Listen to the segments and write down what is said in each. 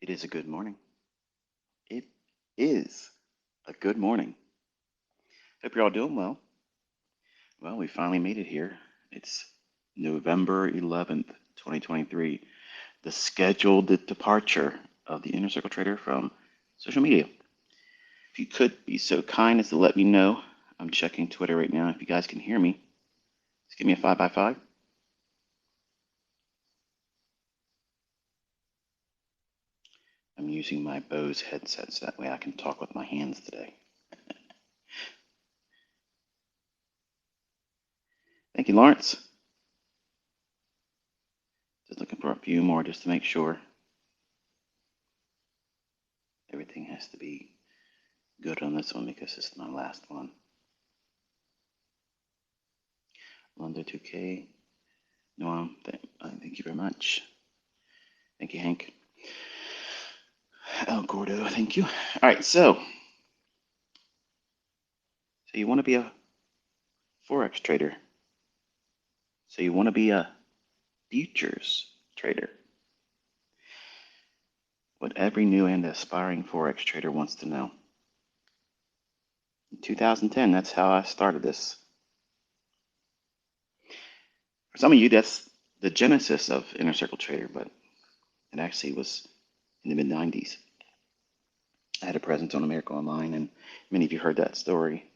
It is a good morning. It is a good morning. Hope you're all doing well. Well, we finally made it here. It's November 11th, 2023, the scheduled departure of the Inner Circle Trader from social media. If you could be so kind as to let me know, I'm checking Twitter right now. If you guys can hear me, just give me a 5 by 5. I'm using my Bose headset so that way I can talk with my hands today. Thank you, Lawrence. Just looking for a few more just to make sure everything has to be good on this one because this is my last one. London 2K. Noam, thank you very much. Thank you, Hank. El Gordo, thank you. All right, so you want to be a Forex trader. So you want to be a futures trader. What every new and aspiring Forex trader wants to know. In 2010, that's how I started this. For some of you, that's the genesis of Inner Circle Trader, but it actually was in the mid-90s. I had a presence on America Online, and many of you heard that story.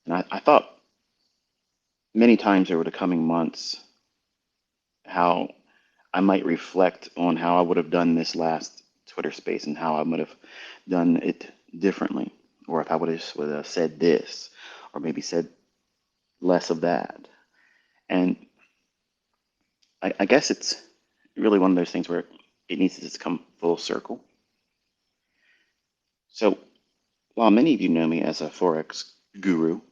And I thought many times over the coming months how I might reflect on how I would have done this last Twitter space and how I would have done it differently, or if I would have said this, or maybe said less of that. And I guess it's really one of those things where it needs to just come full circle. So while many of you know me as a Forex guru,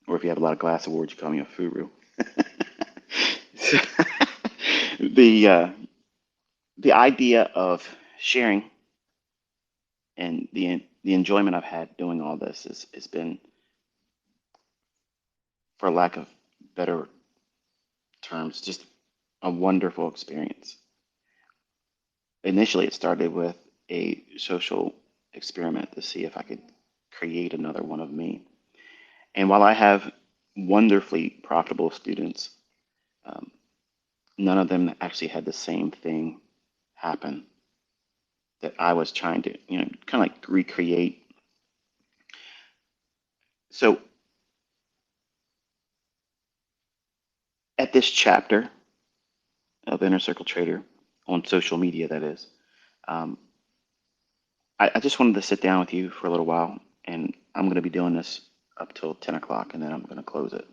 or if you have a lot of glass awards, you call me a furu. The idea of sharing and the enjoyment I've had doing all this has been, for lack of better terms, just a wonderful experience. Initially, it started with a social experiment to see if I could create another one of me. And while I have wonderfully profitable students, none of them actually had the same thing happen that I was trying to, kind of like recreate. So at this chapter of Inner Circle Trader on social media, that is, I just wanted to sit down with you for a little while, and I'm going to be doing this up till 10 o'clock, and then I'm going to close it.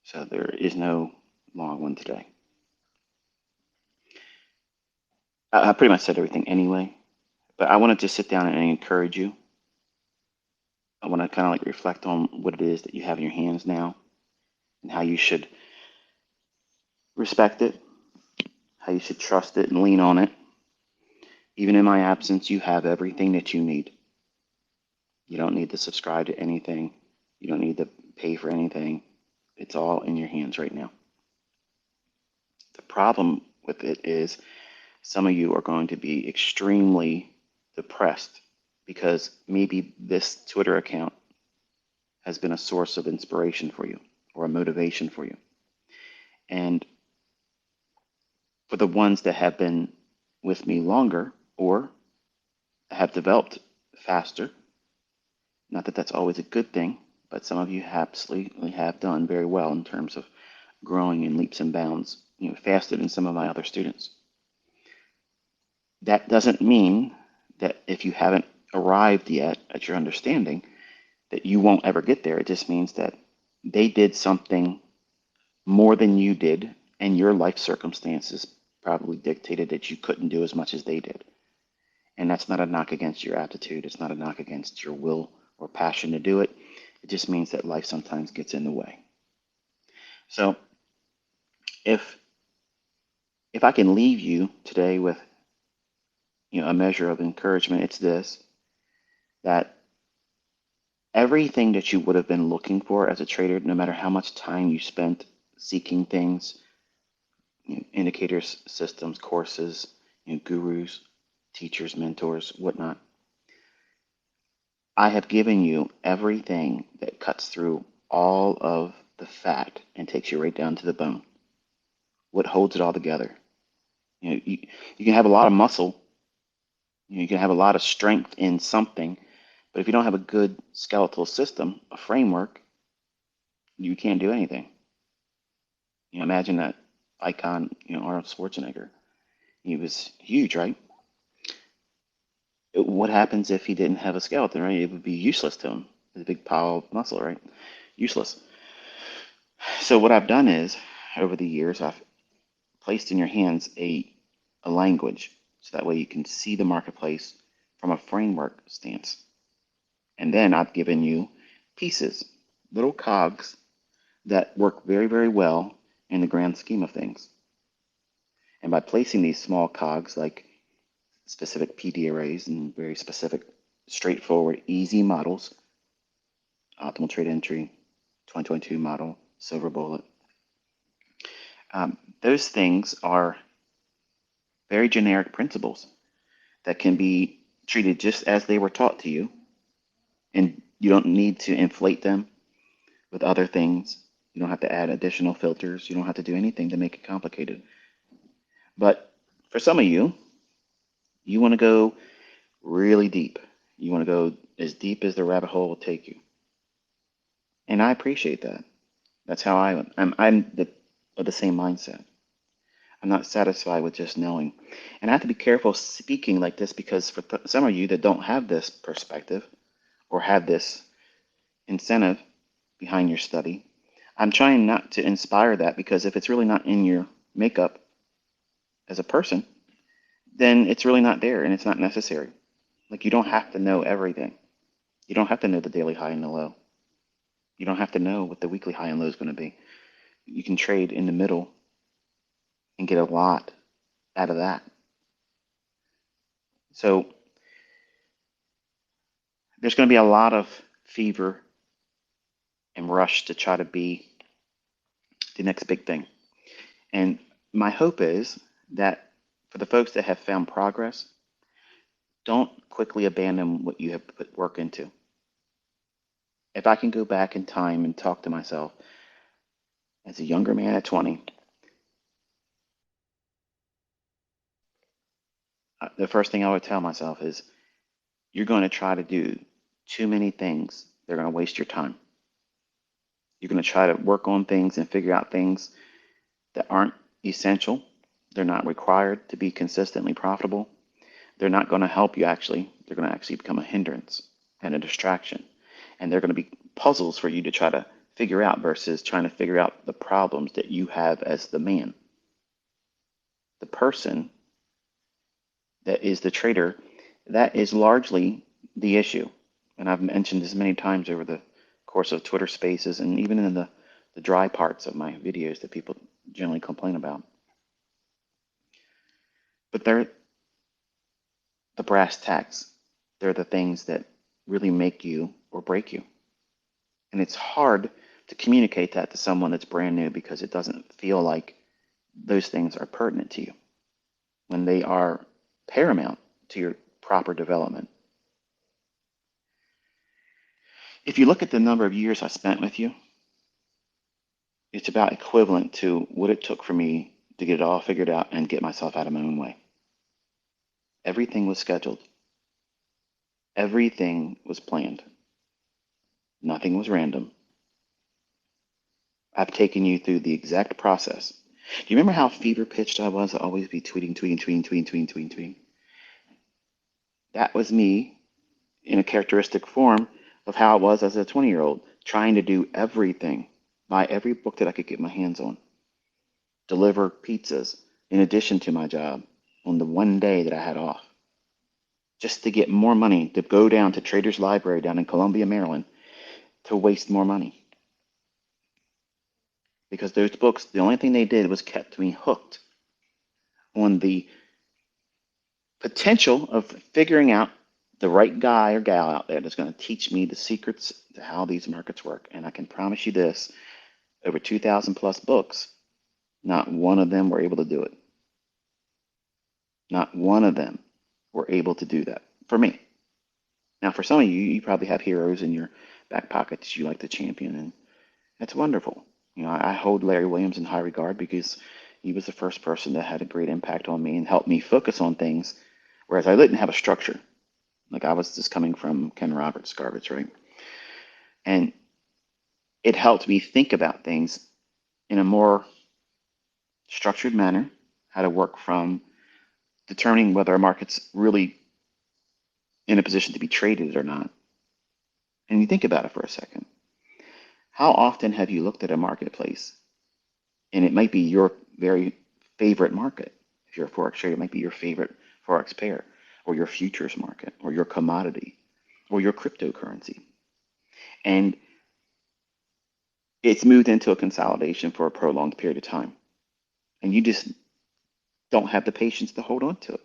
So there is no long one today. I pretty much said everything anyway, but I want to just sit down and encourage you. I want to kind of like reflect on what it is that you have in your hands now and how you should respect it, how you should trust it and lean on it. Even in my absence, you have everything that you need. You don't need to subscribe to anything. You don't need to pay for anything. It's all in your hands right now. The problem with it is some of you are going to be extremely depressed because maybe this Twitter account has been a source of inspiration for you or a motivation for you. And for the ones that have been with me longer or have developed faster, not that that's always a good thing, but some of you absolutely have done very well in terms of growing in leaps and bounds, faster than some of my other students. That doesn't mean that if you haven't arrived yet at your understanding, that you won't ever get there. It just means that they did something more than you did, and your life circumstances probably dictated that you couldn't do as much as they did. And that's not a knock against your aptitude. It's not a knock against your will or passion to do it. It just means that life sometimes gets in the way. So if I can leave you today with a measure of encouragement, it's this: that everything that you would have been looking for as a trader, no matter how much time you spent seeking things, indicators, systems, courses, gurus, teachers, mentors, whatnot. I have given you everything that cuts through all of the fat and takes you right down to the bone. What holds it all together? You can have a lot of muscle, you can have a lot of strength in something, but if you don't have a good skeletal system, a framework, you can't do anything. Imagine that icon, Arnold Schwarzenegger. He was huge, right? What happens if he didn't have a skeleton, right? It would be useless to him. It's a big pile of muscle, right? Useless. So what I've done is, over the years, I've placed in your hands a language, so that way you can see the marketplace from a framework stance. And then I've given you pieces, little cogs that work very, very well in the grand scheme of things. And by placing these small cogs, like specific PD arrays and very specific, straightforward, easy models, optimal trade entry, 2022 model, silver bullet, those things are very generic principles that can be treated just as they were taught to you, and you don't need to inflate them with other things. You don't have to add additional filters. You don't have to do anything to make it complicated. But for some of you, you want to go really deep. You want to go as deep as the rabbit hole will take you. And I appreciate that. That's how I'm of the same mindset. I'm not satisfied with just knowing. And I have to be careful speaking like this because for some of you that don't have this perspective or have this incentive behind your study, I'm trying not to inspire that, because if it's really not in your makeup as a person, then it's really not there and it's not necessary. Like, you don't have to know everything. You don't have to know the daily high and the low. You don't have to know what the weekly high and low is going to be. You can trade in the middle and get a lot out of that. So there's going to be a lot of fever and rush to try to be the next big thing. And my hope is that for the folks that have found progress, don't quickly abandon what you have put work into. If I can go back in time and talk to myself as a younger man at 20, the first thing I would tell myself is, you're going to try to do too many things. They're going to waste your time. You're going to try to work on things and figure out things that aren't essential. They're not required to be consistently profitable. They're not going to help you actually. They're going to actually become a hindrance and a distraction. And they're going to be puzzles for you to try to figure out versus trying to figure out the problems that you have as the man. The person that is the trader, that is largely the issue. And I've mentioned this many times over the course of Twitter Spaces and even in the dry parts of my videos that people generally complain about. But they're the brass tacks. They're the things that really make you or break you. And it's hard to communicate that to someone that's brand new, because it doesn't feel like those things are pertinent to you when they are paramount to your proper development. If you look at the number of years I spent with you, it's about equivalent to what it took for me to get it all figured out and get myself out of my own way. Everything was scheduled. Everything was planned. Nothing was random. I've taken you through the exact process. Do you remember how fever pitched I was? I'd always be tweeting. That was me in a characteristic form of how I was as a 20-year-old, trying to do everything, buy every book that I could get my hands on, deliver pizzas in addition to my job on the one day that I had off, just to get more money, to go down to Trader's Library down in Columbia, Maryland, to waste more money. Because those books, the only thing they did was kept me hooked on the potential of figuring out the right guy or gal out there that's going to teach me the secrets to how these markets work. And I can promise you this, over 2,000 plus books, not one of them were able to do it. Not one of them were able to do that for me. Now, for some of you, you probably have heroes in your back pocket that you like to champion, and that's wonderful. I hold Larry Williams in high regard because he was the first person that had a great impact on me and helped me focus on things, whereas I didn't have a structure. Like I was just coming from Ken Roberts garbage, right? And it helped me think about things in a more structured manner, how to work from determining whether a market's really in a position to be traded or not. And you think about it for a second. How often have you looked at a marketplace and it might be your very favorite market? If you're a Forex trader, it might be your favorite Forex pair or your futures market or your commodity or your cryptocurrency. And it's moved into a consolidation for a prolonged period of time. And you just don't have the patience to hold on to it.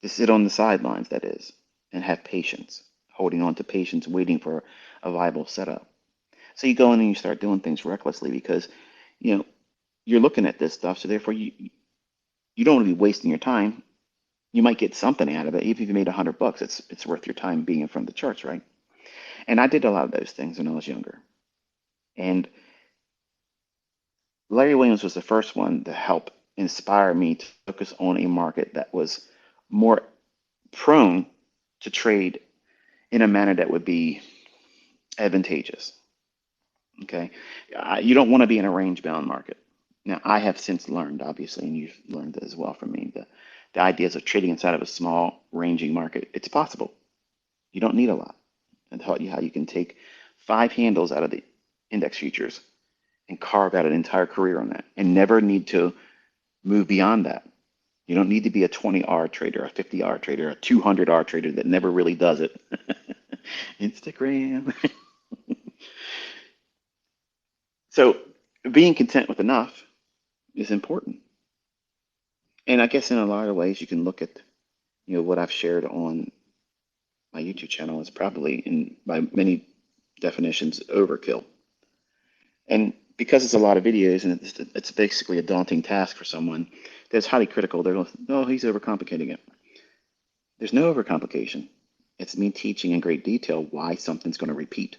To sit on the sidelines, that is, and have patience, holding on to patience, waiting for a viable setup. So you go in and you start doing things recklessly because, you know, you're looking at this stuff. So therefore, you don't want to be wasting your time. You might get something out of it. Even if you made $100, it's worth your time being in front of the charts, right? And I did a lot of those things when I was younger. And Larry Williams was the first one to help inspire me to focus on a market that was more prone to trade in a manner that would be advantageous. Okay. You don't want to be in a range bound market. Now, I have since learned, obviously, and you've learned as well from me, the ideas of trading inside of a small ranging market. It's possible. You don't need a lot. I taught you how you can take 5 handles out of the index futures and carve out an entire career on that and never need to move beyond that. You don't need to be a 20R trader, a 50R trader, a 200R trader that never really does it. Instagram. So being content with enough is important. And I guess in a lot of ways you can look at, what I've shared on my YouTube channel is probably in by many definitions overkill. And because it's a lot of videos and it's basically a daunting task for someone that's highly critical, they're like, oh, he's overcomplicating it. There's no overcomplication. It's me teaching in great detail why something's going to repeat.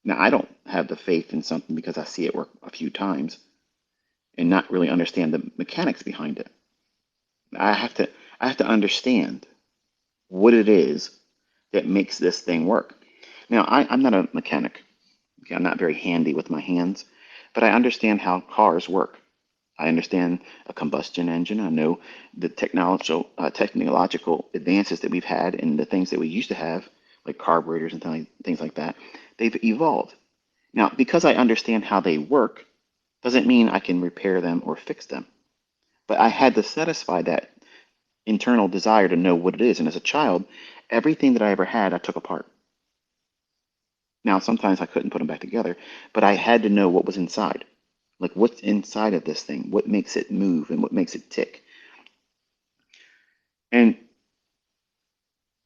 Now, I don't have the faith in something because I see it work a few times and not really understand the mechanics behind it. I have to I have to understand what it is that makes this thing work. Now, I'm not a mechanic. Okay, I'm not very handy with my hands, but I understand how cars work. I understand a combustion engine. I know the technological advances that we've had and the things that we used to have, like carburetors and things like that. They've evolved. Now, because I understand how they work, doesn't mean I can repair them or fix them. But I had to satisfy that internal desire to know what it is. And as a child, everything that I ever had, I took apart. Now, sometimes I couldn't put them back together, but I had to know what was inside. Like what's inside of this thing, what makes it move and what makes it tick. And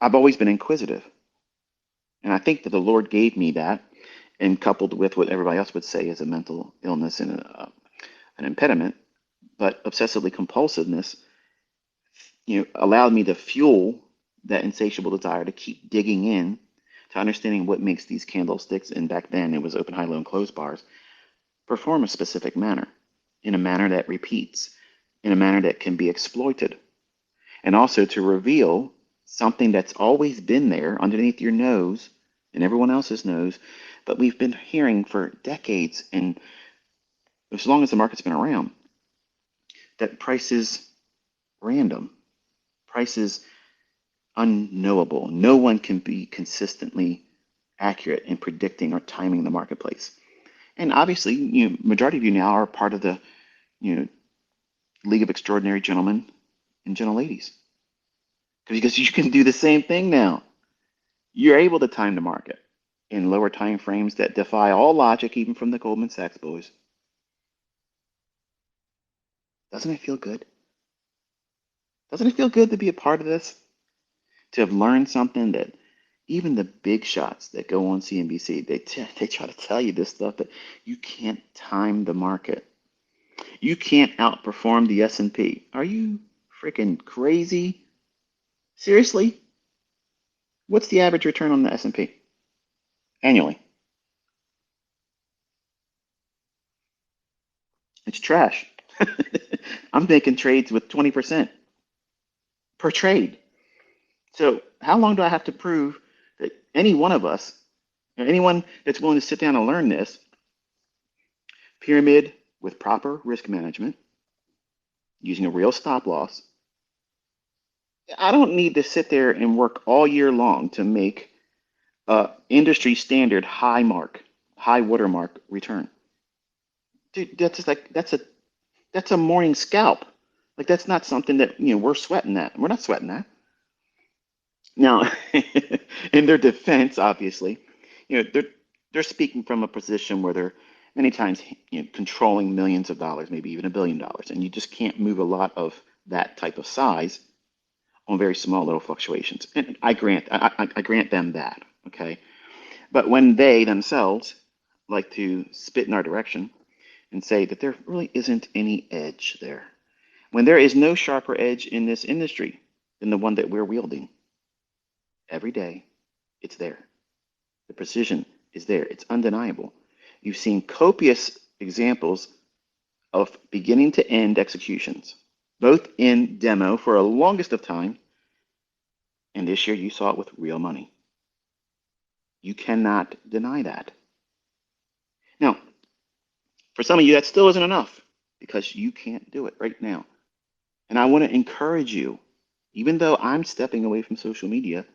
I've always been inquisitive. And I think that the Lord gave me that, and coupled with what everybody else would say is a mental illness and an impediment, but obsessively compulsiveness, allowed me to fuel that insatiable desire to keep digging in to understanding what makes these candlesticks, and back then it was open, high, low, and close bars, perform a specific manner, in a manner that repeats, in a manner that can be exploited, and also to reveal something that's always been there underneath your nose and everyone else's nose, but we've been hearing for decades, and as long as the market's been around, that price is random, price is unknowable. No one can be consistently accurate in predicting or timing the marketplace. And obviously, majority of you now are part of the, League of Extraordinary Gentlemen and Gentle Ladies. Because you can do the same thing now. You're able to time the market in lower time frames that defy all logic, even from the Goldman Sachs boys. Doesn't it feel good? Doesn't it feel good to be a part of this? To have learned something that even the big shots that go on CNBC, they try to tell you this stuff that you can't time the market. You can't outperform the S&P. Are you freaking crazy? Seriously? What's the average return on the S&P annually? It's trash. I'm making trades with 20% per trade. So how long do I have to prove that any one of us, or anyone that's willing to sit down and learn this pyramid with proper risk management, using a real stop loss, I don't need to sit there and work all year long to make industry standard high watermark return. Dude, that's just like that's a morning scalp. Like that's not something that we're sweating that. We're not sweating that. Now, in their defense, obviously, they're speaking from a position where they're many times controlling millions of dollars, maybe even $1 billion, and you just can't move a lot of that type of size on very small little fluctuations. And I grant them that, okay? But when they themselves like to spit in our direction and say that there really isn't any edge there, when there is no sharper edge in this industry than the one that we're wielding every day, it's there. The precision is there. It's undeniable. You've seen copious examples of beginning to end executions, both in demo for a longest of time, and this year you saw it with real money. You cannot deny that. Now, for some of you, that still isn't enough because you can't do it right now. And I want to encourage you, even though I'm stepping away from social media,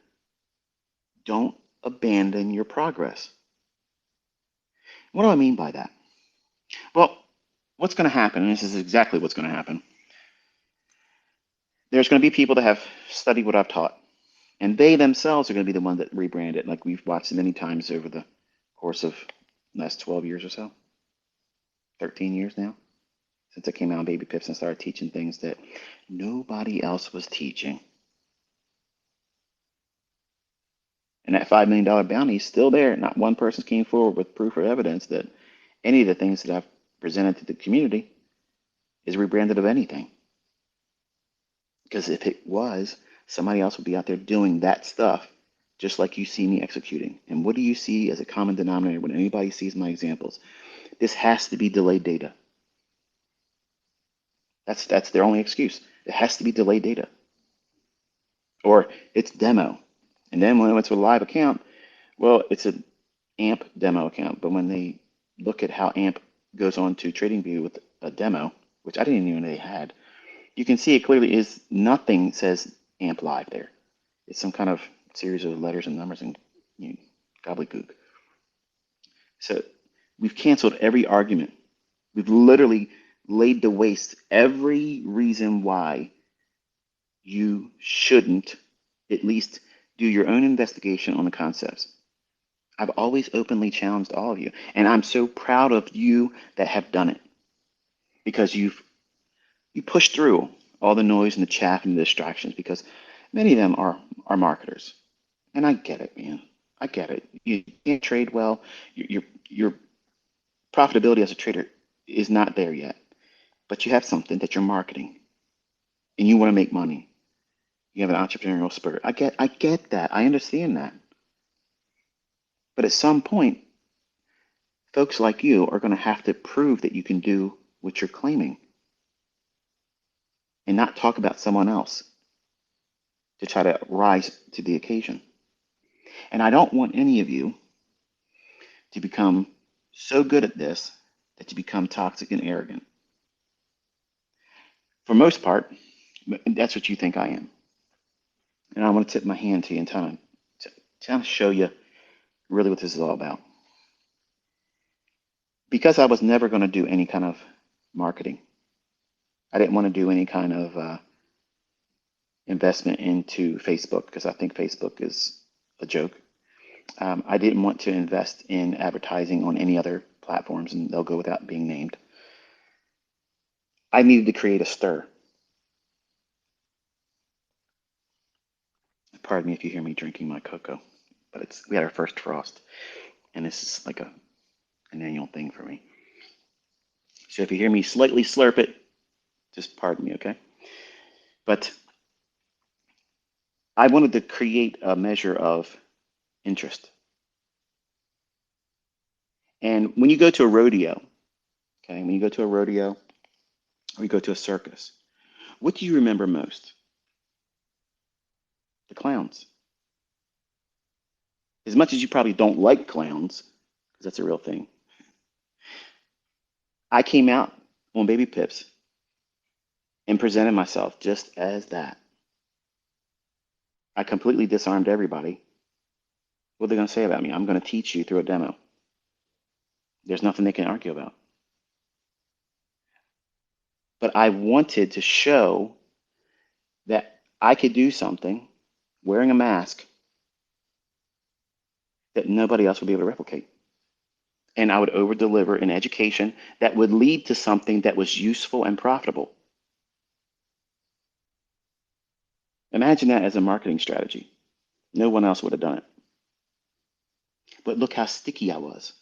don't abandon your progress. What do I mean by that? Well, what's going to happen, and this is exactly what's going to happen, there's going to be people that have studied what I've taught, and they themselves are going to be the ones that rebrand it, like we've watched many times over the course of the last 12 years or so, 13 years now, since I came out on Baby Pips and started teaching things that nobody else was teaching. And that $5 million bounty is still there. Not one person came forward with proof or evidence that any of the things that I've presented to the community is rebranded of anything. Because if it was, somebody else would be out there doing that stuff, just like you see me executing. And what do you see as a common denominator when anybody sees my examples? This has to be delayed data. That's their only excuse. It has to be delayed data. Or it's demo. And then when it's a live account, well, it's an AMP demo account. But when they look at how AMP goes on to TradingView with a demo, which I didn't even know they had, you can see it clearly is nothing says AMP live there. It's some kind of series of letters and numbers and gobbledygook. So we've canceled every argument. We've literally laid to waste every reason why you shouldn't at least do your own investigation on the concepts. I've always openly challenged all of you, and I'm so proud of you that have done it because you pushed through all the noise and the chaff and the distractions because many of them are marketers, and I get it, man. I get it. You can't trade well. Your profitability as a trader is not there yet, but you have something that you're marketing, and you want to make money. You have an entrepreneurial spirit. I get that. I understand that. But at some point, folks like you are going to have to prove that you can do what you're claiming and not talk about someone else to try to rise to the occasion. And I don't want any of you to become so good at this that you become toxic and arrogant. For most part, that's what you think I am. And I want to tip my hand to you in time to show you really what this is all about. Because I was never going to do any kind of marketing. I didn't want to do any kind of investment into Facebook because I think Facebook is a joke. I didn't want to invest in advertising on any other platforms, and they'll go without being named. I needed to create a stir. Pardon me if you hear me drinking my cocoa, but we had our first frost, and this is like an annual thing for me. So if you hear me slightly slurp it, just pardon me, okay? But I wanted to create a measure of interest. And when you go to a rodeo, okay, when you go to a rodeo or you go to a circus, what do you remember most? The clowns. As much as you probably don't like clowns, because that's a real thing, I came out on Baby Pips and presented myself just as that. I completely disarmed everybody. What are they going to say about me? I'm going to teach you through a demo. There's nothing they can argue about. But I wanted to show that I could do something wearing a mask that nobody else would be able to replicate. And I would over deliver an education that would lead to something that was useful and profitable. Imagine that as a marketing strategy. No one else would have done it. But look how sticky I was.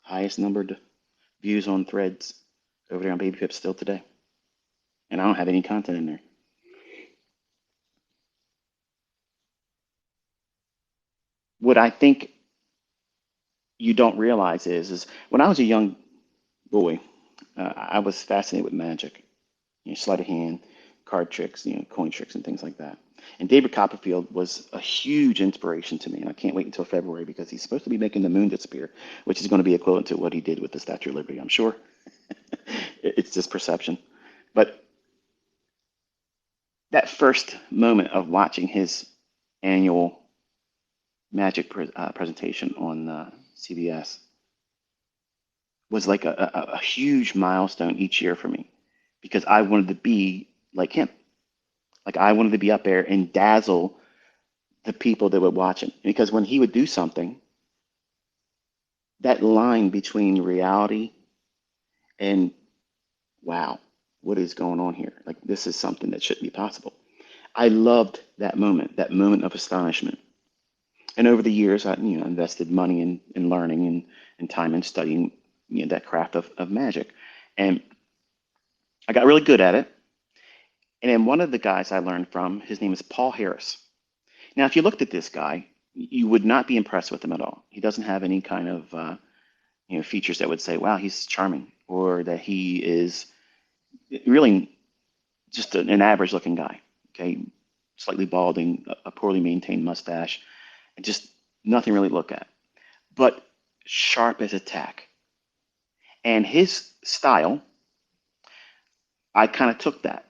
Highest numbered views on threads over there on Baby Pips still today. And I don't have any content in there. What I think you don't realize is when I was a young boy, I was fascinated with magic, sleight of hand, card tricks, coin tricks, and things like that. And David Copperfield was a huge inspiration to me, and I can't wait until February because he's supposed to be making the moon disappear, which is going to be equivalent to what he did with the Statue of Liberty, I'm sure. It's just perception. But that first moment of watching his annual magic presentation on CBS was like a huge milestone each year for me because I wanted to be like him. Like I wanted to be up there and dazzle the people that would watch him. Because when he would do something, that line between reality and wow, what is going on here? Like this is something that shouldn't be possible. I loved that moment of astonishment. And over the years, I invested money in learning and time in studying that craft of magic. And I got really good at it. And then one of the guys I learned from, his name is Paul Harris. Now, if you looked at this guy, you would not be impressed with him at all. He doesn't have any kind of features that would say, "Wow, he's charming," or that he is really just an average-looking guy. Okay, slightly balding, a poorly maintained mustache, and just nothing really to look at. But sharp as a tack. And his style, I kind of took that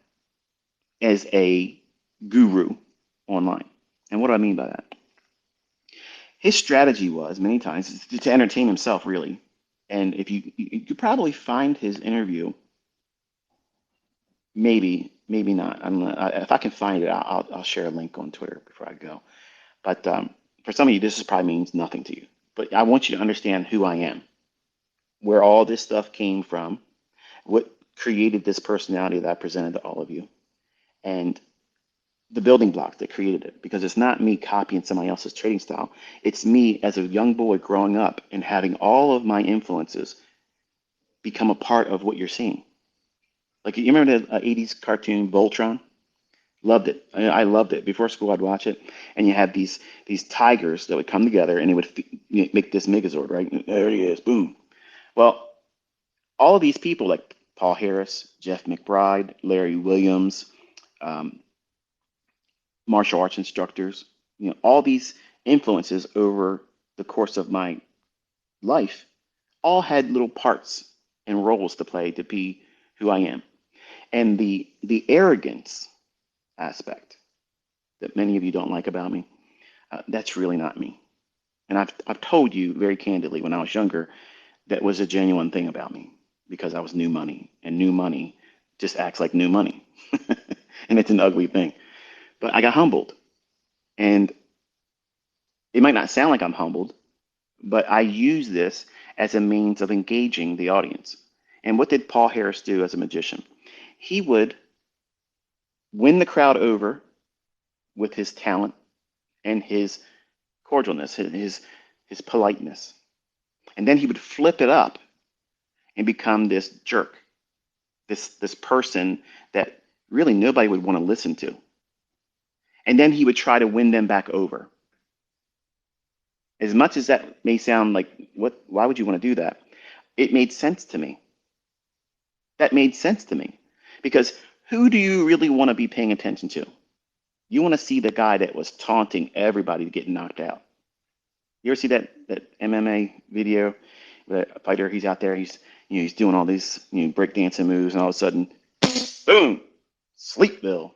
as a guru online. And what do I mean by that? His strategy was many times to entertain himself, really. And if you could probably find his interview, maybe not. If I can find it, I'll share a link on Twitter before I go. But for some of you, this probably means nothing to you. But I want you to understand who I am, where all this stuff came from, what created this personality that I presented to all of you, and the building blocks that created it. Because it's not me copying somebody else's trading style. It's me as a young boy growing up and having all of my influences become a part of what you're seeing. Like you remember the 80s cartoon Voltron? Loved it. I loved it. Before school, I'd watch it, and you had these tigers that would come together, and it would make this Megazord, right? There he is, boom. Well, all of these people like Paul Harris, Jeff McBride, Larry Williams, um, martial arts instructors, all these influences over the course of my life, all had little parts and roles to play to be who I am. And the arrogance aspect that many of you don't like about me, that's really not me. And I've told you very candidly when I was younger that was a genuine thing about me because I was new money, and new money just acts like new money. And it's an ugly thing. But I got humbled. And it might not sound like I'm humbled, but I use this as a means of engaging the audience. And what did Paul Harris do as a magician? He would win the crowd over with his talent and his cordialness, his politeness. And then he would flip it up and become this jerk, this person that really nobody would want to listen to. And then he would try to win them back over. As much as that may sound like, what, why would you want to do that? It made sense to me. That made sense to me. Because who do you really want to be paying attention to? You want to see the guy that was taunting everybody to get knocked out. You ever see that MMA video? That fighter, he's out there, he's doing all these breakdancing moves, and all of a sudden, boom, sleepville.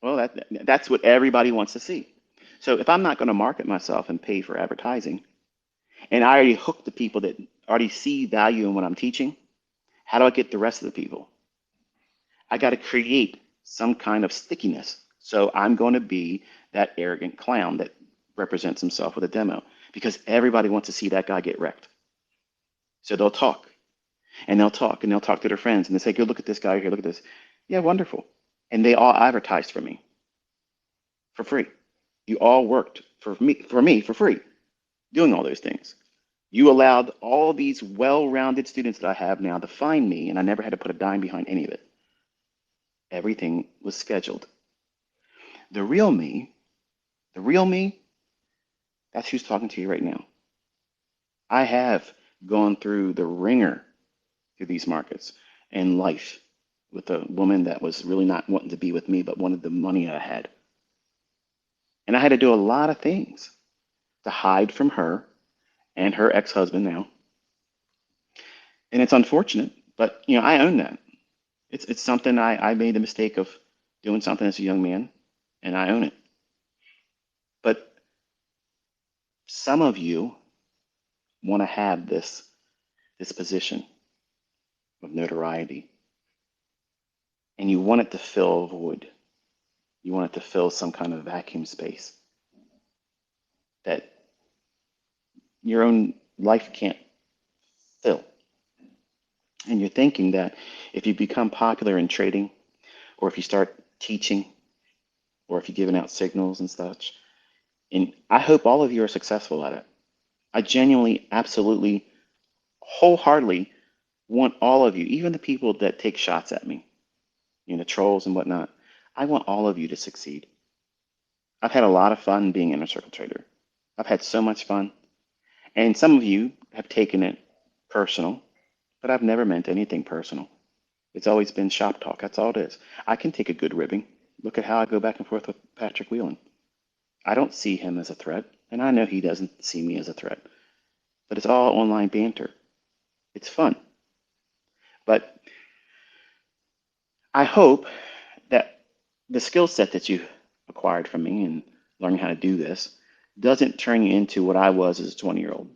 Well, that's what everybody wants to see. So if I'm not going to market myself and pay for advertising, and I already hook the people that already see value in what I'm teaching, how do I get the rest of the people? I got to create some kind of stickiness. So I'm going to be that arrogant clown that represents himself with a demo because everybody wants to see that guy get wrecked. So they'll talk and they'll talk and they'll talk to their friends and they say, go look at this guy here, look at this. Yeah, wonderful. And they all advertised for me for free. You all worked for me for free, doing all those things. You allowed all these well-rounded students that I have now to find me, and I never had to put a dime behind any of it. Everything was scheduled. The real me, the real me, that's who's talking to you right now. I have gone through the ringer through these markets and life with a woman that was really not wanting to be with me, but wanted the money I had. And I had to do a lot of things to hide from her and her ex-husband now. And it's unfortunate, but I own that. It's something I made the mistake of doing something as a young man, and I own it. But some of you want to have this position of notoriety, and you want it to fill a void. You want it to fill some kind of vacuum space that your own life can't fill. And you're thinking that if you become popular in trading, or if you start teaching, or if you're giving out signals and such, and I hope all of you are successful at it. I genuinely, absolutely, wholeheartedly want all of you, even the people that take shots at me, the trolls and whatnot, I want all of you to succeed. I've had a lot of fun being an inner circle trader. I've had so much fun. And some of you have taken it personal, but I've never meant anything personal. It's always been shop talk. That's all it is. I can take a good ribbing. Look at how I go back and forth with Patrick Whelan. I don't see him as a threat, and I know he doesn't see me as a threat. But it's all online banter. It's fun. But I hope that the skill set that you acquired from me and learning how to do this doesn't turn you into what I was as a 20-year-old,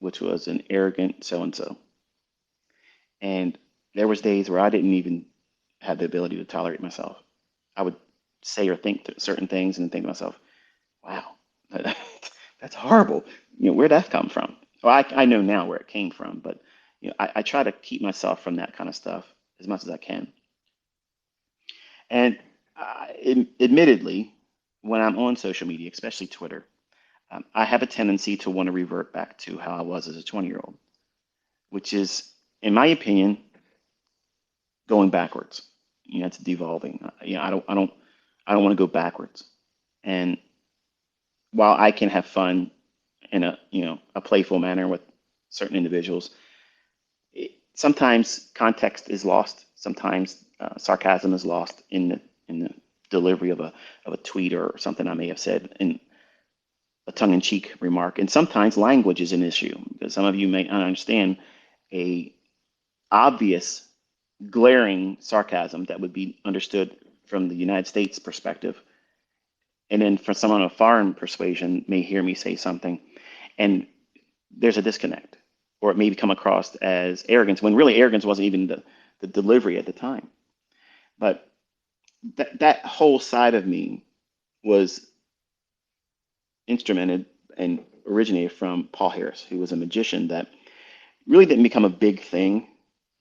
which was an arrogant so-and-so. And there was days where I didn't even have the ability to tolerate myself. I would say or think certain things and think to myself, wow, that's horrible. Where'd that come from? Well, I know now where it came from, but I try to keep myself from that kind of stuff as much as I can. And admittedly, when I'm on social media, especially Twitter, I have a tendency to want to revert back to how I was as a 20-year-old, which is, in my opinion, going backwards. It's devolving. I don't want to go backwards. And while I can have fun in a playful manner with certain individuals, sometimes context is lost. Sometimes sarcasm is lost in the delivery of a tweet or something I may have said in a tongue-in-cheek remark. And sometimes language is an issue because some of you may not understand a obvious, glaring sarcasm that would be understood from the United States perspective. And then for someone of foreign persuasion may hear me say something and there's a disconnect, or it may come across as arrogance when really arrogance wasn't even the delivery at the time. But that whole side of me was instrumented and originated from Paul Harris, who was a magician that really didn't become a big thing,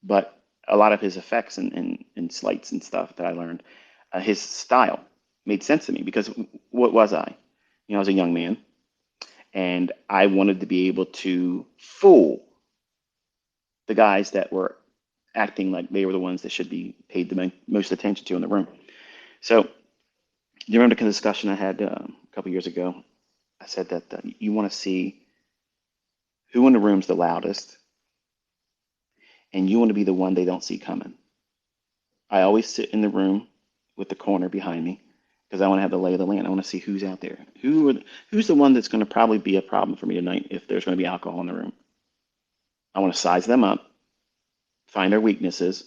but a lot of his effects and sleights and stuff that I learned, his style made sense to me because what was I? I was a young man and I wanted to be able to fool the guys that were acting like they were the ones that should be paid the most attention to in the room. So, do you remember the discussion I had a couple years ago? I said that you want to see who in the room's the loudest, and you want to be the one they don't see coming. I always sit in the room with the corner behind me because I want to have the lay of the land. I want to see who's out there. Who's the one that's going to probably be a problem for me tonight if there's going to be alcohol in the room? I want to size them up, find their weaknesses,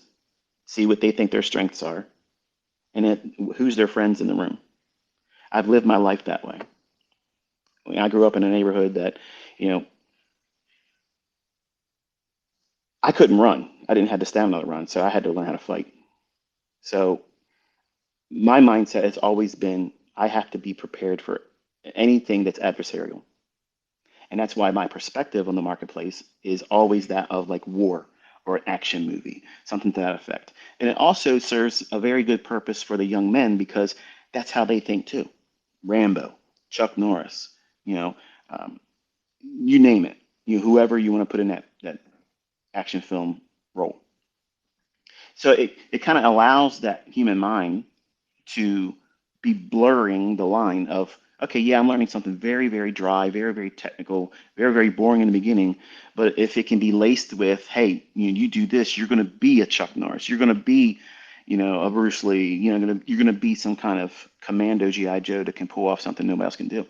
see what they think their strengths are, and who's their friends in the room. I've lived my life that way. I mean, I grew up in a neighborhood that, you know, I couldn't run. I didn't have the stamina to run, so I had to learn how to fight. So my mindset has always been I have to be prepared for anything that's adversarial. And that's why my perspective on the marketplace is always that of like war or an action movie, something to that effect. And it also serves a very good purpose for the young men because that's how they think too. Rambo, Chuck Norris, you know, um, you name it, whoever you want to put in that action film role. So it kind of allows that human mind to be blurring the line of, okay, yeah, I'm learning something very, very dry, very, very technical, very, very boring in the beginning. But if it can be laced with, hey, you do this, you're going to be a Chuck Norris, you're going to be, a Bruce Lee, you're going to be some kind of commando GI Joe that can pull off something nobody else can do.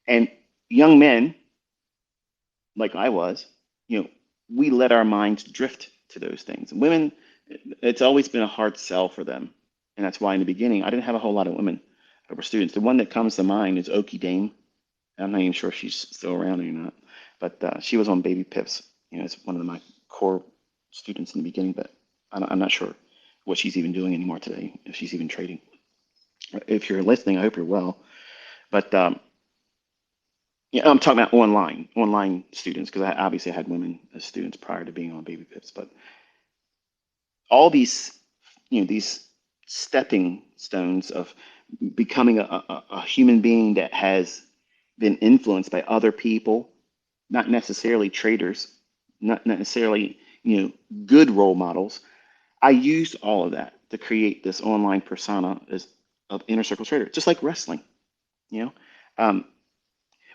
And young men, like I was, you know, we let our minds drift to those things. Women, it's always been a hard sell for them. And that's why in the beginning, I didn't have a whole lot of women that were students. The one that comes to mind is Okie Dame. I'm not even sure if she's still around or not, but she was on Baby Pips. It's one of my core students in the beginning, but I'm not sure what she's even doing anymore today, if she's even trading. If you're listening, I hope you're well. But yeah, I'm talking about online students, because I obviously had women as students prior to being on Baby Pips. But all these stepping stones of becoming a human being that has been influenced by other people, not necessarily traders, not necessarily, good role models. I used all of that to create this online persona of inner circle trader, just like wrestling. You know, um,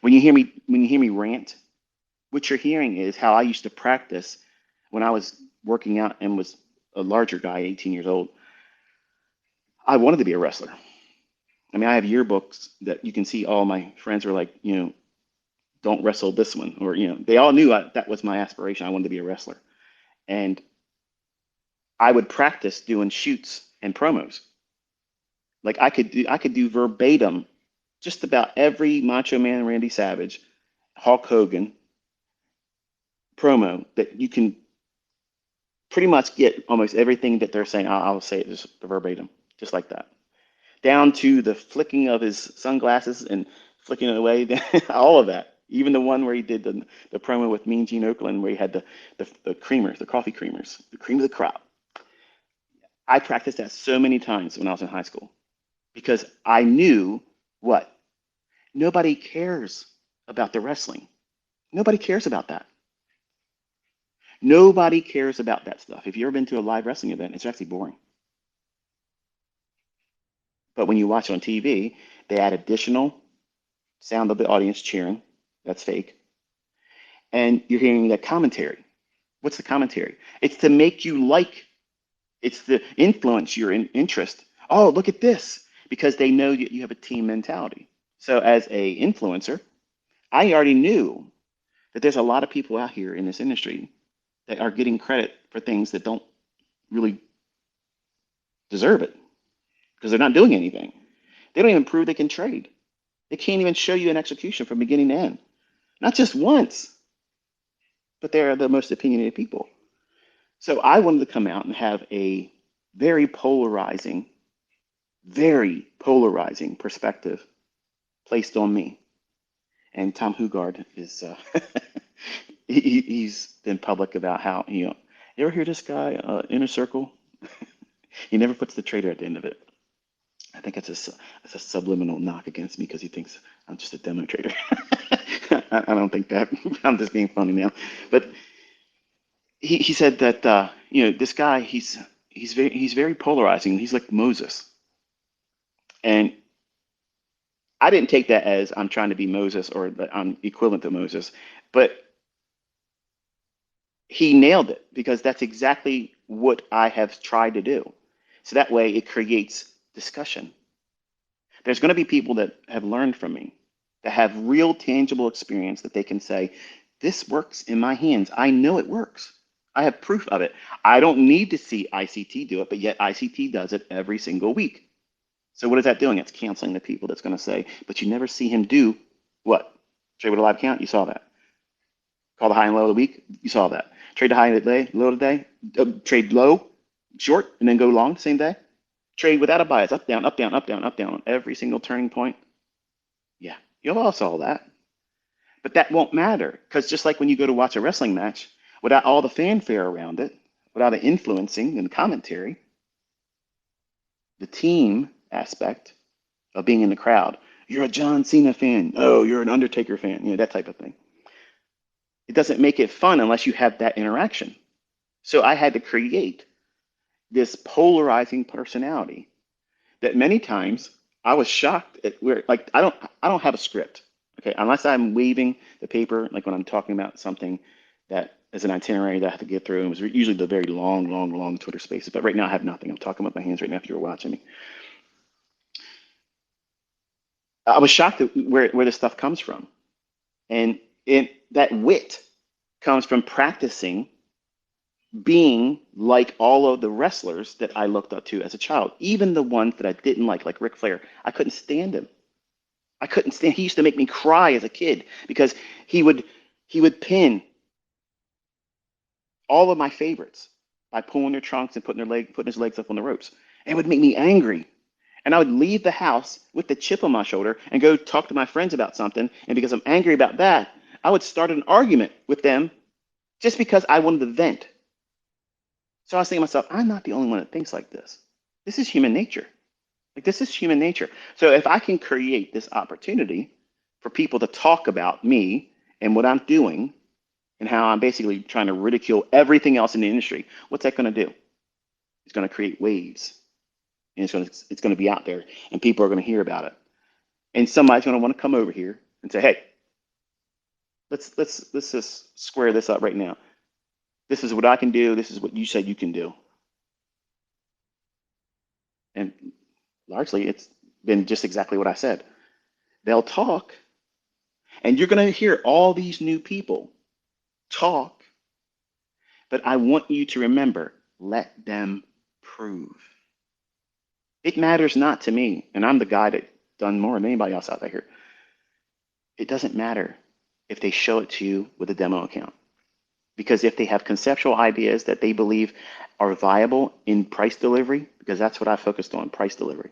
when you hear me rant, what you're hearing is how I used to practice when I was working out and was a larger guy, 18 years old. I wanted to be a wrestler. I mean, I have yearbooks that you can see all my friends were like, don't wrestle this one, or they all knew that was my aspiration. I wanted to be a wrestler, and I would practice doing shoots and promos. Like I could do verbatim just about every Macho Man, Randy Savage, Hulk Hogan promo that you can pretty much get almost everything that they're saying. I'll say it just verbatim, just like that, down to the flicking of his sunglasses and flicking it away, all of that. Even the one where he did the promo with Mean Gene Oakland, where he had the creamers, the coffee creamers, the cream of the crop. I practiced that so many times when I was in high school because I knew what? Nobody cares about the wrestling. Nobody cares about that. Nobody cares about that stuff. If you've ever been to a live wrestling event, it's actually boring. But when you watch it on TV, they add additional sound of the audience cheering. That's fake. And you're hearing that commentary. What's the commentary? It's to make you like, it's to influence your interest. Oh, look at this, because they know that you have a team mentality. So as a influencer, I already knew that there's a lot of people out here in this industry that are getting credit for things that don't really deserve it because they're not doing anything. They don't even prove they can trade. They can't even show you an execution from beginning to end. Not just once, but they're the most opinionated people. So I wanted to come out and have a very polarizing, very polarizing perspective placed on me. And Tom Hugard is, he's been public about how, you ever hear this guy, Inner Circle? He never puts the trader at the end of it. I think it's a subliminal knock against me because he thinks I'm just a demo trader. I don't think that. I'm just being funny now. But he said that this guy he's very polarizing. He's like Moses. And I didn't take that as I'm trying to be Moses or that I'm equivalent to Moses, but he nailed it because that's exactly what I have tried to do. So that way it creates discussion. There's going to be people that have learned from me, that have real tangible experience that they can say, this works in my hands. I know it works. I have proof of it. I don't need to see ICT do it, but yet ICT does it every single week. So what is that doing? It's canceling the people that's going to say, but you never see him do what? Trade with a live count? You saw that. Call the high and low of the week? You saw that. Trade the high today, low today, trade low, short, and then go long the same day. Trade without a bias, up, down, up, down, up, down, up, down on every single turning point. Yeah, you all saw that. But that won't matter because just like when you go to watch a wrestling match, without all the fanfare around it, without the influencing and commentary, the team aspect of being in the crowd, you're a John Cena fan. Oh, you're an Undertaker fan. You know, that type of thing. It doesn't make it fun unless you have that interaction. So I had to create this polarizing personality that many times I was shocked at where like I don't have a script. Okay, unless I'm waving the paper, like when I'm talking about something that is an itinerary that I have to get through. And it was usually the very long, long, long Twitter spaces. But right now I have nothing. I'm talking with my hands right now if you're watching me. I was shocked at where this stuff comes from. And that wit comes from practicing being like all of the wrestlers that I looked up to as a child, even the ones that I didn't like Ric Flair. I couldn't stand him. I couldn't stand. He used to make me cry as a kid because he would he would pin all of my favorites by pulling their trunks and putting his legs up on the ropes. And it would make me angry. And I would leave the house with the chip on my shoulder and go talk to my friends about something. And because I'm angry about that, I would start an argument with them just because I wanted to vent. So I was thinking to myself, I'm not the only one that thinks like this. This is human nature. Like this is human nature. So if I can create this opportunity for people to talk about me and what I'm doing and how I'm basically trying to ridicule everything else in the industry, what's that going to do? It's going to create waves, and it's going to be out there, and people are going to hear about it. And somebody's going to want to come over here and say, "Hey, let's just square this up right now. This is what I can do. This is what you said you can do." And largely, it's been just exactly what I said. They'll talk, and you're going to hear all these new people talk, but I want you to remember, let them prove. It matters not to me, and I'm the guy that done more than anybody else out there. It doesn't matter if they show it to you with a demo account. Because if they have conceptual ideas that they believe are viable in price delivery, because that's what I focused on, price delivery.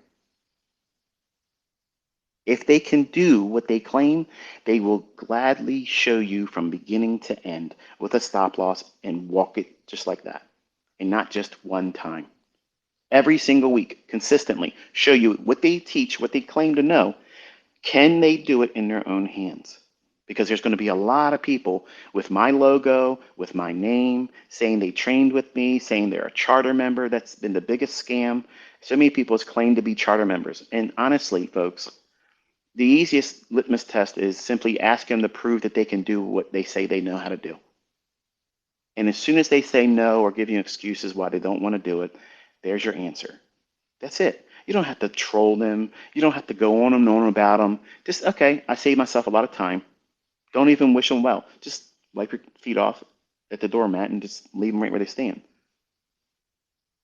If they can do what they claim, they will gladly show you from beginning to end with a stop loss and walk it just like that. And not just one time. Every single week, consistently, show you what they teach, what they claim to know. Can they do it in their own hands? Because there's going to be a lot of people with my logo, with my name, saying they trained with me, saying they're a charter member. That's been the biggest scam. So many people has claimed to be charter members. And honestly, folks, the easiest litmus test is simply ask them to prove that they can do what they say they know how to do. And as soon as they say no or give you excuses why they don't want to do it, there's your answer. That's it. You don't have to troll them. You don't have to go on and on about them. Just, okay, I saved myself a lot of time. Don't even wish them well. Just wipe your feet off at the doormat and just leave them right where they stand.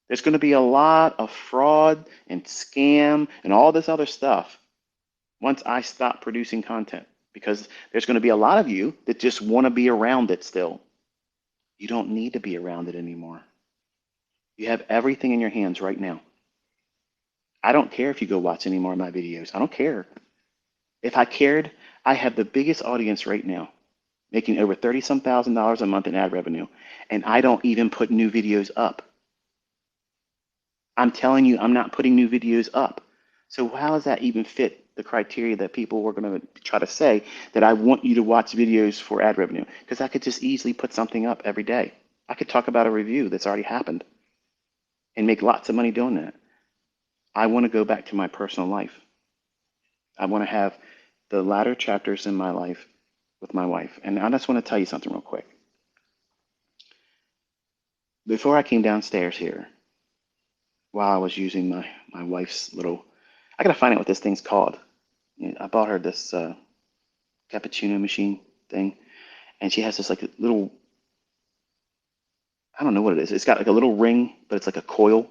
There's going to be a lot of fraud and scam and all this other stuff once I stop producing content because there's going to be a lot of you that just want to be around it still. You don't need to be around it anymore. You have everything in your hands right now. I don't care if you go watch any more of my videos. I don't care. If I cared, I have the biggest audience right now, making over 30 some thousand dollars a month in ad revenue, and I don't even put new videos up. I'm telling you, I'm not putting new videos up. So how does that even fit the criteria that people were going to try to say that I want you to watch videos for ad revenue? Because I could just easily put something up every day. I could talk about a review that's already happened and make lots of money doing that. I want to go back to my personal life. I want to have the latter chapters in my life with my wife. And I just want to tell you something real quick. Before I came downstairs here, while I was using my wife's little, I gotta find out what this thing's called. I bought her this cappuccino machine thing, and she has this like little, I don't know what it is. It's got like a little ring, but it's like a coil,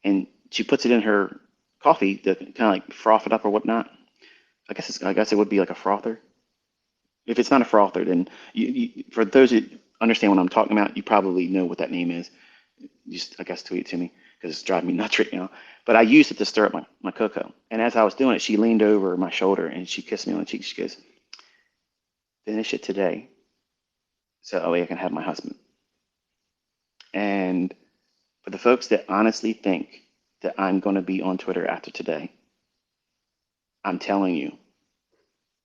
and she puts it in her coffee to kind of like froth it up or whatnot. I guess it would be like a frother. If it's not a frother, then for those who understand what I'm talking about, you probably know what that name is. Just I guess tweet it to me because it's driving me nuts right now. But I used it to stir up my cocoa. And as I was doing it, she leaned over my shoulder and she kissed me on the cheek. She goes, "Finish it today, so that way I can have my husband." And for the folks that honestly think that I'm going to be on Twitter after today, I'm telling you,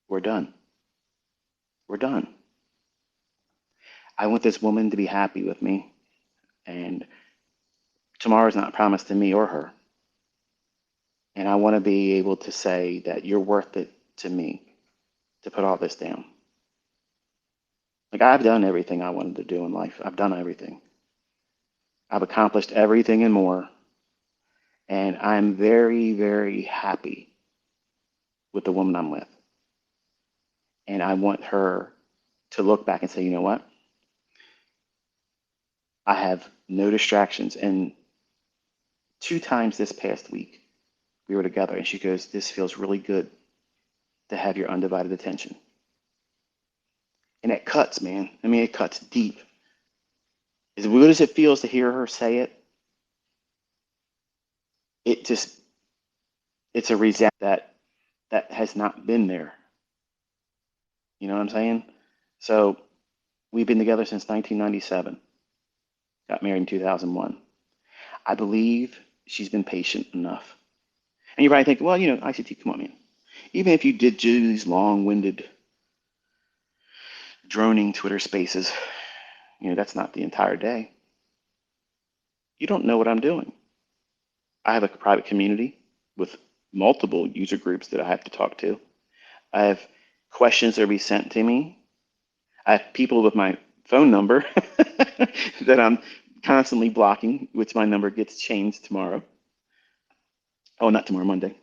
we're done. We're done. I want this woman to be happy with me, and tomorrow's not promised to me or her. And I want to be able to say that you're worth it to me to put all this down. Like, I've done everything I wanted to do in life. I've done everything. I've accomplished everything and more. And I'm very, very happy with the woman I'm with. And I want her to look back and say, you know what? I have no distractions. And 2 times this past week, we were together, and she goes, "This feels really good to have your undivided attention." And it cuts, man. I mean, it cuts deep. As good as it feels to hear her say it, it just, it's a resentment that has not been there. You know what I'm saying? So we've been together since 1997, got married in 2001. I believe she's been patient enough. And you're probably thinking, well, ICT, come on, man. Even if you did do these long-winded, droning Twitter spaces, that's not the entire day. You don't know what I'm doing. I have a private community with multiple user groups that I have to talk to. I have questions that will be sent to me. I have people with my phone number that I'm constantly blocking, which my number gets changed tomorrow. Oh, not tomorrow, Monday.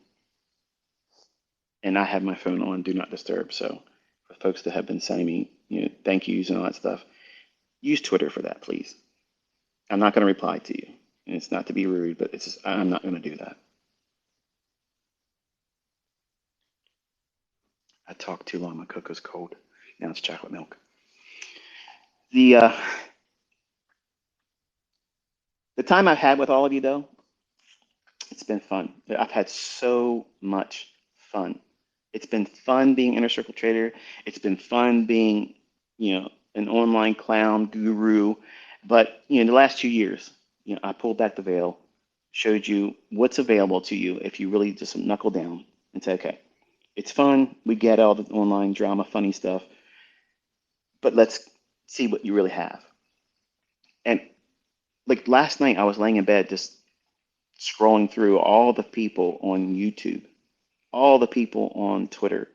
And I have my phone on Do Not Disturb. So for folks that have been sending me, thank yous and all that stuff, use Twitter for that, please. I'm not going to reply to you. And it's not to be rude, but it's just, I'm not going to do that. I talked too long. My cocoa's cold. Now it's chocolate milk. The uh, the time I've had with all of you, though, it's been fun. I've had so much fun. It's been fun being Inner Circle Trader. It's been fun being, an online clown guru. But, the last 2 years, I pulled back the veil, showed you what's available to you if you really just knuckle down and say, okay, it's fun. We get all the online drama, funny stuff, but let's see what you really have. And like last night, I was laying in bed just scrolling through all the people on YouTube, all the people on Twitter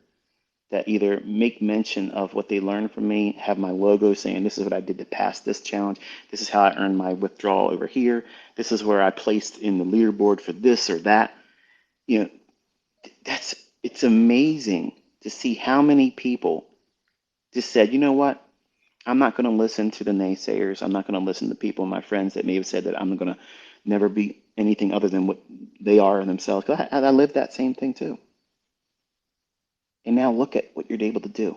that either make mention of what they learned from me, have my logo saying, this is what I did to pass this challenge. This is how I earned my withdrawal over here. This is where I placed in the leaderboard for this or that. You know, it's amazing to see how many people just said, you know what? I'm not going to listen to the naysayers. I'm not going to listen to people, my friends that may have said that I'm going to never be anything other than what they are themselves. 'Cause I lived that same thing too. And now look at what you're able to do.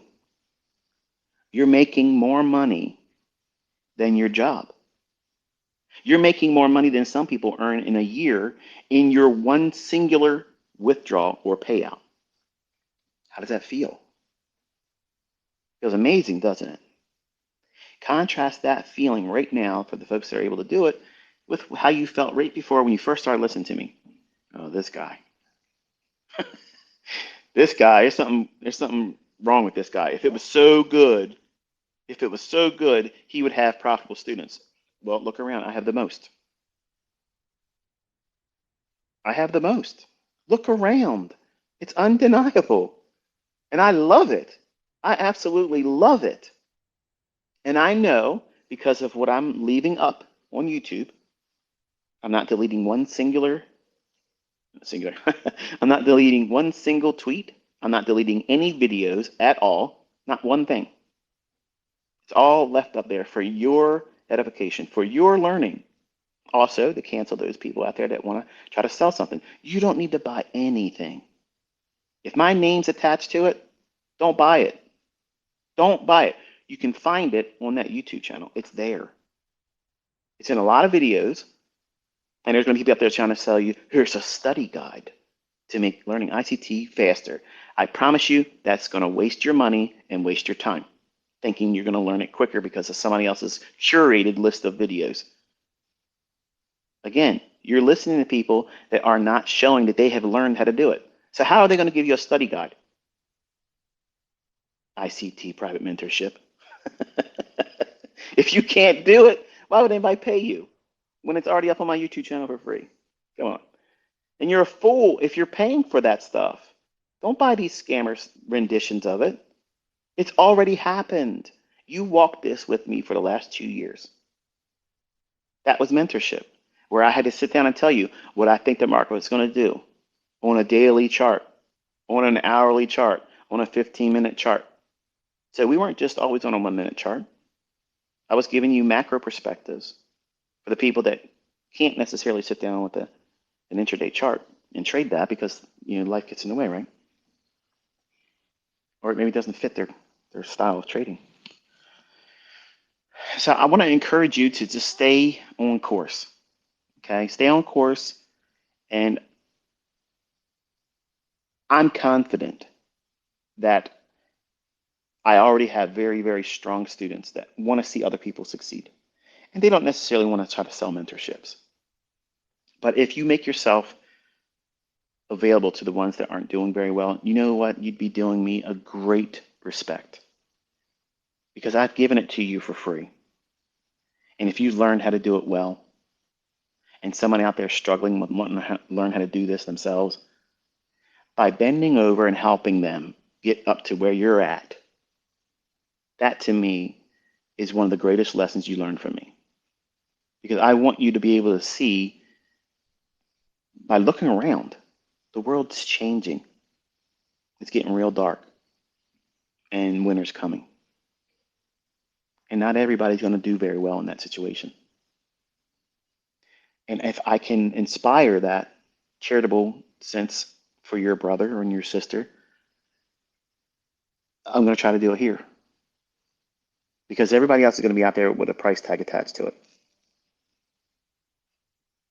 You're making more money than your job. You're making more money than some people earn in a year in your one singular withdrawal or payout. How does that feel? Feels amazing, doesn't it? Contrast that feeling right now for the folks that are able to do it with how you felt right before when you first started listening to me. Oh, this guy. This guy, there's something wrong with this guy. If it was so good, he would have profitable students. Well, look around. I have the most. I have the most. Look around. It's undeniable. And I love it. I absolutely love it. And I know because of what I'm leaving up on YouTube, I'm not deleting one singular. I'm not deleting one single tweet. I'm not deleting any videos at all. Not one thing. It's all left up there for your edification, for your learning. Also, to cancel those people out there that want to try to sell something. You don't need to buy anything. If my name's attached to it, don't buy it. Don't buy it. You can find it on that YouTube channel. It's there. It's in a lot of videos, and there's going to be people out there trying to sell you, here's a study guide to make learning ICT faster. I promise you that's going to waste your money and waste your time, thinking you're going to learn it quicker because of somebody else's curated list of videos. Again, you're listening to people that are not showing that they have learned how to do it. So how are they going to give you a study guide? ICT private mentorship. If you can't do it, why would anybody pay you when it's already up on my YouTube channel for free? Come on. And you're a fool if you're paying for that stuff. Don't buy these scammers renditions of it. It's already happened. You walked this with me for the last 2 years. That was mentorship, where I had to sit down and tell you what I think the market was going to do on a daily chart, on an hourly chart, on a 15-minute chart. So we weren't just always on a 1-minute chart. I was giving you macro perspectives for the people that can't necessarily sit down with an intraday chart and trade that because life gets in the way, right? Or it maybe doesn't fit their style of trading. So I want to encourage you to just stay on course. Okay, stay on course, and I'm confident that I already have very, very strong students that want to see other people succeed. And they don't necessarily want to try to sell mentorships. But if you make yourself available to the ones that aren't doing very well, you know what? You'd be doing me a great respect because I've given it to you for free. And if you learn how to do it well, and somebody out there struggling with wanting to learn how to do this themselves, by bending over and helping them get up to where you're at, that to me is one of the greatest lessons you learn from me. Because I want you to be able to see, by looking around, the world's changing. It's getting real dark, and winter's coming. And not everybody's going to do very well in that situation. And if I can inspire that charitable sense for your brother or your sister, I'm going to try to do it here. Because everybody else is going to be out there with a price tag attached to it.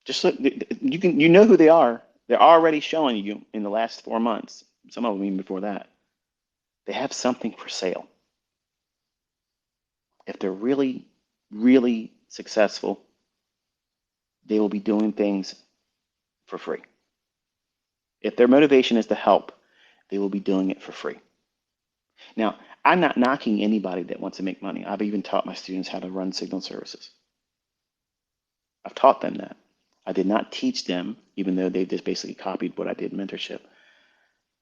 Just look, you know who they are. They're already showing you in the last 4 months, some of them even before that. They have something for sale. If they're really, really successful, they will be doing things for free. If their motivation is to help, they will be doing it for free. Now, I'm not knocking anybody that wants to make money. I've even taught my students how to run signal services. I've taught them that. I did not teach them, even though they just basically copied what I did in mentorship.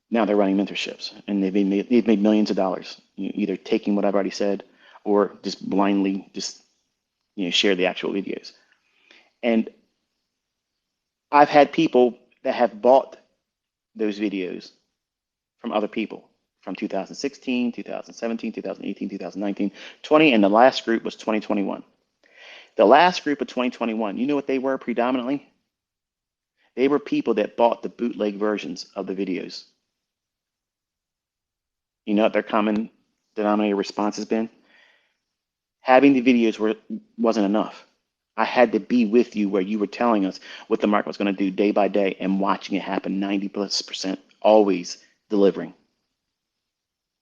Now they're running mentorships, and they've made millions of dollars, either taking what I've already said or just blindly share the actual videos. And I've had people that have bought those videos from other people from 2016, 2017, 2018, 2019, 20, and the last group was 2021. The last group of 2021, you know what they were predominantly? They were people that bought the bootleg versions of the videos. You know what their common denominator response has been? Having the videos wasn't enough. I had to be with you where you were telling us what the market was going to do day by day and watching it happen 90+%, always delivering.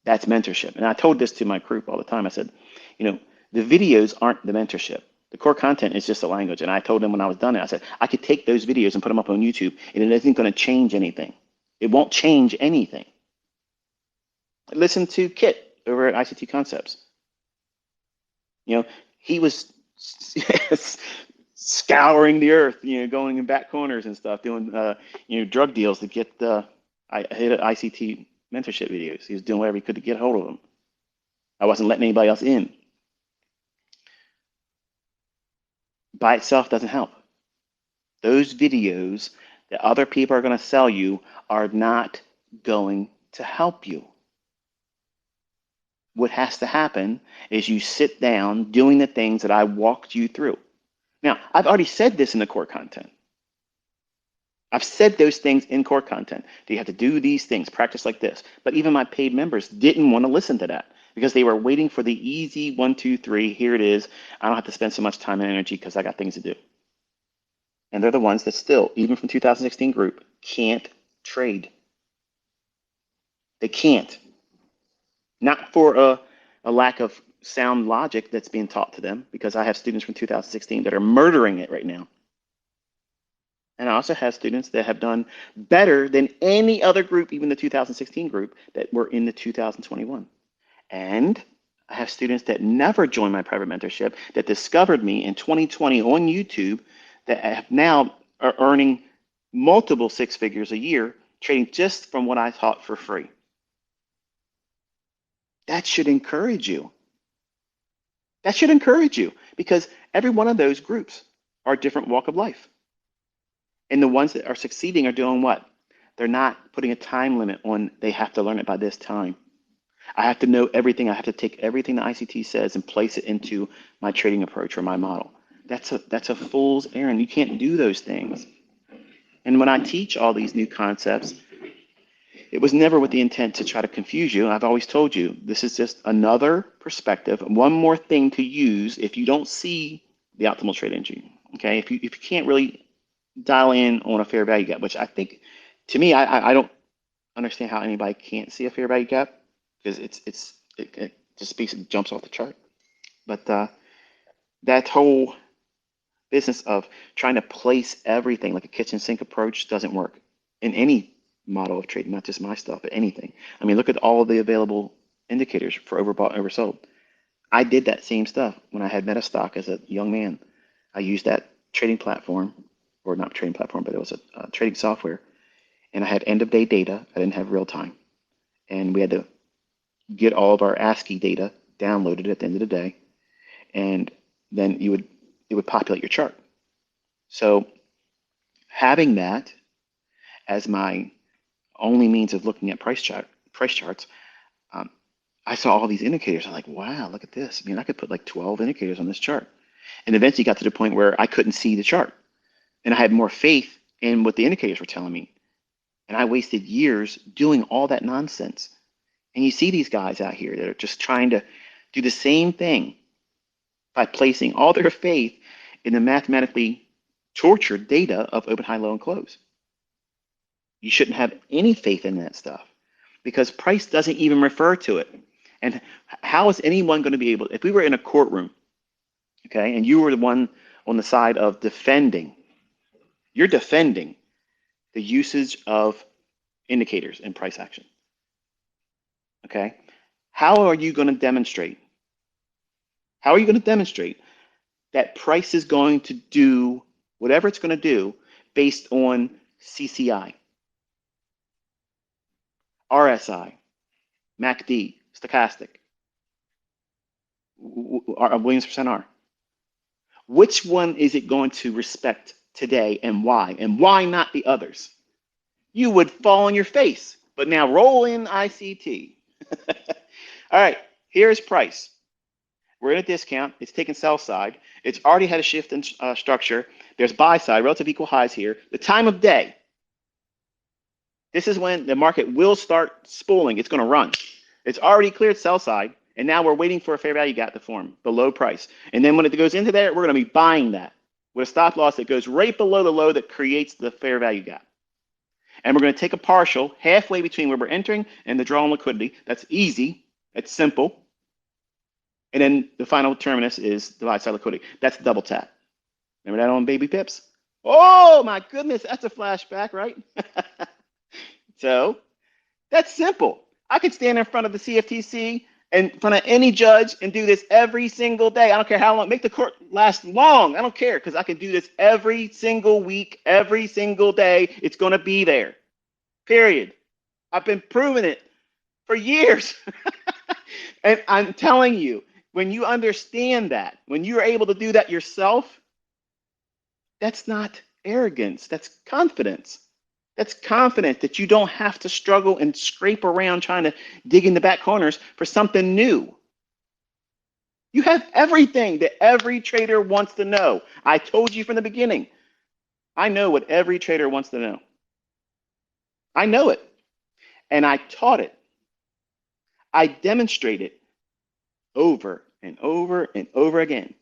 That's mentorship. And I told this to my group all the time. I said, the videos aren't the mentorship. The core content is just a language. And I told them when I was done, I said, I could take those videos and put them up on YouTube, and it isn't going to change anything. It won't change anything. Listen to Kit over at ICT Concepts. He was scouring the earth, going in back corners and stuff, doing drug deals to get I hit ICT mentorship videos. He was doing whatever he could to get a hold of them. I wasn't letting anybody else in. By itself doesn't help. Those videos that other people are going to sell you are not going to help you. What has to happen is you sit down doing the things that I walked you through. Now, I've already said this in the core content. I've said those things in core content. Do you have to do these things, practice like this? But even my paid members didn't want to listen to that because they were waiting for the easy 1, 2, 3. Here it is. I don't have to spend so much time and energy because I got things to do. And they're the ones that still, even from 2016 group, can't trade. They can't. Not for a lack of sound logic that's being taught to them, because I have students from 2016 that are murdering it right now. And I also have students that have done better than any other group, even the 2016 group, that were in the 2021. And I have students that never joined my private mentorship that discovered me in 2020 on YouTube that have now are earning multiple 6 figures a year trading just from what I taught for free. That should encourage you. That should encourage you, because every one of those groups are a different walk of life. And the ones that are succeeding are doing what? They're not putting a time limit on they have to learn it by this time. I have to know everything. I have to take everything the ICT says and place it into my trading approach or my model. That's a fool's errand. You can't do those things. And when I teach all these new concepts, it was never with the intent to try to confuse you. I've always told you, this is just another perspective, one more thing to use if you don't see the optimal trade engine. Okay, if you can't really dial in on a fair value gap, which I think, to me, I don't understand how anybody can't see a fair value gap, because it just basically jumps off the chart. But that whole business of trying to place everything like a kitchen sink approach doesn't work in any model of trading, not just my stuff, but anything. I mean, look at all of the available indicators for overbought and oversold. I did that same stuff when I had Metastock as a young man. I used that trading platform, or not trading platform, but it was a trading software. And I had end of day data. I didn't have real time. And we had to get all of our ASCII data downloaded at the end of the day. And then it would populate your chart. So having that as my only means of looking at price charts, I saw all these indicators. I'm like, wow, look at this. I mean, I could put like 12 indicators on this chart. And eventually got to the point where I couldn't see the chart. And I had more faith in what the indicators were telling me. And I wasted years doing all that nonsense. And you see these guys out here that are just trying to do the same thing by placing all their faith in the mathematically tortured data of open, high, low, and close. You shouldn't have any faith in that stuff, because price doesn't even refer to it. And how is anyone going to be able, if we were in a courtroom, okay, and you were the one on the side of defending, you're defending the usage of indicators in price action, okay? How are you going to demonstrate? How are you going to demonstrate that price is going to do whatever it's going to do based on CCI, RSI, MACD, stochastic, Williams percent R? Which one is it going to respect today, and why? And why not the others? You would fall on your face. But now roll in ICT. All right, here's price. We're in a discount. It's taken sell side. It's already had a shift in structure. There's buy side, relative equal highs here. The time of day. This is when the market will start spooling. It's going to run. It's already cleared sell side, and now we're waiting for a fair value gap to form, below price. And then when it goes into there, we're going to be buying that with a stop loss that goes right below the low that creates the fair value gap. And we're going to take a partial halfway between where we're entering and the draw on liquidity. That's easy. That's simple. And then the final terminus is the buy side liquidity. That's double tap. Remember that on baby pips? Oh my goodness, that's a flashback, right? So that's simple. I could stand in front of the CFTC in front of any judge and do this every single day. I don't care how long. Make the court last long. I don't care because I can do this every single week, every single day. It's going to be there. Period. I've been proving it for years. And I'm telling you, when you understand that, when you're able to do that yourself, that's not arrogance. That's confidence. That's confidence that you don't have to struggle and scrape around trying to dig in the back corners for something new. You have everything that every trader wants to know. I told you from the beginning. I know what every trader wants to know. I know it. And I taught it. I demonstrate it over and over and over again.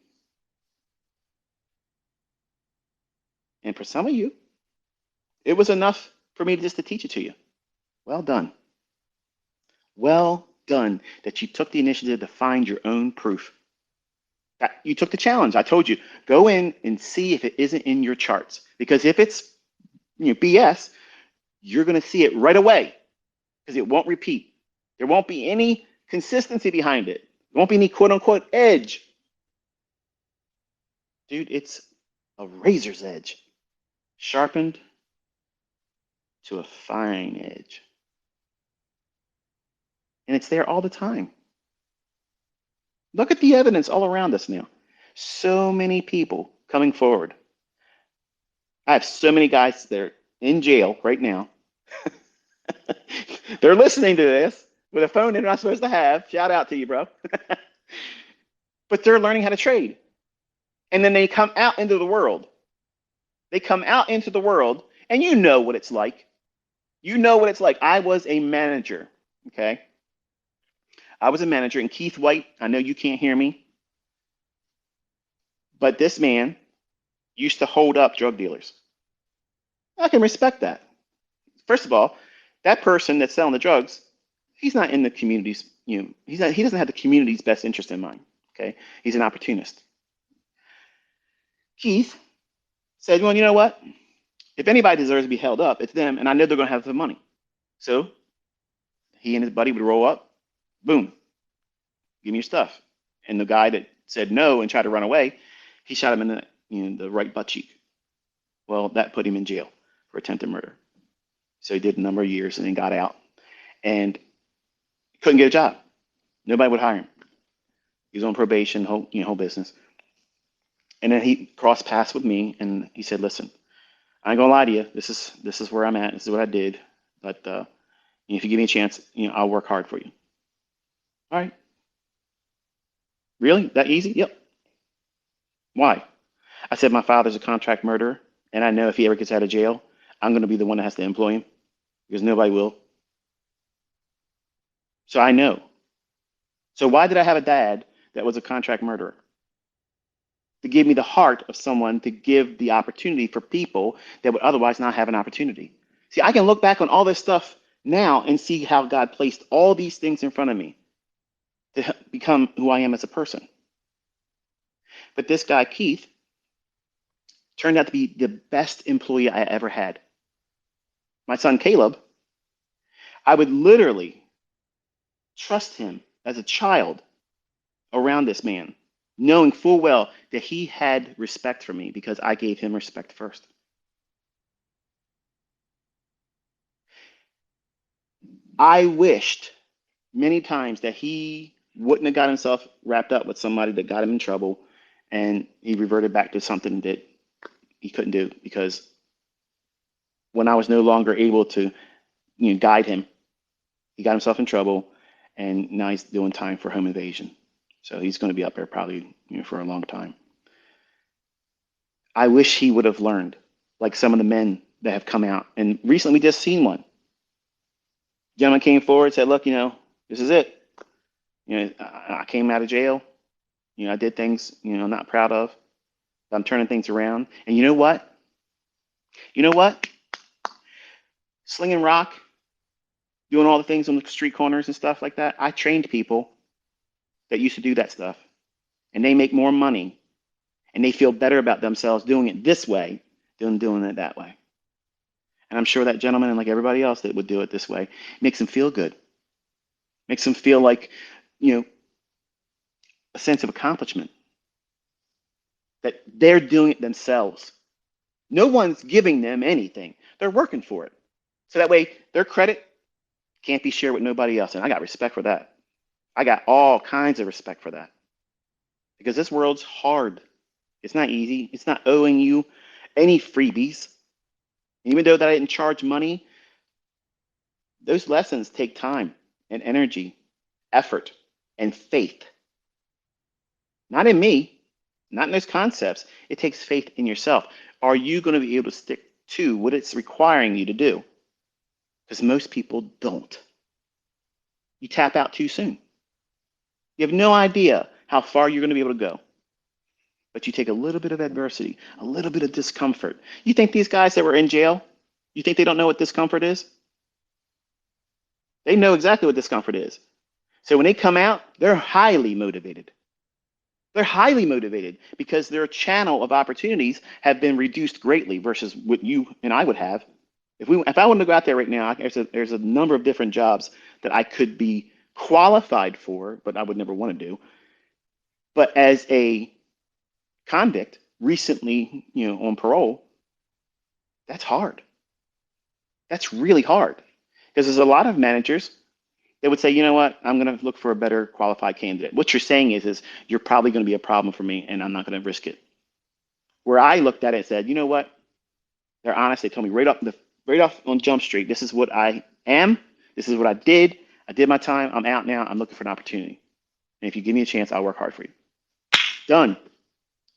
And for some of you, it was enough for me just to teach it to you. Well done. Well done that you took the initiative to find your own proof. That you took the challenge. I told you, go in and see if it isn't in your charts. Because if it's BS, you're going to see it right away because it won't repeat. There won't be any consistency behind it. There won't be any quote unquote edge. Dude, it's a razor's edge, sharpened to a fine edge. And it's there all the time. Look at the evidence all around us now. So many people coming forward. I have so many guys that are in jail right now. They're listening to this with a phone they're not supposed to have. Shout out to you, bro. But they're learning how to trade. And then they come out into the world. They come out into the world, and you know what it's like. You know what it's like. I was a manager, okay? I was a manager, and Keith White, I know you can't hear me, but this man used to hold up drug dealers. I can respect that. First of all, that person that's selling the drugs, he's not in the community's, he doesn't have the community's best interest in mind, okay? He's an opportunist. Keith said, well, you know what? If anybody deserves to be held up, it's them, and I know they're going to have the money. So he and his buddy would roll up, boom, give me your stuff. And the guy that said no and tried to run away, he shot him in the right butt cheek. Well, that put him in jail for attempted murder. So he did a number of years and then got out and couldn't get a job. Nobody would hire him. He was on probation, whole business. And then he crossed paths with me and he said, listen, I ain't gonna lie to you. This is where I'm at. This is what I did. But if you give me a chance, I'll work hard for you. All right. Really? That easy? Yep. Why? I said my father's a contract murderer, and I know if he ever gets out of jail, I'm going to be the one that has to employ him because nobody will. So I know. So why did I have a dad that was a contract murderer? To give me the heart of someone to give the opportunity for people that would otherwise not have an opportunity. See, I can look back on all this stuff now and see how God placed all these things in front of me to become who I am as a person. But this guy, Keith, turned out to be the best employee I ever had. My son, Caleb, I would literally trust him as a child around this man, knowing full well that he had respect for me because I gave him respect first. I wished many times that he wouldn't have got himself wrapped up with somebody that got him in trouble and he reverted back to something that he couldn't do because when I was no longer able to guide him, he got himself in trouble and now he's doing time for home invasion. So he's going to be up there probably for a long time. I wish he would have learned like some of the men that have come out. And recently we just seen one. Gentleman came forward, said, look, this is it. I came out of jail. I did things, I'm not proud of. I'm turning things around. And you know what? Slinging rock, doing all the things on the street corners and stuff like that. I trained people that used to do that stuff. And they make more money. And they feel better about themselves doing it this way than doing it that way. And I'm sure that gentleman and like everybody else that would do it this way makes them feel good. Makes them feel like you know, a sense of accomplishment that they're doing it themselves. No one's giving them anything. They're working for it. So that way their credit can't be shared with nobody else. And I got respect for that. I got all kinds of respect for that because this world's hard. It's not easy. It's not owing you any freebies. Even though that I didn't charge money, those lessons take time and energy, effort, and faith. Not in me, not in those concepts. It takes faith in yourself. Are you going to be able to stick to what it's requiring you to do? Because most people don't. You tap out too soon. You have no idea how far you're going to be able to go. But you take a little bit of adversity, a little bit of discomfort. You think these guys that were in jail, you think they don't know what discomfort is? They know exactly what discomfort is. So when they come out, they're highly motivated. They're highly motivated because their channel of opportunities have been reduced greatly versus what you and I would have. If I wanted to go out there right now, there's a number of different jobs that I could be qualified for, but I would never want to do. But as a convict recently, on parole, that's hard. That's really hard because there's a lot of managers that would say, you know what, I'm going to look for a better qualified candidate. What you're saying is you're probably going to be a problem for me and I'm not going to risk it. Where I looked at it and said, you know what, they're honest. They told me right off on Jump Street, this is what I am. This is what I did. I did my time. I'm out now. I'm looking for an opportunity. And if you give me a chance, I'll work hard for you. Done.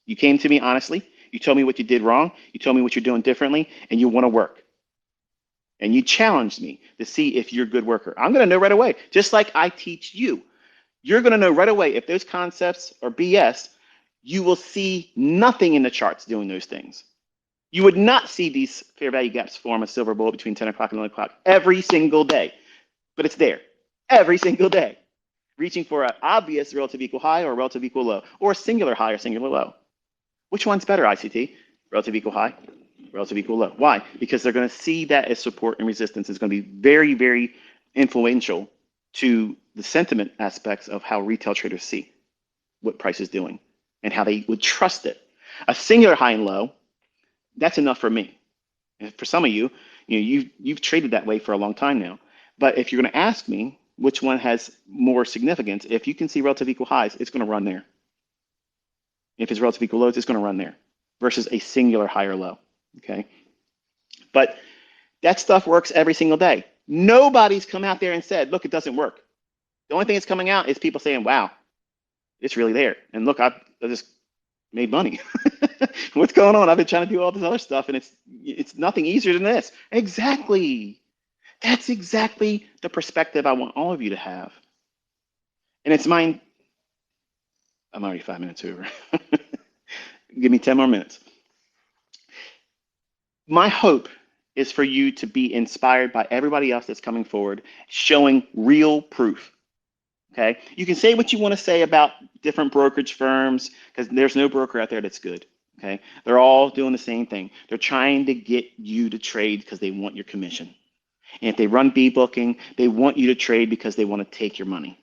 You came to me honestly. You told me what you did wrong. You told me what you're doing differently, and you want to work. And you challenged me to see if you're a good worker. I'm going to know right away, just like I teach you. You're going to know right away if those concepts are BS. You will see nothing in the charts doing those things. You would not see these fair value gaps form a silver bullet between 10 o'clock and 11 o'clock every single day. But it's there every single day, reaching for an obvious relative equal high or relative equal low, or a singular high or singular low. Which one's better, ICT? Relative equal high, relative equal low. Why? Because they're going to see that as support and resistance. It's going to be very, very influential to the sentiment aspects of how retail traders see what price is doing and how they would trust it. A singular high and low, that's enough for me. And for some of you, you've traded that way for a long time now. But if you're going to ask me which one has more significance, if you can see relative equal highs, it's going to run there. If it's relative equal lows, it's going to run there versus a singular high or low. Okay. But that stuff works every single day. Nobody's come out there and said, look, it doesn't work. The only thing that's coming out is people saying, wow, it's really there. And look, I just made money. What's going on? I've been trying to do all this other stuff and it's nothing easier than this. Exactly. That's exactly the perspective I want all of you to have. And it's mine. I'm already 5 minutes over. Give me 10 more minutes. My hope is for you to be inspired by everybody else that's coming forward, showing real proof. Okay? You can say what you want to say about different brokerage firms because there's no broker out there that's good. Okay? They're all doing the same thing. They're trying to get you to trade because they want your commission. And if they run B booking, they want you to trade because they want to take your money.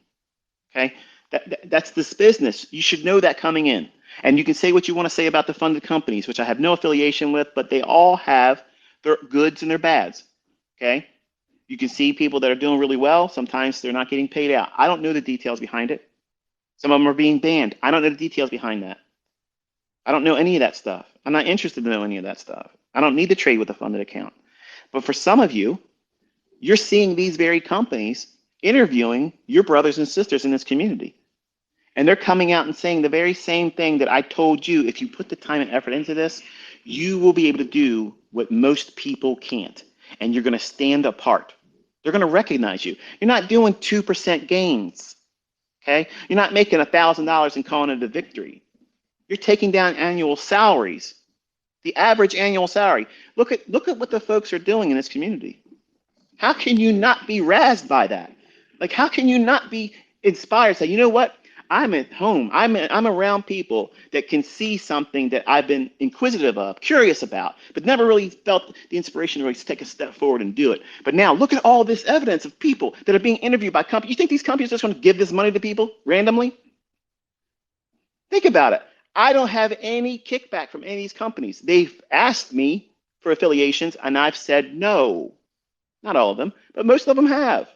Okay? That's this business. You should know that coming in. And you can say what you want to say about the funded companies, which I have no affiliation with, but they all have their goods and their bads. Okay? You can see people that are doing really well. Sometimes they're not getting paid out. I don't know the details behind it. Some of them are being banned. I don't know the details behind that. I don't know any of that stuff. I'm not interested to know any of that stuff. I don't need to trade with a funded account. But for some of you, you're seeing these very companies interviewing your brothers and sisters in this community. And they're coming out and saying the very same thing that I told you. If you put the time and effort into this, you will be able to do what most people can't. And you're going to stand apart. They're going to recognize you. You're not doing 2% gains. Okay? You're not making $1,000 and calling it a victory. You're taking down annual salaries. The average annual salary. Look at what the folks are doing in this community. How can you not be razzed by that? Like, how can you not be inspired? Say, you know what? I'm at home. I'm around people that can see something that I've been inquisitive of, curious about, but never really felt the inspiration to really take a step forward and do it. But now look at all this evidence of people that are being interviewed by companies. You think these companies are just going to give this money to people randomly? Think about it. I don't have any kickback from any of these companies. They've asked me for affiliations, and I've said no. Not all of them, but most of them have.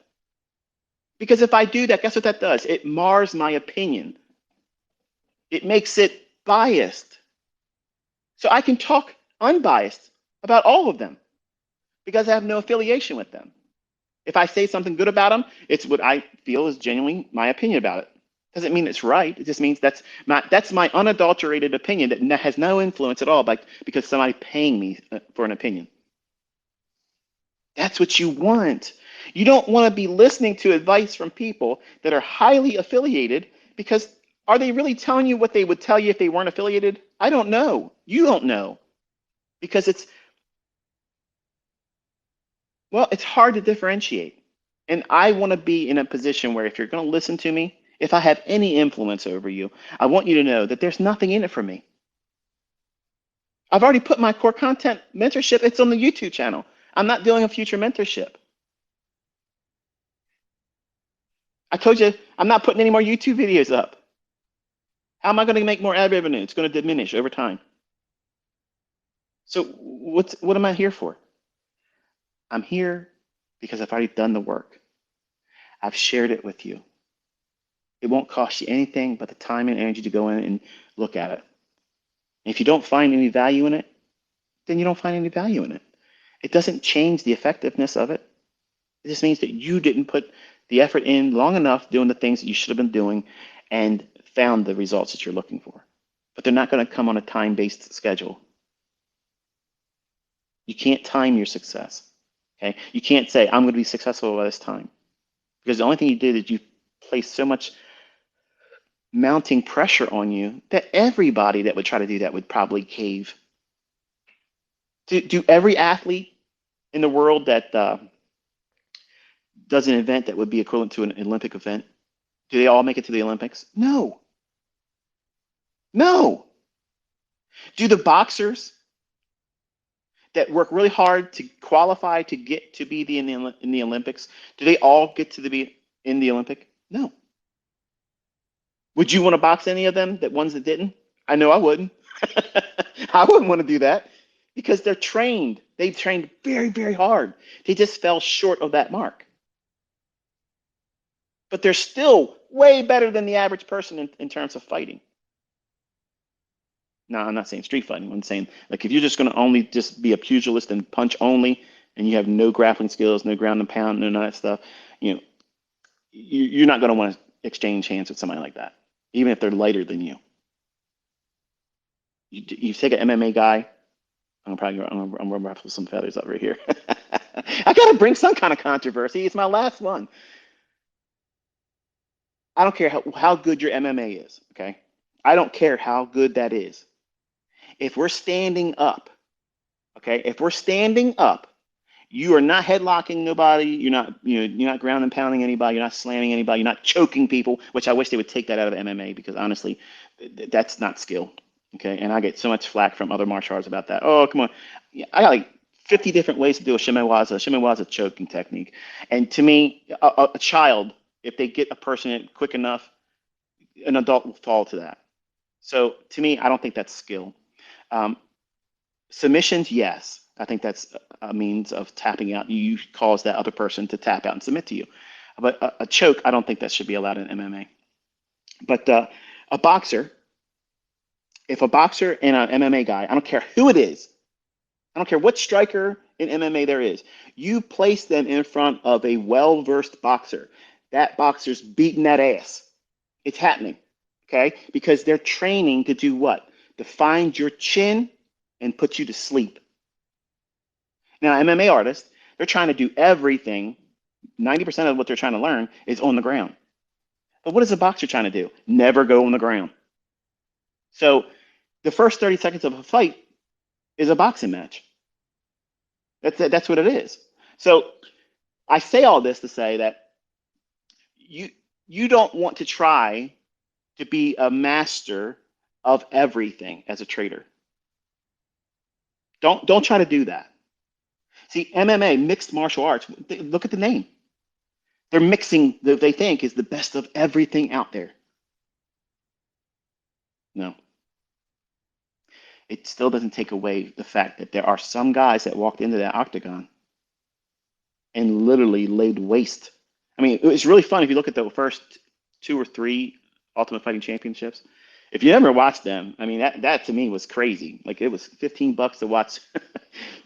Because if I do that, guess what that does? It mars my opinion. It makes it biased. So I can talk unbiased about all of them because I have no affiliation with them. If I say something good about them, it's what I feel is genuinely my opinion about it. Doesn't mean it's right. It just means that's my unadulterated opinion that has no influence at all, because somebody paying me for an opinion. That's what you want. You don't want to be listening to advice from people that are highly affiliated, because are they really telling you what they would tell you if they weren't affiliated? I don't know. You don't know, because it's hard to differentiate. And I want to be in a position where if you're going to listen to me, if I have any influence over you, I want you to know that there's nothing in it for me. I've already put my core content mentorship, it's on the YouTube channel. I'm not doing a future mentorship. I told you I'm not putting any more YouTube videos up. How am I going to make more ad revenue? It's going to diminish over time. So what am I here for? I'm here because I've already done the work. I've shared it with you. It won't cost you anything but the time and energy to go in and look at it. And if you don't find any value in it, then you don't find any value in it. It doesn't change the effectiveness of it. It just means that you didn't put the effort in long enough doing the things that you should have been doing and found the results that you're looking for. But they're not going to come on a time-based schedule. You can't time your success. Okay? You can't say, I'm going to be successful by this time. Because the only thing you did is you placed so much mounting pressure on you that everybody that would try to do that would probably cave. Do every athlete in the world that does an event that would be equivalent to an Olympic event, do they all make it to the Olympics? No. No. Do the boxers that work really hard to qualify to get to be in the Olympics, do they all get to be in the Olympic? No. Would you want to box any of them, that ones that didn't? I know I wouldn't. I wouldn't want to do that because they're trained. They've trained very, very hard. They just fell short of that mark. But they're still way better than the average person in terms of fighting. No, I'm not saying street fighting. I'm saying, like, if you're just going to only just be a pugilist and punch only, and you have no grappling skills, no ground and pound, none of that stuff, you're not going to want to exchange hands with somebody like that, even if they're lighter than you. You take an MMA guy. I'm gonna ruffle some feathers over here. I gotta bring some kind of controversy. It's my last one. I don't care how good your MMA is. Okay, I don't care how good that is. If we're standing up, okay, if we're standing up, you are not headlocking nobody. You're not ground and pounding anybody. You're not slamming anybody. You're not choking people, which I wish they would take that out of MMA, because honestly, that's not skill. Okay, and I get so much flack from other martial arts about that. Oh, come on. Yeah, I got like 50 different ways to do a shimewaza. Shimewaza choking technique. And to me, a child, if they get a person in quick enough, an adult will fall to that. So to me, I don't think that's skill. Um, Submissions, yes. I think that's a means of tapping out. You cause that other person to tap out and submit to you. But a choke, I don't think that should be allowed in MMA. But a boxer, if a boxer and an MMA guy, I don't care who it is, I don't care what striker in MMA there is, you place them in front of a well-versed boxer, that boxer's beating that ass. It's happening, okay? Because they're training to do what? To find your chin and put you to sleep. Now, MMA artists, they're trying to do everything. 90% of what they're trying to learn is on the ground. But what is a boxer trying to do? Never go on the ground. So the first 30 seconds of a fight is a boxing match. That's what it is. So I say all this to say that you don't want to try to be a master of everything as a trader. Don't try to do that. See, MMA, mixed martial arts, look at the name. They're mixing what they think is the best of everything out there. No, it still doesn't take away the fact that there are some guys that walked into that octagon and literally laid waste. I mean, it's really fun if you look at the first two or three Ultimate Fighting Championships. If you ever watched them, I mean, that to me was crazy. Like it was $15 to watch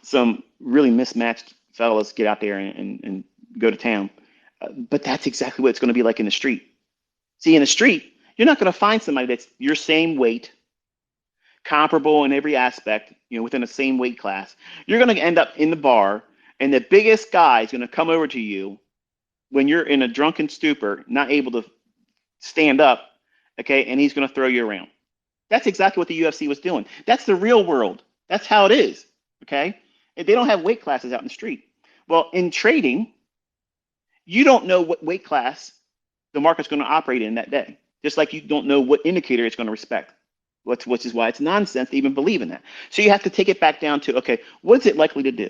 some really mismatched fellas get out there and go to town. But that's exactly what it's going to be like in the street. See, in the street, you're not going to find somebody that's your same weight, comparable in every aspect, within the same weight class. You're going to end up in the bar, and the biggest guy is going to come over to you when you're in a drunken stupor, not able to stand up, okay, and he's going to throw you around. That's exactly what the UFC was doing. That's the real world. That's how it is, okay? They don't have weight classes out in the street. Well, in trading, you don't know what weight class the market's going to operate in that day, just like you don't know what indicator it's going to respect, which is why it's nonsense to even believe in that. So you have to take it back down to, okay, what is it likely to do?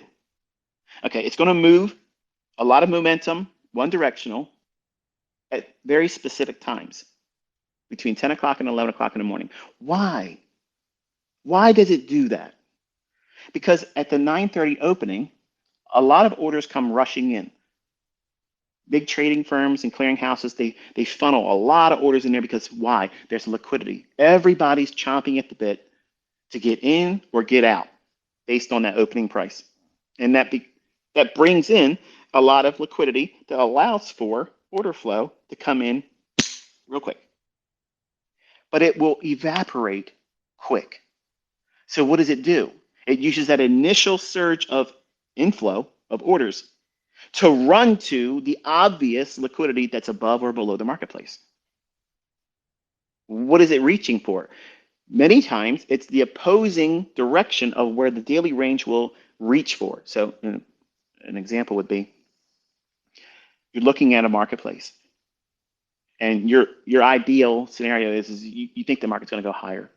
Okay, it's going to move a lot of momentum, one directional, at very specific times between 10 o'clock and 11 o'clock in the morning. Why? Why does it do that? Because at the 9:30 opening, a lot of orders come rushing in. Big trading firms and clearinghouses, they funnel a lot of orders in there because why? There's liquidity. Everybody's chomping at the bit to get in or get out based on that opening price. And that brings in a lot of liquidity that allows for order flow to come in real quick. But it will evaporate quick. So what does it do? It uses that initial surge of inflow of orders to run to the obvious liquidity that's above or below the marketplace. What is it reaching for? Many times it's the opposing direction of where the daily range will reach for. So an example would be you're looking at a marketplace and your ideal scenario is you think the market's going to go higher.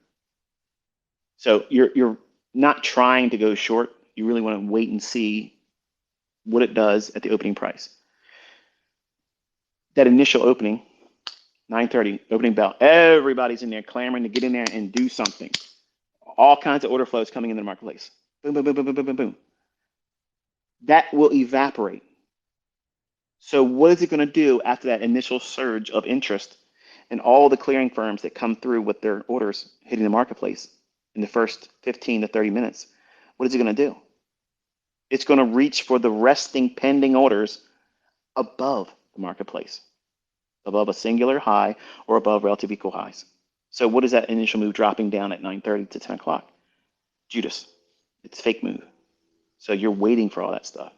So you're not trying to go short. You really want to wait and see what it does at the opening price. That initial opening, 9:30, opening bell, everybody's in there clamoring to get in there and do something. All kinds of order flows coming into the marketplace. Boom, boom, boom, boom, boom, boom, boom, boom. That will evaporate. So what is it going to do after that initial surge of interest and all the clearing firms that come through with their orders hitting the marketplace in the first 15 to 30 minutes? What is it going to do? It's going to reach for the resting pending orders above the marketplace, above a singular high or above relative equal highs. So what is that initial move dropping down at 9:30 to 10 o'clock? Judas. It's fake move. So you're waiting for all that stuff.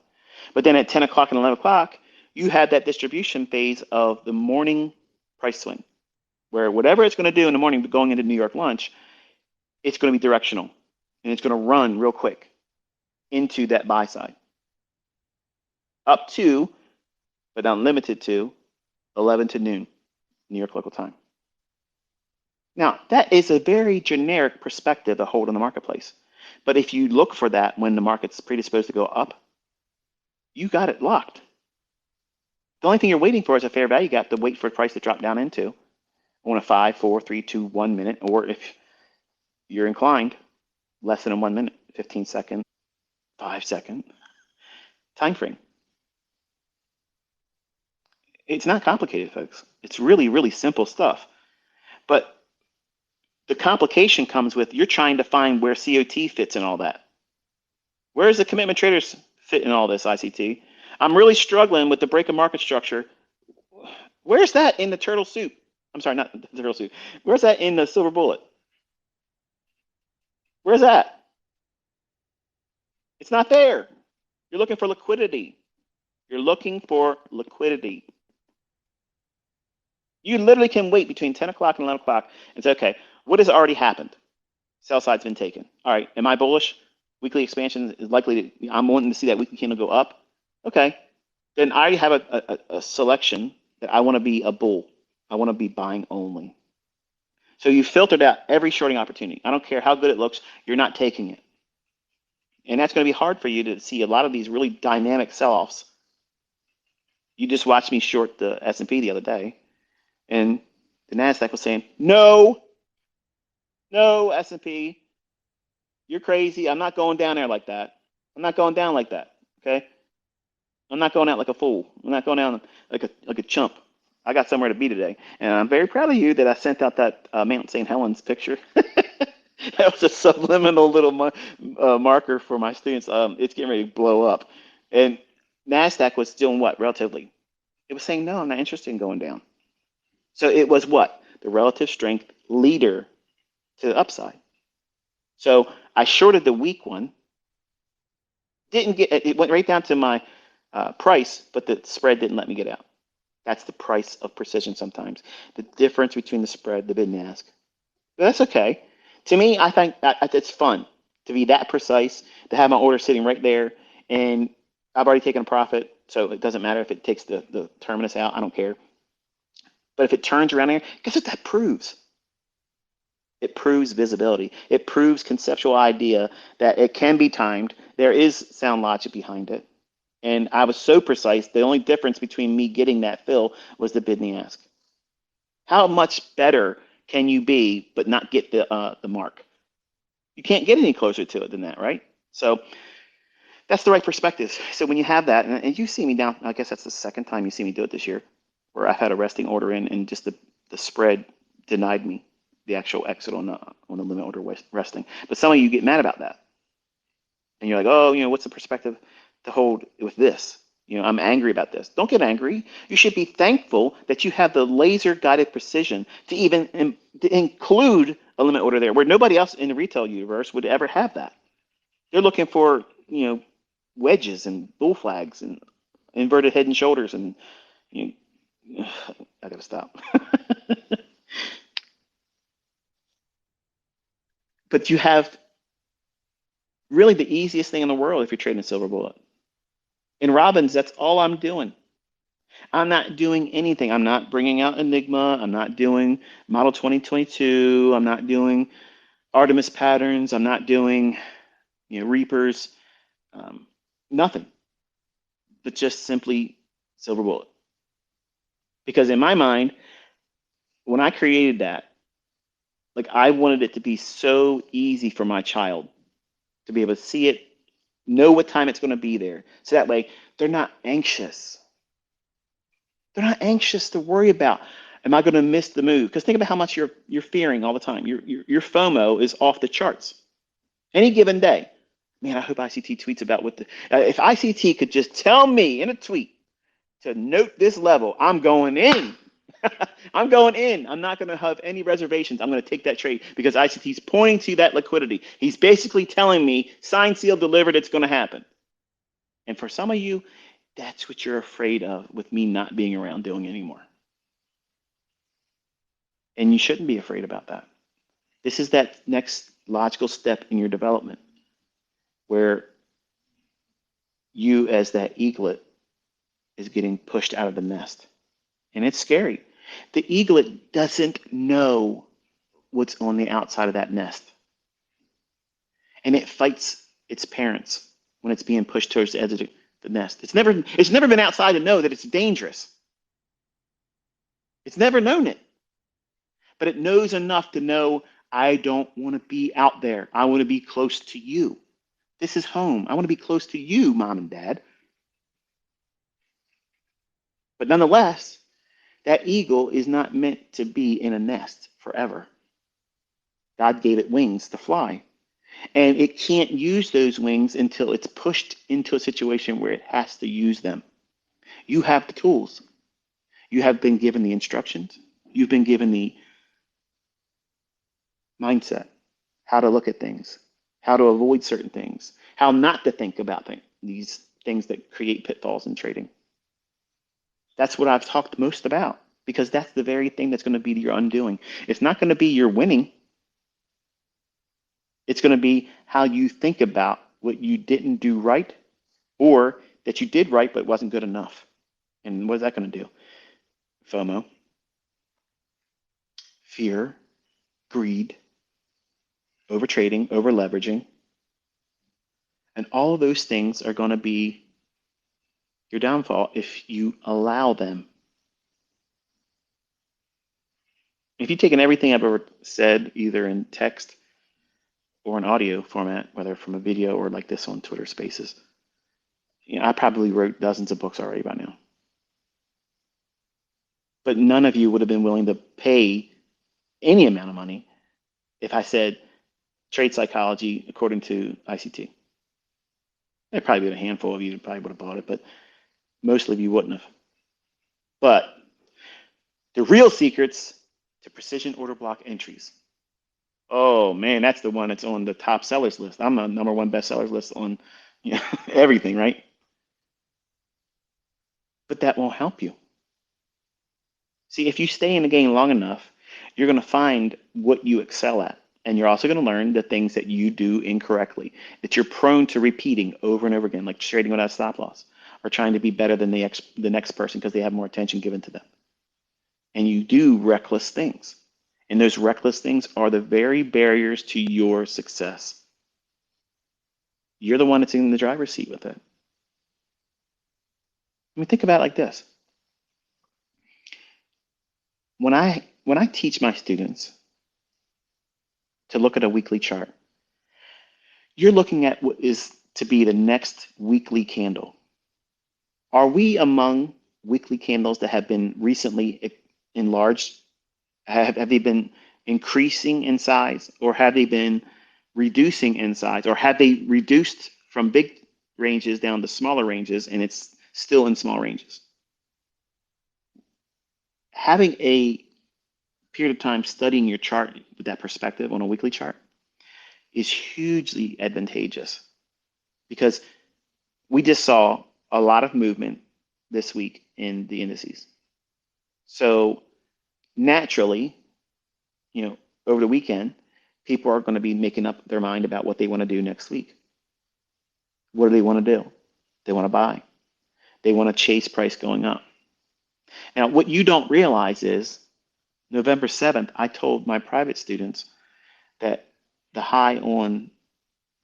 But then at 10 o'clock and 11 o'clock, you have that distribution phase of the morning price swing, where whatever it's going to do in the morning going into New York lunch, it's going to be directional, and it's going to run real quick into that buy side, up to, but not limited to, 11 to noon, New York local time. Now, that is a very generic perspective to hold in the marketplace. But if you look for that when the market's predisposed to go up, you got it locked. The only thing you're waiting for is a fair value gap to wait for a price to drop down into on a 5, 4, 3, 2, 1 minute, or if you're inclined, less than a 1 minute, 15-second, 5-second time frame. It's not complicated, folks. It's really, really simple stuff. But the complication comes with you're trying to find where COT fits in all that. Where does the commitment traders fit in all this, ICT? I'm really struggling with the break of market structure. Where's that in the turtle soup? I'm sorry, not the turtle soup. Where's that in the silver bullet? Where's that? It's not there. You're looking for liquidity. You're looking for liquidity. You literally can wait between 10 o'clock and 11 o'clock and say, okay, what has already happened? Sell side's been taken. All right, am I bullish? Weekly expansion is likely to, I'm wanting to see that weekly candle go up. Okay, then I have a selection that I want to be a bull. I want to be buying only. So you filtered out every shorting opportunity. I don't care how good it looks, you're not taking it. And that's going to be hard for you to see a lot of these really dynamic sell-offs. You just watched me short the S&P the other day, and the Nasdaq was saying, "No, no, S&P, you're crazy. I'm not going down there like that. I'm not going down like that. Okay? I'm not going out like a fool. I'm not going down like a chump. I got somewhere to be today, and I'm very proud of you that I sent out that Mount St. Helens picture. That was a subliminal little marker for my students. It's getting ready to blow up, and Nasdaq was doing what relatively? It was saying no, I'm not interested in going down. So it was what the relative strength leader to the upside. So I shorted the weak one. Didn't get it went right down to my price, but the spread didn't let me get out. That's the price of precision sometimes. The difference between the spread, the bid and ask. But that's okay. To me, I think that it's fun to be that precise, to have my order sitting right there, and I've already taken a profit, so it doesn't matter if it takes the terminus out. I don't care. But if it turns around there, guess what that proves? It proves visibility. It proves conceptual idea that it can be timed. There is sound logic behind it. And I was so precise, the only difference between me getting that fill was the bid and the ask. How much better can you be but not get the mark? You can't get any closer to it than that, right? So that's the right perspective. So when you have that, and you see me now, I guess that's the second time you see me do it this year, where I've had a resting order in and just the spread denied me the actual exit on the limit order resting. But some of you get mad about that. And you're like, oh, what's the perspective to hold with this? I'm angry about this. Don't get angry. You should be thankful that you have the laser guided precision to even to include a limit order there, where nobody else in the retail universe would ever have that. They're looking for, wedges and bull flags and inverted head and shoulders, and you know, I gotta stop. But you have really the easiest thing in the world if you're trading silver bullet. In Robbins, that's all I'm doing. I'm not doing anything. I'm not bringing out Enigma. I'm not doing Model 2022. I'm not doing Artemis patterns. I'm not doing, Reapers. Um, Nothing, but just simply silver bullet. Because in my mind, when I created that, like I wanted it to be so easy for my child to be able to see it, know what time it's going to be there. So that way they're not anxious. They're not anxious to worry about, am I going to miss the move? Because think about how much you're fearing all the time. Your FOMO is off the charts. Any given day. Man, I hope ICT tweets about what the if ICT could just tell me in a tweet to note this level, I'm going in. I'm going in. I'm not going to have any reservations. I'm going to take that trade because ICT is pointing to that liquidity. He's basically telling me, signed, sealed, delivered, it's going to happen. And for some of you, that's what you're afraid of with me not being around doing anymore. And you shouldn't be afraid about that. This is that next logical step in your development where you, as that eaglet, is getting pushed out of the nest. And it's scary. The eaglet doesn't know what's on the outside of that nest. And it fights its parents when it's being pushed towards the edge of the nest. It's never been outside to know that it's dangerous. It's never known it. But it knows enough to know I don't want to be out there. I want to be close to you. This is home. I want to be close to you, mom and dad. But nonetheless, that eagle is not meant to be in a nest forever. God gave it wings to fly. And it can't use those wings until it's pushed into a situation where it has to use them. You have the tools. You have been given the instructions. You've been given the mindset, how to look at things, how to avoid certain things, how not to think about these things that create pitfalls in trading. That's what I've talked most about because that's the very thing that's going to be your undoing. It's not going to be your winning. It's going to be how you think about what you didn't do right or that you did right but wasn't good enough. And what is that going to do? FOMO, fear, greed, over trading, over leveraging, and all of those things are going to be your downfall if you allow them. If you've taken everything I've ever said, either in text or in audio format, whether from a video or like this on Twitter Spaces, I probably wrote dozens of books already by now. But none of you would have been willing to pay any amount of money if I said trade psychology according to ICT. There'd probably be a handful of you that probably would have bought it, but most of you wouldn't have. But the real secrets to precision order block entries. Oh man, that's the one that's on the top sellers list. I'm on #1 bestsellers list on everything, right? But that won't help you. See, if you stay in the game long enough, you're going to find what you excel at. And you're also going to learn the things that you do incorrectly, that you're prone to repeating over and over again, like trading without stop loss or trying to be better than the next person because they have more attention given to them. And you do reckless things. And those reckless things are the very barriers to your success. You're the one that's in the driver's seat with it. I mean, think about it like this. When I teach my students to look at a weekly chart, you're looking at what is to be the next weekly candle. Are we among weekly candles that have been recently enlarged? Have they been increasing in size, or have they been reducing in size, or have they reduced from big ranges down to smaller ranges and it's still in small ranges? Having a period of time studying your chart with that perspective on a weekly chart is hugely advantageous because we just saw a lot of movement this week in the indices. So naturally, over the weekend, people are going to be making up their mind about what they want to do next week. What do they want to do? They want to buy. They want to chase price going up. Now, what you don't realize is November 7th, I told my private students that the high on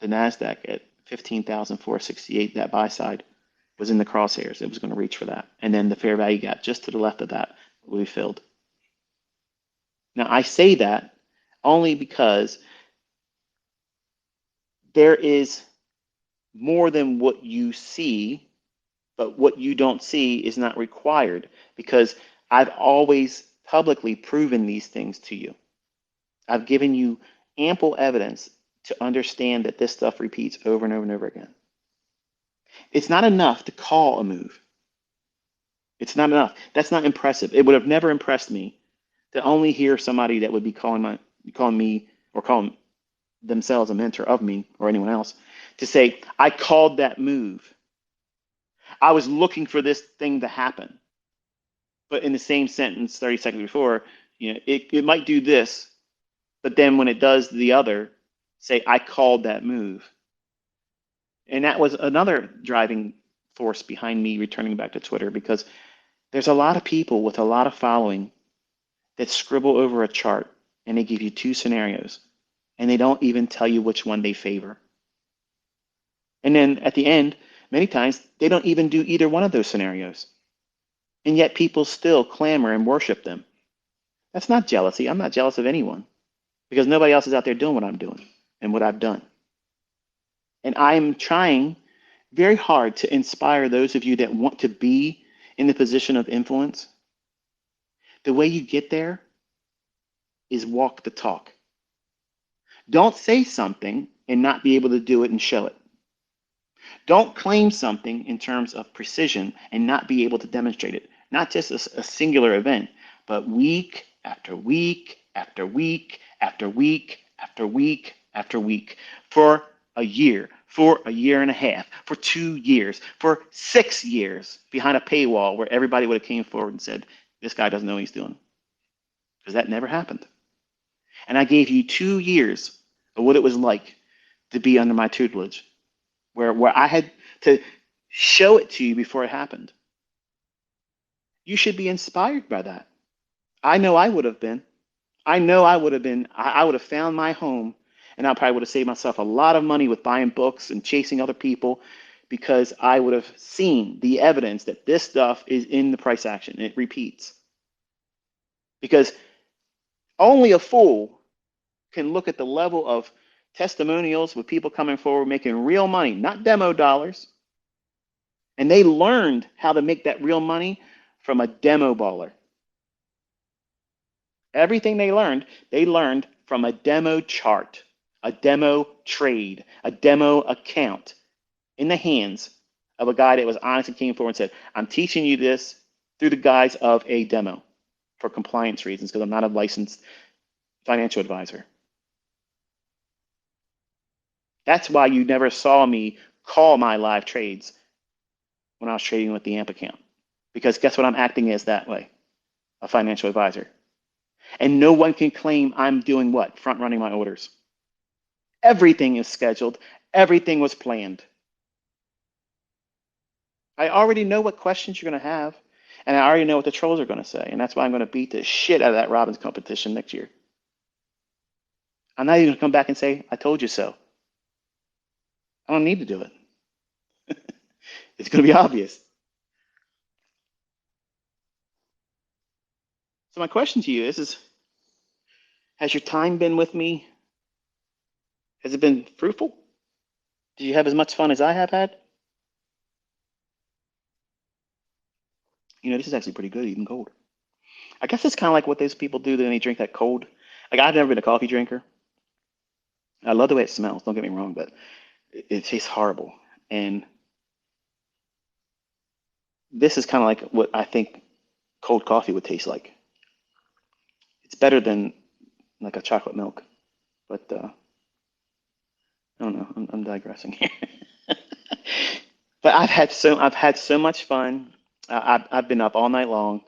the NASDAQ at 15,468, that buy side, was in the crosshairs. It was going to reach for that. And then the fair value gap just to the left of that will be filled. Now, I say that only because there is more than what you see, but what you don't see is not required because I've always publicly proven these things to you. I've given you ample evidence to understand that this stuff repeats over and over and over again. It's not enough to call a move. It's not enough. That's not impressive. It would have never impressed me to only hear somebody that would be calling me or calling themselves a mentor of me or anyone else to say, I called that move. I was looking for this thing to happen. But in the same sentence 30 seconds before, it might do this, but then when it does the other, say, I called that move. And that was another driving force behind me returning back to Twitter because there's a lot of people with a lot of following that scribble over a chart and they give you two scenarios and they don't even tell you which one they favor. And then at the end, many times, they don't even do either one of those scenarios. And yet people still clamor and worship them. That's not jealousy. I'm not jealous of anyone because nobody else is out there doing what I'm doing and what I've done. And I'm trying very hard to inspire those of you that want to be in the position of influence. The way you get there is walk the talk. Don't say something and not be able to do it and show it. Don't claim something in terms of precision and not be able to demonstrate it. Not just a singular event, but week after week after week after week after week after week for a year, for a year and a half, for 2 years, for 6 years behind a paywall where everybody would have came forward and said, this guy doesn't know what he's doing. Because that never happened. And I gave you 2 years of what it was like to be under my tutelage, where I had to show it to you before it happened. You should be inspired by that. I know I would have been. I know I would have found my home, and I probably would have saved myself a lot of money with buying books and chasing other people, because I would have seen the evidence that this stuff is in the price action. It repeats. Because only a fool can look at the level of testimonials with people coming forward making real money, not demo dollars. And they learned how to make that real money from a demo baller. Everything they learned from a demo chart, a demo trade, a demo account in the hands of a guy that was honest and came forward and said, I'm teaching you this through the guise of a demo for compliance reasons, because I'm not a licensed financial advisor. That's why you never saw me call my live trades when I was trading with the AMP account. Because guess what I'm acting as that way? A financial advisor. And no one can claim I'm doing what? Front running my orders. Everything is scheduled. Everything was planned. I already know what questions you're going to have, and I already know what the trolls are going to say, and that's why I'm going to beat the shit out of that Robbins competition next year. I'm not even going to come back and say, I told you so. I don't need to do it. It's going to be obvious. So my question to you is, has your time been with me? Has it been fruitful? Did you have as much fun as I have had? You know, this is actually pretty good, even cold. I guess it's kind of like what those people do when they drink that cold. Like, I've never been a coffee drinker. I love the way it smells, don't get me wrong, but it tastes horrible. And this is kind of like what I think cold coffee would taste like. It's better than like a chocolate milk, but I don't know. I'm digressing here. But I've had so much fun. I've been up all night long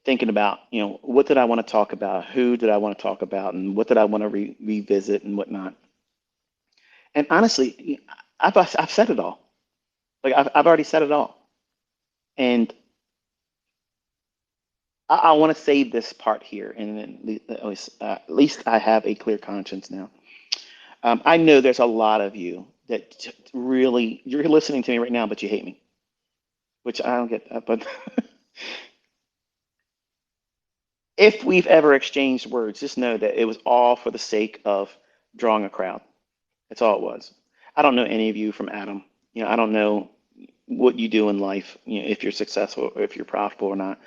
thinking about, what did I want to talk about, who did I want to talk about, and what did I want to revisit and whatnot. And honestly, I've said it all. Like, I've already said it all. And I want to save this part here, and then at least I have a clear conscience now. I know there's a lot of you that really, you're listening to me right now, but you hate me, which I don't get that. But if we've ever exchanged words, just know that it was all for the sake of drawing a crowd. That's all it was. I don't know any of you from Adam. I don't know what you do in life, if you're successful or if you're profitable or not.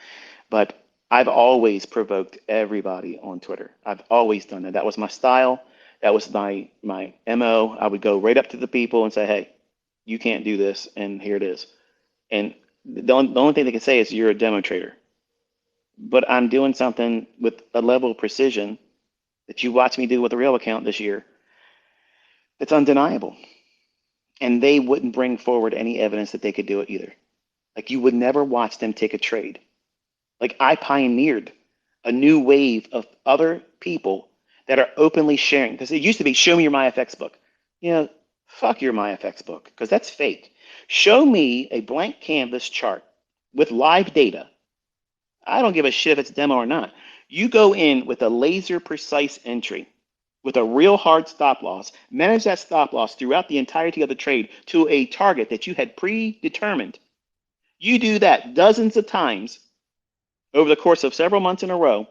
But I've always provoked everybody on Twitter. I've always done that. That was my style. That was my MO. I would go right up to the people and say, hey, you can't do this, and here it is. And the only thing they can say is you're a demo trader. But I'm doing something with a level of precision that you watch me do with the real account this year that's undeniable. And they wouldn't bring forward any evidence that they could do it either. Like, you would never watch them take a trade. Like, I pioneered a new wave of other people that are openly sharing. Because it used to be, show me your MyFX book. Fuck your MyFX book, because that's fake. Show me a blank canvas chart with live data. I don't give a shit if it's demo or not. You go in with a laser precise entry with a real hard stop loss, manage that stop loss throughout the entirety of the trade to a target that you had predetermined. You do that dozens of times over the course of several months in a row,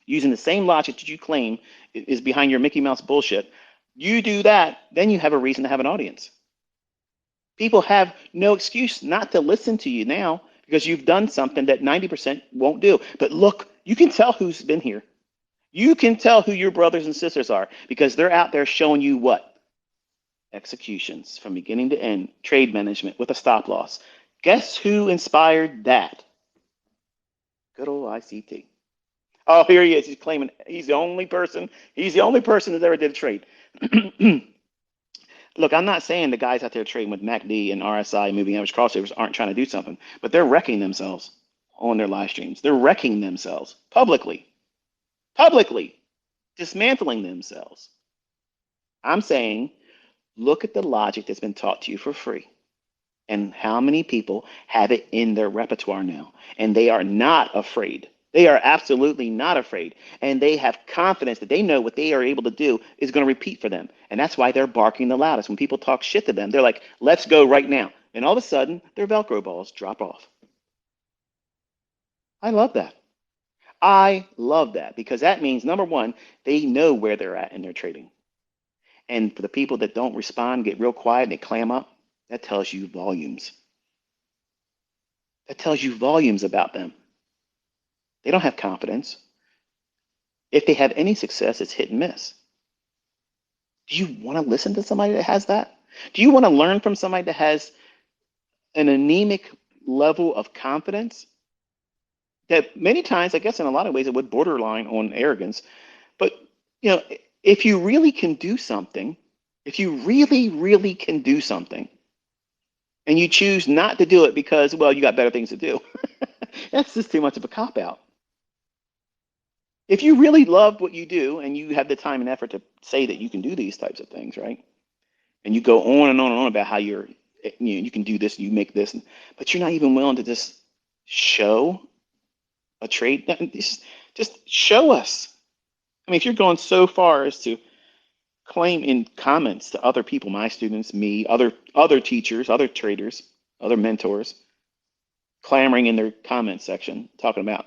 using the same logic that you claim is behind your Mickey Mouse bullshit. You do that, then you have a reason to have an audience. People have no excuse not to listen to you now because you've done something that 90% won't do. But look, you can tell who's been here. You can tell who your brothers and sisters are because they're out there showing you what? Executions from beginning to end, trade management with a stop loss. Guess who inspired that? Good old ICT. Oh, here he is. He's claiming he's the only person that ever did a trade. Look, I'm not saying the guys out there trading with MACD and RSI, moving average crossovers, aren't trying to do something, but they're wrecking themselves on their live streams. They're wrecking themselves publicly, dismantling themselves. I'm saying, look at the logic that's been taught to you for free and how many people have it in their repertoire now, and they are not afraid They are absolutely not afraid. And they have confidence that they know what they are able to do is going to repeat for them. And that's why they're barking the loudest. When people talk shit to them, they're like, let's go right now. And all of a sudden, their Velcro balls drop off. I love that. I love that because that means, number one, they know where they're at in their trading. And for the people that don't respond, get real quiet, and they clam up, that tells you volumes. That tells you volumes about them. They don't have confidence. If they have any success, it's hit and miss. Do you want to listen to somebody that has that? Do you want to learn from somebody that has an anemic level of confidence that many times, I guess in a lot of ways, it would borderline on arrogance? But, you know, if you really can do something, if you really, really can do something, and you choose not to do it because, well, you got better things to do, that's just too much of a cop out. If you really love what you do and you have the time and effort to say that you can do these types of things, right? And you go on and on and on about how you can do this, you make this, but you're not even willing to just show a trade. Just show us. I mean, if you're going so far as to claim in comments to other people, my students, me, other teachers, other traders, other mentors, clamoring in their comment section, talking about,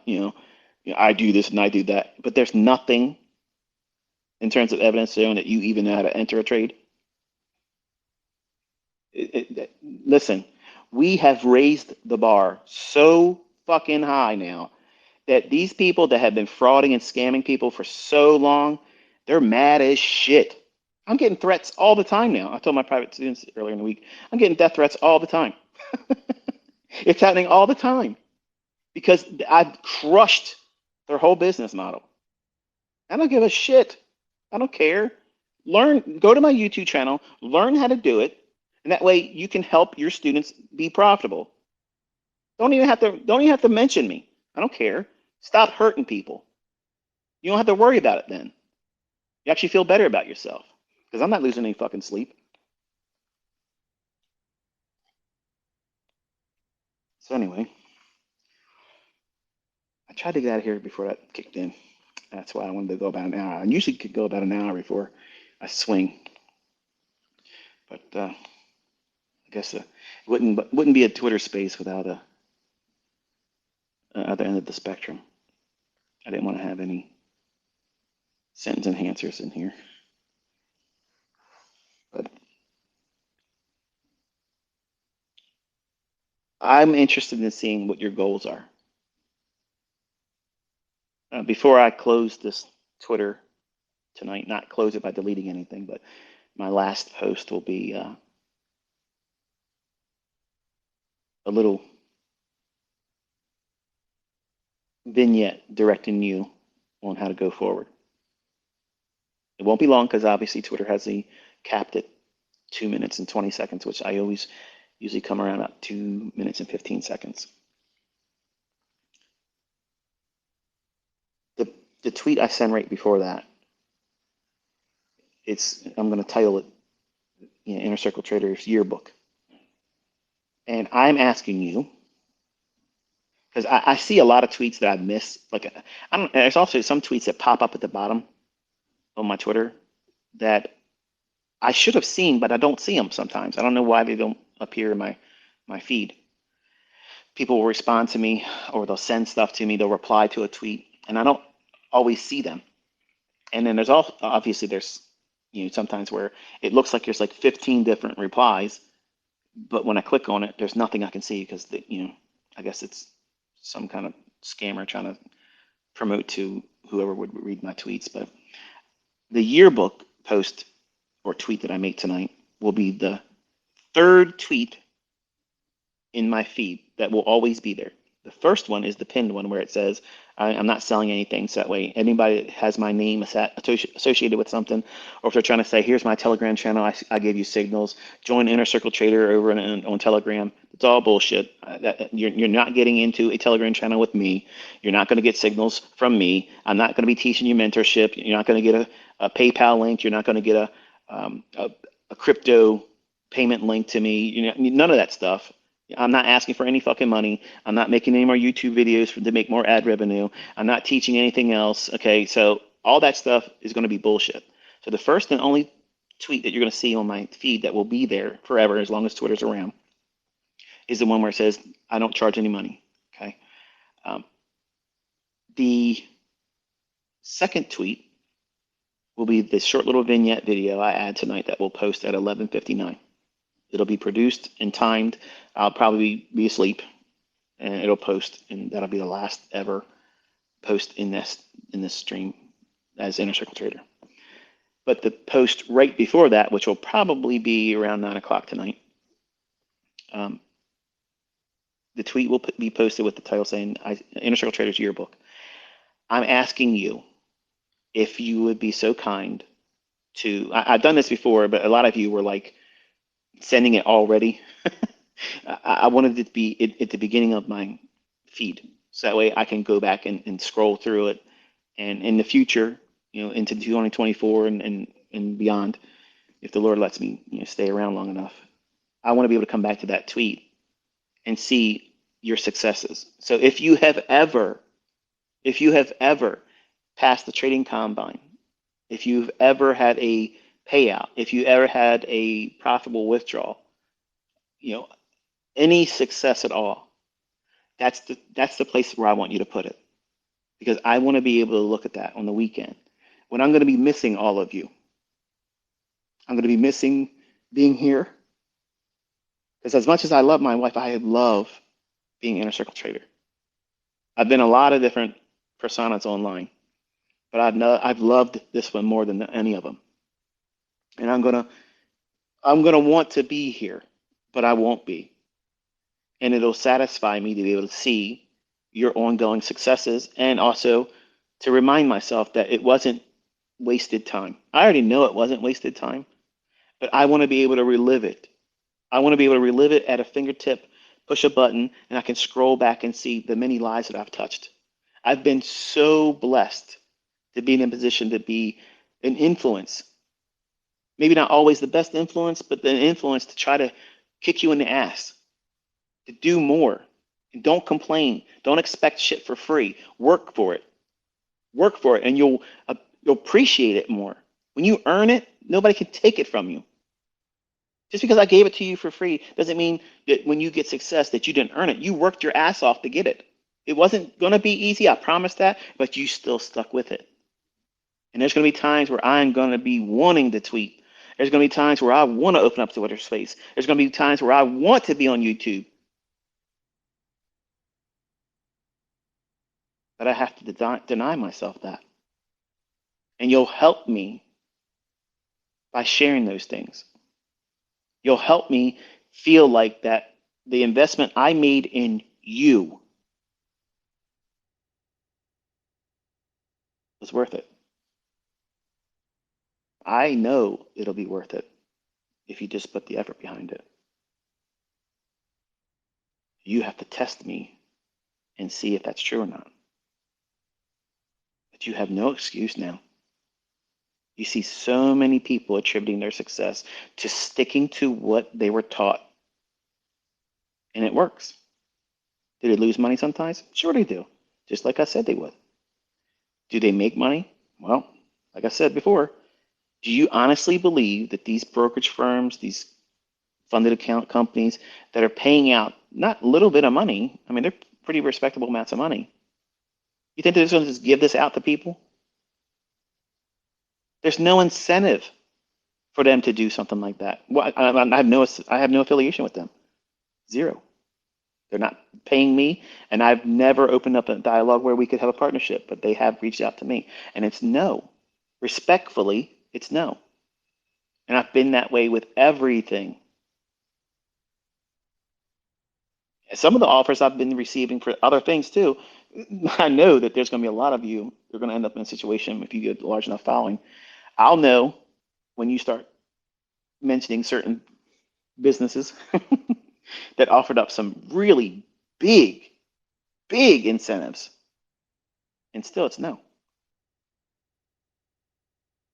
I do this and I do that, but there's nothing in terms of evidence showing that you even know how to enter a trade. Listen, we have raised the bar so fucking high now that these people that have been frauding and scamming people for so long, they're mad as shit. I'm getting threats all the time now. I told my private students earlier in the week, I'm getting death threats all the time. It's happening all the time because I've crushed their whole business model. I don't give a shit. I don't care. Go to my YouTube channel, learn how to do it, and that way you can help your students be profitable. Don't even have to mention me. I don't care. Stop hurting people. You don't have to worry about it then. You actually feel better about yourself because I'm not losing any fucking sleep. So anyway, I tried to get out of here before that kicked in. That's why I wanted to go about an hour. I usually could go about an hour before I swing, but I guess it wouldn't be a Twitter space without a other end of the spectrum. I didn't want to have any sentence enhancers in here, but I'm interested in seeing what your goals are. Before I close this Twitter tonight, not close it by deleting anything, but my last post will be a little vignette directing you on how to go forward. It won't be long because obviously Twitter has the capped at 2 minutes and 20 seconds, which I always usually come around about 2 minutes and 15 seconds. The tweet I send right before that, I'm going to title it Inner Circle Traders Yearbook. And I'm asking you, because I see a lot of tweets that I miss. Like, there's also some tweets that pop up at the bottom on my Twitter that I should have seen, but I don't see them sometimes. I don't know why they don't appear in my feed. People will respond to me or they'll send stuff to me. They'll reply to a tweet, and I don't always see them. And then there's obviously sometimes where it looks like there's like 15 different replies, but when I click on it, there's nothing I can see because I guess it's some kind of scammer trying to promote to whoever would read my tweets. But the yearbook post or tweet that I make tonight will be the third tweet in my feed that will always be there. The first one is the pinned one where it says, I'm not selling anything. So that way, anybody that has my name associated with something, or if they're trying to say, here's my Telegram channel, I gave you signals, join Inner Circle Trader over on Telegram. It's all bullshit. You're not getting into a Telegram channel with me. You're not going to get signals from me. I'm not going to be teaching you mentorship. You're not going to get a PayPal link. You're not going to get a crypto payment link to me. None of that stuff. I'm not asking for any fucking money. I'm not making any more YouTube videos to make more ad revenue. I'm not teaching anything else. Okay, so all that stuff is going to be bullshit. So the first and only tweet that you're going to see on my feed that will be there forever, as long as Twitter's around, is the one where it says, I don't charge any money. Okay. Um, the second tweet will be this short little vignette video I add tonight that will post at 11:59. It'll be produced and timed. I'll probably be asleep, and it'll post, and that'll be the last ever post in this stream as Inner Circle Trader. But the post right before that, which will probably be around 9 o'clock tonight, um, the tweet will be posted with the title saying Inner Circle Traders Yearbook. I'm asking you if you would be so kind to, I've done this before, but a lot of you were like sending it already. I wanted it to be at the beginning of my feed. So that way I can go back and scroll through it. And in the future, into 2024 and beyond, if the Lord lets me, stay around long enough, I want to be able to come back to that tweet and see your successes. So if you have ever passed the trading combine, if you've ever had a payout, if you ever had a profitable withdrawal, any success at all, that's the place where I want you to put it, because I want to be able to look at that on the weekend when I'm going to be missing all of you. I'm going to be missing being here, because as much as I love my wife, I love being Inner Circle Trader. I've been a lot of different personas online, but I've loved this one more than any of them. And I'm gonna want to be here, but I won't be. And it'll satisfy me to be able to see your ongoing successes, and also to remind myself that it wasn't wasted time. I already know it wasn't wasted time, but I want to be able to relive it. I want to be able to relive it at a fingertip, push a button, and I can scroll back and see the many lives that I've touched. I've been so blessed to be in a position to be an influence. Maybe not always the best influence, but the influence to try to kick you in the ass, to do more. And don't complain. Don't expect shit for free. Work for it. Work for it, and you'll appreciate it more. When you earn it, nobody can take it from you. Just because I gave it to you for free doesn't mean that when you get success that you didn't earn it. You worked your ass off to get it. It wasn't going to be easy, I promise that, but you still stuck with it. And there's going to be times where I'm going to be wanting to tweet. There's going to be times where I want to open up Twitter Space. There's going to be times where I want to be on YouTube. But I have to deny myself that. And you'll help me by sharing those things. You'll help me feel like that the investment I made in you was worth it. I know it'll be worth it if you just put the effort behind it. You have to test me and see if that's true or not. But you have no excuse now. You see so many people attributing their success to sticking to what they were taught. And it works. Do they lose money sometimes? Sure they do. Just like I said they would. Do they make money? Well, like I said before, do you honestly believe that these brokerage firms, these funded account companies that are paying out not a little bit of money, I mean, they're pretty respectable amounts of money, you think they're just going to just give this out to people? There's no incentive for them to do something like that. Well, I have no affiliation with them. Zero. They're not paying me, and I've never opened up a dialogue where we could have a partnership, but they have reached out to me, and it's no. Respectfully, it's no. And I've been that way with everything. Some of the offers I've been receiving for other things too, I know that there's going to be a lot of you who are going to end up in a situation if you get a large enough following. I'll know when you start mentioning certain businesses that offered up some really big, big incentives, and still it's no.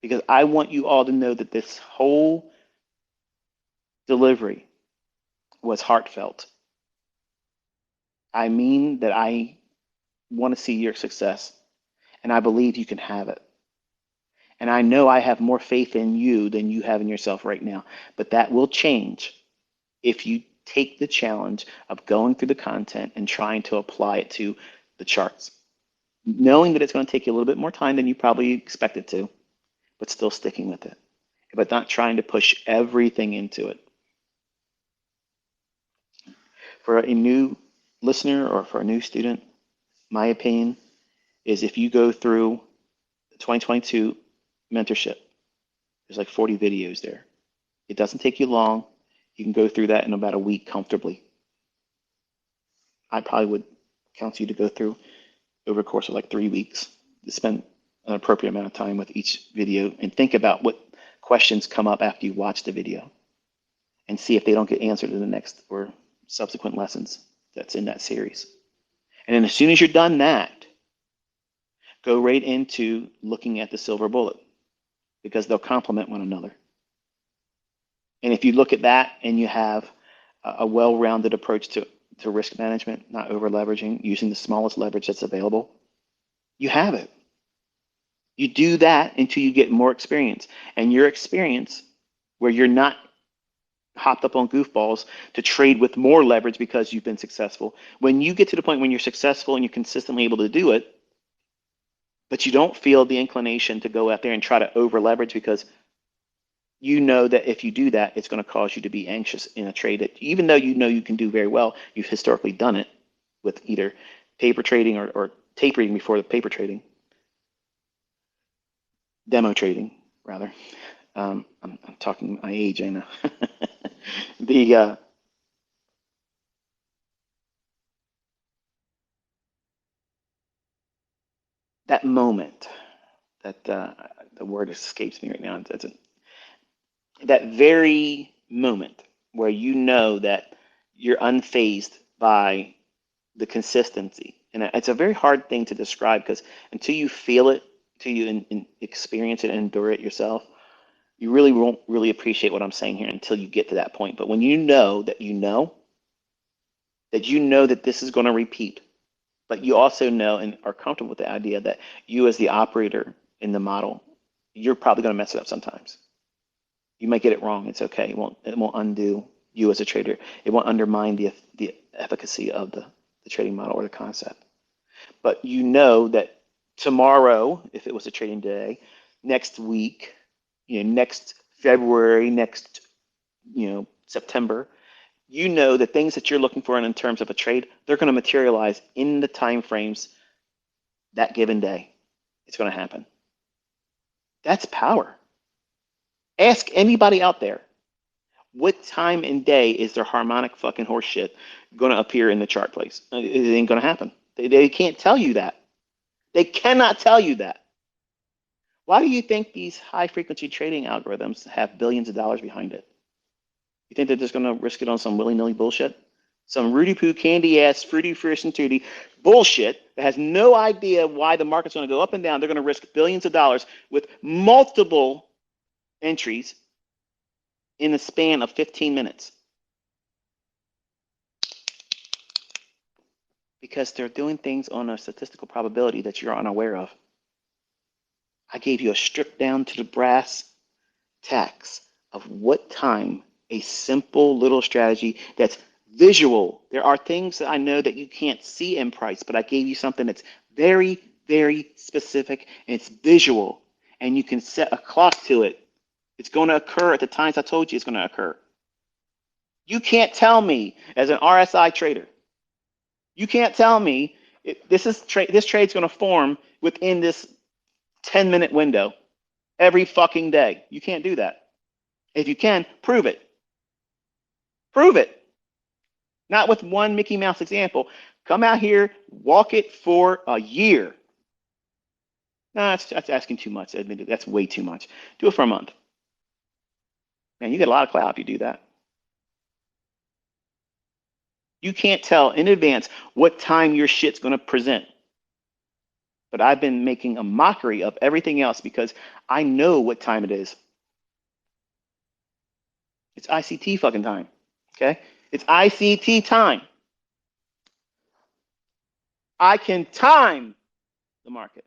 Because I want you all to know that this whole delivery was heartfelt. I mean that I want to see your success, and I believe you can have it. And I know I have more faith in you than you have in yourself right now. But that will change if you take the challenge of going through the content and trying to apply it to the charts, knowing that it's going to take you a little bit more time than you probably expected to, but still sticking with it, but not trying to push everything into it. For a new listener or for a new student, my opinion is if you go through the 2022 mentorship, there's like 40 videos there. It doesn't take you long. You can go through that in about a week comfortably. I probably would counsel you to go through over a course of like 3 weeks to spend an appropriate amount of time with each video and think about what questions come up after you watch the video and see if they don't get answered in the next or subsequent lessons that's in that series. And then as soon as you're done that, go right into looking at the silver bullet because they'll complement one another. And if you look at that and you have a well-rounded approach to risk management, not over leveraging, using the smallest leverage that's available, you have it. You do that until you get more experience. And your experience, where you're not hopped up on goofballs to trade with more leverage because you've been successful, when you get to the point when you're successful and you're consistently able to do it, but you don't feel the inclination to go out there and try to over leverage because you know that if you do that, it's going to cause you to be anxious in a trade that even though you know you can do very well, you've historically done it with either paper trading or tape reading before the paper trading, demo trading rather. I'm talking my age, I know. the That moment, that the word escapes me right now. That very moment where you know that you're unfazed by the consistency. And it's a very hard thing to describe because until you feel it, until you experience it and endure it yourself, you really won't really appreciate what I'm saying here until you get to that point. But when you know that that this is going to repeat, but you also know and are comfortable with the idea that you as the operator in the model, you're probably going to mess it up sometimes. You might get it wrong. It's okay. It won't undo you as a trader. It won't undermine the efficacy of the trading model or the concept. But you know that tomorrow, if it was a trading day, next week, next February, next, September, you know the things that you're looking for in terms of a trade, they're going to materialize in the time frames that given day. It's going to happen. That's power. Ask anybody out there, what time and day is their harmonic fucking horseshit going to appear in the chart place? It ain't going to happen. They can't tell you that. They cannot tell you that. Why do you think these high frequency trading algorithms have billions of dollars behind it? You think they're just going to risk it on some willy-nilly bullshit? Some Rudy Poo candy ass, fruity, fierce, and tooty bullshit that has no idea why the market's going to go up and down. They're going to risk billions of dollars with multiple entries in the span of 15 minutes. Because they're doing things on a statistical probability that you're unaware of. I gave you a stripped down to the brass tacks of what time a simple little strategy that's visual. There are things that I know that you can't see in price, but I gave you something that's very, very specific and it's visual and you can set a clock to it. It's going to occur at the times I told you it's going to occur. You can't tell me as an RSI trader, you can't tell me this trade's going to form within this 10-minute window every fucking day. You can't do that. If you can, prove it. Prove it. Not with one Mickey Mouse example. Come out here, walk it for a year. No, that's asking too much. Admit it, that's way too much. Do it for a month. Man, you get a lot of clout if you do that. You can't tell in advance what time your shit's going to present. But I've been making a mockery of everything else because I know what time it is. It's ICT fucking time. Okay? It's ICT time. I can time the market.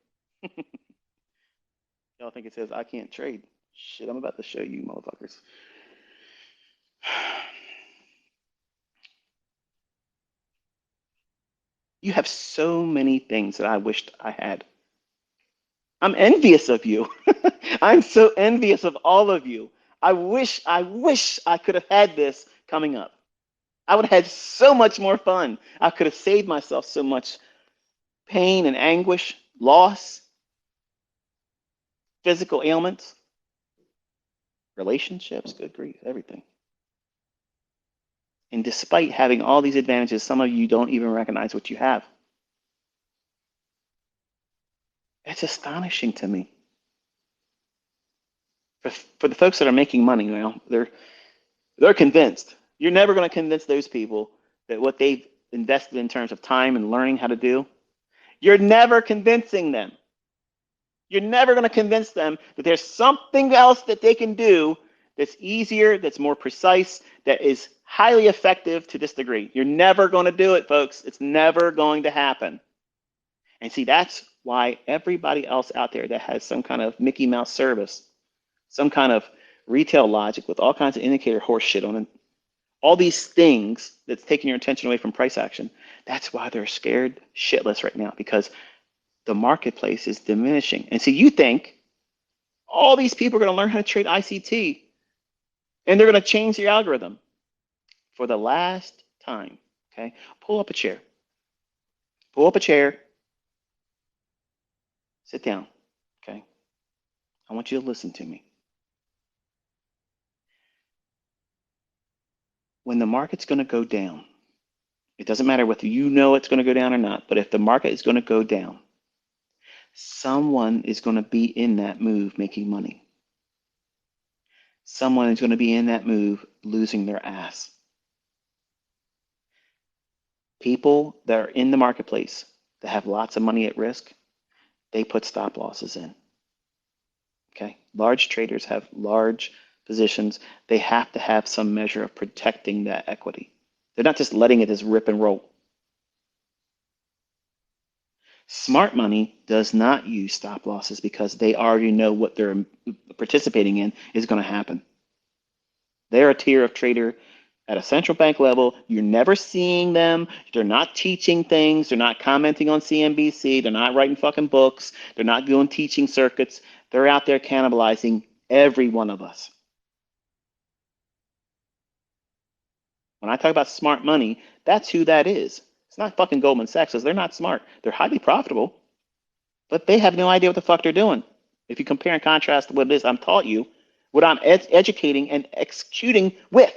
Y'all think it says I can't trade? Shit, I'm about to show you, motherfuckers. You have so many things that I wished I had. I'm envious of you. I'm so envious of all of you. I wish I could have had this coming up. I would have had so much more fun. I could have saved myself so much pain and anguish, loss, physical ailments, relationships, good grief, everything. And despite having all these advantages, some of you don't even recognize what you have. It's astonishing to me. For the folks that are making money now, they're convinced. You're never going to convince those people that what they've invested in terms of time and learning how to do, you're never convincing them. You're never going to convince them that there's something else that they can do that's easier, that's more precise, that is highly effective to this degree. You're never going to do it, folks. It's never going to happen. And see, that's why everybody else out there that has some kind of Mickey Mouse service, some kind of retail logic with all kinds of indicator horse shit on it, all these things that's taking your attention away from price action, that's why they're scared shitless right now, because the marketplace is diminishing. And so you think all these people are going to learn how to trade ICT and they're going to change the algorithm for the last time. Okay, pull up a chair. Pull up a chair. Sit down. Okay, I want you to listen to me. When the market's going to go down, it doesn't matter whether you know it's going to go down or not, but if the market is going to go down, someone is going to be in that move making money. Someone is going to be in that move losing their ass. People that are in the marketplace that have lots of money at risk, they put stop losses in. Okay, large traders have large positions. They have to have some measure of protecting that equity. They're not just letting it just rip and roll. Smart money does not use stop losses because they already know what they're participating in is going to happen. They're a tier of trader at a central bank level. You're never seeing them. They're not teaching things. They're not commenting on CNBC. They're not writing fucking books. They're not doing teaching circuits. They're out there cannibalizing every one of us. When I talk about smart money, that's who that is. It's not fucking Goldman Sachs. They're not smart. They're highly profitable, but they have no idea what the fuck they're doing. If you compare and contrast what it is I'm taught you, what I'm educating and executing with.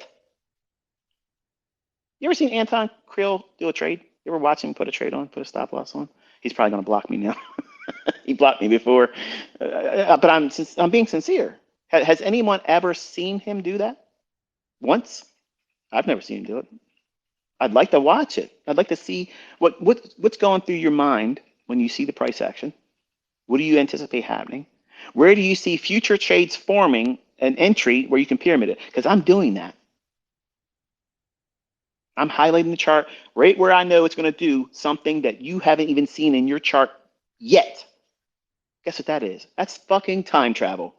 You ever seen Anton Krill do a trade? You ever watch him put a trade on, put a stop loss on? He's probably going to block me now. He blocked me before, but I'm being sincere. Has anyone ever seen him do that? Once? I've never seen him do it. I'd like to watch it. I'd like to see what's going through your mind when you see the price action. What do you anticipate happening? Where do you see future trades forming an entry where you can pyramid it? Because I'm doing that. I'm highlighting the chart right where I know it's going to do something that you haven't even seen in your chart yet. Guess what that is? That's fucking time travel.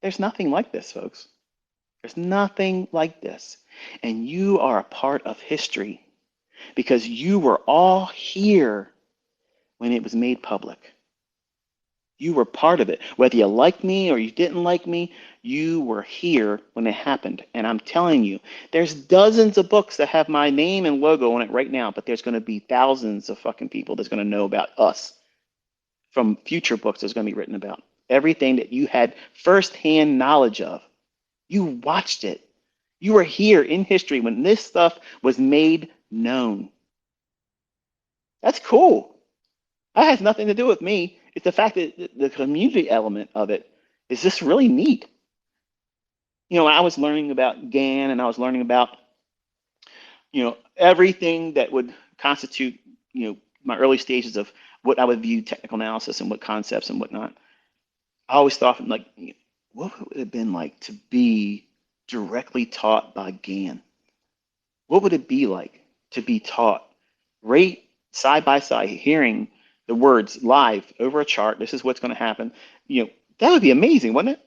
There's nothing like this, folks. There's nothing like this. And you are a part of history because you were all here when it was made public. You were part of it. Whether you liked me or you didn't like me, you were here when it happened. And I'm telling you, there's dozens of books that have my name and logo on it right now, but there's going to be thousands of fucking people that's going to know about us from future books that's going to be written about. Everything that you had firsthand knowledge of. You watched it. You were here in history when this stuff was made known. That's cool. That has nothing to do with me. It's the fact that the community element of it is just really neat. You know, I was learning about GAN and I was learning about, everything that would constitute, my early stages of what I would view technical analysis and what concepts and whatnot. I always thought, like, what would it have been like to be directly taught by GAN? What would it be like? to be taught right side by side, hearing the words live over a chart. This is what's going to happen. You know, that would be amazing, wouldn't it?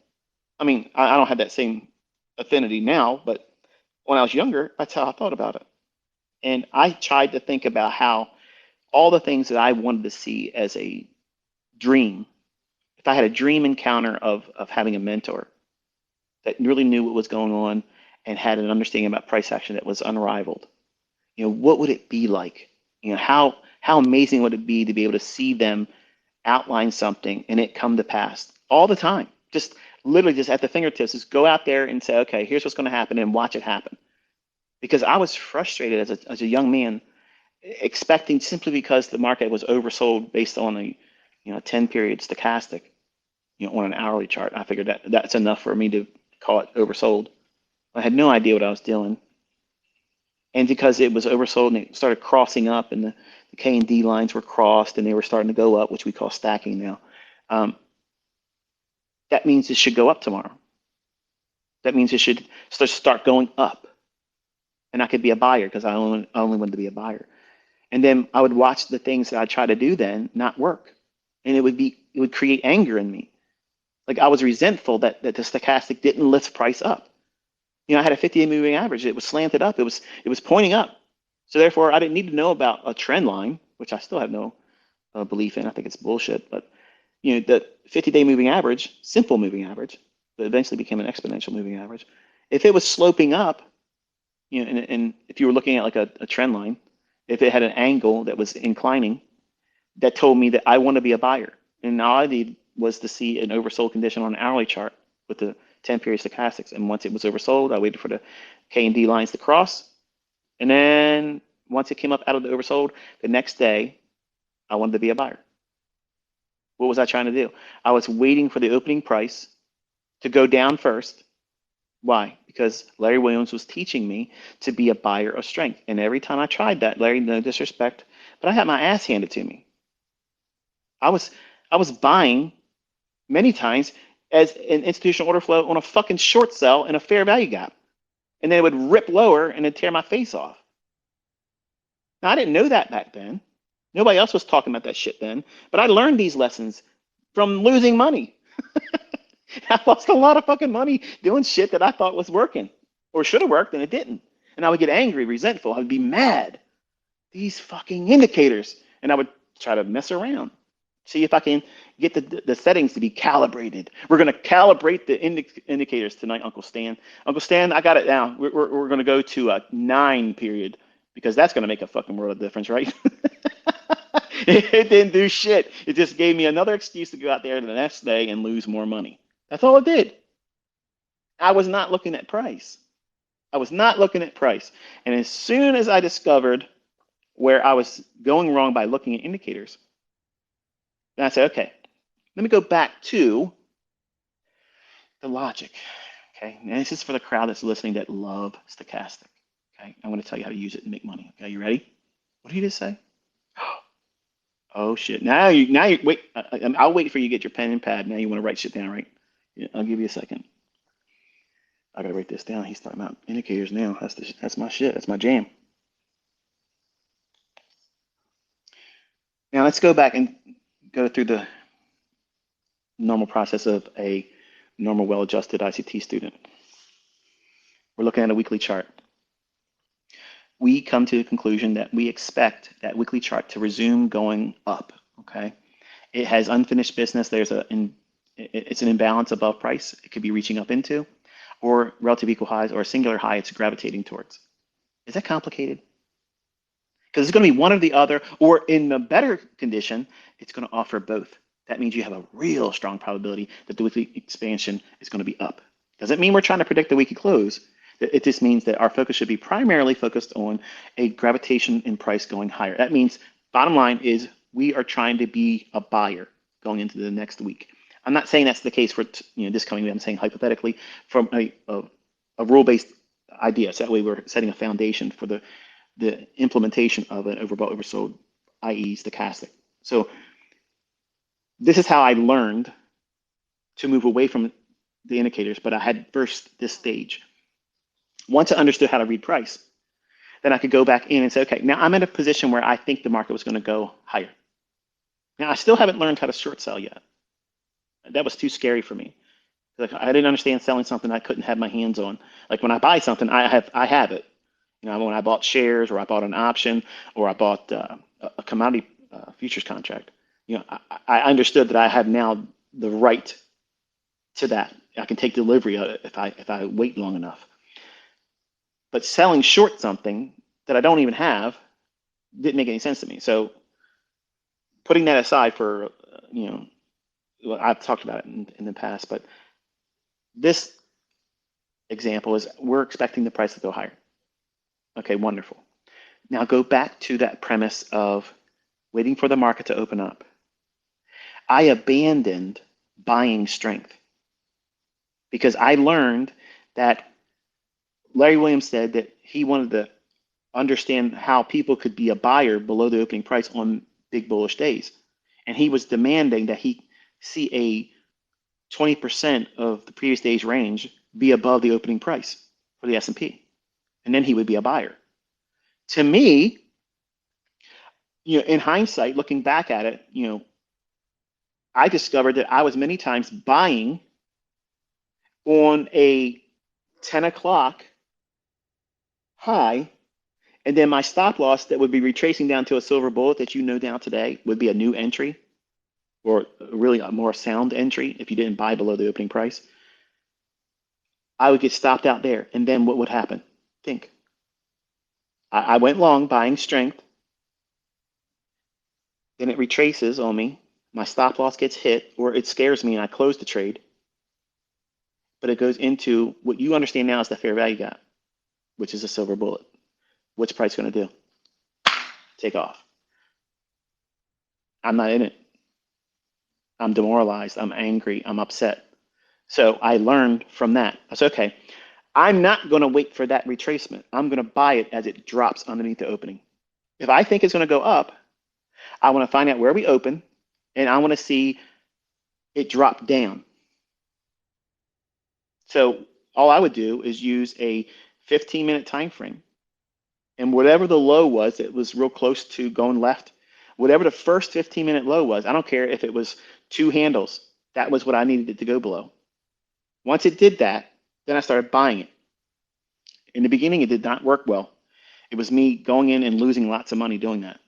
I mean, I don't have that same affinity now, but when I was younger, that's how I thought about it. And I tried to think about how all the things that I wanted to see as a dream, if I had a dream encounter of having a mentor that really knew what was going on and had an understanding about price action that was unrivaled, you know, what would it be like? You know, how amazing would it be to be able to see them outline something and it come to pass all the time? Just literally just at the fingertips, just go out there and say, okay, here's what's going to happen and watch it happen. Because I was frustrated as a young man, expecting simply because the market was oversold based on a 10 period stochastic, on an hourly chart. I figured that that's enough for me to call it oversold. I had no idea what I was doing. And because it was oversold and it started crossing up and the K and D lines were crossed and they were starting to go up, which we call stacking now, um, that means it should go up tomorrow. That means it should start going up. And I could be a buyer because I only wanted to be a buyer. And then I would watch the things that I try to do then not work. And it would create anger in me. Like I was resentful that the stochastic didn't lift price up. I had a 50-day moving average. It was slanted up. It was pointing up. So therefore, I didn't need to know about a trend line, which I still have no belief in. I think it's bullshit. But the 50-day moving average, simple moving average, but eventually became an exponential moving average. If it was sloping up, and if you were looking at like a trend line, if it had an angle that was inclining, that told me that I want to be a buyer. And all I needed was to see an oversold condition on an hourly chart with the 10 period stochastics. And once it was oversold, I waited for the K and D lines to cross. And then once it came up out of the oversold, the next day, I wanted to be a buyer. What was I trying to do? I was waiting for the opening price to go down first. Why? Because Larry Williams was teaching me to be a buyer of strength. And every time I tried that, Larry, no disrespect, but I had my ass handed to me. I was buying many times as an institutional order flow on a fucking short sell in a fair value gap. And then it would rip lower and it'd tear my face off. Now, I didn't know that back then. Nobody else was talking about that shit then. But I learned these lessons from losing money. I lost a lot of fucking money doing shit that I thought was working or should have worked and it didn't. And I would get angry, resentful. I would be mad. These fucking indicators. And I would try to mess around. See if I can get the settings to be calibrated. We're going to calibrate the indicators tonight, Uncle Stan. Uncle Stan, I got it now. We're going to go to a 9 period because that's going to make a fucking world of difference, right? It didn't do shit. It just gave me another excuse to go out there the next day and lose more money. That's all it did. I was not looking at price. I was not looking at price. And as soon as I discovered where I was going wrong by looking at indicators, then I said, okay, let me go back to the logic. Okay, and this is for the crowd that's listening that love stochastic. Okay, I'm going to tell you how to use it and make money. Okay, you ready? What did you just say? Oh shit! Now you wait. I'll wait for you to get your pen and pad. Now you want to write shit down, right? Yeah, I'll give you a second. I gotta write this down. He's talking about indicators now. That's my shit. That's my jam. Now let's go back and go through the normal process of a normal, well-adjusted ICT student. We're looking at a weekly chart. We come to the conclusion that we expect that weekly chart to resume going up. Okay, it has unfinished business. It's an imbalance above price. It could be reaching up into, or relative equal highs, or a singular high it's gravitating towards. Is that complicated? Because it's going to be one or the other, or in a better condition, it's going to offer both. That means you have a real strong probability that the weekly expansion is going to be up. Doesn't mean we're trying to predict the weekly close. It just means that our focus should be primarily focused on a gravitation in price going higher. That means, bottom line is, we are trying to be a buyer going into the next week. I'm not saying that's the case for this coming week. I'm saying hypothetically from a rule-based idea. So that way we're setting a foundation for the implementation of an overbought, oversold, i.e. stochastic. So this is how I learned to move away from the indicators, but I had first this stage. Once I understood how to read price, then I could go back in and say, okay, now I'm in a position where I think the market was going to go higher. Now I still haven't learned how to short sell yet. That was too scary for me. Like I didn't understand selling something I couldn't have my hands on. Like when I buy something, I have it. You know, when I bought shares or I bought an option or I bought a commodity futures contract, you know, I understood that I have now the right to that. I can take delivery of it if I wait long enough. But selling short something that I don't even have didn't make any sense to me. So putting that aside for, you know, well, I've talked about it in the past, but this example is we're expecting the price to go higher. Okay, wonderful. Now go back to that premise of waiting for the market to open up. I abandoned buying strength because I learned that Larry Williams said that he wanted to understand how people could be a buyer below the opening price on big bullish days. And he was demanding that he see a 20% of the previous day's range be above the opening price for the S&P. And then he would be a buyer. To me, you know, in hindsight, looking back at it, you know, I discovered that I was many times buying on a 10 o'clock high, and then my stop loss that would be retracing down to a silver bullet that you know down today would be a new entry or really a more sound entry if you didn't buy below the opening price. I would get stopped out there. And then what would happen? Think. I went long buying strength. Then it retraces on me. My stop loss gets hit or it scares me and I close the trade. But it goes into what you understand now is the fair value gap, which is a silver bullet. What's price going to do? Take off. I'm not in it. I'm demoralized. I'm angry. I'm upset. So I learned from that. I said, okay, I'm not going to wait for that retracement. I'm going to buy it as it drops underneath the opening. If I think it's going to go up, I want to find out where we open, and I want to see it drop down. So all I would do is use a 15-minute time frame. And whatever the low was, it was real close to going left. Whatever the first 15-minute low was, I don't care if it was 2 handles. That was what I needed it to go below. Once it did that, then I started buying it. In the beginning, it did not work well. It was me going in and losing lots of money doing that.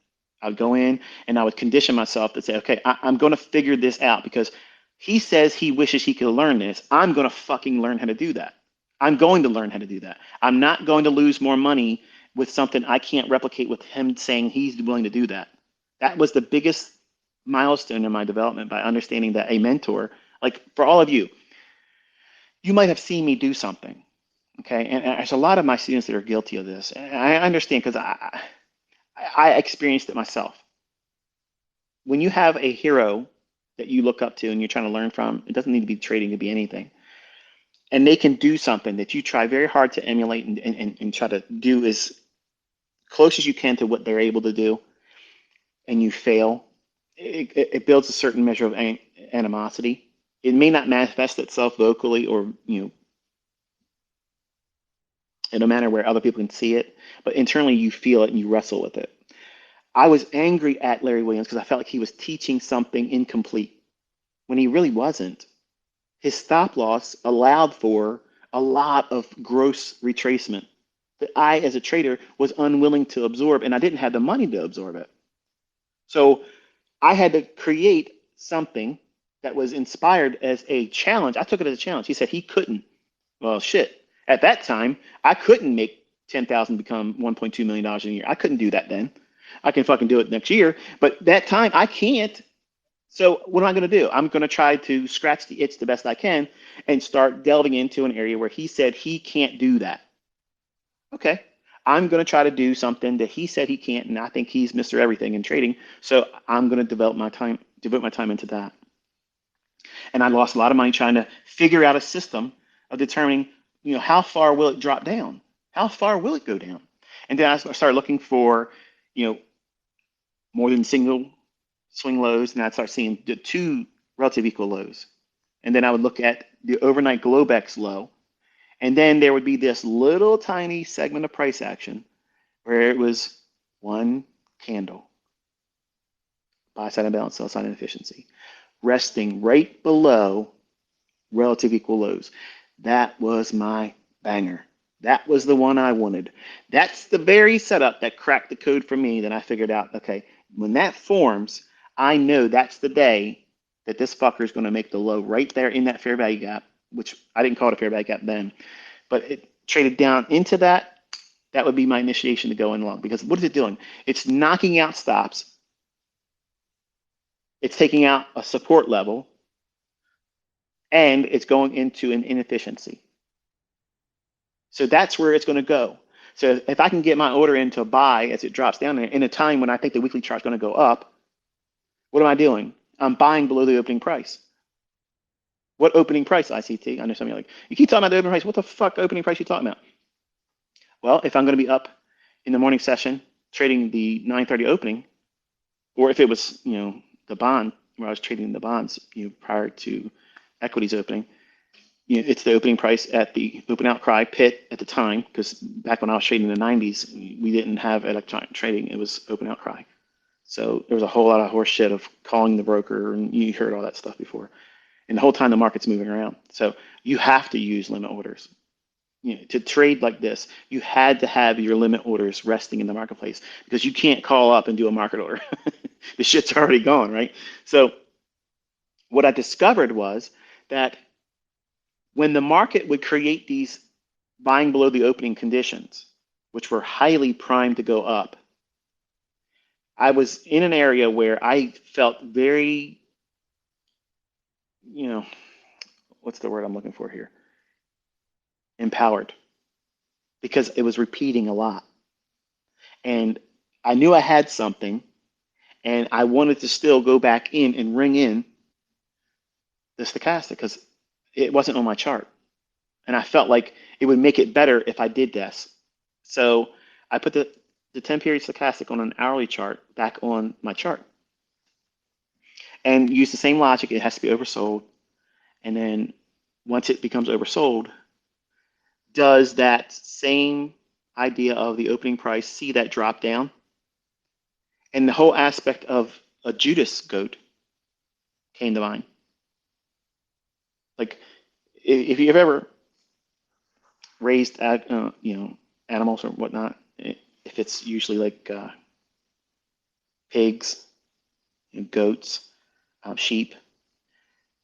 I would go in and I would condition myself to say, okay, I'm going to figure this out because he says he wishes he could learn this. I'm going to fucking learn how to do that. I'm going to learn how to do that. I'm not going to lose more money with something I can't replicate with him saying he's willing to do that. That was the biggest milestone in my development by understanding that a mentor, like for all of you, you might have seen me do something, okay? And there's a lot of my students that are guilty of this. And I understand because I experienced it myself. When you have a hero that you look up to and you're trying to learn from, it doesn't need to be trading, it could be anything. And they can do something that you try very hard to emulate and try to do as close as you can to what they're able to do, and you fail, it builds a certain measure of animosity. It may not manifest itself vocally or, you know, in a manner where other people can see it, but internally you feel it and you wrestle with it. I was angry at Larry Williams because I felt like he was teaching something incomplete when he really wasn't. His stop loss allowed for a lot of gross retracement that I, as a trader, was unwilling to absorb, and I didn't have the money to absorb it. So I had to create something that was inspired as a challenge. I took it as a challenge. He said he couldn't. Well, shit. At that time, I couldn't make 10,000 become $1.2 million a year. I couldn't do that then. I can fucking do it next year, but that time I can't. So what am I going to do? I'm going to try to scratch the itch the best I can and start delving into an area where he said he can't do that. Okay, I'm going to try to do something that he said he can't, and I think he's Mr. Everything in trading. So I'm going to devote my time into that. And I lost a lot of money trying to figure out a system of determining, you know, how far will it drop down? How far will it go down? And then I started looking for, you know, more than single swing lows, and I'd start seeing the 2 relative equal lows. And then I would look at the overnight Globex low, and then there would be this little tiny segment of price action where it was one candle, buy side imbalance, sell side inefficiency, resting right below relative equal lows. That was my banger. That was the one I wanted. That's the very setup that cracked the code for me that I figured out, okay, when that forms, I know that's the day that this fucker is going to make the low right there in that fair value gap, which I didn't call it a fair value gap then, but it traded down into that. That would be my initiation to go in long, because what is it doing? It's knocking out stops. It's taking out a support level, and it's going into an inefficiency. So that's where it's going to go. So if I can get my order in to buy as it drops down in a time when I think the weekly chart is going to go up, what am I doing? I'm buying below the opening price. What opening price, ICT? I know some of you are like, you keep talking about the opening price. What the fuck opening price you talking about? Well, if I'm going to be up in the morning session trading the 9:30 opening, or if it was, the bond where I was trading the bonds, prior to equities opening, it's the opening price at the open outcry pit at the time, because back when I was trading in the 90s, we didn't have electronic trading. It was open outcry. So there was a whole lot of horse shit of calling the broker, and you heard all that stuff before. And the whole time the market's moving around. So you have to use limit orders. To trade like this, you had to have your limit orders resting in the marketplace, because you can't call up and do a market order. The shit's already gone, right? So what I discovered was that when the market would create these buying below the opening conditions, which were highly primed to go up, I was in an area where I felt very, what's the word I'm looking for here? Empowered, because it was repeating a lot. And I knew I had something, and I wanted to still go back in and ring in the stochastic, because it wasn't on my chart. And I felt like it would make it better if I did this. So I put the 10 period stochastic on an hourly chart back on my chart, and use the same logic. It has to be oversold. And then once it becomes oversold, does that same idea of the opening price see that drop down? And the whole aspect of a Judas goat came to mind. Like, if you've ever raised animals or whatnot, if it's usually like pigs, goats, sheep,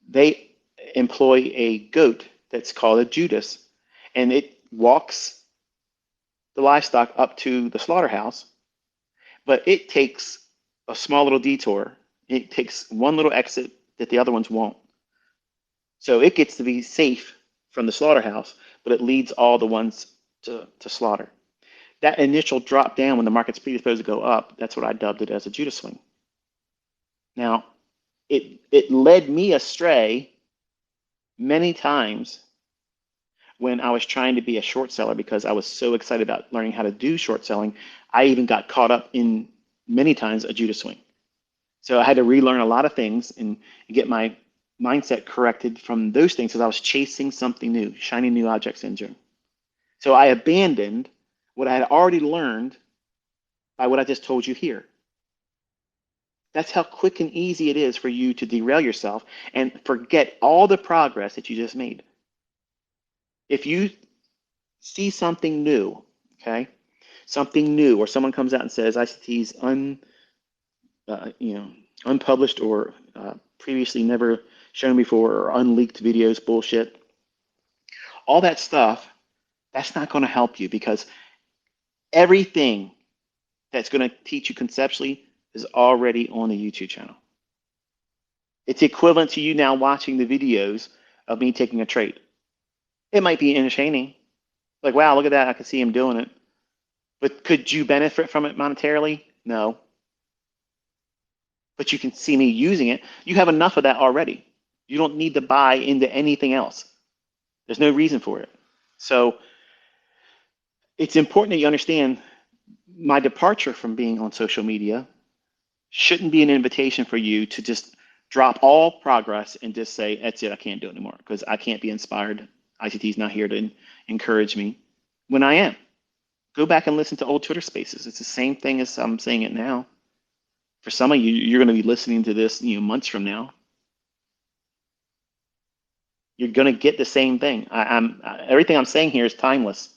they employ a goat that's called a Judas, and it walks the livestock up to the slaughterhouse, but it takes a small little detour. It takes one little exit that the other ones won't. So it gets to be safe from the slaughterhouse, but it leads all the ones to slaughter. That initial drop down when the market's predisposed to go up, that's what I dubbed it as a Judas swing. Now, it led me astray many times when I was trying to be a short seller, because I was so excited about learning how to do short selling. I even got caught up in many times a Judas swing. So I had to relearn a lot of things and get my mindset corrected from those things, because I was chasing something new, shiny new object syndrome. So I abandoned what I had already learned by what I just told you here. That's how quick and easy it is for you to derail yourself and forget all the progress that you just made. If you see something new, okay, something new, or someone comes out and says ICT's unpublished or previously never shown before, or unleaked videos, bullshit, all that stuff, that's not going to help you, because everything that's going to teach you conceptually is already on the YouTube channel. It's equivalent to you now watching the videos of me taking a trade. It might be entertaining. Like, wow, look at that. I can see him doing it. But could you benefit from it monetarily? No. But you can see me using it. You have enough of that already. You don't need to buy into anything else. There's no reason for it. So it's important that you understand my departure from being on social media shouldn't be an invitation for you to just drop all progress and just say, that's it, I can't do it anymore, because I can't be inspired. ICT is not here to encourage me when I am. Go back and listen to old Twitter Spaces. It's the same thing as I'm saying it now. For some of you, you're going to be listening to this, months from now. You're going to get the same thing. Everything I'm saying here is timeless.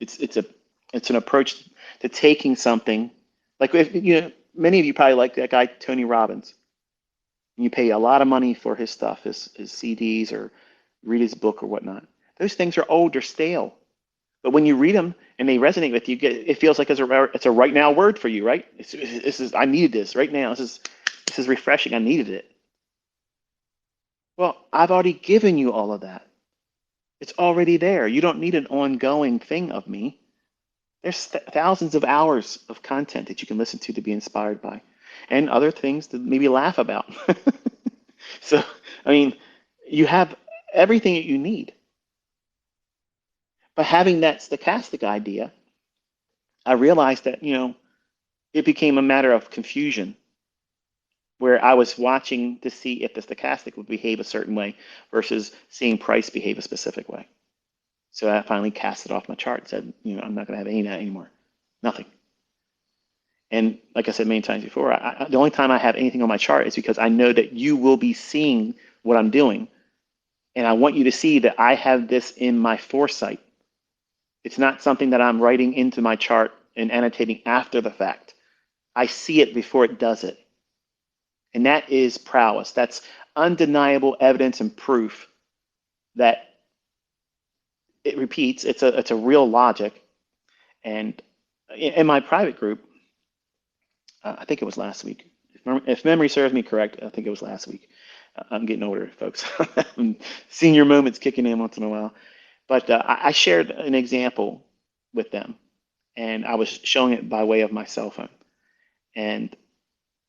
It's an approach to taking something like, if many of you probably like that guy Tony Robbins. You pay a lot of money for his stuff, his CDs, or read his book or whatnot. Those things are old, they're stale. But when you read them and they resonate with you, it feels like it's a right now word for you, right? I needed this right now. This is refreshing. I needed it. Well, I've already given you all of that. It's already there. You don't need an ongoing thing of me. There's thousands of hours of content that you can listen to be inspired by, and other things to maybe laugh about. So, I mean, you have everything that you need. But having that stochastic idea, I realized that, it became a matter of confusion where I was watching to see if the stochastic would behave a certain way versus seeing price behave a specific way. So I finally cast it off my chart and said, I'm not going to have any of that anymore. Nothing. And like I said many times before, the only time I have anything on my chart is because I know that you will be seeing what I'm doing. And I want you to see that I have this in my foresight. It's not something that I'm writing into my chart and annotating after the fact. I see it before it does it. And that is prowess. That's undeniable evidence and proof that it repeats. It's a real logic. And in my private group, I think it was last week. If memory serves me correct, I think it was last week. I'm getting older, folks. Senior moments kicking in once in a while. But I shared an example with them, and I was showing it by way of my cell phone. And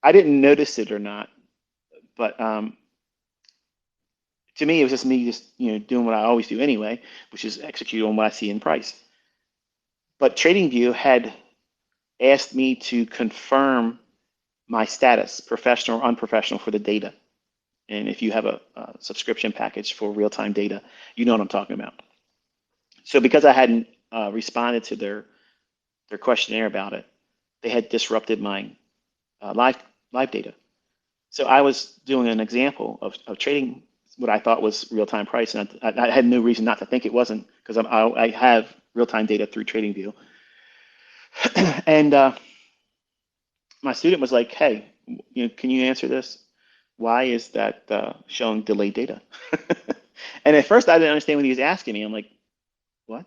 I didn't notice it or not, but to me, it was just me doing what I always do anyway, which is execute on what I see in price. But TradingView had asked me to confirm my status, professional or unprofessional, for the data. And if you have a subscription package for real-time data, you know what I'm talking about. So because I hadn't responded to their questionnaire about it, they had disrupted my live data. So I was doing an example of trading what I thought was real-time price, and I had no reason not to think it wasn't, because I have real-time data through TradingView. And my student was like, "Hey, can you answer this? Why is that showing delayed data?" And at first, I didn't understand what he was asking me. I'm like, "What?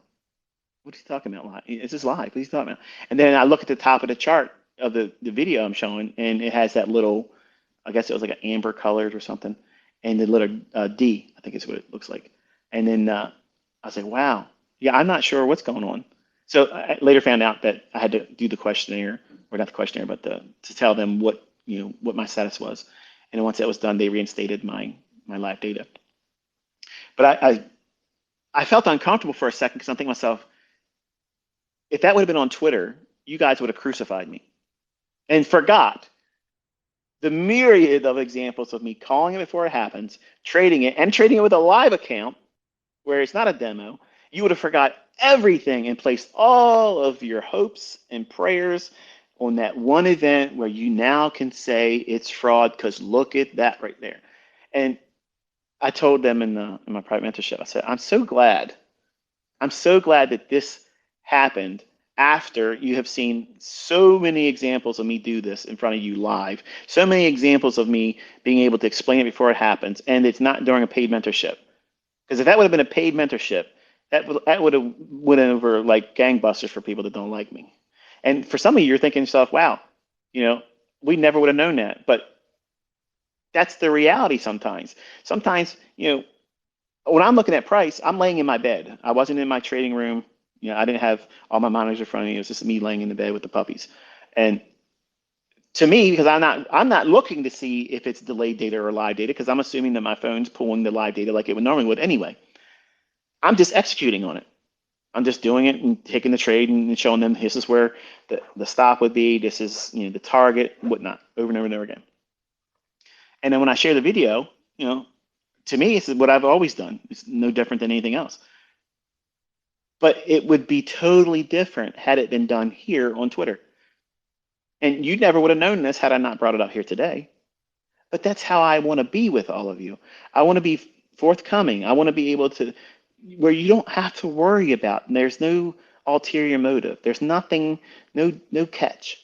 What are you talking about? Live? Is this live? What are you talking about?" And then I look at the top of the chart of the video I'm showing, and it has that little, I guess it was like an amber colored or something, and the letter D, I think is what it looks like. And then I was like, wow, yeah, I'm not sure what's going on. So I later found out that I had to do the questionnaire, or not the questionnaire, but to tell them what my status was. And then once that was done, they reinstated my live data. But I felt uncomfortable for a second, because I'm thinking to myself, if that would have been on Twitter, you guys would have crucified me and forgot the myriad of examples of me calling it before it happens, trading it, and trading it with a live account where it's not a demo. You would have forgot everything and placed all of your hopes and prayers on that one event where you now can say it's fraud, because look at that right there. And I told them in my private mentorship, I said, I'm so glad that this happened after you have seen so many examples of me do this in front of you live, so many examples of me being able to explain it before it happens, and it's not during a paid mentorship. Because if that would have been a paid mentorship, that would have went over like gangbusters for people that don't like me. And for some of you, you're thinking to yourself, wow, we never would have known that. But that's the reality sometimes. Sometimes, when I'm looking at price, I'm laying in my bed. I wasn't in my trading room. I didn't have all my monitors in front of me. It was just me laying in the bed with the puppies. And to me, because I'm not looking to see if it's delayed data or live data, because I'm assuming that my phone's pulling the live data like it would normally would anyway. I'm just executing on it. I'm just doing it and taking the trade and showing them this is where the stop would be. This is the target, whatnot, over and over and over again. And then when I share the video, to me, it's what I've always done. It's no different than anything else. But it would be totally different had it been done here on Twitter. And you never would have known this had I not brought it up here today. But that's how I want to be with all of you. I want to be forthcoming. I want to be able to, where you don't have to worry about, and there's no ulterior motive. There's nothing, no catch.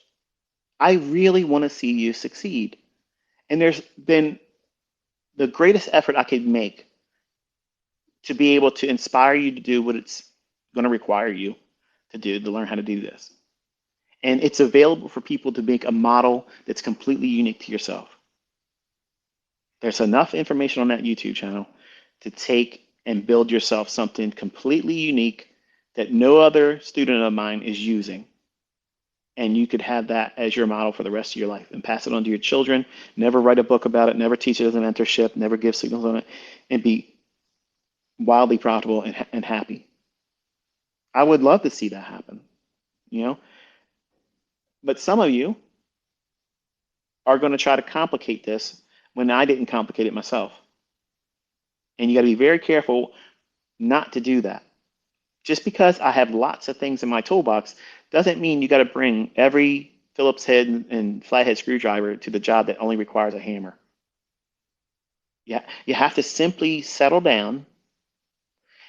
I really want to see you succeed. And there's been the greatest effort I could make to be able to inspire you to do what it's going to require you to do to learn how to do this. And it's available for people to make a model that's completely unique to yourself. There's enough information on that YouTube channel to take and build yourself something completely unique that no other student of mine is using. And you could have that as your model for the rest of your life and pass it on to your children. Never write a book about it, never teach it as a mentorship, never give signals on it, and be wildly profitable and happy. I would love to see that happen, you know? But some of you are going to try to complicate this when I didn't complicate it myself. And you got to be very careful not to do that. Just because I have lots of things in my toolbox doesn't mean you got to bring every Phillips head and flathead screwdriver to the job that only requires a hammer. Yeah, you have to simply settle down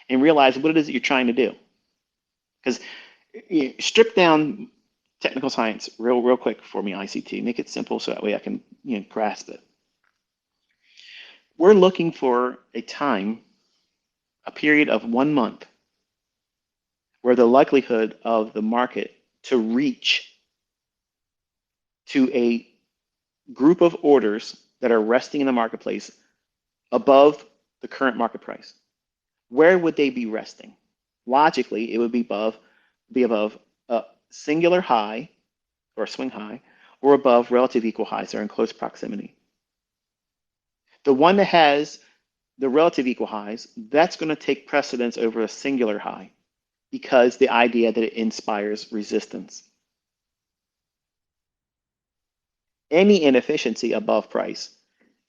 and realize what it is that you're trying to do. Because strip down technical science real quick for me, ICT. Make it simple so that way I can grasp it. We're looking for a time, a period of 1 month, where the likelihood of the market to reach to a group of orders that are resting in the marketplace above the current market price. Where would they be resting? Logically, it would be above a singular high or a swing high, or above relative equal highs that are in close proximity. The one that has the relative equal highs, that's going to take precedence over a singular high because the idea that it inspires resistance. Any inefficiency above price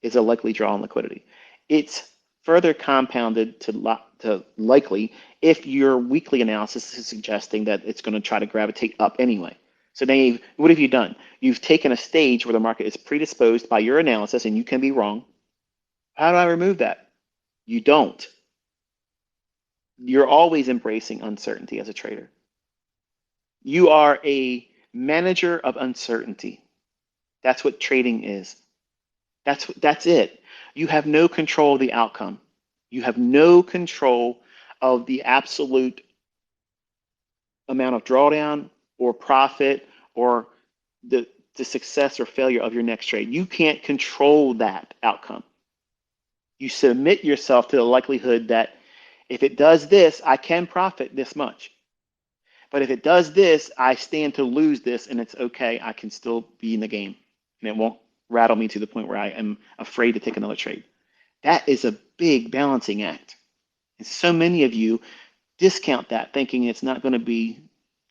is a likely draw on liquidity. It's further compounded to likely if your weekly analysis is suggesting that it's going to try to gravitate up anyway. So then what have you done? You've taken a stage where the market is predisposed by your analysis, and you can be wrong. How do I remove that? You don't. You're always embracing uncertainty as a trader. You are a manager of uncertainty. That's what trading is. That's it. You have no control of the outcome. You have no control of the absolute amount of drawdown or profit or the success or failure of your next trade. You can't control that outcome. You submit yourself to the likelihood that if it does this, I can profit this much. But if it does this, I stand to lose this, and it's okay. I can still be in the game, and it won't rattle me to the point where I am afraid to take another trade. That is a big balancing act. And so many of you discount that, thinking it's not going to be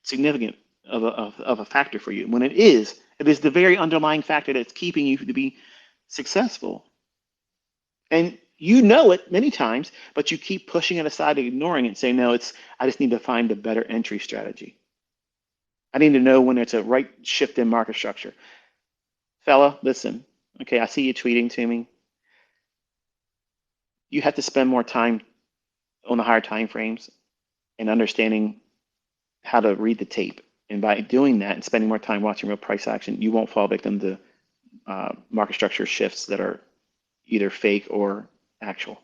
significant of a factor for you. When it is the very underlying factor that's keeping you to be successful. And you know it many times, but you keep pushing it aside and ignoring it and saying, no, I just need to find a better entry strategy. I need to know when it's a right shift in market structure. Fella, listen, okay, I see you tweeting to me. You have to spend more time on the higher time frames and understanding how to read the tape. And by doing that and spending more time watching real price action, you won't fall victim to market structure shifts that are either fake or actual.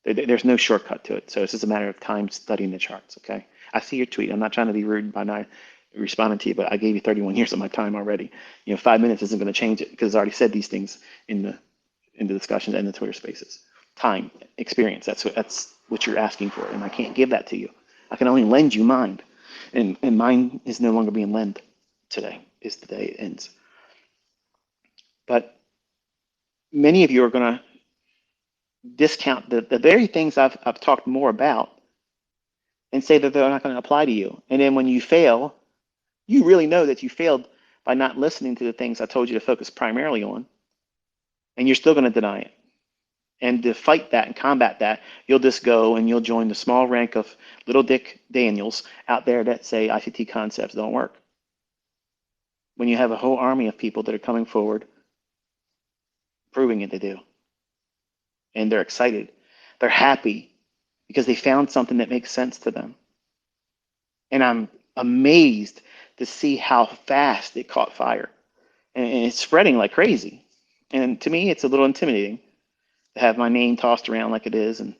There's no shortcut to it. So it's just a matter of time studying the charts, okay? I see your tweet. I'm not trying to be rude by not responding to you, but I gave you 31 years of my time already. 5 minutes isn't going to change it because I already said these things in the discussions and the Twitter spaces. Time, experience, that's what you're asking for, and I can't give that to you. I can only lend you mine, and mine is no longer being lent today, is the day it ends. But many of you are going to discount the very things I've talked more about and say that they're not going to apply to you. And then when you fail, you really know that you failed by not listening to the things I told you to focus primarily on, and you're still going to deny it. And to fight that and combat that, you'll just go and you'll join the small rank of little Dick Daniels out there that say ICT concepts don't work. When you have a whole army of people that are coming forward, proving it to do, and they're excited, they're happy because they found something that makes sense to them. And I'm amazed to see how fast it caught fire. And it's spreading like crazy. And to me, it's a little intimidating to have my name tossed around like it is and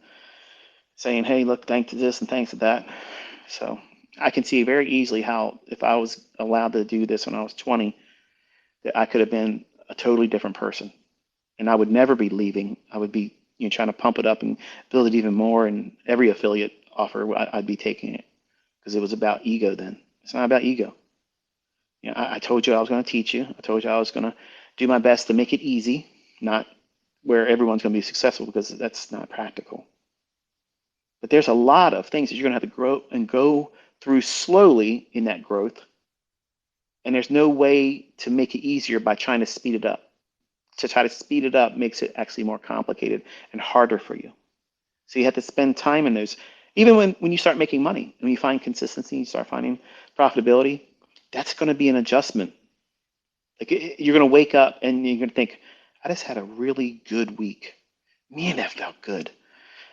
saying, hey, look, thanks to this and thanks to that. So I can see very easily how if I was allowed to do this when I was 20, that I could have been a totally different person. And I would never be leaving. I would be trying to pump it up and build it even more. And every affiliate offer, I'd be taking it because it was about ego then. It's not about ego. I told you I was going to teach you. I told you I was going to do my best to make it easy, not where everyone's going to be successful because that's not practical. But there's a lot of things that you're going to have to grow and go through slowly in that growth. And there's no way to make it easier by trying to speed it up. To try to speed it up makes it actually more complicated and harder for you. So you have to spend time in those. Even when you start making money, when you find consistency, you start finding profitability, that's going to be an adjustment. Like you're going to wake up and you're going to think, I just had a really good week. Man, that felt good.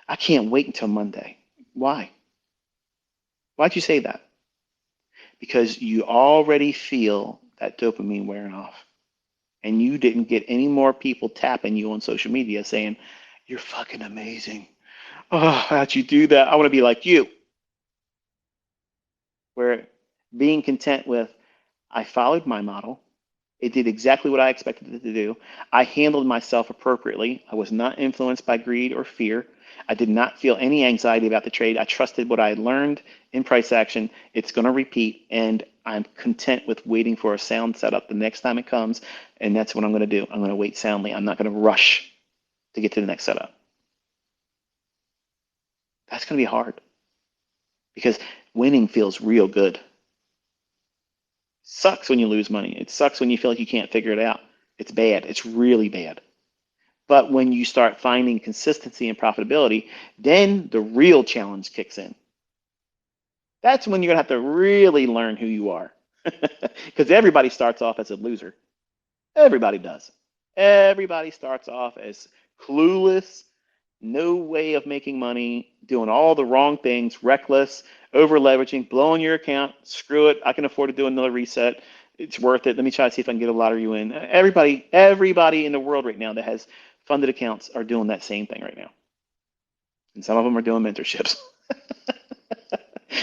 I can't wait until Monday. Why? Why'd you say that? Because you already feel that dopamine wearing off. And you didn't get any more people tapping you on social media saying, you're fucking amazing. Oh, how'd you do that? I want to be like you. Where being content with, I followed my model. It did exactly what I expected it to do. I handled myself appropriately. I was not influenced by greed or fear. I did not feel any anxiety about the trade. I trusted what I had learned in price action. It's going to repeat, and I'm content with waiting for a sound setup the next time it comes, and that's what I'm going to do. I'm going to wait soundly. I'm not going to rush to get to the next setup. That's going to be hard because winning feels real good. Sucks when you lose money. It sucks when you feel like you can't figure it out. It's bad. It's really bad. But when you start finding consistency and profitability, then the real challenge kicks in. That's when you're going to have to really learn who you are. Because everybody starts off as a loser. Everybody does. Everybody starts off as clueless, no way of making money, doing all the wrong things, reckless, over leveraging, blowing your account. Screw it. I can afford to do another reset. It's worth it. Let me try to see if I can get a lottery win. Everybody in the world right now that has funded accounts are doing that same thing right now. And some of them are doing mentorships.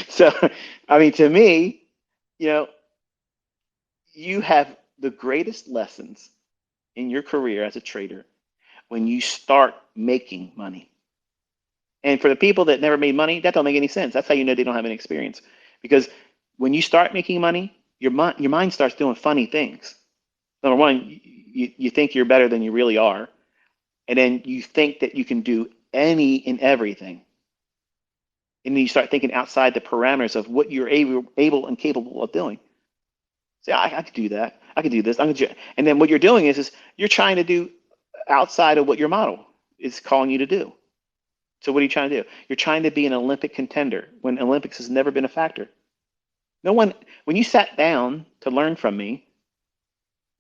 So, I mean, to me, you have the greatest lessons in your career as a trader when you start making money. And for the people that never made money, that don't make any sense. That's how you know they don't have any experience. Because when you start making money, your mind starts doing funny things. Number one, you think you're better than you really are. And then you think that you can do any and everything. And then you start thinking outside the parameters of what you're able and capable of doing. Say, I could do that. I could do this. And then what you're doing is you're trying to do outside of what your model is calling you to do. So what are you trying to do? You're trying to be an Olympic contender when Olympics has never been a factor. No one, when you sat down to learn from me,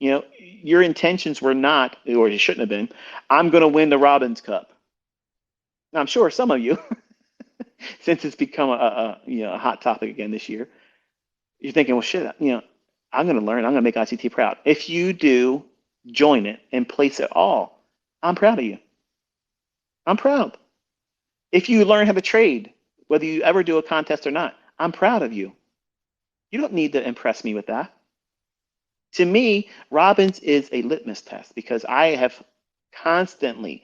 your intentions were not, or it shouldn't have been, I'm going to win the Robbins Cup. Now, I'm sure some of you, since it's become a hot topic again this year, you're thinking, well, shit, I'm going to learn. I'm going to make ICT proud. If you do, join it and place it all. I'm proud of you. I'm proud. If you learn how to trade, whether you ever do a contest or not, I'm proud of you. You don't need to impress me with that. To me, Robbins is a litmus test because I have constantly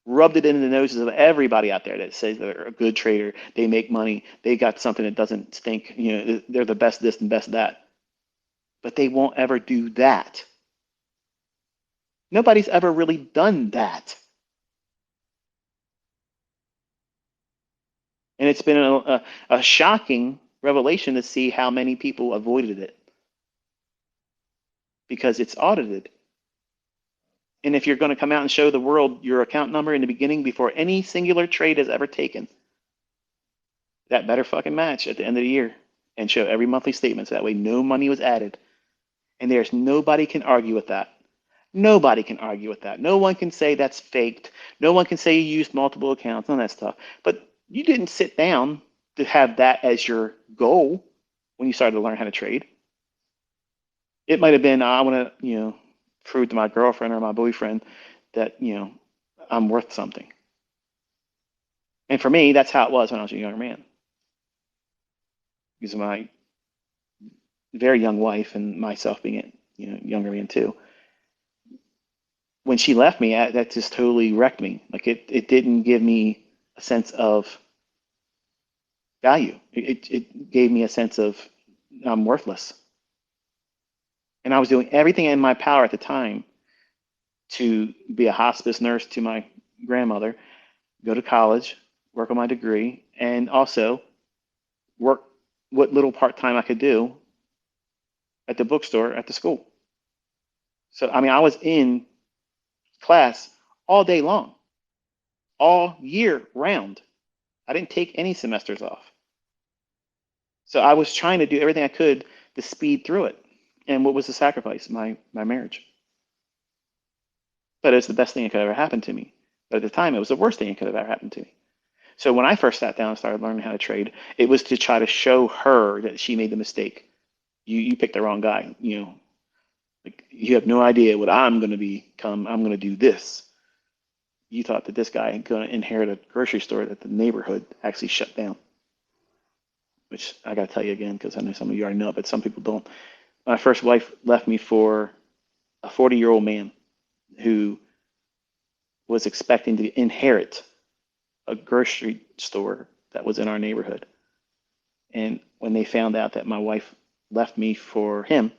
rubbed it into the noses of everybody out there that says they're a good trader, they make money, they got something that doesn't stink, they're the best this and best that. But they won't ever do that. Nobody's ever really done that. And it's been a shocking revelation to see how many people avoided it because it's audited. And if you're going to come out and show the world your account number in the beginning before any singular trade is ever taken, that better fucking match at the end of the year and show every monthly statement so that way no money was added. And there's nobody can argue with that. Nobody can argue with that. No one can say that's faked. No one can say you used multiple accounts, none of that stuff. But you didn't sit down to have that as your goal when you started to learn how to trade. It might have been, I want to, prove to my girlfriend or my boyfriend that, I'm worth something. And for me, that's how it was when I was a younger man. Because my very young wife and myself being a younger man too. When she left me, that just totally wrecked me. Like it didn't give me a sense of value. It gave me a sense of I'm worthless. And I was doing everything in my power at the time to be a hospice nurse to my grandmother, go to college, work on my degree, and also work what little part-time I could do at the bookstore at the school. So, I mean, I was in class all day long, all year round. I didn't take any semesters off. So I was trying to do everything I could to speed through it. And what was the sacrifice? My marriage. But it was the best thing that could ever happen to me. But at the time, it was the worst thing that could have ever happened to me. So when I first sat down and started learning how to trade, it was to try to show her that she made the mistake. You picked the wrong guy. Like you have no idea what I'm going to become. I'm going to do this. You thought that this guy going to inherit a grocery store that the neighborhood actually shut down. Which I got to tell you again, because I know some of you already know, but some people don't. My first wife left me for a 40-year-old man who was expecting to inherit a grocery store that was in our neighborhood. And when they found out that my wife left me for him,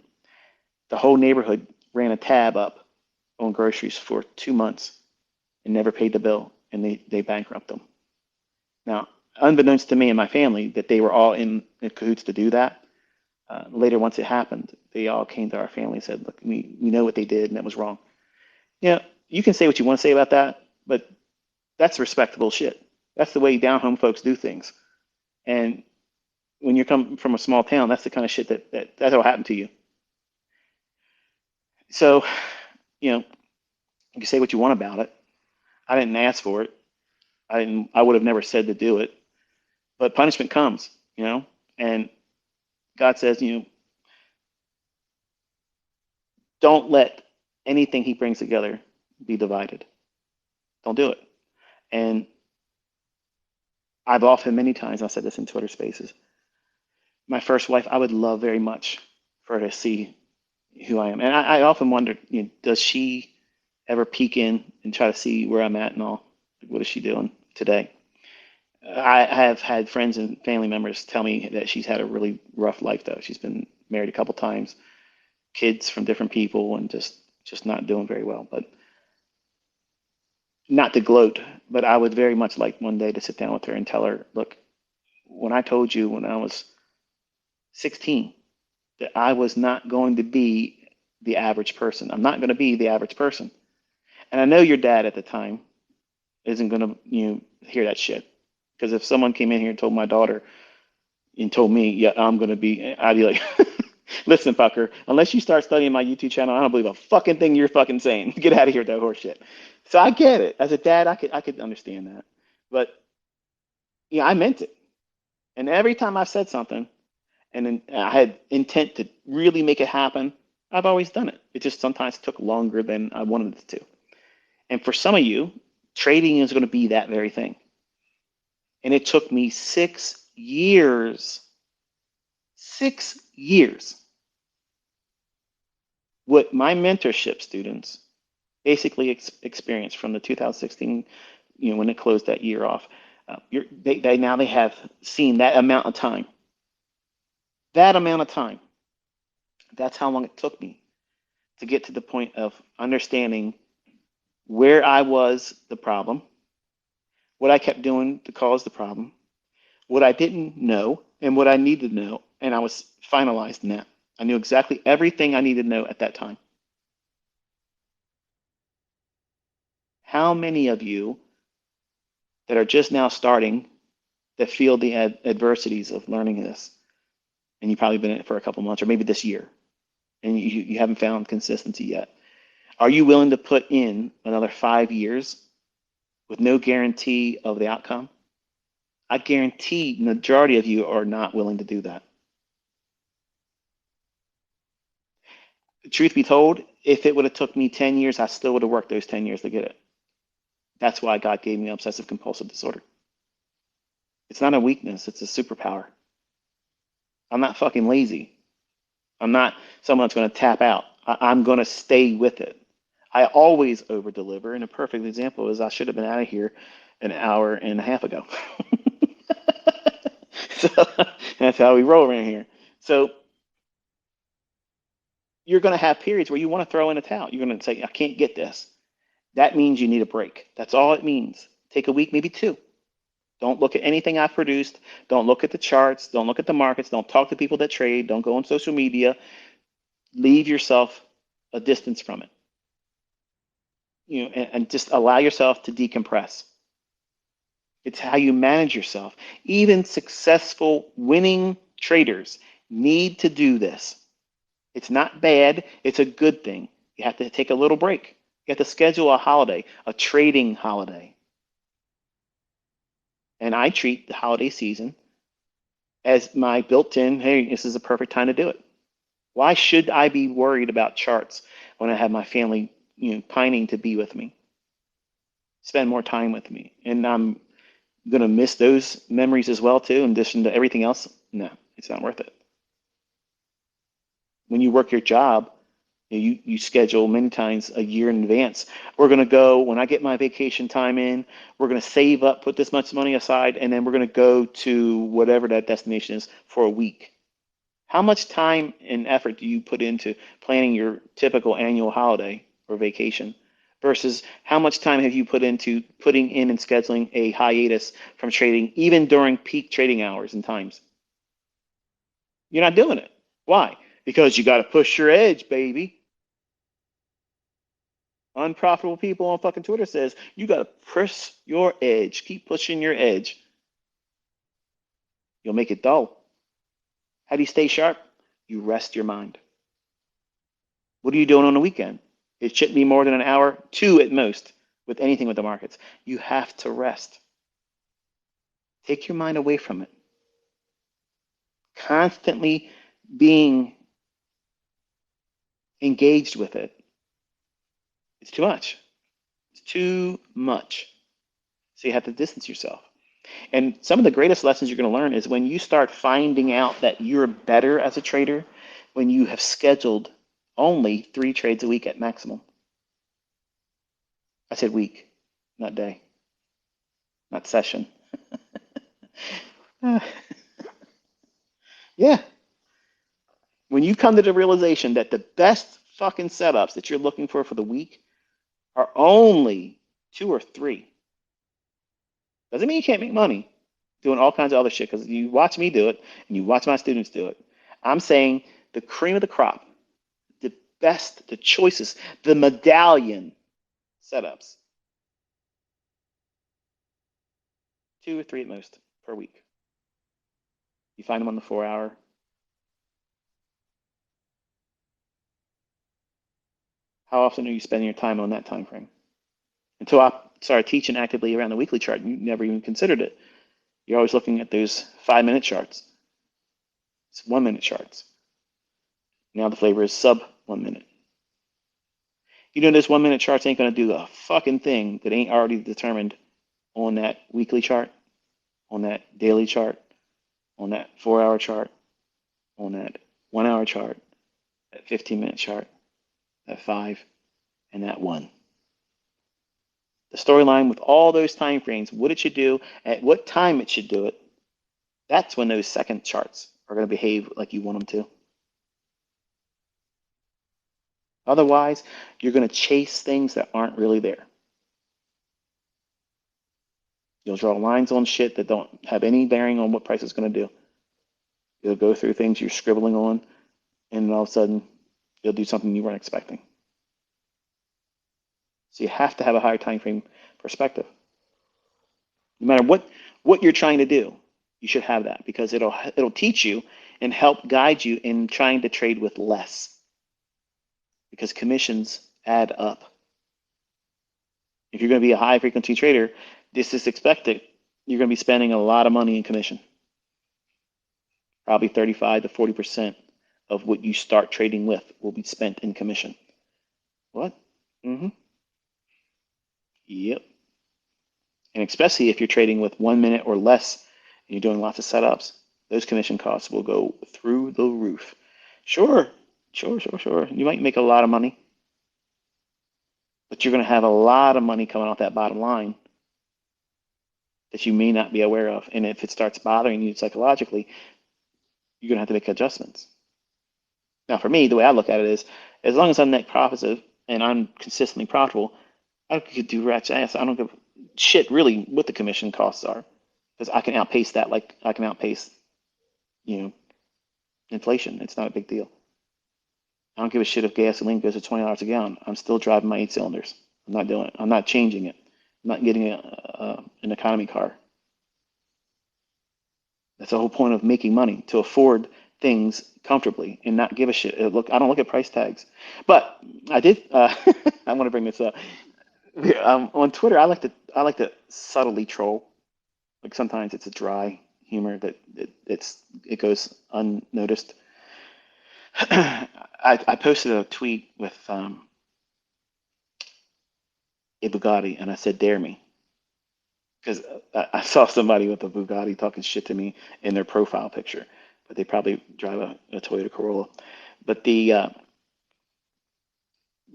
the whole neighborhood ran a tab up on groceries for 2 months and never paid the bill, and they bankrupted them. Now, unbeknownst to me and my family, that they were all in cahoots to do that. Later, once it happened, they all came to our family and said, "Look, we know what they did, and it was wrong." You can say what you want to say about that, but that's respectable shit. That's the way down home folks do things. And when you come from a small town, that's the kind of shit that'll happen to you. So, you can say what you want about it. I didn't ask for it. I would have never said to do it. But punishment comes, and God says, don't let anything he brings together be divided. Don't do it. And I've often many times, I said this in Twitter spaces, my first wife, I would love very much for her to see who I am. And I often wondered, does she ever peek in and try to see where I'm at and all? What is she doing today? I have had friends and family members tell me that she's had a really rough life, though. She's been married a couple times, kids from different people, and just not doing very well. But not to gloat, but I would very much like one day to sit down with her and tell her, look, when I told you when I was 16 that I was not going to be the average person. I'm not going to be the average person. And I know your dad at the time isn't going to hear that shit. Because if someone came in here and told my daughter and told me, yeah, I'm going to be, I'd be like, listen, fucker, unless you start studying my YouTube channel, I don't believe a fucking thing you're fucking saying. Get out of here with that horse shit. So I get it. As a dad, I could understand that. But I meant it. And every time I said something and then I had intent to really make it happen, I've always done it. It just sometimes took longer than I wanted it to. And for some of you, trading is going to be that very thing. And it took me 6 years. 6 years. What my mentorship students basically experienced from the 2016, when it closed that year off, they have seen that amount of time. That amount of time. That's how long it took me to get to the point of understanding where I was the problem, what I kept doing to cause the problem, what I didn't know, and what I needed to know, and I was finalized in that. I knew exactly everything I needed to know at that time. How many of you that are just now starting that feel the adversities of learning this, and you've probably been in it for a couple months or maybe this year, and you haven't found consistency yet? Are you willing to put in another 5 years with no guarantee of the outcome? I guarantee the majority of you are not willing to do that. Truth be told, if it would have took me 10 years, I still would have worked those 10 years to get it. That's why God gave me obsessive compulsive disorder. It's not a weakness, it's a superpower. I'm not fucking lazy. I'm not someone that's going to tap out. I'm going to stay with it. I always over deliver. And a perfect example is I should have been out of here an hour and a half ago. So that's how we roll around here. So you're going to have periods where you want to throw in a towel. You're going to say, I can't get this. That means you need a break. That's all it means. Take a week, maybe two. Don't look at anything I've produced. Don't look at the charts. Don't look at the markets. Don't talk to people that trade. Don't go on social media. Leave yourself a distance from it. And just allow yourself to decompress. It's how you manage yourself. Even successful winning traders need to do this. It's not bad. It's a good thing. You have to take a little break. You have to schedule a holiday, a trading holiday. And I treat the holiday season as my built-in, hey, this is a perfect time to do it. Why should I be worried about charts when I have my family, pining to be with me, spend more time with me? And I'm going to miss those memories as well, too, in addition to everything else. No, it's not worth it. When you work your job, you schedule many times a year in advance. We're going to go, when I get my vacation time in, we're going to save up, put this much money aside, and then we're going to go to whatever that destination is for a week. How much time and effort do you put into planning your typical annual holiday or vacation versus how much time have you put into putting in and scheduling a hiatus from trading, even during peak trading hours and times? You're not doing it. Why? Because you got to push your edge, baby. Unprofitable people on fucking Twitter says you got to push your edge. Keep pushing your edge. You'll make it dull. How do you stay sharp? You rest your mind. What are you doing on the weekend? It shouldn't be more than an hour, two at most, with anything with the markets. You have to rest. Take your mind away from it. Constantly being engaged with it. It's too much. It's too much. So you have to distance yourself. And some of the greatest lessons you're going to learn is when you start finding out that you're better as a trader when you have scheduled only 3 trades a week at maximum. I said week, not day, not session. Yeah. When you come to the realization that the best fucking setups that you're looking for the week are only 2 or 3, doesn't mean you can't make money doing all kinds of other shit because you watch me do it and you watch my students do it. I'm saying the cream of the crop, the best, the choices, the medallion setups, 2 or 3 at most per week. You find them on the 4-hour. How often are you spending your time on that time frame? Until I started teaching actively around the weekly chart, you never even considered it. You're always looking at those 5-minute charts. It's 1-minute charts. Now the flavor is sub 1 minute. Those 1-minute charts ain't going to do a fucking thing that ain't already determined on that weekly chart, on that daily chart, on that 4-hour chart, on that 1-hour chart, that 15-minute chart, that 5, and that 1. The storyline with all those time frames, what it should do, at what time it should do it, that's when those second charts are going to behave like you want them to. Otherwise, you're going to chase things that aren't really there. You'll draw lines on shit that don't have any bearing on what price is going to do. You'll go through things you're scribbling on, and all of a sudden, you'll do something you weren't expecting. So you have to have a higher time frame perspective. No matter what you're trying to do, you should have that because it'll teach you and help guide you in trying to trade with less because commissions add up. If you're going to be a high frequency trader, this is expected. You're going to be spending a lot of money in commission, probably 35 to 40% of what you start trading with will be spent in commission. What? Mm-hmm. Yep. And especially if you're trading with 1 minute or less and you're doing lots of setups, those commission costs will go through the roof. Sure, sure. You might make a lot of money, but you're going to have a lot of money coming off that bottom line that you may not be aware of. And if it starts bothering you psychologically, you're going to have to make adjustments. Now, for me, the way I look at it is as long as I'm net profitable and I'm consistently profitable, I could do rat's ass. I don't give shit really what the commission costs are because I can outpace that like I can outpace, you know, inflation. It's not a big deal. I don't give a shit if gasoline goes to $20 a gallon. I'm still driving my 8 cylinders. I'm not doing it. I'm not changing it. I'm not getting an economy car. That's the whole point of making money, to afford things comfortably and not give a shit. Look, I don't look at price tags. But I did. I want to bring this up. On Twitter, I like to subtly troll. Like sometimes it's a dry humor that it goes unnoticed. I posted a tweet with a Bugatti, and I said, "Dare me," because I saw somebody with a Bugatti talking shit to me in their profile picture, but they probably drive a Toyota Corolla. But the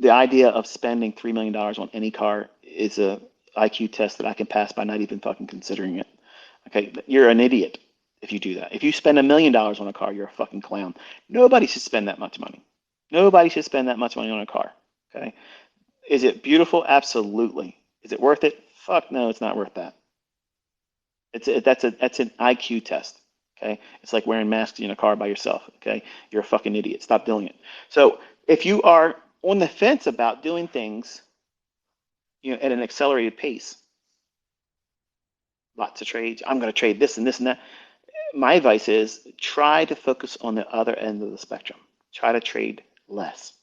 idea of spending $3 million on any car is a IQ test that I can pass by not even fucking considering it. Okay, you're an idiot if you do that. If you spend $1 million on a car, you're a fucking clown. Nobody should spend that much money. Nobody should spend that much money on a car. Okay, is it beautiful? Absolutely. Is it worth it? Fuck no, it's not worth that. That's an IQ test. Okay, it's like wearing masks in a car by yourself. Okay, you're a fucking idiot. Stop doing it. So if you are on the fence about doing things, at an accelerated pace, lots of trades. I'm going to trade this and this and that. My advice is try to focus on the other end of the spectrum. Try to trade less.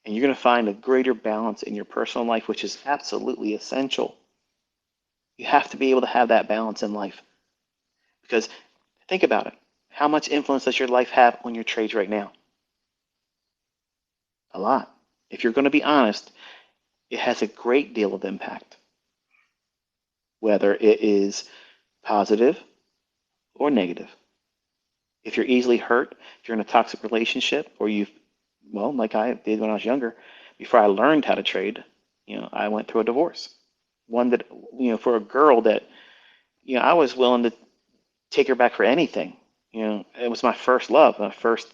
And you're going to find a greater balance in your personal life, which is absolutely essential. You have to be able to have that balance in life. Because think about it. How much influence does your life have on your trades right now? A lot. If you're going to be honest, it has a great deal of impact. Whether it is positive or negative. If you're easily hurt, if you're in a toxic relationship, or well, like I did when I was younger, before I learned how to trade, I went through a divorce. One that, for a girl that, I was willing to take her back for anything. It was my first love, my first,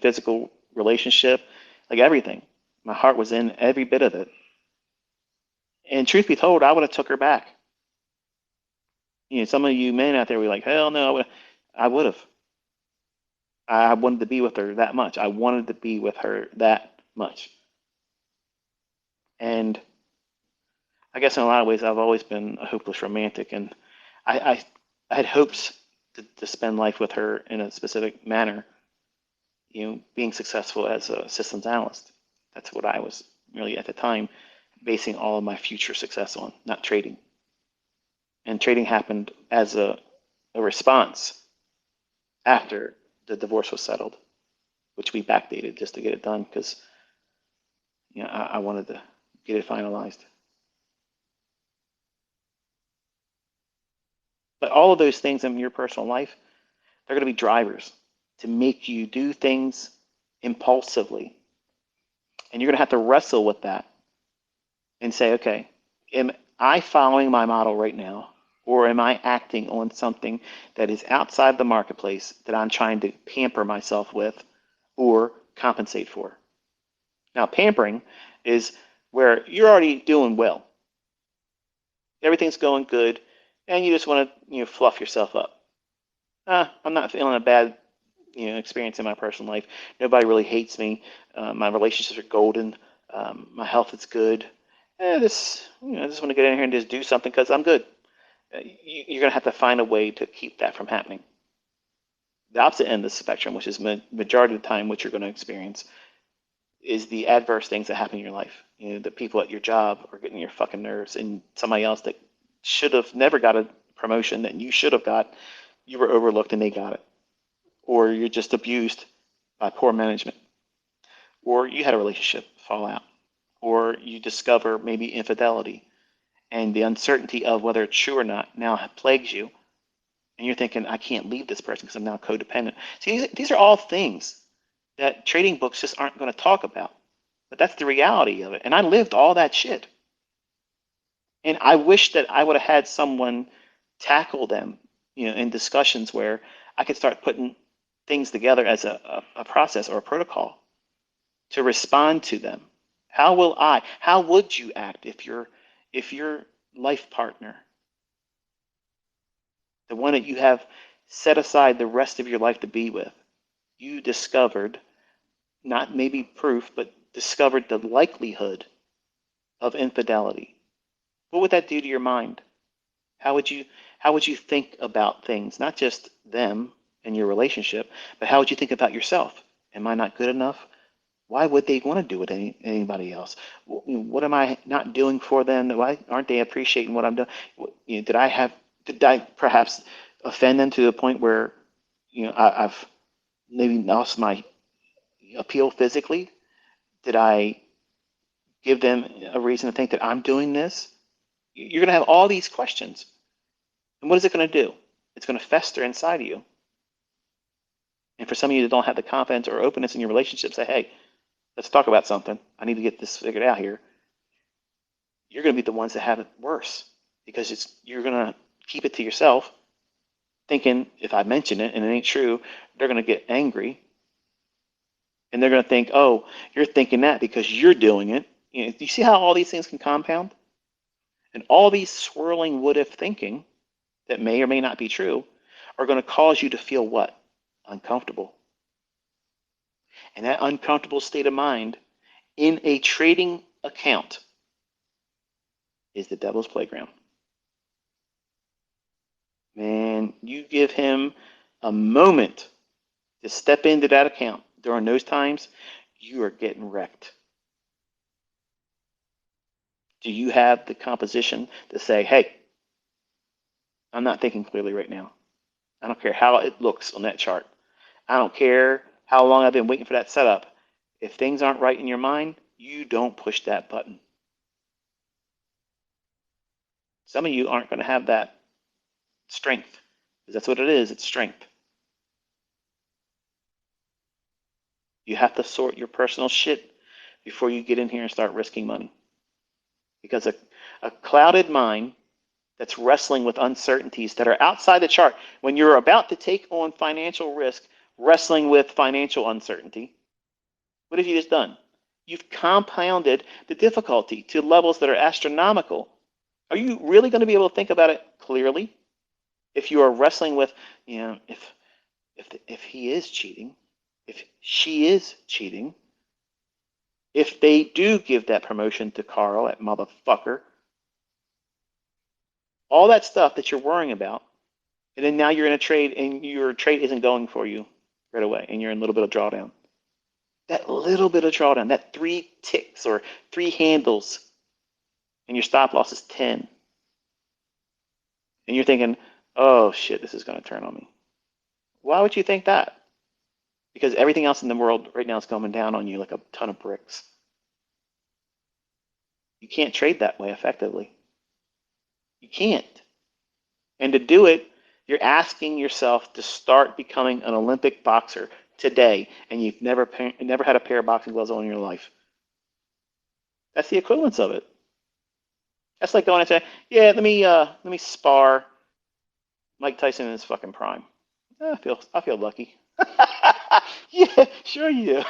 physical relationship, like everything. My heart was in every bit of it. And truth be told, I would have took her back. Some of you men out there were like, hell no, I would have. I wanted to be with her that much. I wanted to be with her that much. And I guess in a lot of ways, I've always been a hopeless romantic, and I, I had hopes to spend life with her in a specific manner, being successful as a systems analyst. That's what I was really at the time basing all of my future success on, not trading. And trading happened as a response after the divorce was settled, which we backdated just to get it done because I wanted to get it finalized. But all of those things in your personal life, they're going to be drivers to make you do things impulsively. And you're going to have to wrestle with that and say, okay, am I following my model right now? Or am I acting on something that is outside the marketplace that I'm trying to pamper myself with or compensate for? Now, pampering is where you're already doing well. Everything's going good, and you just want to, fluff yourself up. I'm not feeling a bad, experience in my personal life. Nobody really hates me. My relationships are golden. My health is good. I just want to get in here and just do something because I'm good. You're going to have to find a way to keep that from happening. The opposite end of the spectrum, which is majority of the time what you're going to experience, is the adverse things that happen in your life. The people at your job are getting your fucking nerves, and somebody else that should have never got a promotion that you should have got, you were overlooked and they got it. Or you're just abused by poor management. Or you had a relationship fall out. Or you discover maybe infidelity, and the uncertainty of whether it's true or not now plagues you. And you're thinking, I can't leave this person because I'm now codependent. See, these are all things that trading books just aren't going to talk about. But that's the reality of it. And I lived all that shit. And I wish that I would have had someone tackle them, in discussions where I could start putting things together as a process or a protocol to respond to them. How would you act if your life partner, the one that you have set aside the rest of your life to be with, you discovered, not maybe proof, but discovered the likelihood of infidelity? What would that do to your mind? How would you how would you think about things, not just them and your relationship, but how would you think about yourself? Am I not good enough? Why would they want to do it anybody else? What am I not doing for them? Why aren't they appreciating what I'm doing? Did I perhaps offend them to the point where I've maybe lost my appeal physically? Did I give them a reason to think that I'm doing this? You're going to have all these questions. And what is it going to do? It's going to fester inside of you. And for some of you that don't have the confidence or openness in your relationship, say, hey, let's talk about something. I need to get this figured out here. You're going to be the ones that have it worse because you're going to keep it to yourself, thinking if I mention it and it ain't true, they're going to get angry. And they're going to think, oh, you're thinking that because you're doing it. Do you see how all these things can compound? And all these swirling what if thinking that may or may not be true are going to cause you to feel what? Uncomfortable. And that uncomfortable state of mind in a trading account is the devil's playground. Man, you give him a moment to step into that account during those times, you are getting wrecked. Do you have the composition to say, hey, I'm not thinking clearly right now? I don't care how it looks on that chart. I don't care how long I've been waiting for that setup. If things aren't right in your mind, you don't push that button. Some of you aren't going to have that strength because that's what it is. It's strength. You have to sort your personal shit before you get in here and start risking money. Because a clouded mind that's wrestling with uncertainties that are outside the chart, when you're about to take on financial risk, wrestling with financial uncertainty, what have you just done? You've compounded the difficulty to levels that are astronomical. Are you really going to be able to think about it clearly if you are wrestling with, if he is cheating, if she is cheating, if they do give that promotion to Carl, that motherfucker, all that stuff that you're worrying about, and then now you're in a trade and your trade isn't going for you right away, and you're in a little bit of drawdown. That little bit of drawdown, that 3 ticks or 3 handles, and your stop loss is 10. And you're thinking, oh shit, this is going to turn on me. Why would you think that? Because everything else in the world right now is coming down on you like a ton of bricks. You can't trade that way effectively. You can't. And to do it, you're asking yourself to start becoming an Olympic boxer today, and you've never had a pair of boxing gloves on in your life. That's the equivalence of it. That's like going and say, yeah, let me spar Mike Tyson in his fucking prime. I feel lucky. Yeah, sure you do.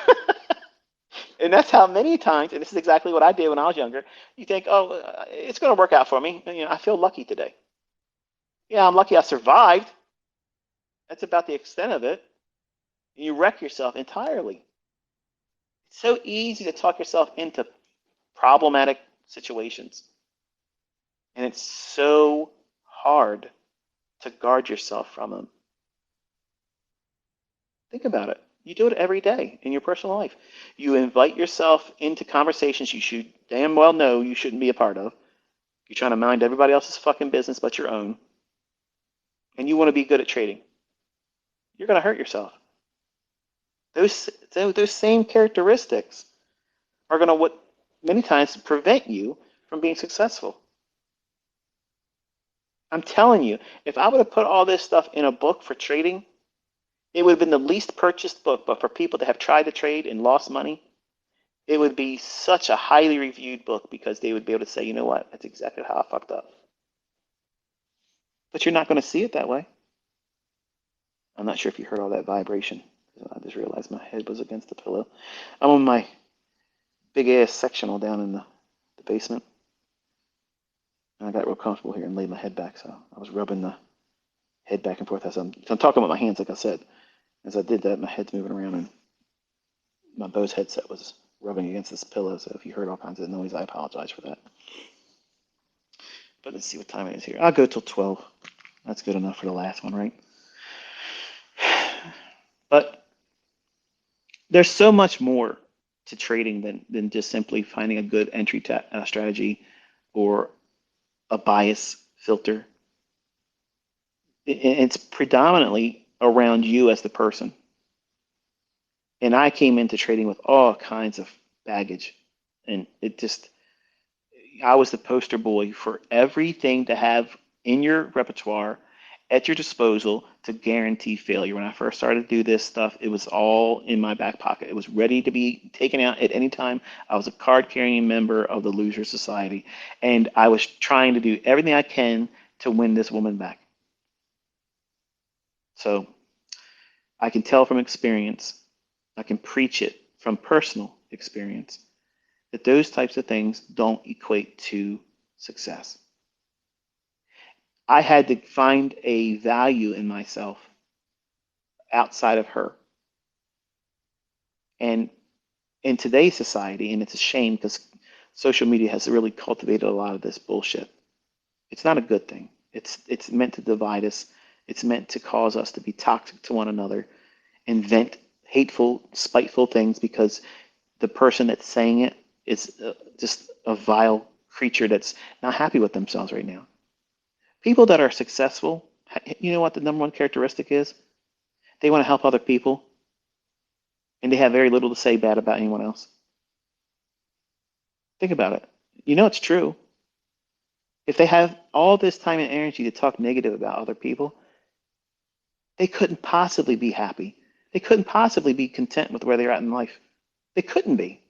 And that's how many times, and this is exactly what I did when I was younger. You think, oh, it's going to work out for me. And, I feel lucky today. Yeah, I'm lucky I survived. That's about the extent of it. You wreck yourself entirely. It's so easy to talk yourself into problematic situations. And it's so hard to guard yourself from them. Think about it. You do it every day in your personal life. You invite yourself into conversations you should damn well know you shouldn't be a part of. You're trying to mind everybody else's fucking business but your own. And you want to be good at trading. You're going to hurt yourself. Those same characteristics are going to what many times prevent you from being successful. I'm telling you, if I would have put all this stuff in a book for trading, it would have been the least purchased book, but for people that have tried to trade and lost money, it would be such a highly reviewed book because they would be able to say, you know what, that's exactly how I fucked up. But you're not going to see it that way. I'm not sure if you heard all that vibration. I just realized my head was against the pillow. I'm on my big ass sectional down in the basement. And I got real comfortable here and laid my head back. So I was rubbing the head back and forth as I'm talking with my hands, like I said. As I did that, my head's moving around and my Bose headset was rubbing against this pillow. So if you heard all kinds of noise, I apologize for that. But let's see what time it is here. I'll go till 12. That's good enough for the last one, right? But there's so much more to trading than just simply finding a good entry strategy or a bias filter. It's predominantly around you as the person. And I came into trading with all kinds of baggage. And I was the poster boy for everything to have in your repertoire at your disposal to guarantee failure. When I first started to do this stuff, it was all in my back pocket. It was ready to be taken out at any time. I was a card carrying member of the Loser Society, and I was trying to do everything I can to win this woman back. So I can tell from experience, I can preach it from personal experience, that those types of things don't equate to success. I had to find a value in myself outside of her. And in today's society, and it's a shame because social media has really cultivated a lot of this bullshit. It's not a good thing. It's meant to divide us. It's meant to cause us to be toxic to one another, invent hateful, spiteful things because the person that's saying it is just a vile creature that's not happy with themselves right now. People that are successful, you know what the number one characteristic is? They want to help other people, and they have very little to say bad about anyone else. Think about it. You know it's true. If they have all this time and energy to talk negative about other people, they couldn't possibly be happy. They couldn't possibly be content with where they're at in life. They couldn't be.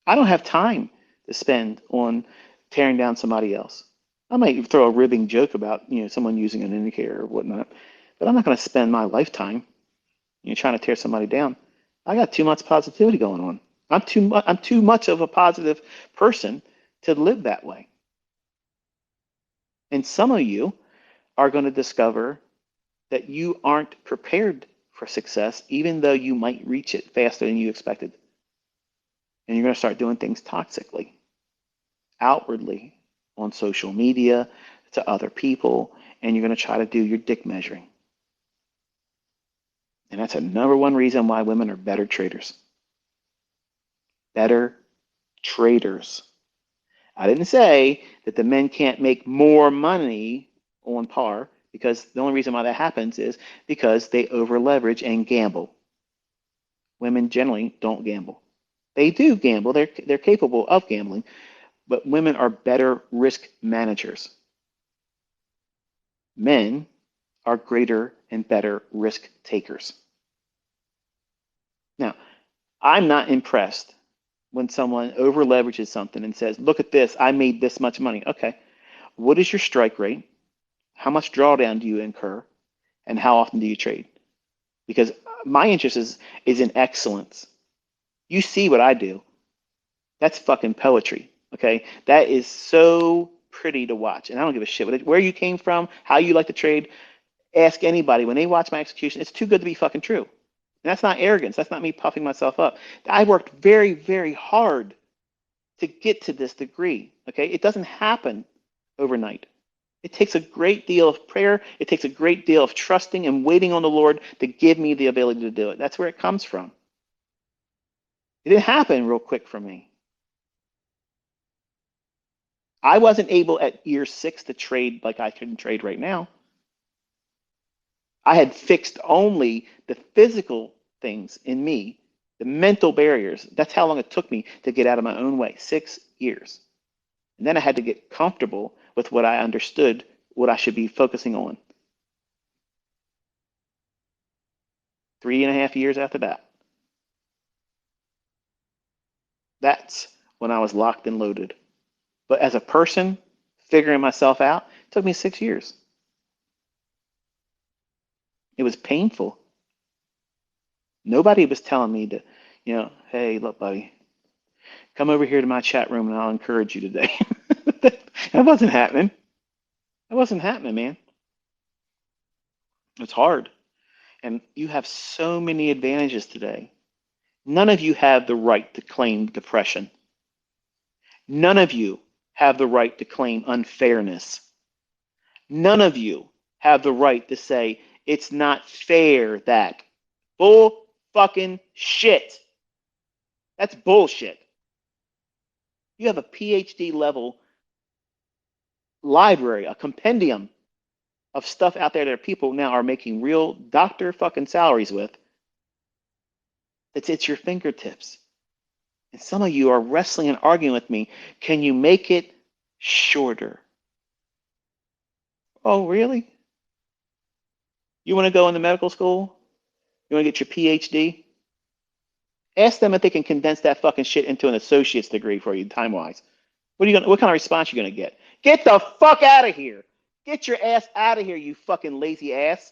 I don't have time to spend on tearing down somebody else. I might throw a ribbing joke about, someone using an indicator or whatnot, but I'm not going to spend my lifetime, trying to tear somebody down. I got too much positivity going on. I'm too much of a positive person to live that way. And some of you are going to discover that you aren't prepared for success, even though you might reach it faster than you expected. And you're going to start doing things toxically, outwardly, on social media, to other people, and you're going to try to do your dick measuring. And that's a number one reason why women are better traders. Better traders. I didn't say that the men can't make more money on par, because the only reason why that happens is because they over leverage and gamble. Women generally don't gamble. They do gamble. They're capable of gambling, but women are better risk managers. Men are greater and better risk takers. Now, I'm not impressed when someone over leverages something and says, look at this, I made this much money. Okay, what is your strike rate? How much drawdown do you incur? And how often do you trade? Because my interest is in excellence. You see what I do. That's fucking poetry. Okay, that is so pretty to watch, and I don't give a shit where you came from, how you like to trade. Ask anybody when they watch my execution. It's too good to be fucking true, and that's not arrogance. That's not me puffing myself up. I worked very, very hard to get to this degree. Okay, it doesn't happen overnight. It takes a great deal of prayer. It takes a great deal of trusting and waiting on the Lord to give me the ability to do it. That's where it comes from. It didn't happen real quick for me. I wasn't able at year 6 to trade like I can trade right now. I had fixed only the physical things in me, the mental barriers. That's how long it took me to get out of my own way, 6 years. And then I had to get comfortable with what I understood, what I should be focusing on. 3.5 years after that, that's when I was locked and loaded. But as a person, figuring myself out, it took me 6 years. It was painful. Nobody was telling me to, hey, look, buddy, come over here to my chat room and I'll encourage you today. That wasn't happening. That wasn't happening, man. It's hard. And you have so many advantages today. None of you have the right to claim depression. None of you have the right to claim unfairness. None of you have the right to say it's not fair that. Bull fucking shit. That's bullshit. You have a PhD level library, a compendium of stuff out there that people now are making real doctor fucking salaries with. It's at your fingertips. And some of you are wrestling and arguing with me. Can you make it shorter? Oh, really? You want to go into medical school? You want to get your PhD? Ask them if they can condense that fucking shit into an associate's degree for you, time-wise. What kind of response are you gonna get? Get the fuck out of here! Get your ass out of here, you fucking lazy ass!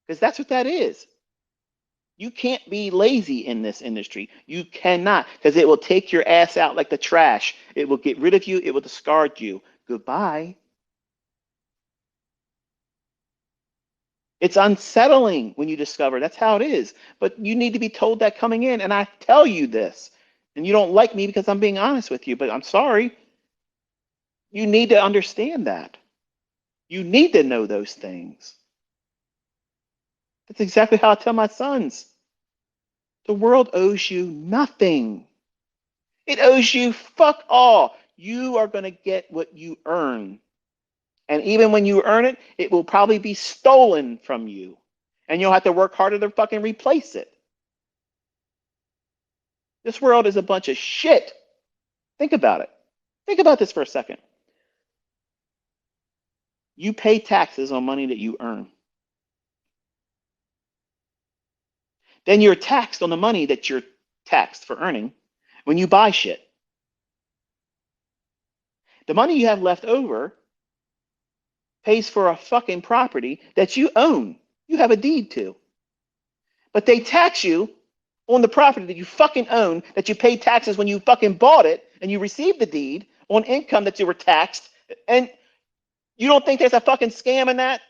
Because that's what that is. You can't be lazy in this industry. You cannot, because it will take your ass out like the trash. It will get rid of you. It will discard you. Goodbye. It's unsettling when you discover that's how it is. But you need to be told that coming in, and I tell you this. And you don't like me because I'm being honest with you, but I'm sorry. You need to understand that. You need to know those things. That's exactly how I tell my sons. The world owes you nothing. It owes you fuck all. You are going to get what you earn. And even when you earn it, it will probably be stolen from you. And you'll have to work harder to fucking replace it. This world is a bunch of shit. Think about it. Think about this for a second. You pay taxes on money that you earn. Then you're taxed on the money that you're taxed for earning when you buy shit. The money you have left over pays for a fucking property that you own. You have a deed to. But they tax you on the property that you fucking own, that you paid taxes when you fucking bought it and you received the deed on income that you were taxed. And you don't think there's a fucking scam in that?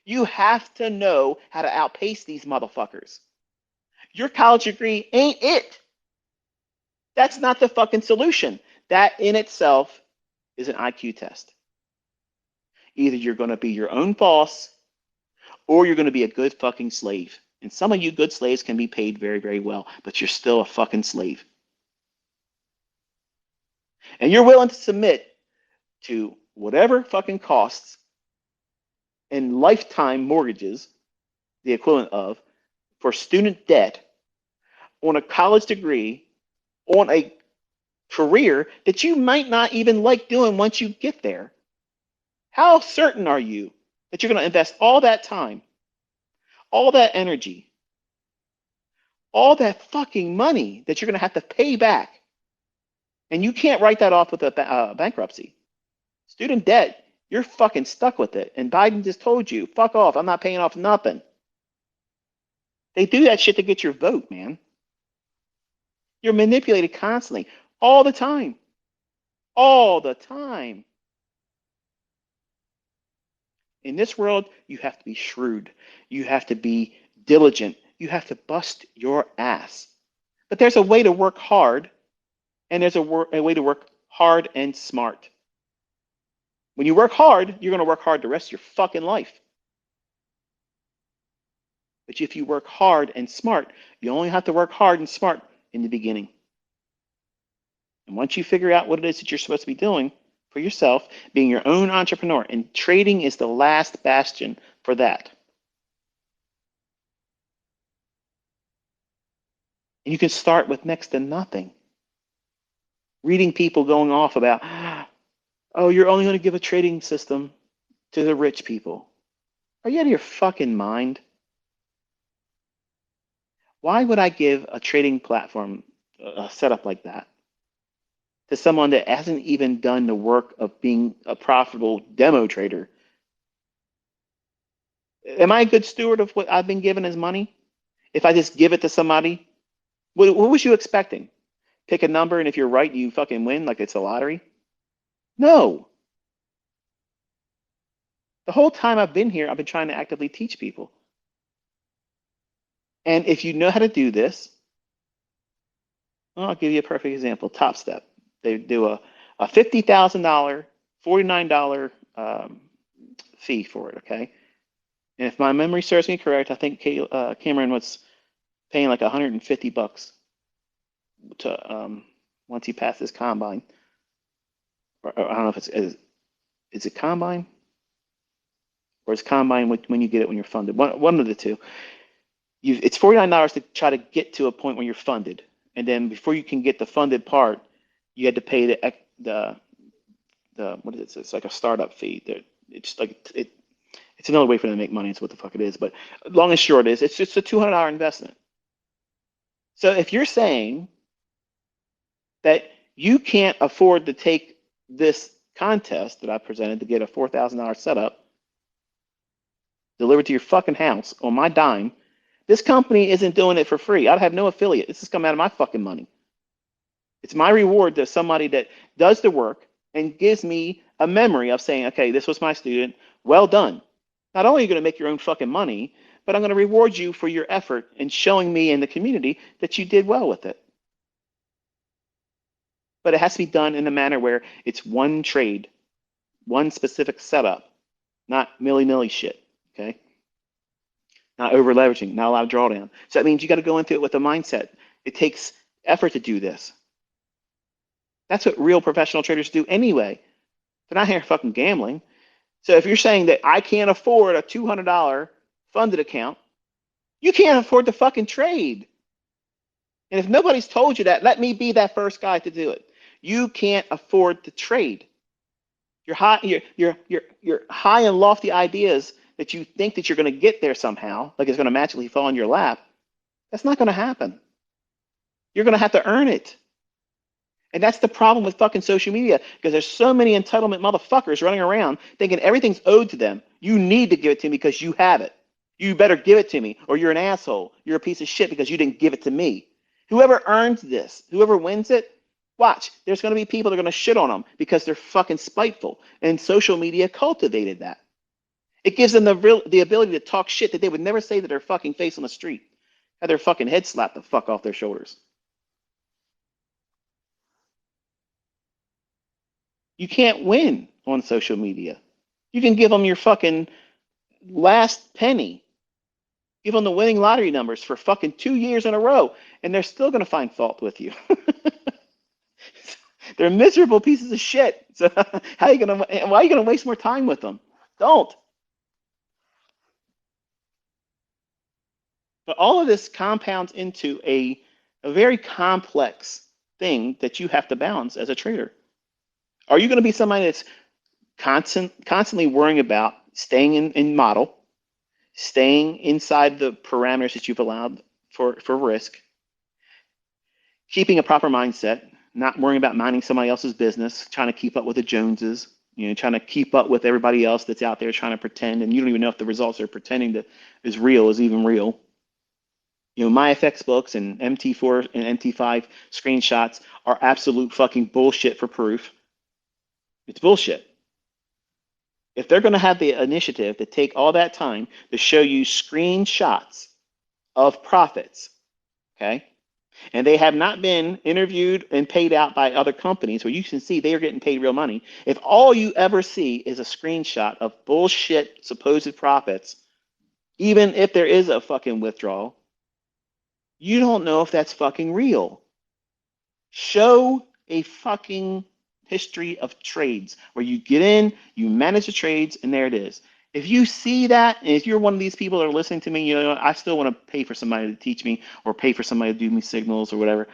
You have to know how to outpace these motherfuckers. Your college degree ain't it. That's not the fucking solution. That in itself is an IQ test. Either you're going to be your own boss or you're going to be a good fucking slave. And some of you good slaves can be paid very, very well, but you're still a fucking slave. And you're willing to submit to whatever fucking costs in lifetime mortgages, the equivalent of, for student debt on a college degree, on a career that you might not even like doing once you get there. How certain are you that you're going to invest all that time, all that energy, all that fucking money that you're going to have to pay back? And you can't write that off with a bankruptcy. Student debt, you're fucking stuck with it. And Biden just told you, fuck off, I'm not paying off nothing. They do that shit to get your vote, man. You're manipulated constantly, all the time. All the time. In this world, you have to be shrewd. You have to be diligent. You have to bust your ass. But there's a way to work hard And there's a way to work hard and smart. When you work hard, you're going to work hard the rest of your fucking life. But if you work hard and smart, you only have to work hard and smart in the beginning. And once you figure out what it is that you're supposed to be doing for yourself, being your own entrepreneur, and trading is the last bastion for that. And you can start with next to nothing. Reading people going off about, oh, you're only going to give a trading system to the rich people. Are you out of your fucking mind? Why would I give a trading platform a setup like that to someone that hasn't even done the work of being a profitable demo trader? Am I a good steward of what I've been given as money? If I just give it to somebody, what was you expecting? Pick a number, and if you're right, you fucking win like it's a lottery? No. The whole time I've been here, I've been trying to actively teach people. And if you know how to do this, well, I'll give you a perfect example. Top Step. They do a $50,000, $49 fee for it, okay? And if my memory serves me correct, I think Cameron was paying like 150 bucks to once he passed his combine. Or I don't know if is it combine or is combine when you get it when you're funded? One of the two. It's $49 to try to get to a point where you're funded, and then before you can get the funded part, you had to pay the what is it? It's like a startup fee. It's like it's another way for them to make money. It's what the fuck it is. But long and short is it's just a $200 investment. So if you're saying that you can't afford to take this contest that I presented to get a $4,000 setup delivered to your fucking house on my dime, this company isn't doing it for free. I have no affiliate. This is coming out of my fucking money. It's my reward to somebody that does the work and gives me a memory of saying, okay, this was my student. Well done. Not only are you going to make your own fucking money, but I'm going to reward you for your effort in showing me in the community that you did well with it. But it has to be done in a manner where it's one trade, one specific setup, not milly-nilly shit, okay? Not over leveraging, not a lot of drawdown. So that means you got to go into it with a mindset. It takes effort to do this. That's what real professional traders do anyway. They're not here fucking gambling. So if you're saying that I can't afford a $200 funded account, you can't afford to fucking trade. And if nobody's told you that, let me be that first guy to do it. You can't afford to trade. You're high and lofty ideas that you think that you're going to get there somehow, like it's going to magically fall in your lap. That's not going to happen. You're going to have to earn it. And that's the problem with fucking social media, because there's so many entitlement motherfuckers running around thinking everything's owed to them. You need to give it to me because you have it. You better give it to me, or you're an asshole. You're a piece of shit because you didn't give it to me. Whoever earns this, whoever wins it, watch. There's going to be people that are going to shit on them because they're fucking spiteful. And social media cultivated that. It gives them the ability to talk shit that they would never say to their fucking face on the street. Have their fucking head slapped the fuck off their shoulders. You can't win on social media. You can give them your fucking last penny. Give them the winning lottery numbers for fucking 2 years in a row, and they're still going to find fault with you. They're miserable pieces of shit. So why are you going to waste more time with them? Don't. But all of this compounds into a very complex thing that you have to balance as a trader. Are you going to be somebody that's constantly worrying about staying in model, staying inside the parameters that you've allowed for risk, keeping a proper mindset, not worrying about minding somebody else's business, trying to keep up with the Joneses, trying to keep up with everybody else that's out there trying to pretend, and you don't even know if the results they're pretending that is real is even real. My FX books and MT4 and MT5 screenshots are absolute fucking bullshit for proof. It's bullshit. If they're going to have the initiative to take all that time to show you screenshots of profits, okay, and they have not been interviewed and paid out by other companies where you can see they are getting paid real money, if all you ever see is a screenshot of bullshit supposed profits, even if there is a fucking withdrawal, you don't know if that's fucking real. Show a fucking history of trades where you get in, you manage the trades, and there it is. If you see that, and if you're one of these people that are listening to me, you know, I still want to pay for somebody to teach me or pay for somebody to do me signals or whatever.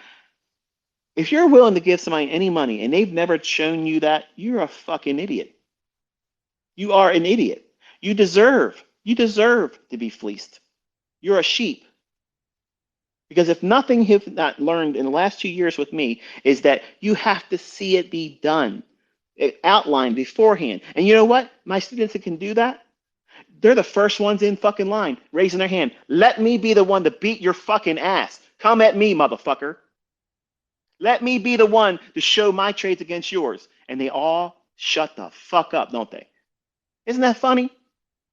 If you're willing to give somebody any money and they've never shown you that, you're a fucking idiot. You are an idiot. You deserve to be fleeced. You're a sheep. Because if nothing you've not learned in the last 2 years with me is that you have to see it be done, outlined beforehand. And you know what? My students that can do that, they're the first ones in fucking line, raising their hand. Let me be the one to beat your fucking ass. Come at me, motherfucker. Let me be the one to show my trades against yours. And they all shut the fuck up, don't they? Isn't that funny?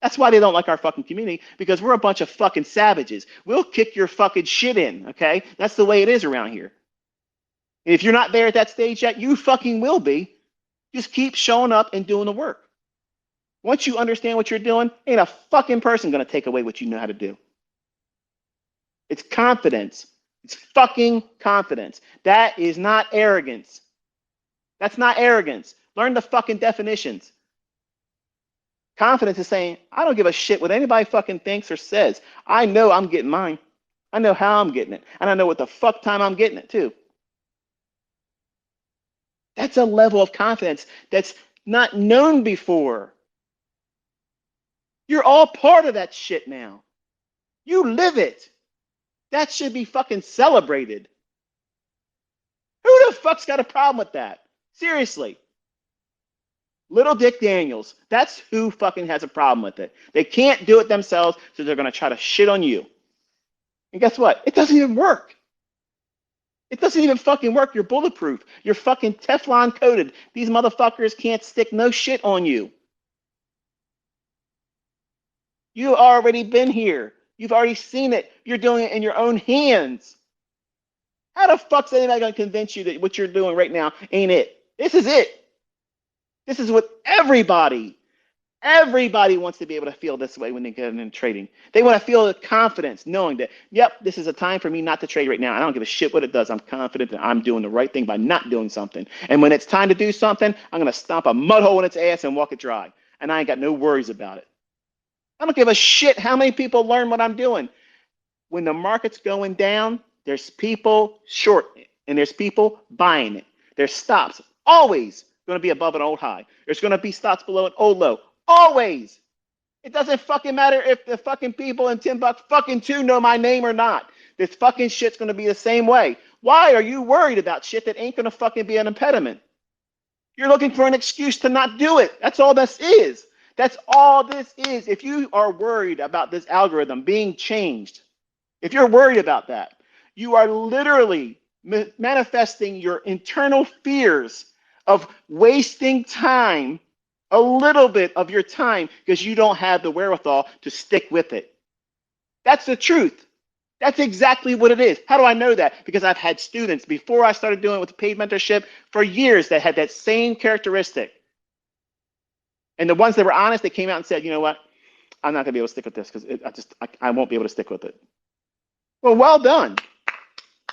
That's why they don't like our fucking community, because we're a bunch of fucking savages. We'll kick your fucking shit in, okay? That's the way it is around here. And if you're not there at that stage yet, you fucking will be. Just keep showing up and doing the work. Once you understand what you're doing, ain't a fucking person gonna take away what you know how to do. It's confidence. It's fucking confidence. That is not arrogance. That's not arrogance. Learn the fucking definitions. Confidence is saying, I don't give a shit what anybody fucking thinks or says. I know I'm getting mine. I know how I'm getting it. And I know what the fuck time I'm getting it too. That's a level of confidence that's not known before. You're all part of that shit now. You live it. That should be fucking celebrated. Who the fuck's got a problem with that? Seriously. Little Dick Daniels. That's who fucking has a problem with it. They can't do it themselves, so they're going to try to shit on you. And guess what? It doesn't even work. It doesn't even fucking work. You're bulletproof. You're fucking Teflon coated. These motherfuckers can't stick no shit on you. You've already been here. You've already seen it. You're doing it in your own hands. How the fuck's anybody going to convince you that what you're doing right now ain't it? This is it. This is what everybody wants to be able to feel this way when they get into trading. They want to feel the confidence knowing that, yep, this is a time for me not to trade right now. I don't give a shit what it does. I'm confident that I'm doing the right thing by not doing something. And when it's time to do something, I'm going to stomp a mud hole in its ass and walk it dry. And I ain't got no worries about it. I don't give a shit how many people learn what I'm doing. When the market's going down, there's people shorting it and there's people buying it. There's stops always going to be above an old high. There's going to be stops below an old low. Always. It doesn't fucking matter if the fucking people in Timbuktu fucking 2 know my name or not. This fucking shit's going to be the same way. Why are you worried about shit that ain't going to fucking be an impediment? You're looking for an excuse to not do it. That's all this is. That's all this is. If you are worried about this algorithm being changed, if you're worried about that, you are literally manifesting your internal fears of wasting time, a little bit of your time, because you don't have the wherewithal to stick with it. That's the truth. That's exactly what it is. How do I know that? Because I've had students before I started doing it with the paid mentorship for years that had that same characteristic. And the ones that were honest, they came out and said, you know what? I'm not going to be able to stick with this because I won't be able to stick with it. Well done.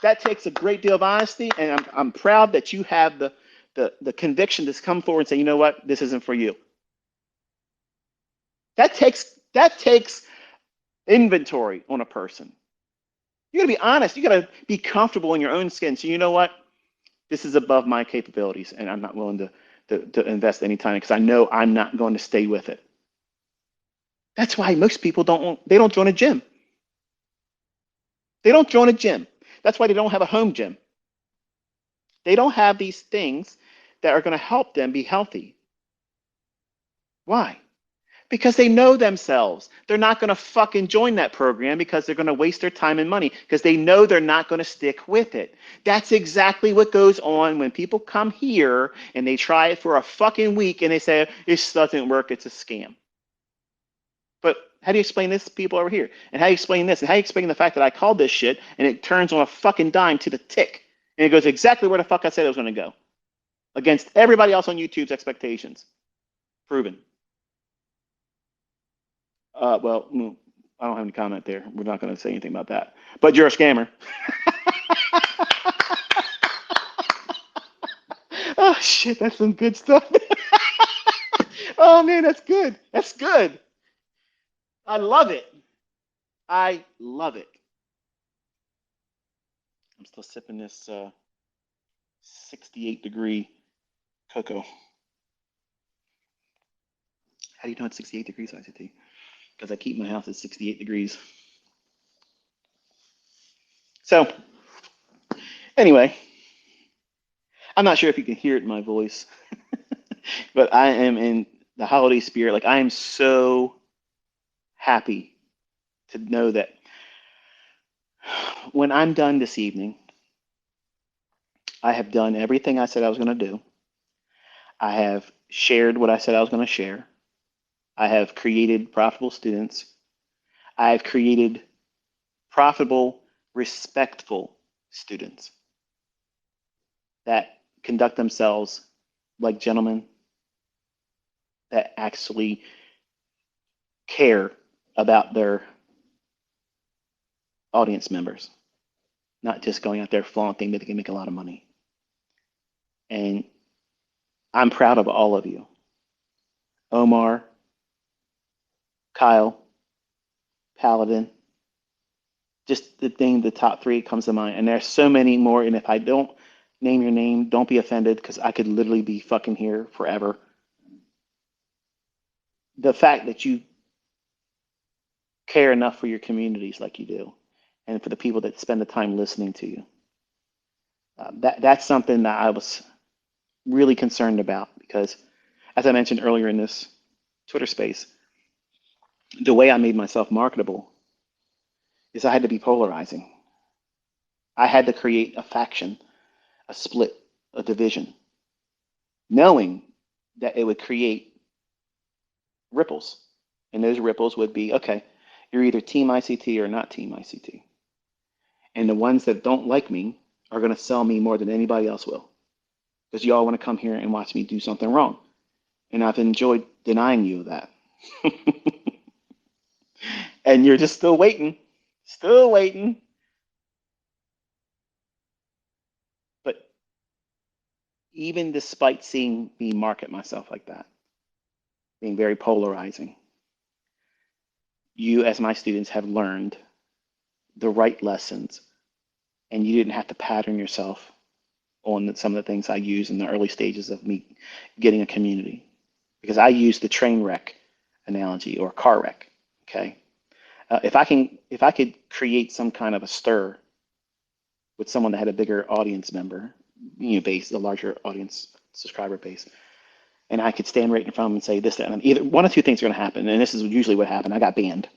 That takes a great deal of honesty, and I'm proud that you have the conviction to come forward and say, you know what? This isn't for you. That takes inventory on a person. You got to be honest. You got to be comfortable in your own skin. So you know what? This is above my capabilities, and I'm not willing to invest any time because I know I'm not going to stay with it. That's why most people don't join a gym. They don't join a gym. That's why they don't have a home gym. They don't have these things that are going to help them be healthy. Why? Because they know themselves. They're not going to fucking join that program because they're going to waste their time and money because they know they're not going to stick with it. That's exactly what goes on when people come here and they try it for a fucking week and they say, this doesn't work, it's a scam. But how do you explain this to people over here? And how do you explain this? And how do you explain the fact that I called this shit and it turns on a fucking dime to the tick? And it goes exactly where the fuck I said it was going to go against everybody else on YouTube's expectations. Proven. Well, I don't have any comment there. We're not going to say anything about that. But you're a scammer. Oh, shit. That's some good stuff. Oh, man. That's good. That's good. I love it. I love it. I'm still sipping this 68-degree cocoa. How do you know it's 68 degrees, ICT? Because I keep my house at 68 degrees. So, anyway, I'm not sure if you can hear it in my voice, but I am in the holiday spirit. Like, I am so happy to know that when I'm done this evening, I have done everything I said I was going to do. I have shared what I said I was going to share. I have created profitable students. I have created profitable, respectful students that conduct themselves like gentlemen, that actually care about their audience members, not just going out there flaunting that they can make a lot of money. And I'm proud of all of you. Omar, Kyle, Paladin, just the top three comes to mind. And there's so many more. And if I don't name your name, don't be offended because I could literally be fucking here forever. The fact that you care enough for your communities like you do, and for the people that spend the time listening to you, that's something that I was really concerned about because, as I mentioned earlier in this Twitter space, the way I made myself marketable is I had to be polarizing. I had to create a faction, a split, a division, knowing that it would create ripples. And those ripples would be, okay, you're either team ICT or not team ICT. And the ones that don't like me are going to sell me more than anybody else will. Because you all want to come here and watch me do something wrong. And I've enjoyed denying you that. And you're just still waiting. Still waiting. But even despite seeing me market myself like that, being very polarizing, you as my students have learned the right lessons, and you didn't have to pattern yourself on some of the things I use in the early stages of me getting a community. Because I use the train wreck analogy or car wreck. Okay, if I could create some kind of a stir with someone that had a bigger audience member, base, a larger audience subscriber base, and I could stand right in front of them and say this, that, and either one of two things are going to happen, and this is usually what happened. I got banned,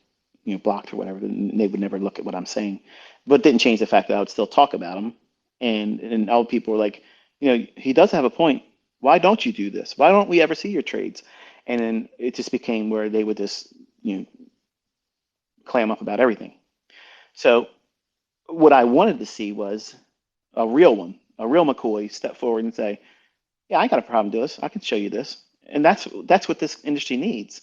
blocked or whatever, and they would never look at what I'm saying, but it didn't change the fact that I would still talk about them, and all people were like, he does have a point. Why don't you do this? Why don't we ever see your trades? And then it just became where they would just, clam up about everything. So what I wanted to see was a real one, a real McCoy step forward and say, yeah, I got a problem with this. I can show you this. And that's what this industry needs.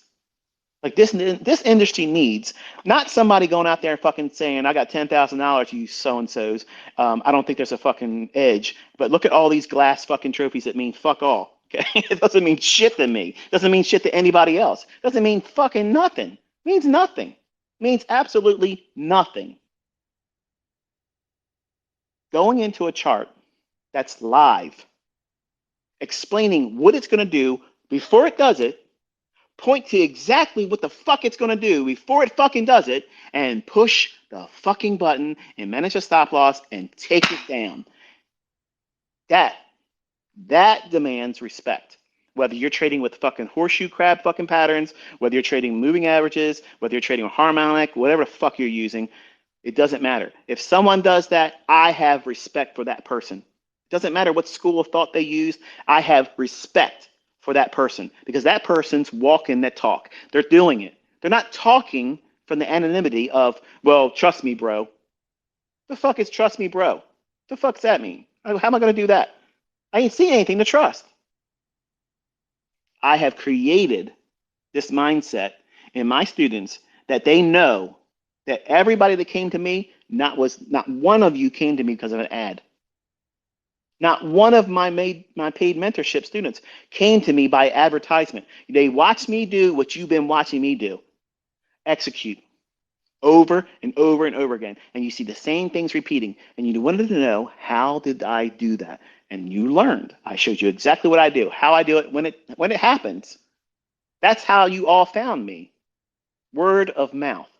Like this industry needs not somebody going out there and fucking saying, I got $10,000, you so-and-sos. I don't think there's a fucking edge, but look at all these glass fucking trophies that mean fuck all. Okay. It doesn't mean shit to me. It doesn't mean shit to anybody else. It doesn't mean fucking nothing. It means nothing. It means absolutely nothing. Going into a chart that's live, explaining what it's going to do before it does it, point to exactly what the fuck it's going to do before it fucking does it, and push the fucking button and manage a stop loss and take it down. That demands respect. Whether you're trading with fucking horseshoe crab fucking patterns, whether you're trading moving averages, whether you're trading with harmonic, whatever the fuck you're using, it doesn't matter. If someone does that, I have respect for that person. It doesn't matter what school of thought they use. I have respect for that person because that person's walking that talk. They're doing it. They're not talking from the anonymity of, well, trust me, bro. The fuck is trust me, bro? The fuck does that mean? How am I going to do that? I ain't seen anything to trust. I have created this mindset in my students that they know that everybody that came to me, not one of you came to me because of an ad. Not one of my paid mentorship students came to me by advertisement. They watched me do what you've been watching me do. Execute over and over and over again. And you see the same things repeating. And you wanted to know, how did I do that? And you learned. I showed you exactly what I do, how I do it when it happens. That's how you all found me. Word of mouth.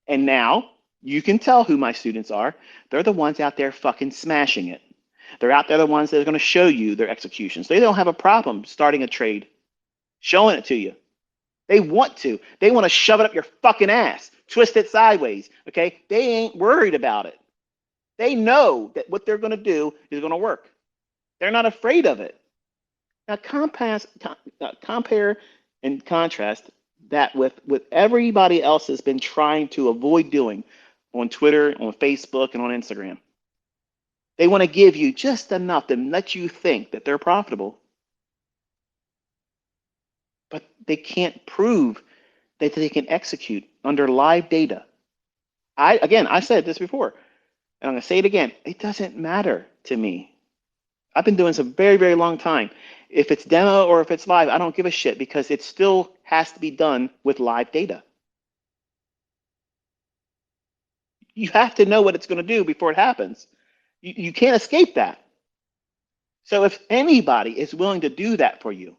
And now you can tell who my students are. They're the ones out there fucking smashing it. They're out there the ones that are going to show you their executions. They don't have a problem starting a trade, showing it to you. They want to. They want to shove it up your fucking ass, twist it sideways. Okay? They ain't worried about it. They know that what they're going to do is going to work. They're not afraid of it. Now compare and contrast that with what everybody else has been trying to avoid doing on Twitter, on Facebook, and on Instagram. They want to give you just enough to let you think that they're profitable, but they can't prove that they can execute under live data. I said this before, and I'm going to say it again. It doesn't matter to me. I've been doing this a very, very long time. If it's demo or if it's live, I don't give a shit because it still has to be done with live data. You have to know what it's going to do before it happens. You can't escape that. So if anybody is willing to do that for you,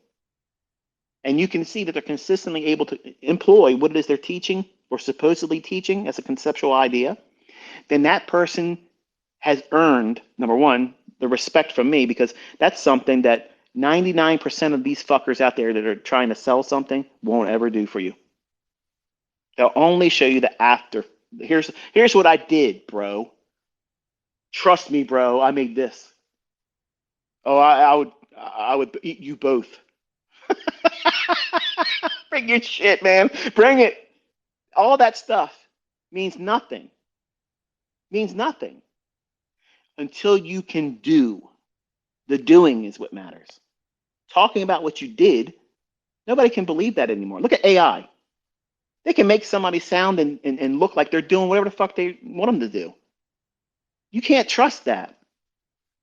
and you can see that they're consistently able to employ what it is they're teaching or supposedly teaching as a conceptual idea, then that person has earned, number one, the respect from me, because that's something that 99% of these fuckers out there that are trying to sell something won't ever do for you. They'll only show you the after. Here's what I did, bro. Trust me, bro. I made this. Oh, I would eat you both. Bring your shit, man. Bring it. All that stuff means nothing. Means nothing until you can do. The doing is what matters. Talking about what you did, nobody can believe that anymore. Look at AI. They can make somebody sound and look like they're doing whatever the fuck they want them to do. You can't trust that.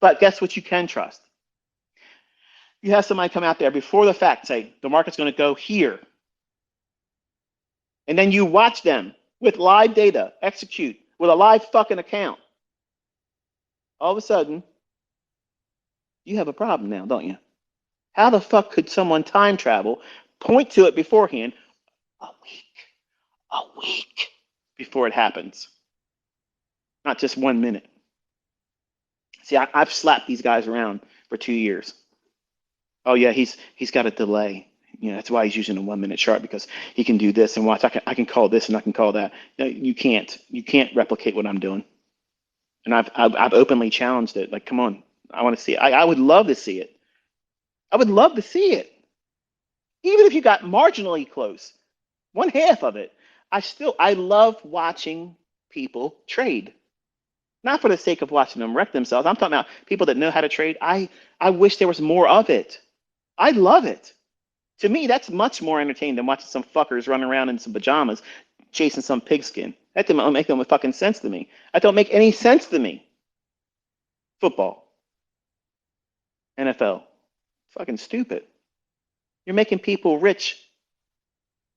But guess what you can trust? You have somebody come out there before the fact say, the market's going to go here. And then you watch them with live data execute with a live fucking account. All of a sudden, you have a problem now, don't you? How the fuck could someone time travel, point to it beforehand, a week before it happens? Not just 1 minute. See, I've slapped these guys around for 2 years. Oh yeah, he's got a delay. You know, that's why he's using a 1 minute chart, because he can do this and watch. I can call this and I can call that. No, you can't. You can't replicate what I'm doing. And I've openly challenged it. Like, come on, I want to see it. I would love to see it. I would love to see it. Even if you got marginally close, one half of it, I love watching people trade. Not for the sake of watching them wreck themselves. I'm talking about people that know how to trade. I wish there was more of it. I love it. To me, that's much more entertaining than watching some fuckers running around in some pajamas chasing some pigskin. That doesn't make no fucking sense to me. That don't make any sense to me. Football, NFL, fucking stupid. You're making people rich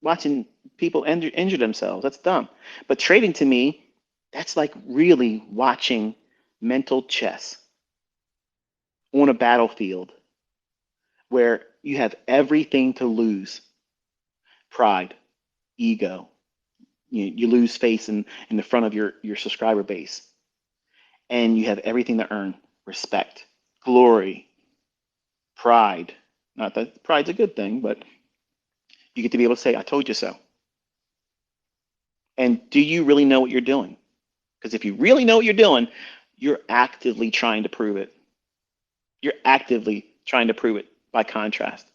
watching people injure themselves. That's dumb. But trading, to me, that's like really watching mental chess on a battlefield where you have everything to lose. Pride, ego. You lose face in the front of your subscriber base. And you have everything to earn. Respect, glory, pride. Not that pride's a good thing, but you get to be able to say, I told you so. And do you really know what you're doing? Because if you really know what you're doing, you're actively trying to prove it. You're actively trying to prove it by contrast.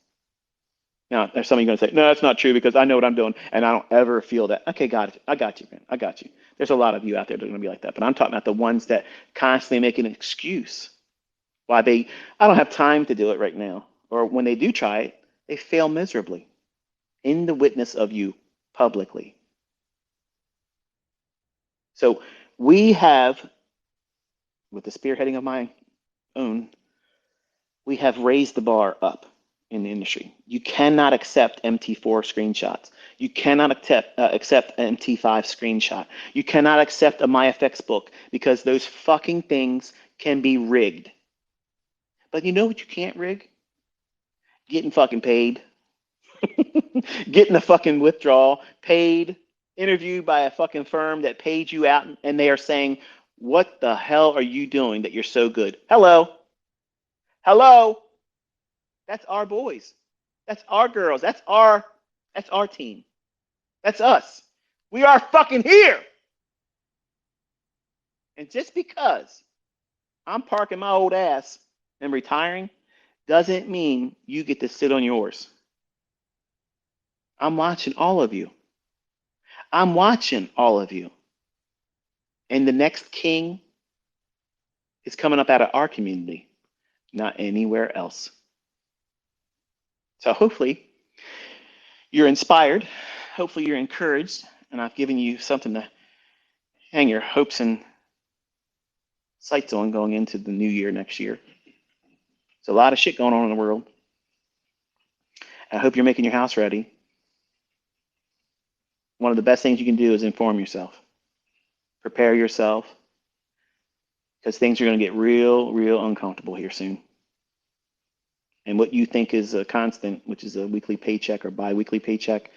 Now, there's some of you going to say, no, that's not true because I know what I'm doing and I don't ever feel that. Okay, got it. I got you, man. I got you. There's a lot of you out there that are going to be like that. But I'm talking about the ones that constantly make an excuse why I don't have time to do it right now. Or when they do try it, they fail miserably in the witness of you publicly. So we have, with the spearheading of my own, we have raised the bar up in the industry. You cannot accept MT4 screenshots. You cannot accept an MT5 screenshot. You cannot accept a MyFX book because those fucking things can be rigged. But you know what you can't rig? Getting fucking paid. Getting a fucking withdrawal, paid, interviewed by a fucking firm that paid you out, and they are saying, what the hell are you doing that you're so good? Hello. Hello. That's our boys. That's our girls. That's our team. That's us. We are fucking here. And just because I'm parking my old ass and retiring doesn't mean you get to sit on yours. I'm watching all of you. I'm watching all of you. And the next king is coming up out of our community, not anywhere else. So hopefully you're inspired. Hopefully you're encouraged. And I've given you something to hang your hopes and sights on going into the new year next year. There's a lot of shit going on in the world. I hope you're making your house ready. One of the best things you can do is inform yourself. Prepare yourself, because things are going to get real, real uncomfortable here soon. And what you think is a constant, which is a weekly paycheck or bi-weekly paycheck,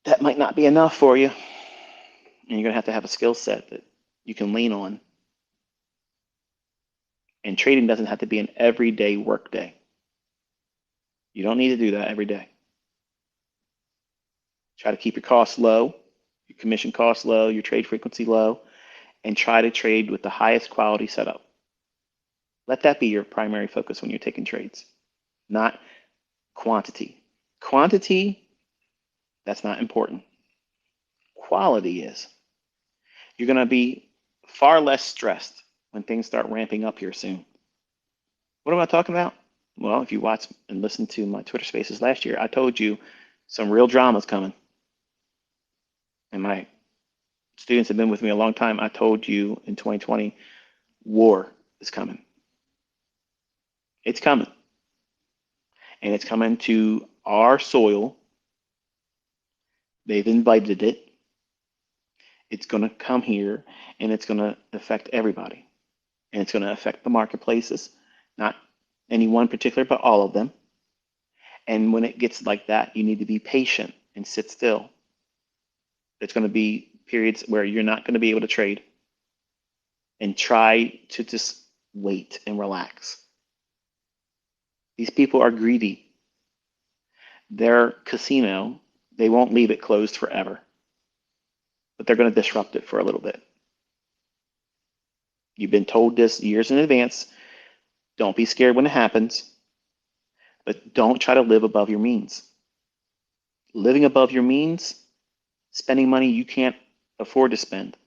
that might not be enough for you. And you're going to have a skill set that you can lean on. And trading doesn't have to be an everyday work day. You don't need to do that every day. Try to keep your costs low, your commission costs low, your trade frequency low, and try to trade with the highest quality setup. Let that be your primary focus when you're taking trades, not quantity. Quantity, that's not important. Quality is. You're going to be far less stressed when things start ramping up here soon. What am I talking about? Well, if you watched and listened to my Twitter spaces last year, I told you some real drama's coming. And my students have been with me a long time. I told you in 2020, war is coming. It's coming. And it's coming to our soil. They've invited it. It's going to come here, and it's going to affect everybody. And it's going to affect the marketplaces, not any one particular, but all of them. And when it gets like that, you need to be patient and sit still. There's going to be periods where you're not going to be able to trade, and try to just wait and relax. These people are greedy. Their casino, they won't leave it closed forever, but they're going to disrupt it for a little bit. You've been told this years in advance. Don't be scared when it happens, but don't try to live above your means. Living above your means, spending money you can't afford to spend.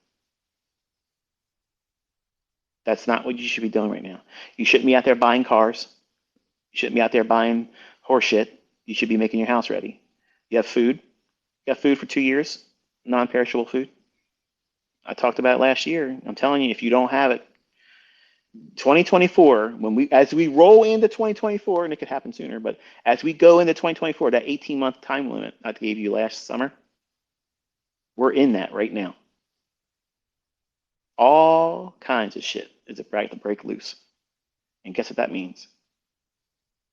That's not what you should be doing right now. You shouldn't be out there buying cars. You shouldn't be out there buying horse shit. You should be making your house ready. You have food. You got food for 2 years, non-perishable food. I talked about it last year. I'm telling you, if you don't have it, 2024, as we roll into 2024, and it could happen sooner, but as we go into 2024, that 18-month time limit I gave you last summer, we're in that right now. All kinds of shit is about to break loose. And guess what that means?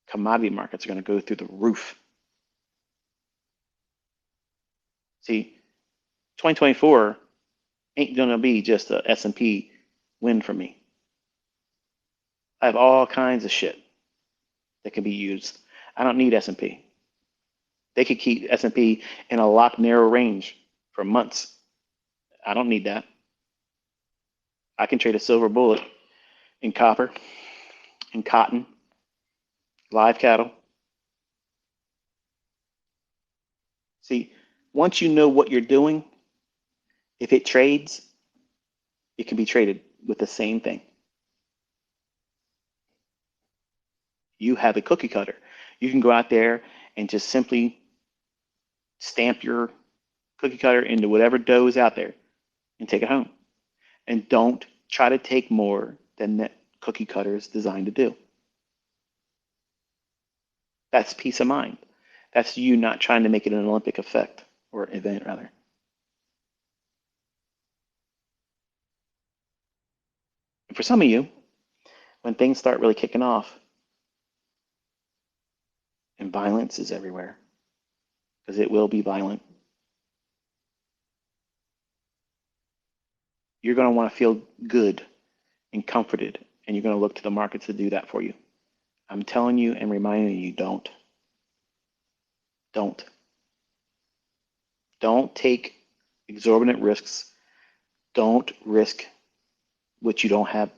Commodity markets are going to go through the roof. See, 2024 ain't going to be just a S&P win for me. I have all kinds of shit that can be used. I don't need S&P. They could keep S&P in a locked narrow range for months. I don't need that. I can trade a silver bullet in copper, in cotton, live cattle, See, once you know what you're doing, if it trades, it can be traded with the same thing. You have a cookie cutter. You can go out there and just simply stamp your cookie cutter into whatever dough is out there and take it home. And don't try to take more than that cookie cutter is designed to do. That's peace of mind. That's you not trying to make it an Olympic effect or event, rather. And for some of you, when things start really kicking off and violence is everywhere, because it will be violent, you're going to want to feel good and comforted, and you're going to look to the markets to do that for you. I'm telling you and reminding you, don't. Don't. Don't take exorbitant risks. Don't risk what you don't have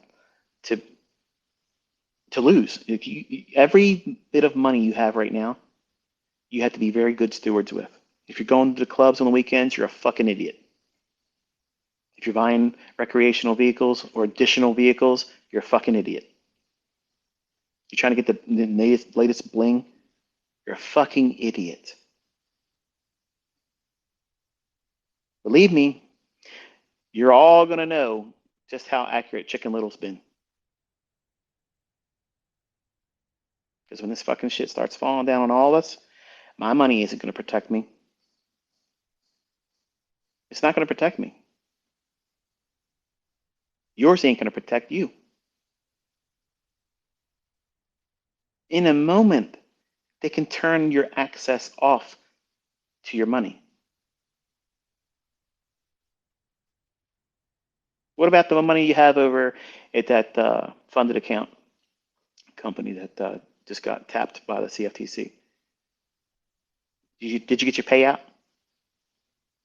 to lose. If every bit of money you have right now, you have to be very good stewards with. If you're going to the clubs on the weekends, you're a fucking idiot. If you're buying recreational vehicles or additional vehicles, you're a fucking idiot. You're trying to get the latest bling, you're a fucking idiot. Believe me, you're all going to know just how accurate Chicken Little's been. Because when this fucking shit starts falling down on all of us, my money isn't going to protect me. It's not going to protect me. Yours ain't going to protect you. In a moment, they can turn your access off to your money. What about the money you have over at that funded account company that just got tapped by the CFTC? Did you get your payout?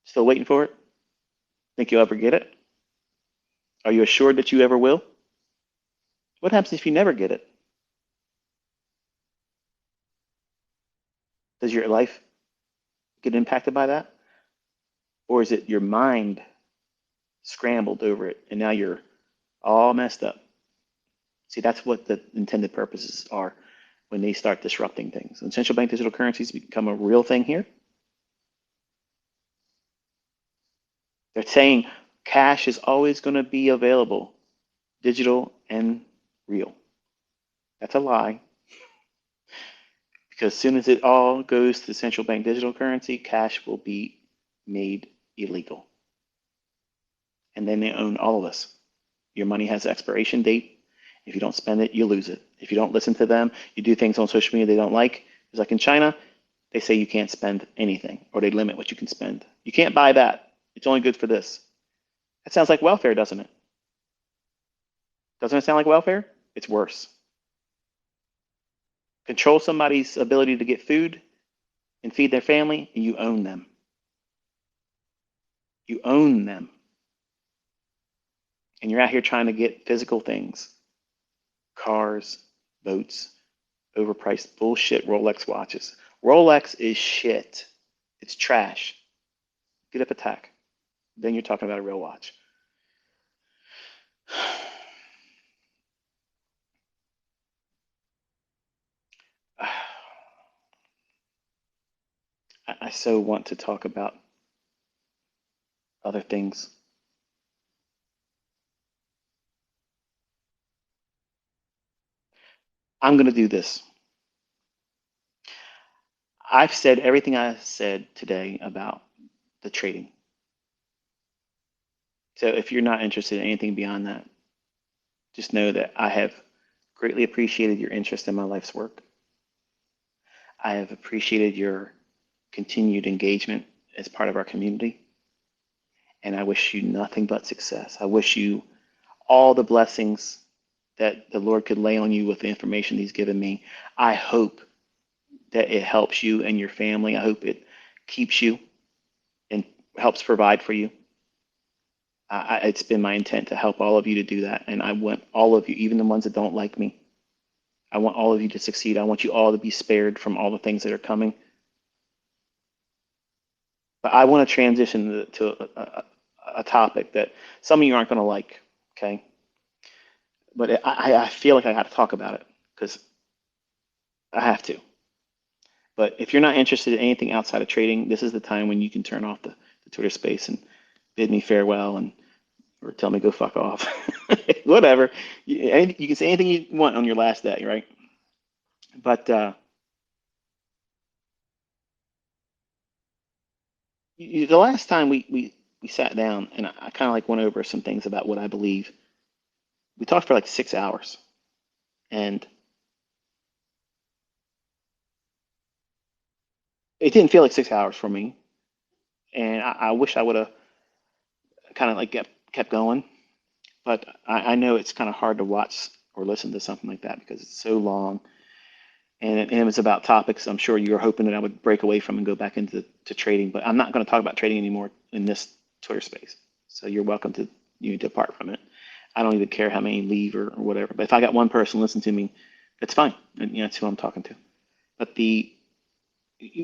Still waiting for it? Think you'll ever get it? Are you assured that you ever will? What happens if you never get it? Does your life get impacted by that? Or is it your mind scrambled over it and now you're all messed up? See, that's what the intended purposes are when they start disrupting things. When central bank digital currencies become a real thing here, they're saying cash is always going to be available, digital and real. That's a lie. Because as soon as it all goes to central bank digital currency, cash will be made illegal. And then they own all of us. Your money has an expiration date. If you don't spend it, you lose it. If you don't listen to them, you do things on social media they don't like. It's like in China, they say you can't spend anything, or they limit what you can spend. You can't buy that. It's only good for this. That sounds like welfare, doesn't it? Doesn't it sound like welfare? It's worse. Control somebody's ability to get food and feed their family, and you own them. You own them. And you're out here trying to get physical things, cars, boats, overpriced bullshit Rolex watches. Rolex is shit. It's trash. Get up attack. Then you're talking about a real watch. I so want to talk about other things. I'm going to do this. I've said everything I said today about the trading. So if you're not interested in anything beyond that, just know that I have greatly appreciated your interest in my life's work. I have appreciated your continued engagement as part of our community. And I wish you nothing but success. I wish you all the blessings that the Lord could lay on you with the information He's given me. I hope that it helps you and your family. I hope it keeps you and helps provide for you. It's been my intent to help all of you to do that. And I want all of you, even the ones that don't like me, I want all of you to succeed. I want you all to be spared from all the things that are coming. But I want to transition to a topic that some of you aren't going to like, okay? But I feel like I got to talk about it because I have to. But if you're not interested in anything outside of trading, this is the time when you can turn off the Twitter space and bid me farewell and or tell me go fuck off. Whatever. You can say anything you want on your last day, right? But the last time we sat down and I kind of like went over some things about what I believe. We talked for like 6 hours, and it didn't feel like 6 hours for me. And I wish I would have kind of like kept going, but I know it's kind of hard to watch or listen to something like that because it's so long. And it was about topics I'm sure you were hoping that I would break away from and go back into to trading, but I'm not going to talk about trading anymore in this Twitter space. So you're welcome to you depart from it. I don't even care how many leave or whatever. But if I got one person listen to me, that's fine. And that's who I'm talking to. But we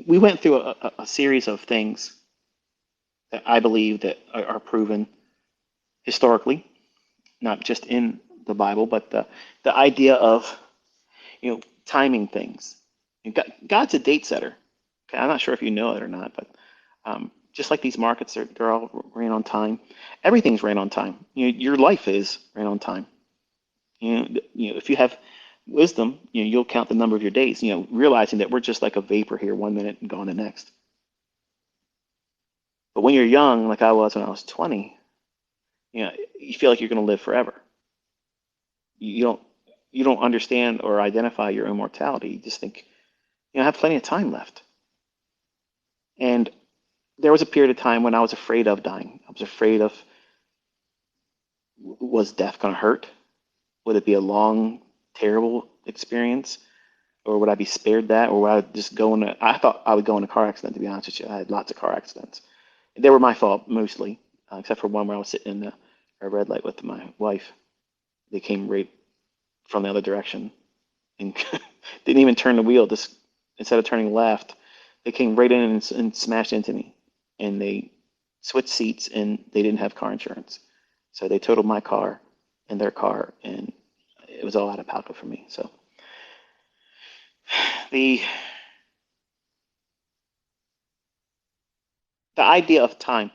went through a series of things that I believe that are proven historically, not just in the Bible, but the idea of timing things. God's a date setter. Okay, I'm not sure if you know it or not, but just like these markets, they're all ran on time. Everything's ran on time. Your life is ran on time. If you have wisdom, you'll count the number of your days. Realizing that we're just like a vapor here, 1 minute and gone the next. But when you're young, like I was when I was 20, you feel like you're going to live forever. You don't you don't understand or identify your own mortality. You just think, I have plenty of time left. And there was a period of time when I was afraid of dying. I was afraid of, was death going to hurt? Would it be a long, terrible experience? Or would I be spared that? Or would I just go in I thought I would go in a car accident, to be honest with you. I had lots of car accidents. They were my fault mostly, except for one where I was sitting in a red light with my wife. They came right from the other direction and didn't even turn the wheel. Just instead of turning left, they came right in and smashed into me. And they switched seats and they didn't have car insurance. So they totaled my car and their car, and it was all out of pocket for me. So the the idea of time,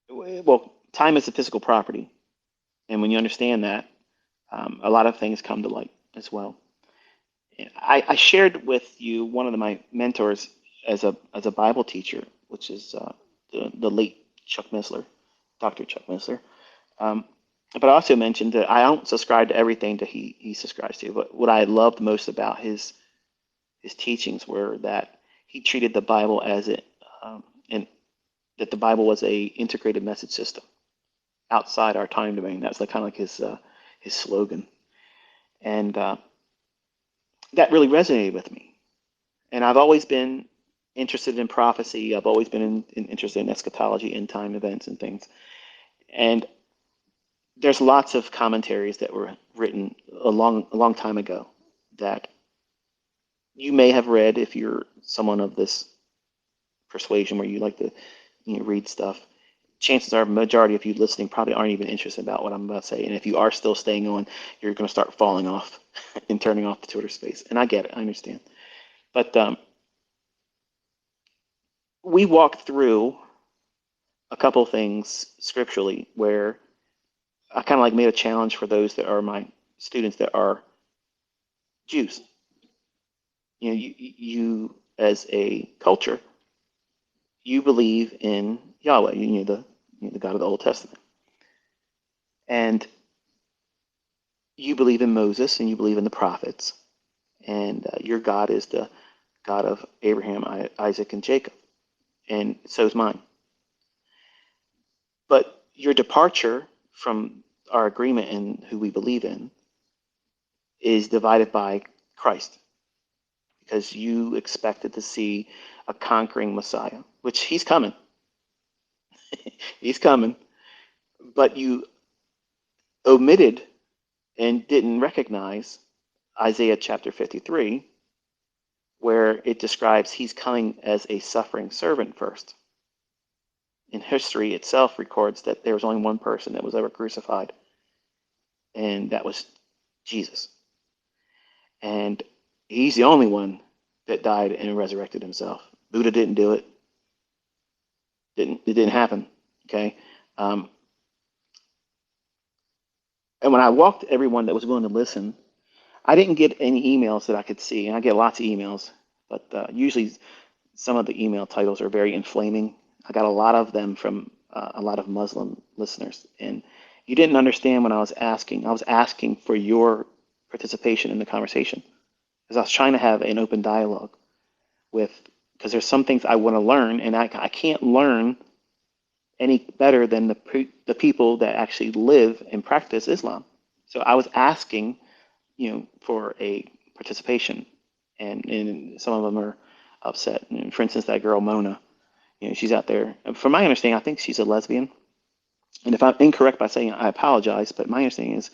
well, time is a physical property, and when you understand that, a lot of things come to light as well. I shared with you one of my mentors as a Bible teacher, which is the late Chuck Missler, Dr. Chuck Missler. Um, but I also mentioned that I don't subscribe to everything that he subscribes to. But what I loved most about his teachings were that he treated the Bible as it and that the Bible was a integrated message system outside our time domain. That's like kind of like his slogan, and that really resonated with me. And I've always been interested in prophecy. I've always been interested in eschatology, end time events, and things. And there's lots of commentaries that were written a long time ago that you may have read if you're someone of this persuasion where you like to read stuff. Chances are, majority of you listening probably aren't even interested about what I'm about to say. And if you are still staying on, you're going to start falling off and turning off the Twitter space. And I get it, I understand. But we walked through a couple things scripturally where I kind of like made a challenge for those that are my students that are Jews. You as a culture, you believe in Yahweh, the God of the Old Testament, and you believe in Moses and you believe in the prophets, and your God is the God of Abraham, Isaac, and Jacob, and so is mine. But your departure from our agreement in who we believe in is divided by Christ because you expected to see a conquering Messiah, which he's coming. He's coming. But you omitted and didn't recognize Isaiah chapter 53, where it describes he's coming as a suffering servant first. In history itself records that there was only one person that was ever crucified, and that was Jesus. And he's the only one that died and resurrected himself. Buddha didn't do it. It didn't happen. Okay. Um, and when I walked to everyone that was willing to listen, I didn't get any emails that I could see, and I get lots of emails, but usually some of the email titles are very inflaming. I got a lot of them from a lot of Muslim listeners, and you didn't understand when I was asking. I was asking for your participation in the conversation because I was trying to have an open dialogue with, because there's some things I want to learn, and I can't learn any better than the people that actually live and practice Islam. So I was asking, for a participation, and some of them are upset. And for instance, that girl Mona, she's out there. From my understanding, I think she's a lesbian. And if I'm incorrect by saying, I apologize, but my understanding is,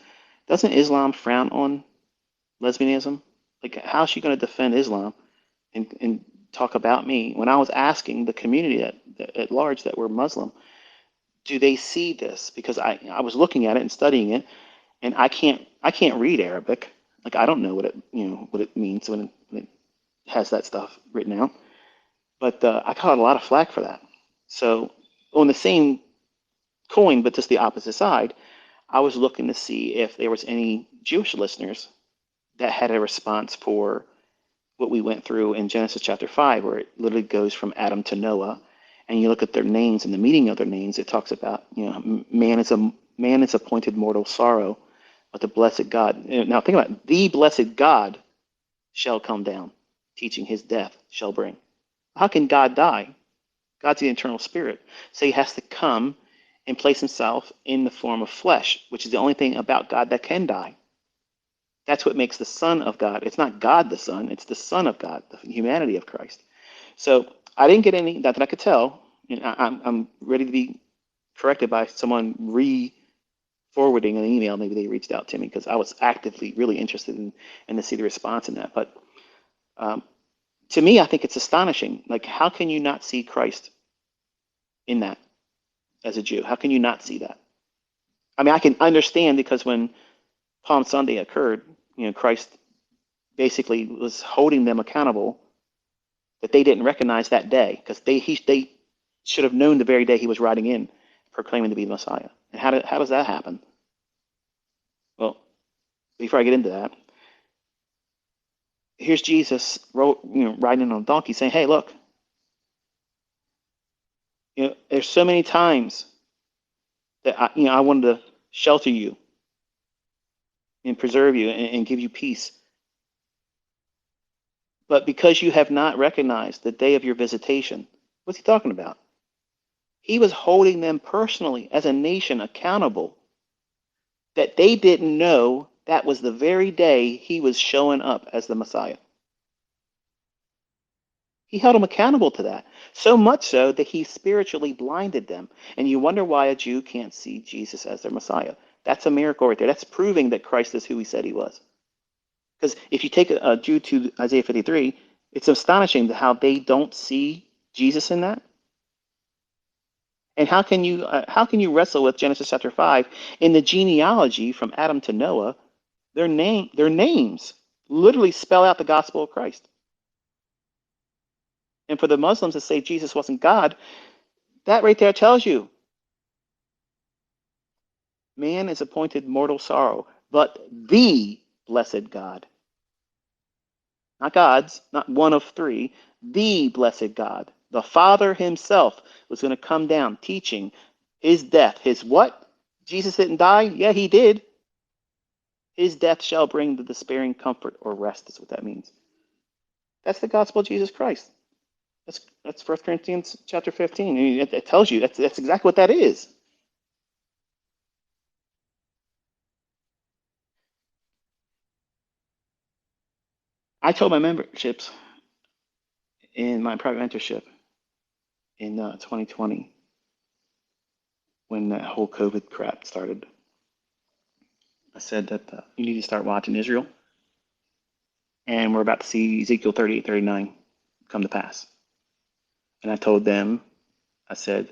doesn't Islam frown on lesbianism? Like, how's she going to defend Islam and talk about me when I was asking the community at large that were Muslim, do they see this? Because I was looking at it and studying it, and I can't read Arabic. Like, I don't know what it means when it has that stuff written out. But I caught a lot of flack for that. So on the same coin, but just the opposite side, I was looking to see if there was any Jewish listeners that had a response for what we went through in Genesis chapter 5, where it literally goes from Adam to Noah, and you look at their names and the meaning of their names. It talks about, man is appointed mortal sorrow, but the blessed God. Now think about it. The blessed God shall come down, teaching his death shall bring. How can God die? God's the eternal spirit. So he has to come and place himself in the form of flesh, which is the only thing about God that can die. That's what makes the Son of God. It's not God the Son, it's the Son of God, the humanity of Christ. So I didn't get any, not that I could tell. I'm ready to be corrected by someone forwarding an email. Maybe they reached out to me because I was actively really interested in to see the response in that. But um, to me, I think it's astonishing. Like, how can you not see Christ in that as a Jew? How can you not see that? I mean, I can understand because when Palm Sunday occurred, Christ basically was holding them accountable that they didn't recognize that day because they should have known the very day he was riding in, proclaiming to be the Messiah. And how does that happen? Well, before I get into that, here's Jesus riding on a donkey saying, "Hey, look, there's so many times that I wanted to shelter you and preserve you and give you peace. But because you have not recognized the day of your visitation," what's he talking about? He was holding them personally as a nation accountable that they didn't know that was the very day he was showing up as the Messiah. He held them accountable to that, so much so that he spiritually blinded them. And you wonder why a Jew can't see Jesus as their Messiah. That's a miracle right there. That's proving that Christ is who he said he was. Because if you take a Jew to Isaiah 53, it's astonishing how they don't see Jesus in that. And how can you wrestle with Genesis chapter 5 in the genealogy from Adam to Noah? Their names literally spell out the gospel of Christ. And for the Muslims to say Jesus wasn't God, that right there tells you man is appointed mortal sorrow, but the blessed God, not God's, not one of three, the blessed God, the Father himself was going to come down teaching his death. His what? Jesus didn't die? Yeah, he did. His death shall bring the despairing comfort or rest, is what that means. That's the gospel of Jesus Christ. That's 1 Corinthians chapter 15. I mean, it tells you that's exactly what that is. I told my memberships in my private mentorship in 2020 when that whole COVID crap started. I said that you need to start watching Israel and we're about to see Ezekiel 38, 39 come to pass. And I told them, I said,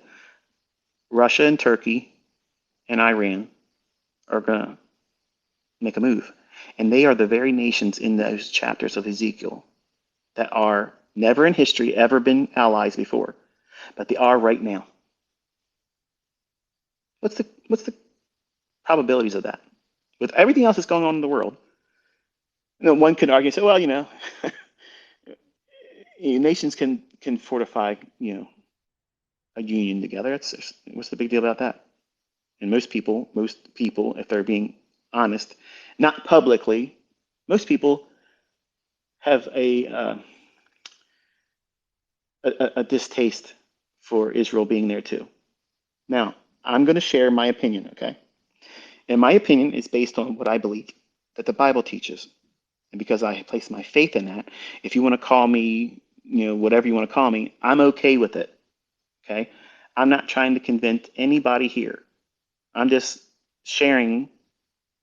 Russia and Turkey and Iran are going to make a move. And they are the very nations in those chapters of Ezekiel that are never in history ever been allies before, but they are right now. What's the probabilities of that? With everything else that's going on in the world, one could argue and say, well, nations can fortify, a union together. What's the big deal about that? And most people, if they're being honest, not publicly, most people have a distaste for Israel being there too. Now, I'm going to share my opinion, okay? And my opinion is based on what I believe that the Bible teaches. And because I place my faith in that, if you want to call me, whatever you want to call me, I'm okay with it, okay? I'm not trying to convince anybody here. I'm just sharing,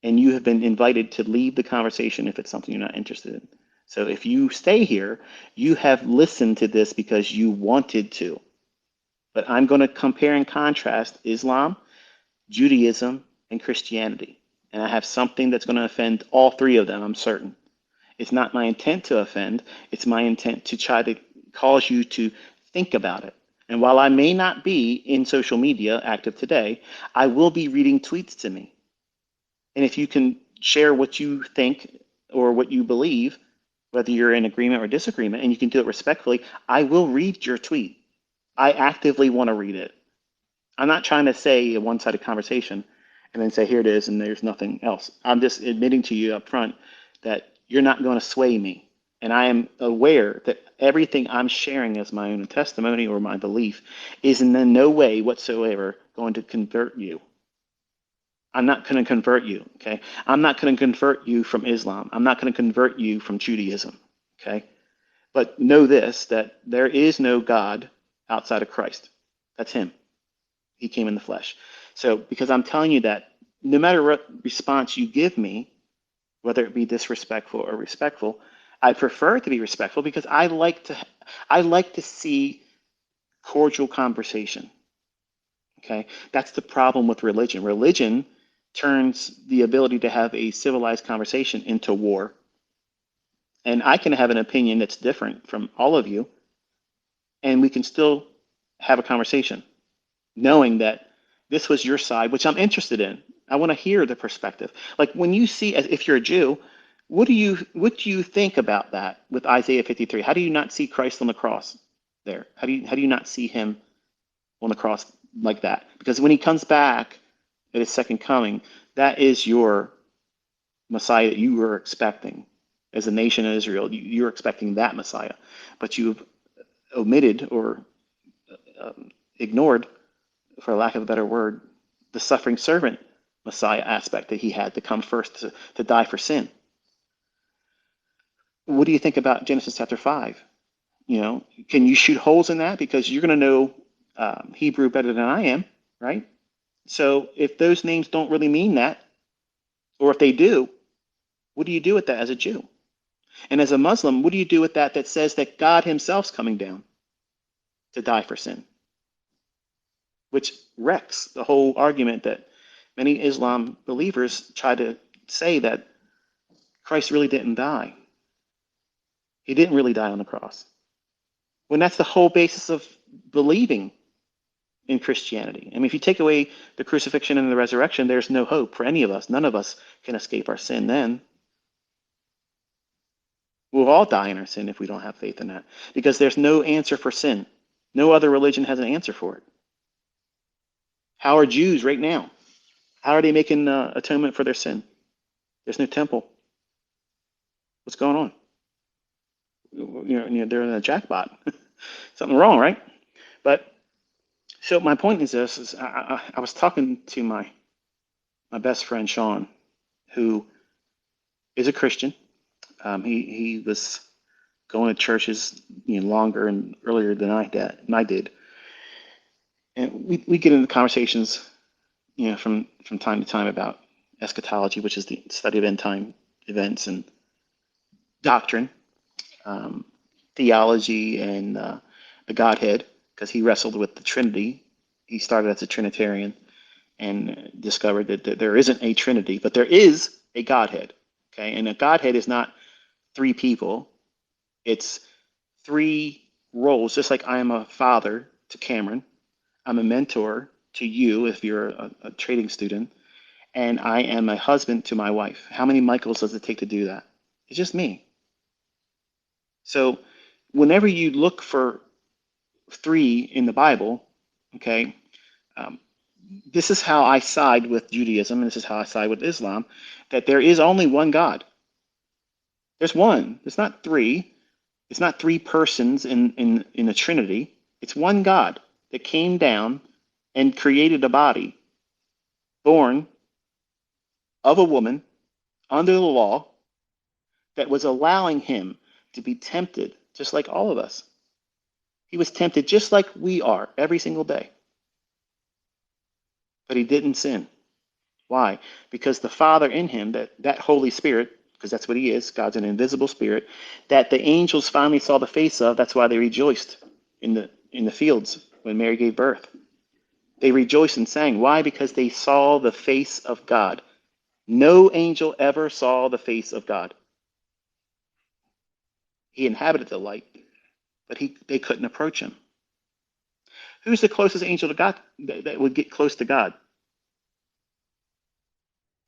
and you have been invited to leave the conversation if it's something you're not interested in. So if you stay here, you have listened to this because you wanted to. But I'm going to compare and contrast Islam, Judaism, and Christianity. And I have something that's going to offend all three of them, I'm certain. It's not my intent to offend. It's my intent to try to cause you to think about it. And while I may not be in social media active today, I will be reading tweets to me. And if you can share what you think or what you believe, whether you're in agreement or disagreement, and you can do it respectfully, I will read your tweet. I actively want to read it. I'm not trying to say a one-sided conversation and then say, here it is, and there's nothing else. I'm just admitting to you up front that you're not going to sway me. And I am aware that everything I'm sharing as my own testimony or my belief is in no way whatsoever going to convert you. I'm not going to convert you, okay? I'm not going to convert you from Islam. I'm not going to convert you from Judaism, okay? But know this, that there is no God outside of Christ. That's him. He came in the flesh. So because I'm telling you that, no matter what response you give me, whether it be disrespectful or respectful, I prefer it to be respectful because I like to see cordial conversation. Okay? That's the problem with religion. Religion turns the ability to have a civilized conversation into war. And I can have an opinion that's different from all of you, and we can still have a conversation, knowing that this was your side, which I'm interested in. I want to hear the perspective. Like when you see, if you're a Jew, what do you think about that with Isaiah 53? How do you not see Christ on the cross there? How do you not see him on the cross like that? Because when he comes back at his second coming, that is your Messiah that you were expecting. As a nation of Israel, you're expecting that Messiah, but you've omitted or ignored, for lack of a better word, the suffering servant Messiah aspect that he had to come first to die for sin. What do you think about Genesis chapter 5? Can you shoot holes in that? Because you're going to know Hebrew better than I am, right? So if those names don't really mean that, or if they do, what do you do with that as a Jew? And as a Muslim, what do you do with that says that God himself's coming down to die for sin? Which wrecks the whole argument that many Islam believers try to say that Christ really didn't die. He didn't really die on the cross. When that's the whole basis of believing in Christianity. I mean, if you take away the crucifixion and the resurrection, there's no hope for any of us. None of us can escape our sin then. We'll all die in our sin if we don't have faith in that, because there's no answer for sin. No other religion has an answer for it. How are Jews right now? How are they making atonement for their sin? There's no temple. What's going on? They're in a jackpot. Something wrong, right? But so my point is this: I was talking to my best friend Sean, who is a Christian. He was going to churches longer and earlier than I did, and we get into conversations from time to time about eschatology, which is the study of end time events, and doctrine, um, theology, and the Godhead, because he wrestled with the Trinity. He started as a Trinitarian and discovered that there isn't a Trinity, but there is a Godhead. Okay, and a Godhead is not three people; it's three roles. Just like I am a father to Cameron, I'm a mentor to you if you're a trading student, and I am a husband to my wife. How many Michaels does it take to do that? It's just me. So whenever you look for three in the Bible, okay, um, this is how I side with Judaism, and this is how I side with Islam, that there is only one God. There's one. It's not three. It's not three persons in a Trinity. It's one God that came down and created a body born of a woman under the law that was allowing him to be tempted just like all of us. He was tempted just like we are every single day, but he didn't sin. Why? Because the Father in him, that Holy Spirit, because that's what he is, God's an invisible spirit, that the angels finally saw the face of, that's why they rejoiced in the fields when Mary gave birth. They rejoiced and sang. Why? Because they saw the face of God. No angel ever saw the face of God. He inhabited the light, but they couldn't approach him. Who's the closest angel to God that would get close to God?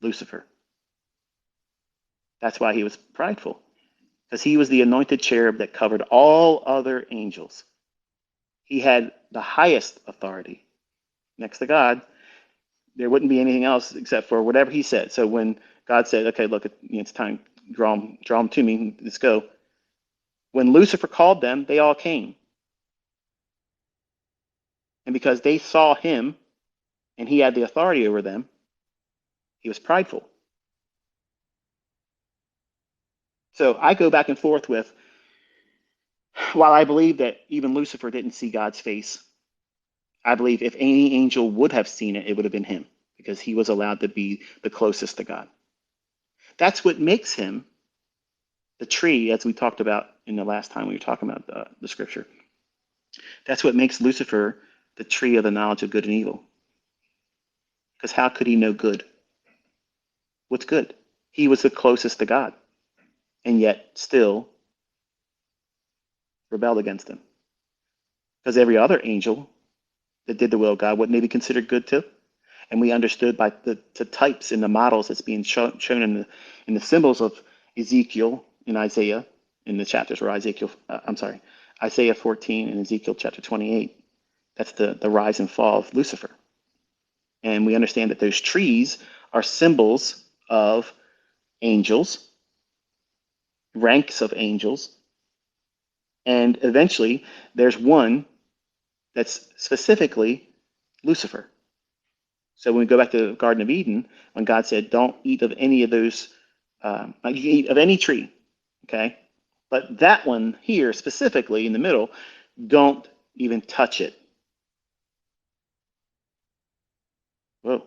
Lucifer. That's why he was prideful, because he was the anointed cherub that covered all other angels. He had the highest authority. Next to God, there wouldn't be anything else except for whatever he said. So when God said, okay, look, it's time, draw them to me, let's go. When Lucifer called them, they all came. And because they saw him and he had the authority over them, he was prideful. So I go back and forth with, while I believe that even Lucifer didn't see God's face, I believe if any angel would have seen it, it would have been him, because he was allowed to be the closest to God. That's what makes him the tree, as we talked about in the last time we were talking about the scripture. That's what makes Lucifer the tree of the knowledge of good and evil. Because how could he know good? What's good? He was the closest to God, and yet still rebelled against him. Because every other angel that did the will of God, wouldn't they be considered good too? And we understood by the types and the models that's being shown in the symbols of Ezekiel and Isaiah, in the chapters where Isaiah 14 and Ezekiel chapter 28. That's the rise and fall of Lucifer. And we understand that those trees are symbols of angels, ranks of angels, and eventually there's one that's specifically Lucifer. So when we go back to the Garden of Eden, when God said, "Don't eat of any of those, you can eat of any tree," okay, but that one here specifically in the middle, don't even touch it. Whoa!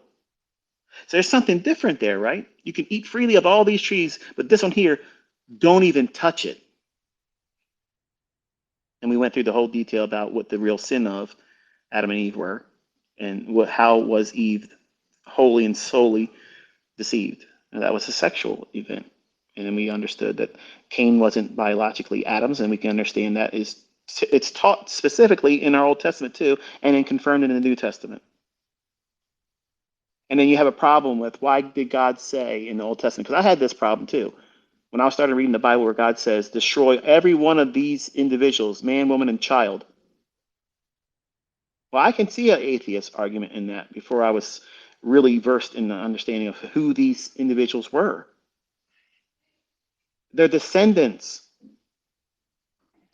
So there's something different there, right? You can eat freely of all these trees, but this one here, don't even touch it. And we went through the whole detail about what the real sin of Adam and Eve were, and how was Eve wholly and solely deceived. And that was a sexual event. And then we understood that Cain wasn't biologically Adam's, and we can understand that it's taught specifically in our Old Testament too, and then confirmed in the New Testament. And then you have a problem with, why did God say in the Old Testament? Because I had this problem too. When I started reading the Bible, where God says, destroy every one of these individuals, man, woman, and child. Well, I can see an atheist argument in that before I was really versed in the understanding of who these individuals were. They're descendants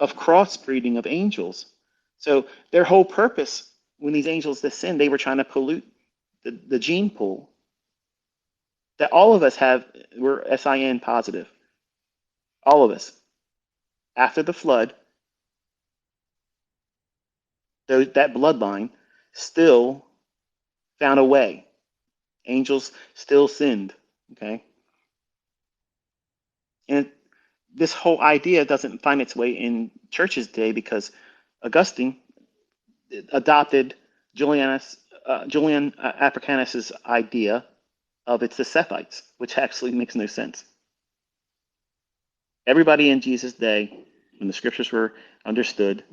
of crossbreeding of angels. So their whole purpose, when these angels descend, they were trying to pollute the gene pool that all of us have. We're SIN positive. All of us. After the flood, that bloodline still found a way. Angels still sinned. Okay. And this whole idea doesn't find its way in churches today because Augustine adopted Julian Africanus's idea of it's the Sephites, which actually makes no sense. Everybody in Jesus' day, when the scriptures were understood,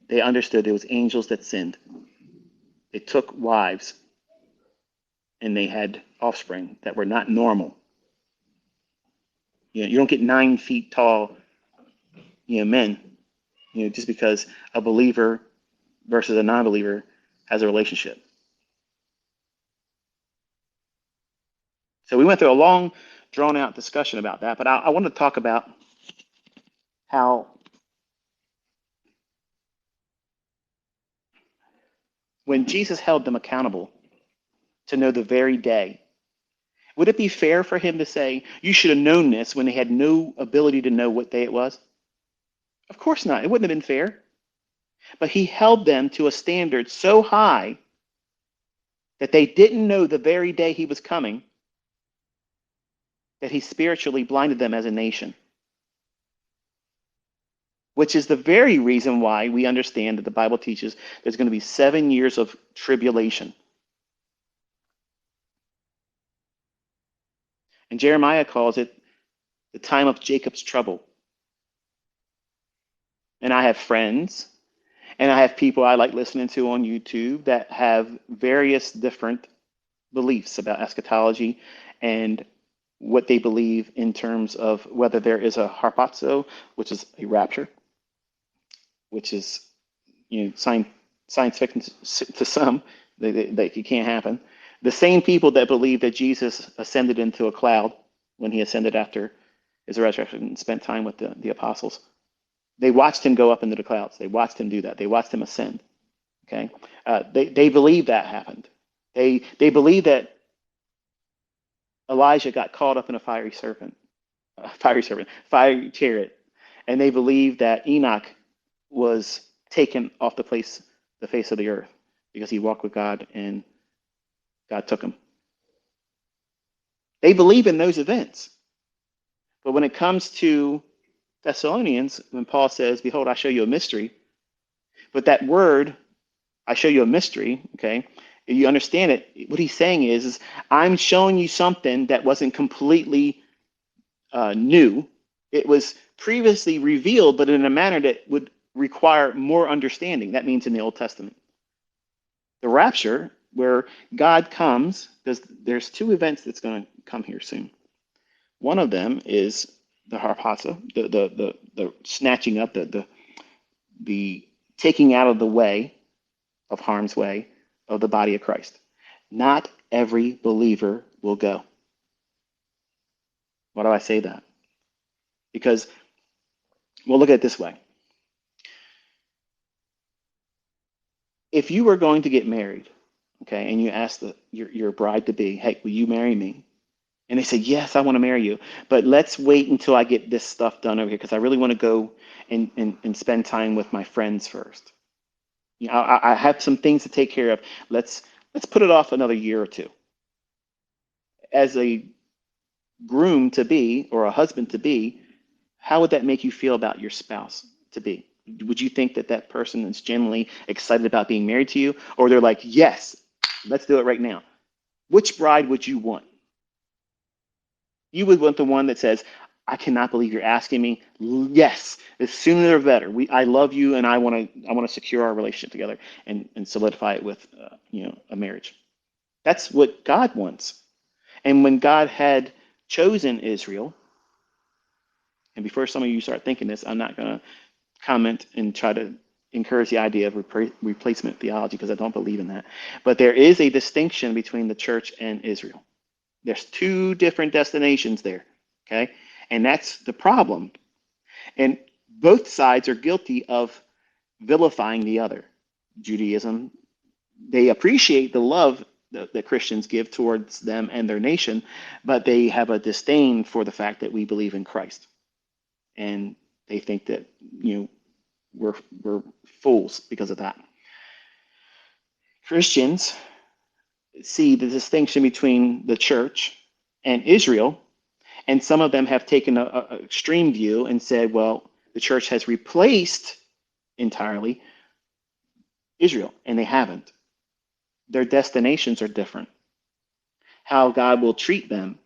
they understood it was angels that sinned. They took wives and they had offspring that were not normal. You don't get 9 feet tall, men, just because a believer versus a non-believer has a relationship. So we went through a long, drawn-out discussion about that, but I want to talk about how when Jesus held them accountable to know the very day, would it be fair for him to say, you should have known this when they had no ability to know what day it was? Of course not. It wouldn't have been fair. But he held them to a standard so high that they didn't know the very day he was coming, that he spiritually blinded them as a nation. Which is the very reason why we understand that the Bible teaches there's going to be 7 years of tribulation. And Jeremiah calls it the time of Jacob's trouble. And I have friends and I have people I like listening to on YouTube that have various different beliefs about eschatology and what they believe in terms of whether there is a harpazo, which is a rapture, which is science fiction to some, that it can't happen. The same people that believe that Jesus ascended into a cloud when he ascended after his resurrection and spent time with the apostles. They watched him go up into the clouds. They watched him do that. They watched him ascend. Okay, they believe that happened. They believe that Elijah got caught up in a fiery chariot, and they believe that Enoch was taken off the face of the earth because he walked with God and God took him. They believe in those events. But when it comes to Thessalonians, when Paul says, behold, I show you a mystery, but that word, I show you a mystery, okay, you understand it. What he's saying is I'm showing you something that wasn't completely new. It was previously revealed, but in a manner that would require more understanding. That means in the Old Testament. The rapture, where God comes, there's 2 events that's going to come here soon. One of them is the harpazo, the snatching up, the taking out of the way, of harm's way, of the body of Christ. Not every believer will go. Why do I say that? Because, well, look at it this way. If you were going to get married, okay, and you ask your bride to be, hey, will you marry me? And they say, yes, I want to marry you, but let's wait until I get this stuff done over here because I really want to go and spend time with my friends first. I have some things to take care of. Let's put it off another year or 2. As a groom to be or a husband to be, how would that make you feel about your spouse to be? Would you think that that person is genuinely excited about being married to you? Or they're like, yes, let's do it right now. Which bride would you want? You would want the one that says, I cannot believe you're asking me. Yes, the sooner the better. I love you, and I want to secure our relationship together and solidify it with a marriage. That's what God wants. And when God had chosen Israel, and before some of you start thinking this, I'm not going to comment and try to encourage the idea of replacement theology because I don't believe in that. But there is a distinction between the church and Israel. There's 2 different destinations there, okay? And that's the problem. And both sides are guilty of vilifying the other. Judaism, they appreciate the love that Christians give towards them and their nation, but they have a disdain for the fact that we believe in Christ. And they think that, we're fools because of that. Christians see the distinction between the church and Israel, And some of them have taken a extreme view and said, well, the church has replaced entirely Israel, and they haven't. Their destinations are different. How God will treat them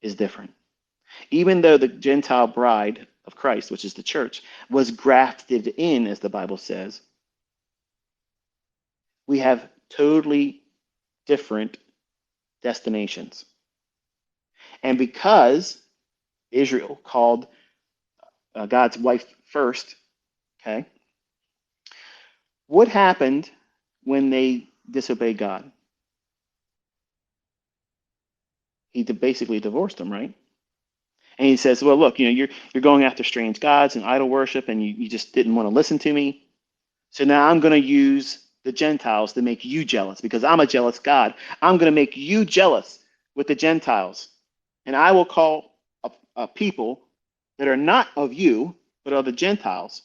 is different. Even though the Gentile bride of Christ, which is the church, was grafted in, as the Bible says, we have totally different destinations. And because Israel called God's wife first, okay, what happened when they disobeyed God? He basically divorced them, right? And he says, well, look, you're going after strange gods and idol worship, and you just didn't want to listen to me. So now I'm going to use the Gentiles to make you jealous because I'm a jealous God. I'm going to make you jealous with the Gentiles. And I will call a people that are not of you, but of the Gentiles.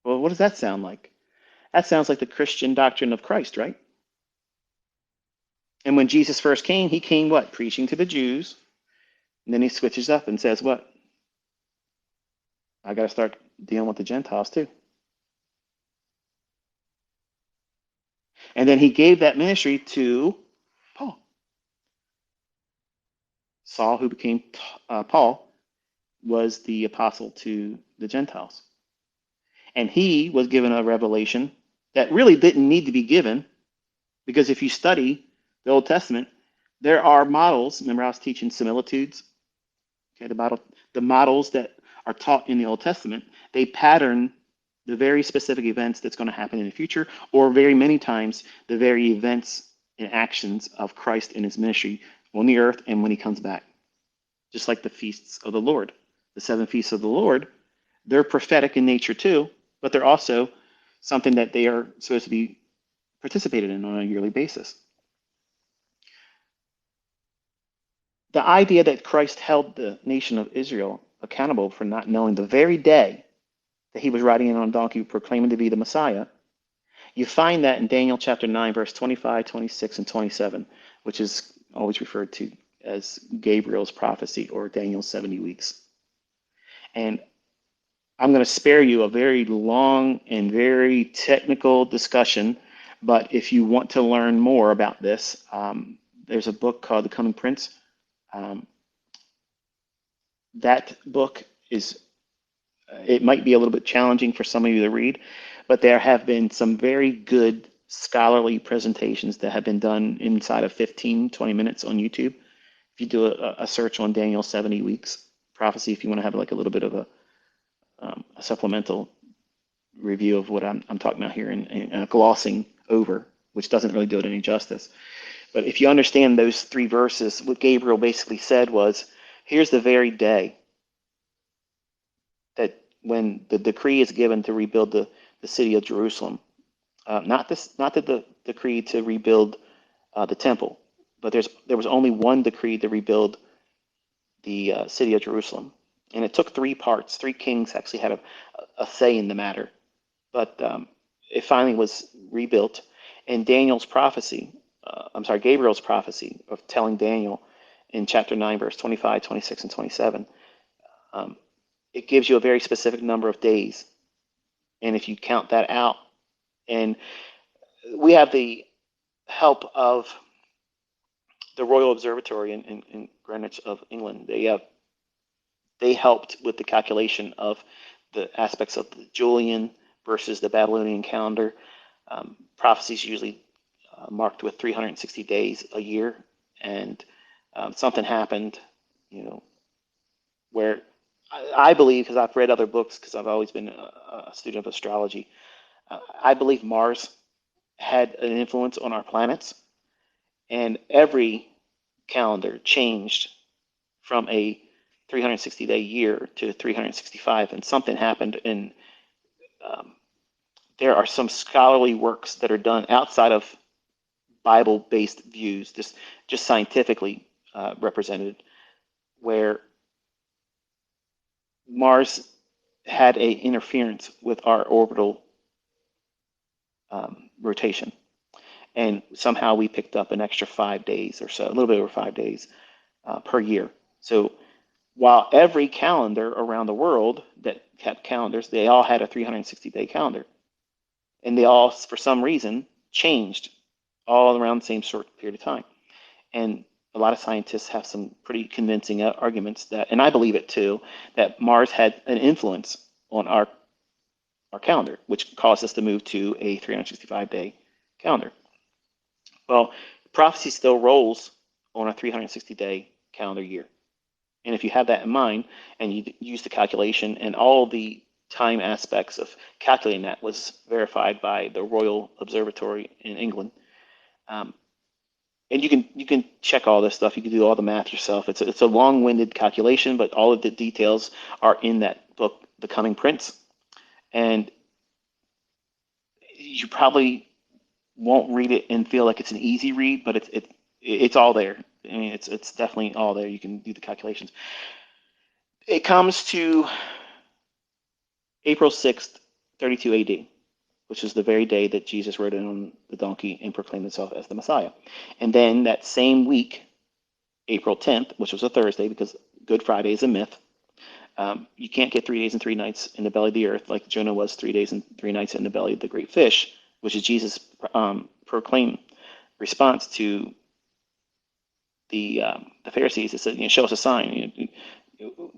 Well, what does that sound like? That sounds like the Christian doctrine of Christ, right? And when Jesus first came, he came what? Preaching to the Jews. And then he switches up and says, what? I got to start dealing with the Gentiles too. And then he gave that ministry to Paul. Saul, who became Paul, was the apostle to the Gentiles. And he was given a revelation that really didn't need to be given because if you study the Old Testament, there are models. Remember, I was teaching similitudes. Okay, the models that are taught in the Old Testament, they pattern the very specific events that's going to happen in the future, or very many times the very events and actions of Christ in his ministry on the earth and when he comes back. Just like the feasts of the Lord, the 7 feasts of the Lord, they're prophetic in nature too, but they're also something that they are supposed to be participated in on a yearly basis. The idea that Christ held the nation of Israel accountable for not knowing the very day that he was riding in on a donkey proclaiming to be the Messiah, you find that in Daniel chapter 9, verse 25, 26, and 27, which is always referred to as Gabriel's prophecy or Daniel's 70 weeks. And I'm going to spare you a very long and very technical discussion, but if you want to learn more about this, there's a book called The Coming Prince. That book is, it might be a little bit challenging for some of you to read, but there have been some very good scholarly presentations that have been done inside of 15, 20 minutes on YouTube. If you do a search on Daniel 70 weeks prophecy, if you want to have like a little bit of a supplemental review of what I'm talking about here and glossing over, which doesn't really do it any justice. But if you understand those 3 verses, what Gabriel basically said was, here's the very day that when the decree is given to rebuild the city of Jerusalem, not the decree to rebuild the temple, but there was only one decree to rebuild the city of Jerusalem, and it took 3 parts. 3 kings actually had a say in the matter, but it finally was rebuilt. And Gabriel's prophecy of telling Daniel in chapter 9, verse 25, 26, and 27, it gives you a very specific number of days. And if you count that out, and we have the help of the Royal Observatory in Greenwich of England. They helped with the calculation of the aspects of the Julian versus the Babylonian calendar. Prophecies usually marked with 360 days a year, and something happened, where I believe, because I've read other books, because I've always been a student of astrology, I believe Mars had an influence on our planets, and every calendar changed from a 360-day year to 365, and something happened. And there are some scholarly works that are done outside of Bible-based views, just scientifically represented, where Mars had a interference with our orbital rotation. And somehow we picked up an extra 5 days or so, a little bit over 5 days per year. So while every calendar around the world that kept calendars, they all had a 360-day calendar. And they all, for some reason, changed all around the same short period of time. And a lot of scientists have some pretty convincing arguments that, and I believe it too, that Mars had an influence on our calendar, which caused us to move to a 365-day calendar. Well, prophecy still rolls on a 360-day calendar year. And if you have that in mind and you use the calculation and all the time aspects of calculating that was verified by the Royal Observatory in England, and you can check all this stuff. You can do all the math yourself. It's a long-winded calculation, but all of the details are in that book, The Coming Prince. And you probably won't read it and feel like it's an easy read, but it's all there. I mean, it's definitely all there. You can do the calculations. It comes to April 6th, 32 AD, which is the very day that Jesus rode in on the donkey and proclaimed himself as the Messiah. And then that same week, April 10th, which was a Thursday, because Good Friday is a myth. You can't get 3 days and 3 nights in the belly of the earth like Jonah was 3 days and 3 nights in the belly of the great fish, which is Jesus' proclaimed response to the Pharisees. It said, show us a sign.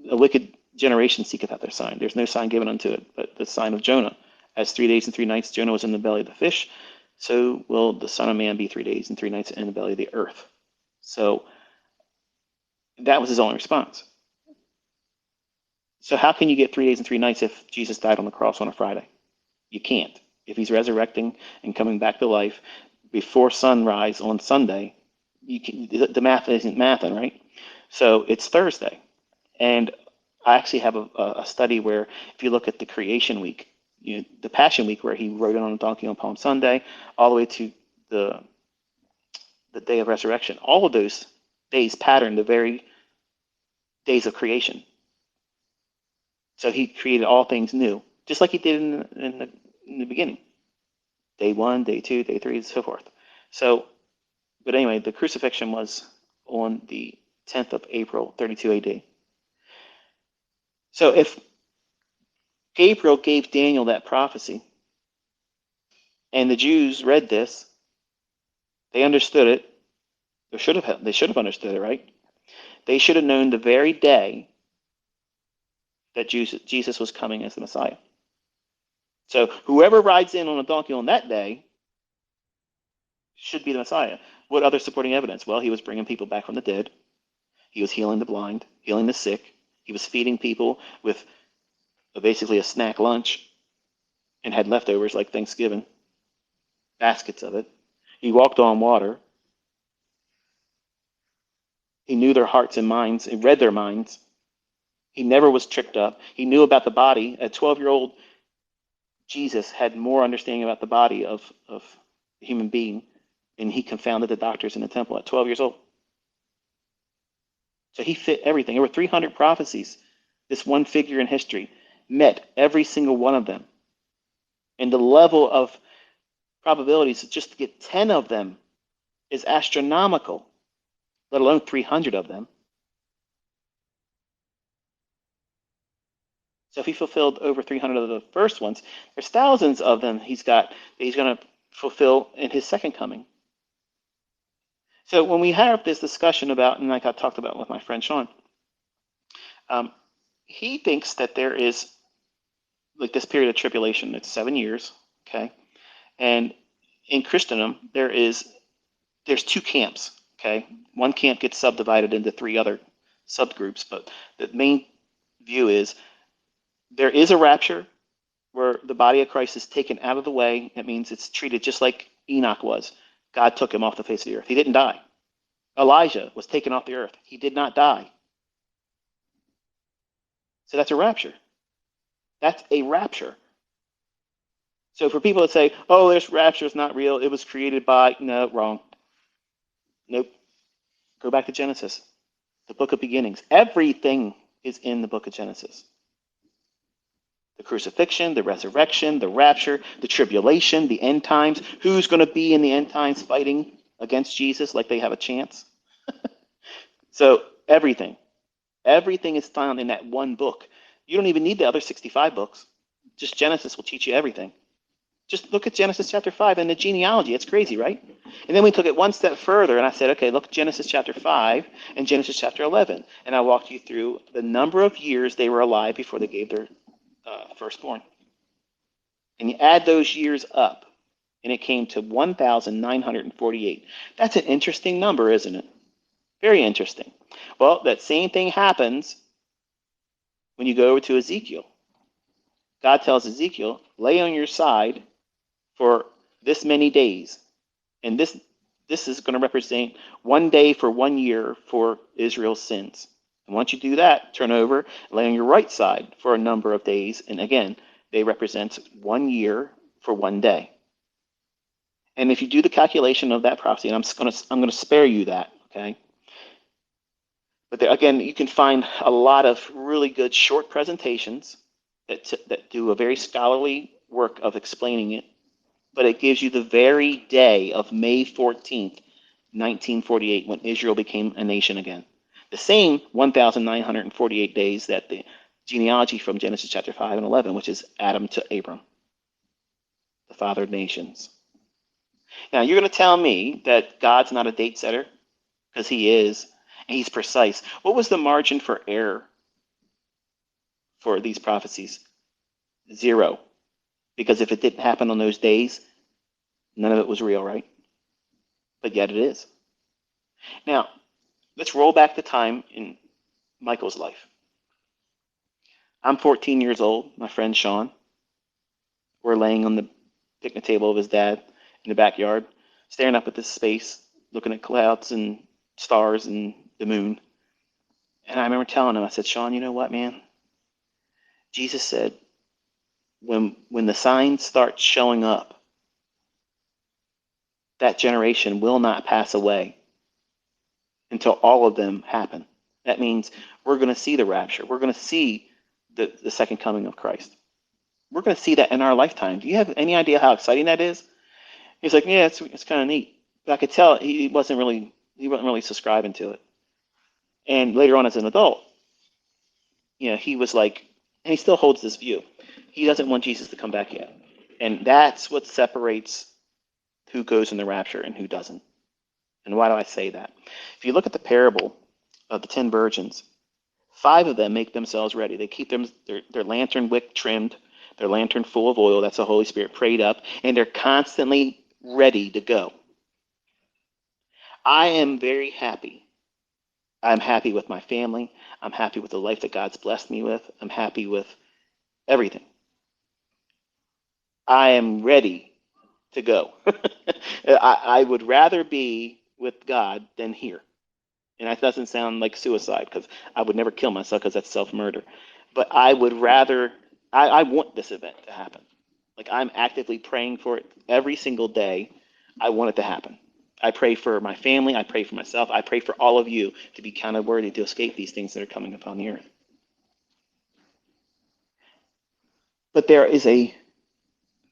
A wicked generation seeketh out their sign. There's no sign given unto it, but the sign of Jonah. As 3 days and 3 nights Jonah was in the belly of the fish, so will the Son of Man be 3 days and 3 nights in the belly of the earth. So that was his only response. So how can you get 3 days and 3 nights if Jesus died on the cross on a Friday? You can't. If he's resurrecting and coming back to life before sunrise on Sunday, the math isn't mathing, right? So it's Thursday. And I actually have a study where if you look at the creation week, the Passion Week where he rode in on a donkey on Palm Sunday, all the way to the day of resurrection, all of those days pattern the very days of creation. So he created all things new, just like he did in the beginning. Day 1, day 2, day 3, and so forth. So, but anyway, the crucifixion was on the 10th of April, 32 AD. So if Gabriel gave Daniel that prophecy, and the Jews read this, they understood it. They should have understood it, right? They should have known the very day that Jesus was coming as the Messiah. So whoever rides in on a donkey on that day should be the Messiah. What other supporting evidence? Well, he was bringing people back from the dead. He was healing the blind, healing the sick. He was feeding people with basically a snack lunch and had leftovers like Thanksgiving, baskets of it. He walked on water. He knew their hearts and minds. He read their minds. He never was tricked up. He knew about the body. A 12-year-old Jesus had more understanding about the body of a human being, and he confounded the doctors in the temple at 12 years old. So he fit everything. There were 300 prophecies. This one figure in history met every single one of them. And the level of probabilities just to get 10 of them is astronomical, let alone 300 of them. So if he fulfilled over 300 of the first ones, there's thousands of them he's got that he's going to fulfill in his second coming. So when we have this discussion about, and like I talked about with my friend Sean, he thinks that there is like this period of tribulation. It's 7 years, okay? And in Christendom, there's 2 camps, okay? One camp gets subdivided into 3 other subgroups, but the main view is there is a rapture where the body of Christ is taken out of the way. That means it's treated just like Enoch was. God took him off the face of the earth. He didn't die. Elijah was taken off the earth. He did not die. So that's a rapture. That's a rapture. So for people that say, oh, this rapture is not real, it was created by, no, wrong. Nope. Go back to Genesis, the book of beginnings. Everything is in the book of Genesis. The crucifixion, the resurrection, the rapture, the tribulation, the end times. Who's going to be in the end times fighting against Jesus like they have a chance? So everything is found in that one book. You don't even need the other 65 books. Just Genesis will teach you everything. Just look at Genesis chapter 5 and the genealogy. It's crazy, right? And then we took it one step further, and I said, okay, look at Genesis chapter 5 and Genesis chapter 11. And I walked you through the number of years they were alive before they gave their firstborn. And you add those years up, and it came to 1,948. That's an interesting number, isn't it? Very interesting. Well, that same thing happens when you go over to Ezekiel. God tells Ezekiel, lay on your side for this many days. And this is going to represent 1 day for 1 year for Israel's sins. And once you do that, turn over, lay on your right side for a number of days. And again, they represent 1 year for 1 day. And if you do the calculation of that prophecy, and I'm going to spare you that, okay? But there, again, you can find a lot of really good short presentations that do a very scholarly work of explaining it. But it gives you the very day of May 14th, 1948, when Israel became a nation again. The same 1,948 days that the genealogy from Genesis chapter 5 and 11, which is Adam to Abram, the father of nations. Now, you're going to tell me that God's not a date setter, because he is, and he's precise. What was the margin for error for these prophecies? 0. Because if it didn't happen on those days, none of it was real, right? But yet it is. Now, let's roll back the time in Michael's life. I'm 14 years old. My friend Sean, we're laying on the picnic table of his dad in the backyard, staring up at this space, looking at clouds and stars and the moon. And I remember telling him, I said, Sean, you know what, man? Jesus said, when the signs start showing up, that generation will not pass away until all of them happen. That means we're going to see the rapture. We're going to see the second coming of Christ. We're going to see that in our lifetime. Do you have any idea how exciting that is? He's like, yeah, it's kind of neat. But I could tell he wasn't really subscribing to it. And later on as an adult, he was like, and he still holds this view. He doesn't want Jesus to come back yet. And that's what separates who goes in the rapture and who doesn't. And why do I say that? If you look at the parable of the 10 virgins, 5 of them make themselves ready. They keep their lantern wick trimmed, their lantern full of oil, that's the Holy Spirit, prayed up, and they're constantly ready to go. I am very happy. I'm happy with my family. I'm happy with the life that God's blessed me with. I'm happy with everything. I am ready to go. I would rather be with God than here. And that doesn't sound like suicide, because I would never kill myself, because that's self-murder. But I would rather, I want this event to happen. Like, I'm actively praying for it every single day. I want it to happen. I pray for my family. I pray for myself. I pray for all of you to be counted worthy to escape these things that are coming upon the earth. But there is a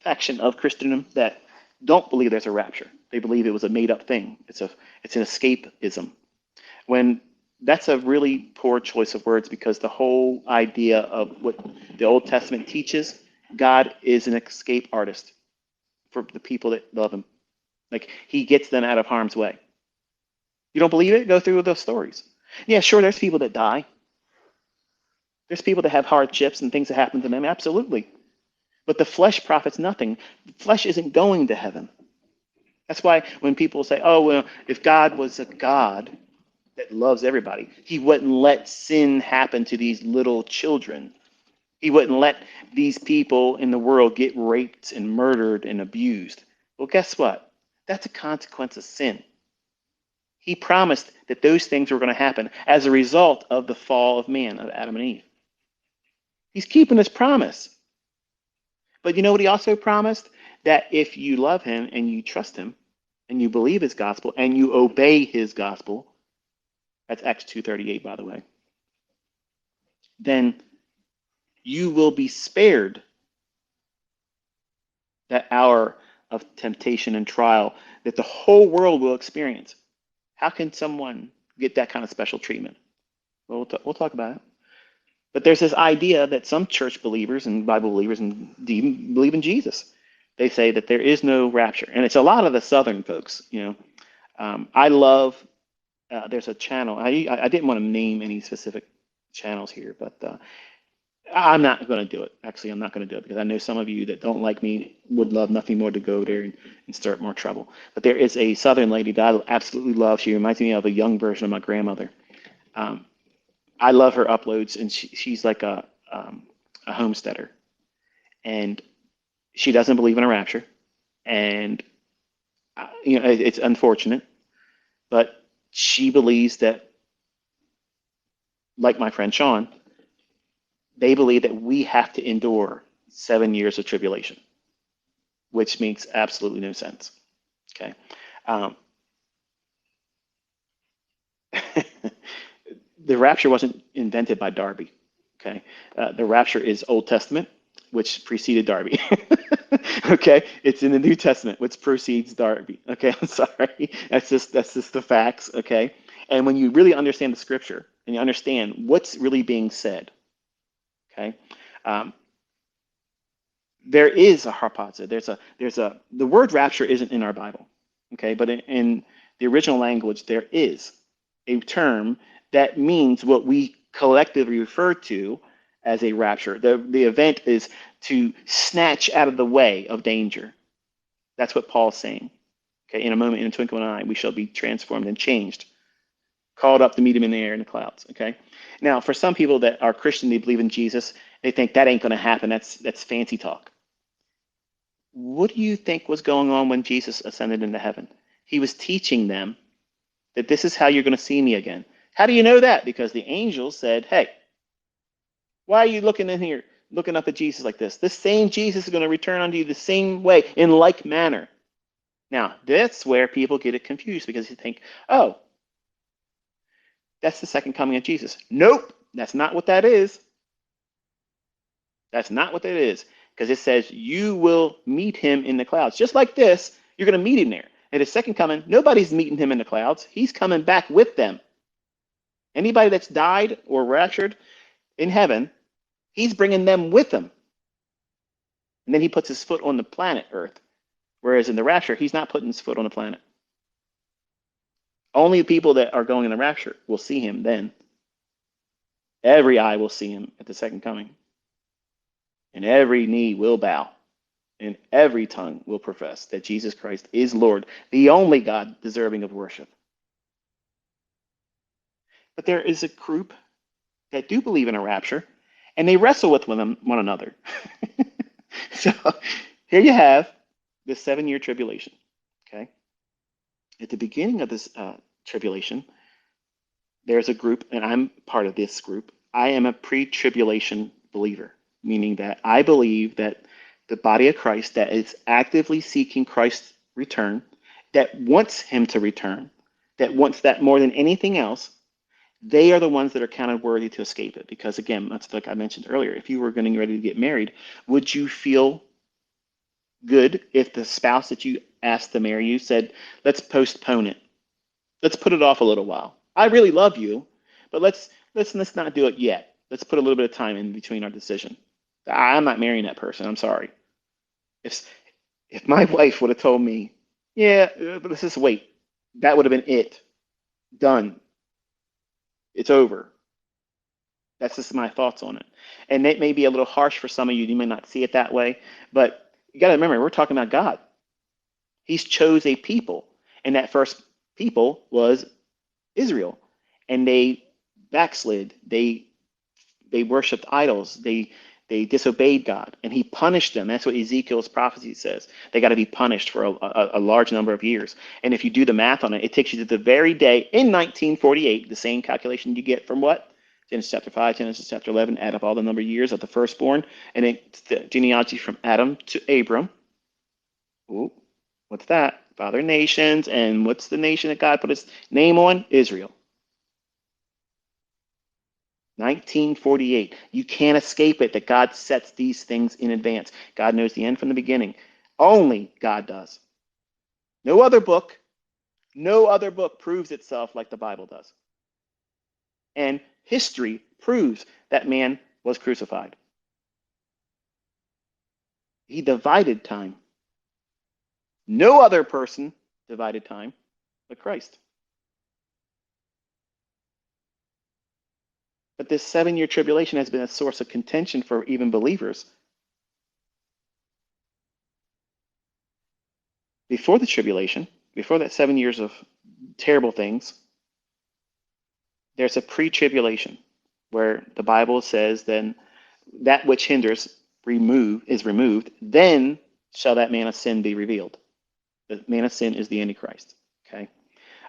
faction of Christendom that don't believe there's a rapture. They believe it was a made-up thing. It's an escapism. When that's a really poor choice of words, because the whole idea of what the Old Testament teaches, God is an escape artist for the people that love him. Like, he gets them out of harm's way. You don't believe it? Go through those stories. Yeah, sure, there's people that die. There's people that have hardships and things that happen to them, absolutely. But the flesh profits nothing. The flesh isn't going to heaven. That's why when people say, oh, well, if God was a God that loves everybody, he wouldn't let sin happen to these little children. He wouldn't let these people in the world get raped and murdered and abused. Well, guess what? That's a consequence of sin. He promised that those things were going to happen as a result of the fall of man, of Adam and Eve. He's keeping his promise. But you know what he also promised? That if you love him and you trust him and you believe his gospel and you obey his gospel, that's Acts 2:38, by the way, then you will be spared that hour of temptation and trial that the whole world will experience. How can someone get that kind of special treatment? Well, we'll talk about it. But there's this idea that some church believers and Bible believers and even believe in Jesus. They say that there is no rapture, and it's a lot of the Southern folks. I love. There's a channel. I didn't want to name any specific channels here, but I'm not going to do it. Actually, I'm not going to do it because I know some of you that don't like me would love nothing more to go there and start more trouble. But there is a Southern lady that I absolutely love. She reminds me of a young version of my grandmother. Um, I love her uploads, and she's like a homesteader, and she doesn't believe in a rapture, and it's unfortunate, but she believes that, like my friend Sean, they believe that we have to endure 7 years of tribulation, which makes absolutely no sense. Okay. Um, the rapture wasn't invented by Darby. Okay. The rapture is Old Testament, which preceded Darby. Okay. It's in the New Testament, which precedes Darby. Okay. I'm sorry. That's just the facts. Okay. And when you really understand the scripture and you understand what's really being said, okay, um, there is a harpazo. The word rapture isn't in our Bible, okay, but in the original language there is a term that means what we collectively refer to as a rapture. The event is to snatch out of the way of danger. That's what Paul's saying. Okay, in a moment, in a twinkling of an eye, we shall be transformed and changed, called up to meet him in the air in the clouds. Okay. Now, for some people that are Christian, they believe in Jesus, they think that ain't going to happen. That's fancy talk. What do you think was going on when Jesus ascended into heaven? He was teaching them that this is how you're going to see me again. How do you know that? Because the angels said, hey, why are you looking in here, looking up at Jesus like this? This same Jesus is going to return unto you the same way, in like manner. Now, that's where people get it confused because you think, oh, that's the second coming of Jesus. Nope, that's not what that is. That's not what that is. Because it says you will meet him in the clouds. Just like this, you're going to meet him there. At his second coming, nobody's meeting him in the clouds. He's coming back with them. Anybody that's died or raptured in heaven, he's bringing them with him. And then he puts his foot on the planet Earth. Whereas in the rapture, he's not putting his foot on the planet. Only people that are going in the rapture will see him then. Every eye will see him at the second coming. And every knee will bow. And every tongue will profess that Jesus Christ is Lord, the only God deserving of worship. But there is a group that do believe in a rapture, and they wrestle with one another. So here you have the 7 year tribulation. Okay. At the beginning of this tribulation, there's a group, and I'm part of this group. I am a pre-tribulation believer, meaning that I believe that the body of Christ that is actively seeking Christ's return, that wants him to return, that wants that more than anything else, they are the ones that are counted worthy to escape it. Because again, that's like I mentioned earlier, if you were getting ready to get married, would you feel good if the spouse that you asked to marry you said, let's postpone it. Let's put it off a little while. I really love you, but let's not do it yet. Let's put a little bit of time in between our decision. I'm not marrying that person. I'm sorry. If my wife would have told me, yeah, but let's just wait, that would have been it. Done. It's over. That's just my thoughts on it. And it may be a little harsh for some of you. You may not see it that way, but you got to remember, we're talking about God. He's chose a people, and that first people was Israel, and they backslid. They worshipped idols. They disobeyed God, and He punished them. That's what Ezekiel's prophecy says. They got to be punished for a large number of years. And if you do the math on it, it takes you to the very day in 1948, the same calculation you get from what? Genesis chapter 5, Genesis chapter 11, add up all the number of years of the firstborn, and then the genealogy from Adam to Abram. Ooh, what's that? Father nations, and what's the nation that God put his name on? Israel. 1948. You can't escape it that God sets these things in advance. God knows the end from the beginning. Only God does. No other book, no other book proves itself like the Bible does. And history proves that man was crucified. He divided time. No other person divided time but Christ. But this 7 year tribulation has been a source of contention for even believers. Before the tribulation, before that 7 years of terrible things, there's a pre-tribulation where the Bible says then that which hinders is removed, then shall that man of sin be revealed. The man of sin is the Antichrist. Okay,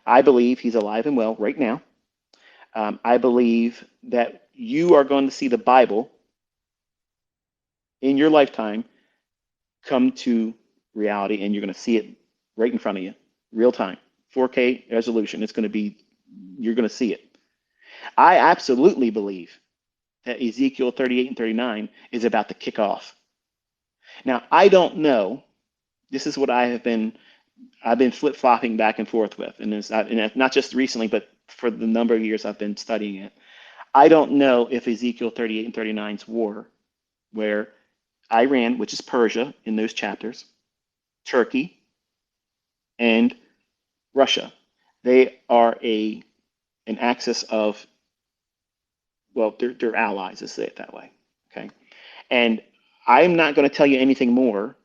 I believe he's alive and well right now. I believe that you are going to see the Bible in your lifetime come to reality, and you're going to see it right in front of you, real time, 4K resolution. It's going to be, you're going to see it. I absolutely believe that Ezekiel 38 and 39 is about to kick off. Now, I don't know. This is what I've been flip-flopping back and forth with, and it's not just recently, but for the number of years I've been studying it. I don't know if Ezekiel 38 and 39's war, where Iran, which is Persia in those chapters, Turkey, and Russia, they are an axis of, well, they're allies, let's say it that way. Okay. And I'm not going to tell you anything more.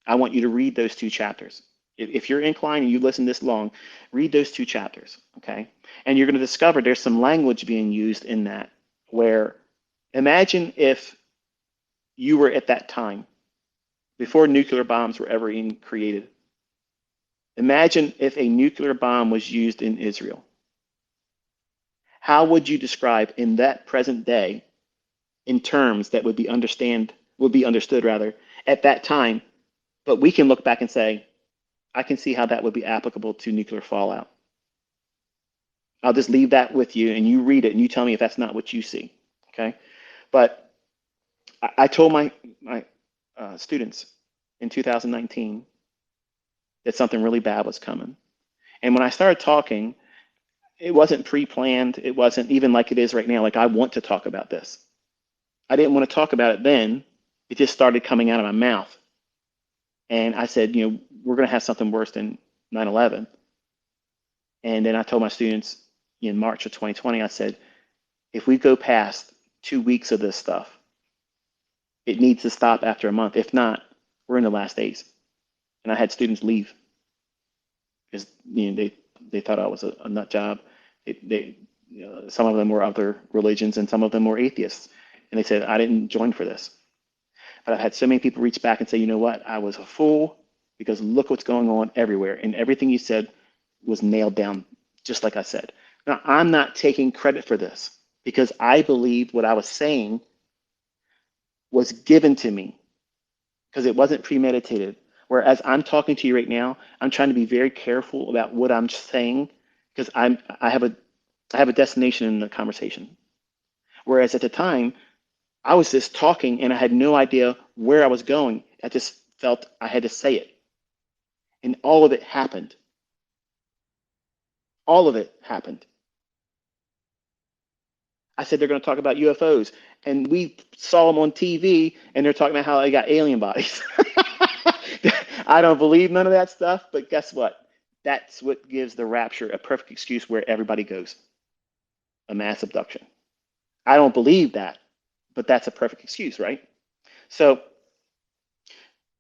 I want you to read those two chapters. If you're inclined and you listen this long, read those two chapters. Okay. And you're going to discover there's some language being used in that where imagine if you were at that time before nuclear bombs were ever even created. Imagine if a nuclear bomb was used in Israel. How would you describe in that present day in terms that would be understood rather at that time, but we can look back and say, I can see how that would be applicable to nuclear fallout. I'll just leave that with you and you read it and you tell me if that's not what you see. Okay. But I told my students in 2019 that something really bad was coming. And when I started talking, it wasn't pre-planned. It wasn't even like it is right now. Like I want to talk about this. I didn't want to talk about it then. It just started coming out of my mouth. And I said, we're going to have something worse than 9/11. And then I told my students in March of 2020, I said, if we go past 2 weeks of this stuff, it needs to stop after a month. If not, we're in the last days. And I had students leave because they thought I was a nut job. Some of them were other religions and some of them were atheists. And they said, I didn't join for this. But I've had so many people reach back and say, you know what? I was a fool because look what's going on everywhere. And everything you said was nailed down, just like I said. Now, I'm not taking credit for this because I believed what I was saying was given to me because it wasn't premeditated. Whereas I'm talking to you right now, I'm trying to be very careful about what I'm saying because I have a destination in the conversation. Whereas at the time, I was just talking and I had no idea where I was going. I just felt I had to say it. And all of it happened. All of it happened. I said they're going to talk about UFOs. And we saw them on TV and they're talking about how they got alien bodies. I don't believe none of that stuff, but guess what? That's what gives the rapture a perfect excuse where everybody goes. A mass abduction. I don't believe that, but that's a perfect excuse, right? So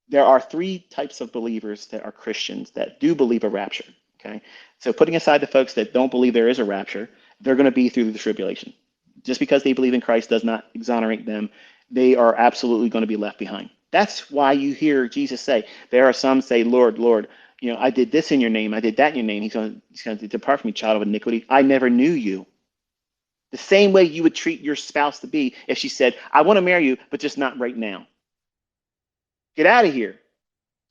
there are three types of believers that are Christians that do believe a rapture. Okay. So putting aside the folks that don't believe there is a rapture, they're going to be through the tribulation. Just because they believe in Christ does not exonerate them. They are absolutely going to be left behind. That's why you hear Jesus say, there are some say, Lord, Lord, I did this in your name. I did that in your name. He's going to depart from me, child of iniquity. I never knew you. The same way you would treat your spouse to be if she said, I want to marry you, but just not right now. Get out of here.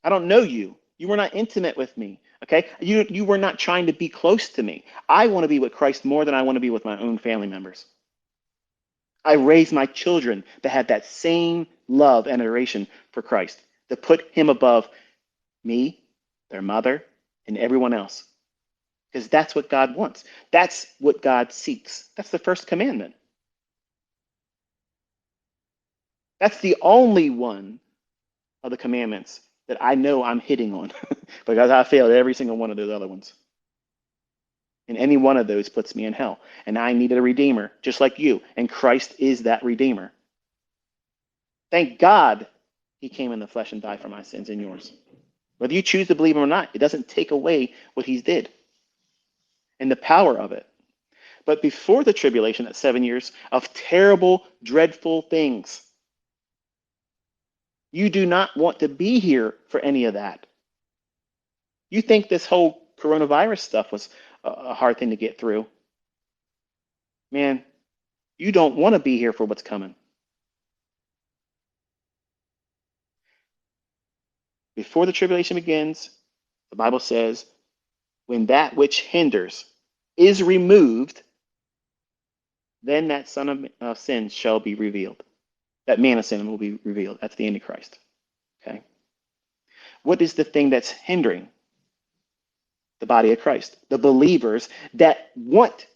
I don't know you. You were not intimate with me. Okay. You were not trying to be close to me. I want to be with Christ more than I want to be with my own family members. I raise my children to have that same love and adoration for Christ, to put him above me, their mother, and everyone else. Because that's what God wants. That's what God seeks. That's the first commandment. That's the only one of the commandments that I know I'm hitting on because I failed every single one of those other ones. And any one of those puts me in hell. And I needed a redeemer, just like you. And Christ is that redeemer. Thank God he came in the flesh and died for my sins and yours. Whether you choose to believe him or not, it doesn't take away what he did and the power of it. But before the tribulation, that 7 years of terrible, dreadful things, you do not want to be here for any of that. You think this whole coronavirus stuff was a hard thing to get through. Man, you don't want to be here for what's coming. Before the tribulation begins, the Bible says, when that which hinders is removed, then that son of sin shall be revealed. That man of sin will be revealed. That's the Antichrist. Okay. What is the thing that's hindering the body of Christ? The believers that want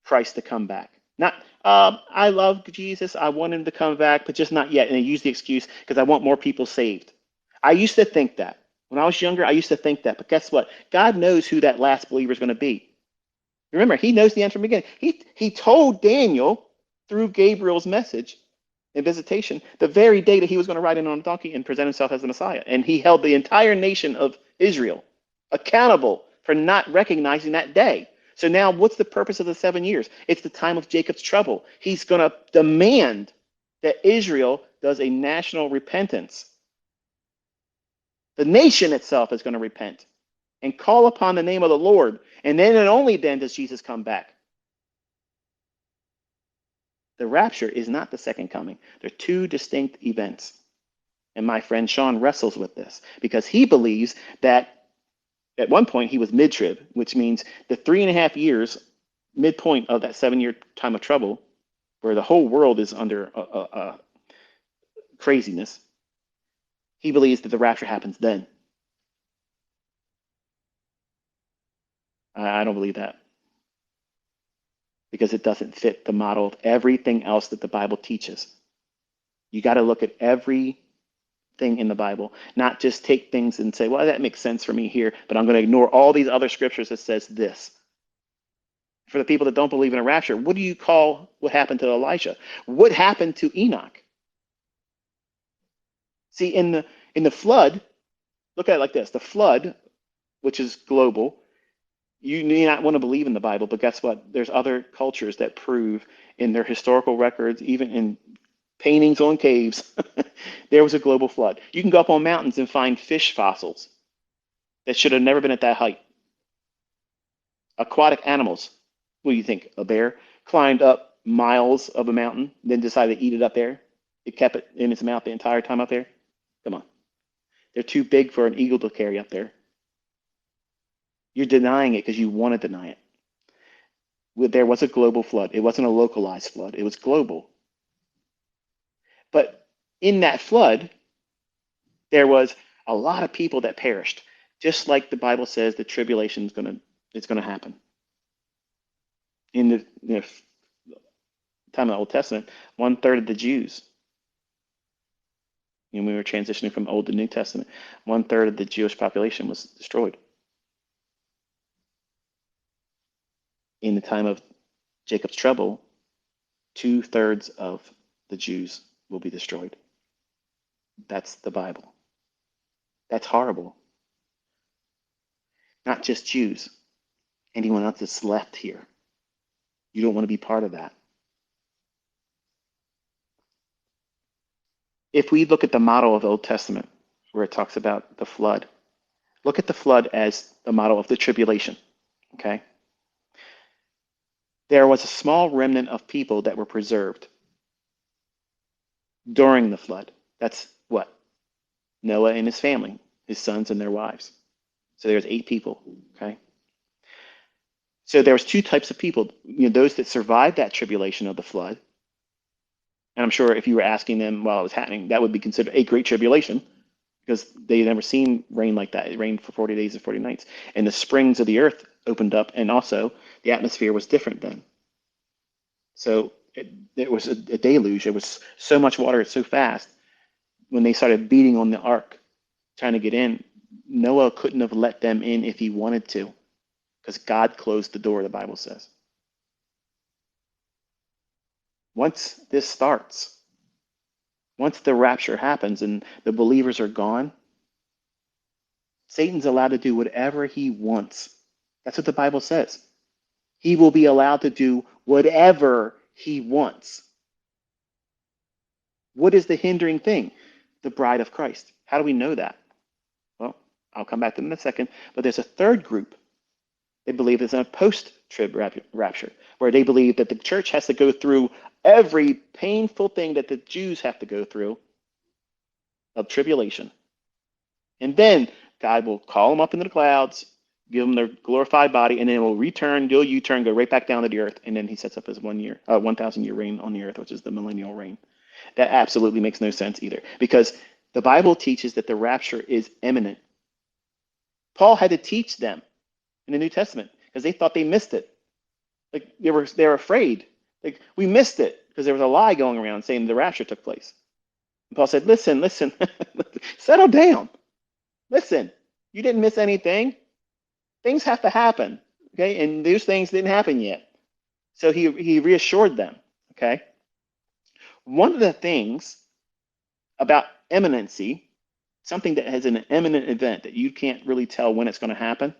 Christ to come back. Not, I love Jesus. I want him to come back, but just not yet. And they use the excuse because I want more people saved. I used to think that. When I was younger, I used to think that. But guess what? God knows who that last believer is going to be. Remember, he knows the end from the beginning. He told Daniel through Gabriel's message and visitation the very day that he was going to ride in on a donkey and present himself as the Messiah. And he held the entire nation of Israel accountable for not recognizing that day. So now what's the purpose of the 7 years? It's the time of Jacob's trouble. He's going to demand that Israel does a national repentance. The nation itself is going to repent and call upon the name of the Lord. And then and only then does Jesus come back. The rapture is not the second coming. They're two distinct events. And my friend Sean wrestles with this because he believes that at one point he was mid-trib, which means the 3.5 years midpoint of that 7-year time of trouble, where the whole world is under craziness. He believes that the rapture happens then. I don't believe that because it doesn't fit the model of everything else that the Bible teaches. You got to look at everything in the Bible, not just take things and say, well, that makes sense for me here, but I'm going to ignore all these other scriptures that says this. For the people that don't believe in a rapture, what do you call what happened to Elijah? What happened to Enoch? See, in the flood, look at it like this. The flood, which is global, you may not want to believe in the Bible, but guess what? There's other cultures that prove in their historical records, even in paintings on caves, there was a global flood. You can go up on mountains and find fish fossils that should have never been at that height. Aquatic animals. What do you think? A bear climbed up miles of a mountain, then decided to eat it up there. It kept it in its mouth the entire time up there. Come on. They're too big for an eagle to carry up there. You're denying it because you want to deny it. There was a global flood. It wasn't a localized flood. It was global. But in that flood, there was a lot of people that perished, just like the Bible says the tribulation is going to happen. In the time of the Old Testament, 1/3 of the Jews, when we were transitioning from Old to New Testament, 1/3 of the Jewish population was destroyed. In the time of Jacob's trouble, 2/3 of the Jews will be destroyed. That's the Bible. That's horrible. Not just Jews, anyone else that's left here. You don't want to be part of that. If we look at the model of the Old Testament, where it talks about the flood, look at the flood as the model of the tribulation, okay? There was a small remnant of people that were preserved during the flood. That's what? Noah and his family, his sons and their wives. So there's 8 people, okay? So there was 2 types of people, those that survived that tribulation of the flood And I'm sure if you were asking them while it was happening, that would be considered a great tribulation because they'd never seen rain like that. It rained for 40 days and 40 nights. And the springs of the earth opened up, and also the atmosphere was different then. So it was a deluge. It was so much water so fast. When they started beating on the ark, trying to get in, Noah couldn't have let them in if he wanted to because God closed the door, the Bible says. Once this starts, once the rapture happens and the believers are gone, Satan's allowed to do whatever he wants. That's what the Bible says. He will be allowed to do whatever he wants. What is the hindering thing? The bride of Christ. How do we know that? Well, I'll come back to them in a second. But there's a third group. They believe it's a post-trib rapture, where they believe that the church has to go through every painful thing that the Jews have to go through of tribulation. And then God will call them up into the clouds, give them their glorified body, and then it will return, do a U-turn, go right back down to the earth, and then he sets up his 1,000-year reign on the earth, which is the millennial reign. That absolutely makes no sense either, because the Bible teaches that the rapture is imminent. Paul had to teach them in the New Testament because they thought they missed it. Like they were afraid. Like we missed it because there was a lie going around saying the rapture took place. And Paul said, listen, settle down. Listen, you didn't miss anything. Things have to happen, okay? And those things didn't happen yet. So he reassured them, okay? One of the things about imminency, something that has an imminent event that you can't really tell when it's going to happen,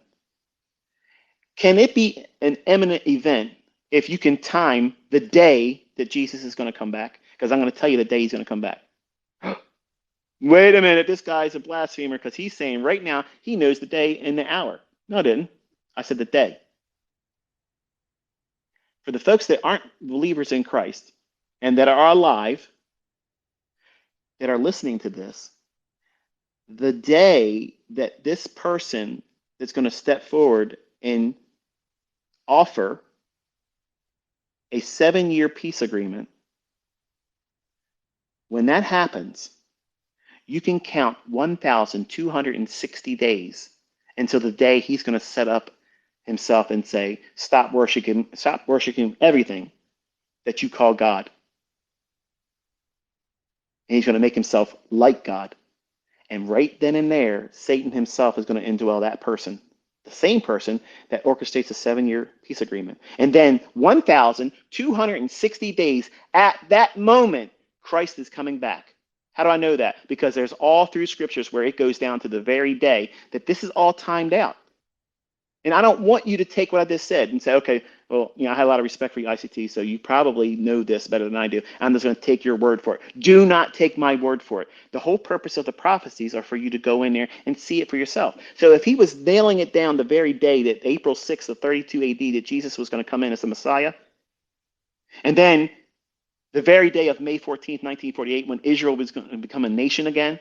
can it be an imminent event if you can time the day that Jesus is going to come back? Because I'm going to tell you the day he's going to come back. Wait a minute, this guy's a blasphemer because he's saying right now he knows the day and the hour. No, I didn't. I said the day. For the folks that aren't believers in Christ and that are alive, that are listening to this, the day that this person that's going to step forward and offer a 7-year peace agreement, when that happens, you can count 1,260 days until the day he's going to set up himself and say, stop worshiping everything that you call God. And he's going to make himself like God. And right then and there, Satan himself is going to indwell that person, the same person that orchestrates a 7-year peace agreement. And then 1,260 days at that moment, Christ is coming back. How do I know that? Because there's all through scriptures where it goes down to the very day that this is all timed out. And I don't want you to take what I just said and say, okay, well, I have a lot of respect for you, ICT, so you probably know this better than I do. I'm just going to take your word for it. Do not take my word for it. The whole purpose of the prophecies are for you to go in there and see it for yourself. So if he was nailing it down the very day that April 6th of 32 AD that Jesus was going to come in as the Messiah, and then the very day of May 14th, 1948, when Israel was going to become a nation again,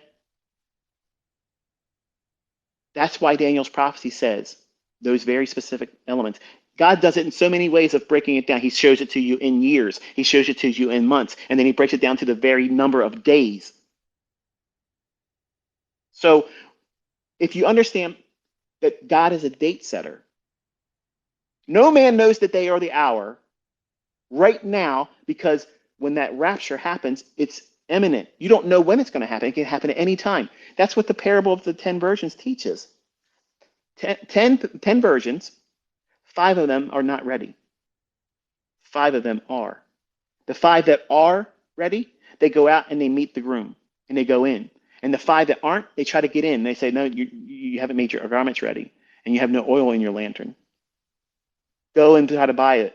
that's why Daniel's prophecy says those very specific elements. God does it in so many ways of breaking it down. He shows it to you in years. He shows it to you in months. And then he breaks it down to the very number of days. So if you understand that God is a date setter, no man knows the day or the hour right now, because when that rapture happens, it's imminent. You don't know when it's going to happen. It can happen at any time. That's what the parable of the 10 virgins teaches. 10 virgins, 5 of them are not ready. 5 of them are. The 5 that are ready, they go out and they meet the groom and they go in. And the 5 that aren't, they try to get in. They say, no, you haven't made your garments ready and you have no oil in your lantern. Go and try to buy it.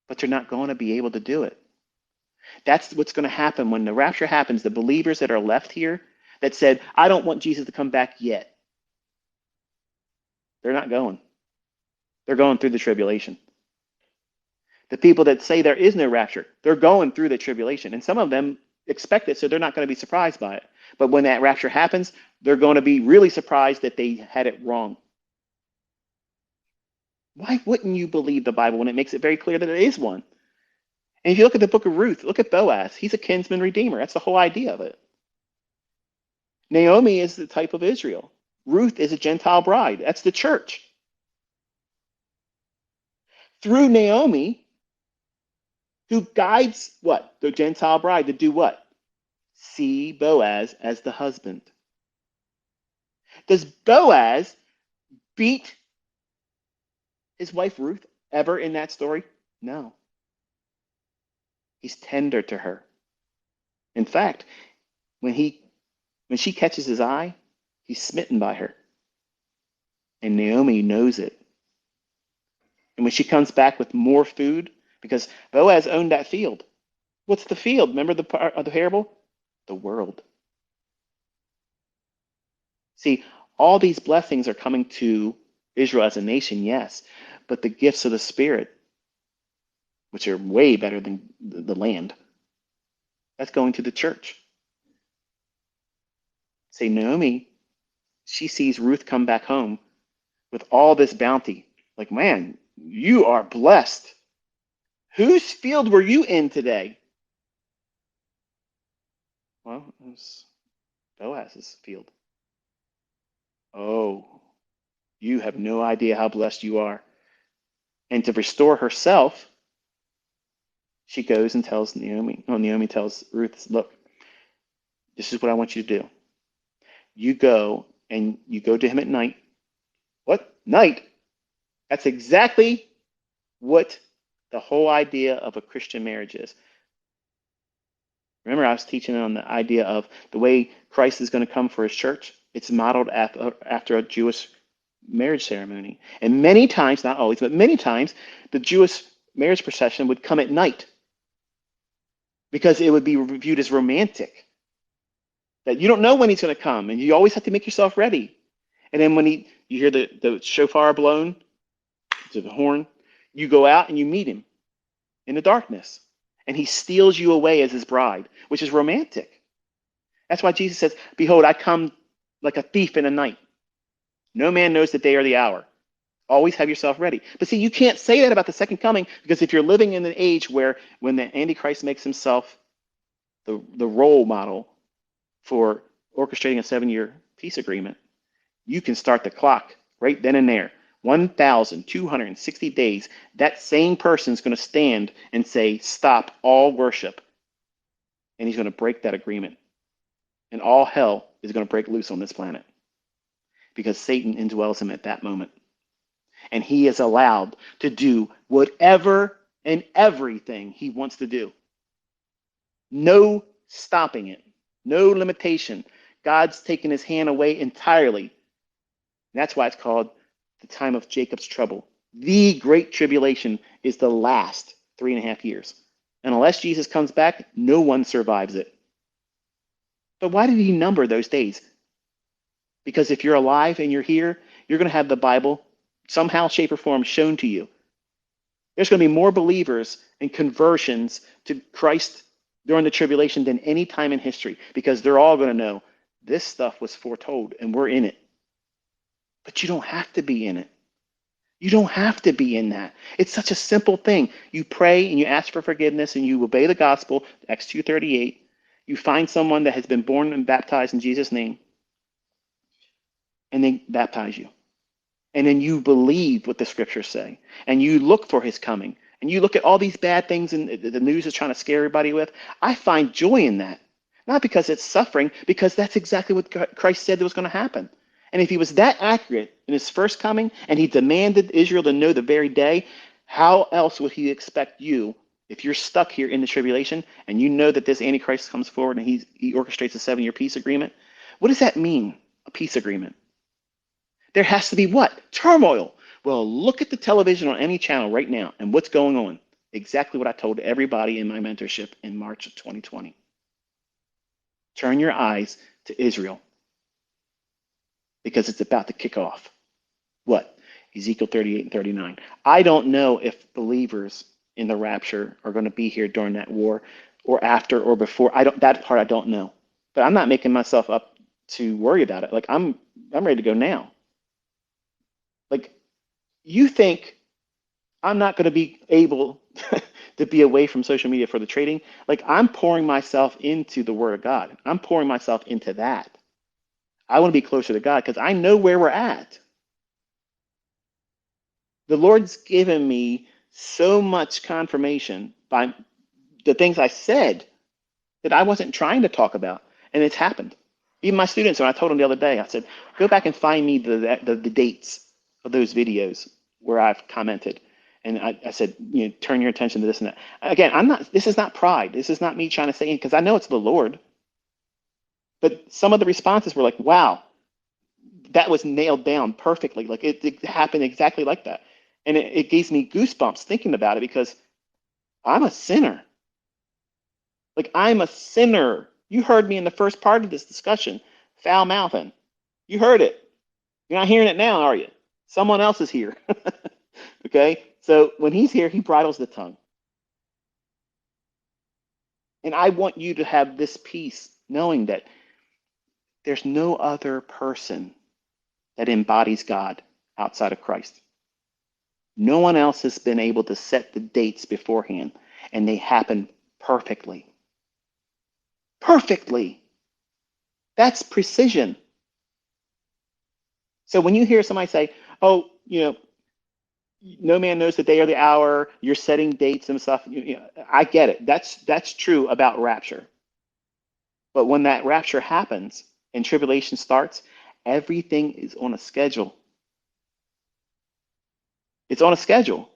But you're not going to be able to do it. That's what's going to happen when the rapture happens. The believers that are left here that said, I don't want Jesus to come back yet. They're not going. They're going through the tribulation. The people that say there is no rapture, they're going through the tribulation. And some of them expect it, so they're not going to be surprised by it. But when that rapture happens, they're going to be really surprised that they had it wrong. Why wouldn't you believe the Bible when it makes it very clear that it is one? And if you look at the book of Ruth, look at Boaz. He's a kinsman redeemer. That's the whole idea of it. Naomi is the type of Israel. Ruth is a Gentile bride. That's the church. Through Naomi, who guides what? The Gentile bride to do what? See Boaz as the husband. Does Boaz beat his wife Ruth ever in that story? No. He's tender to her. In fact, when she catches his eye, he's smitten by her. And Naomi knows it. And when she comes back with more food, because Boaz owned that field. What's the field? Remember the part of the parable? The world. See, all these blessings are coming to Israel as a nation, yes, but the gifts of the Spirit, which are way better than the land, that's going to the church. Say, Naomi, she sees Ruth come back home with all this bounty. Like, man, you are blessed. Whose field were you in today? Well, it was Boaz's field. Oh, you have no idea how blessed you are. And to restore herself, she goes and tells Naomi. Oh, Naomi tells Ruth, look, this is what I want you to do. You go and you go to him at night. What? Night? That's exactly what the whole idea of a Christian marriage is. Remember, I was teaching on the idea of the way Christ is going to come for his church. It's modeled after a Jewish marriage ceremony. And many times, not always, but many times, the Jewish marriage procession would come at night because it would be viewed as romantic. That you don't know when he's going to come, and you always have to make yourself ready. And then when you hear the shofar blown, to the horn, you go out and you meet him in the darkness. And he steals you away as his bride, which is romantic. That's why Jesus says, behold, I come like a thief in the night. No man knows the day or the hour. Always have yourself ready. But see, you can't say that about the second coming, because if you're living in an age where when the Antichrist makes himself the role model for orchestrating a 7-year peace agreement, you can start the clock right then and there. 1,260 days, that same person is going to stand and say, stop all worship. And he's going to break that agreement. And all hell is going to break loose on this planet because Satan indwells him at that moment. And he is allowed to do whatever and everything he wants to do. No stopping it, no limitation. God's taken his hand away entirely. And that's why it's called the time of Jacob's trouble. The great tribulation is the last 3.5 years. And unless Jesus comes back, no one survives it. But why did he number those days? Because if you're alive and you're here, you're going to have the Bible somehow, shape, or form shown to you. There's going to be more believers and conversions to Christ during the tribulation than any time in history, because they're all going to know this stuff was foretold and we're in it. But you don't have to be in it. You don't have to be in that. It's such a simple thing. You pray and you ask for forgiveness and you obey the gospel, Acts 2:38. You find someone that has been born and baptized in Jesus' name, and they baptize you. And then you believe what the scriptures say, and you look for his coming, and you look at all these bad things and the news is trying to scare everybody with. I find joy in that, not because it's suffering, because that's exactly what Christ said was going to happen. And if he was that accurate in his first coming, and he demanded Israel to know the very day, how else would he expect you, if you're stuck here in the tribulation, and you know that this Antichrist comes forward and he orchestrates a 7-year peace agreement? What does that mean, a peace agreement? There has to be what? Turmoil. Well, look at the television on any channel right now, and what's going on? Exactly what I told everybody in my mentorship in March of 2020. Turn your eyes to Israel, because it's about to kick off. What? Ezekiel 38 and 39. I don't know if believers in the rapture are going to be here during that war or after or before. That part I don't know. But I'm not making myself up to worry about it. Like I'm ready to go now. Like, you think I'm not going to be able to be away from social media for the trading. Like I'm pouring myself into the Word of God. I'm pouring myself into that. I want to be closer to God because I know where we're at. The Lord's given me so much confirmation by the things I said that I wasn't trying to talk about, and it's happened. Even my students, when I told them the other day, I said, go back and find me the dates of those videos where I've commented. And I said, turn your attention to this and that. Again, this is not pride. This is not me trying to say anything, because I know it's the Lord. But some of the responses were like, wow, that was nailed down perfectly. Like it happened exactly like that. And it gives me goosebumps thinking about it because I'm a sinner. Like I'm a sinner. You heard me in the first part of this discussion, foul mouthing. You heard it. You're not hearing it now, are you? Someone else is here. Okay? So when he's here, he bridles the tongue. And I want you to have this peace, knowing that there's no other person that embodies God outside of Christ. No one else has been able to set the dates beforehand, and they happen perfectly. Perfectly. That's precision. So when you hear somebody say, oh, no man knows the day or the hour, you're setting dates and stuff, I get it. That's true about rapture. But when that rapture happens and tribulation starts, everything is on a schedule. It's on a schedule.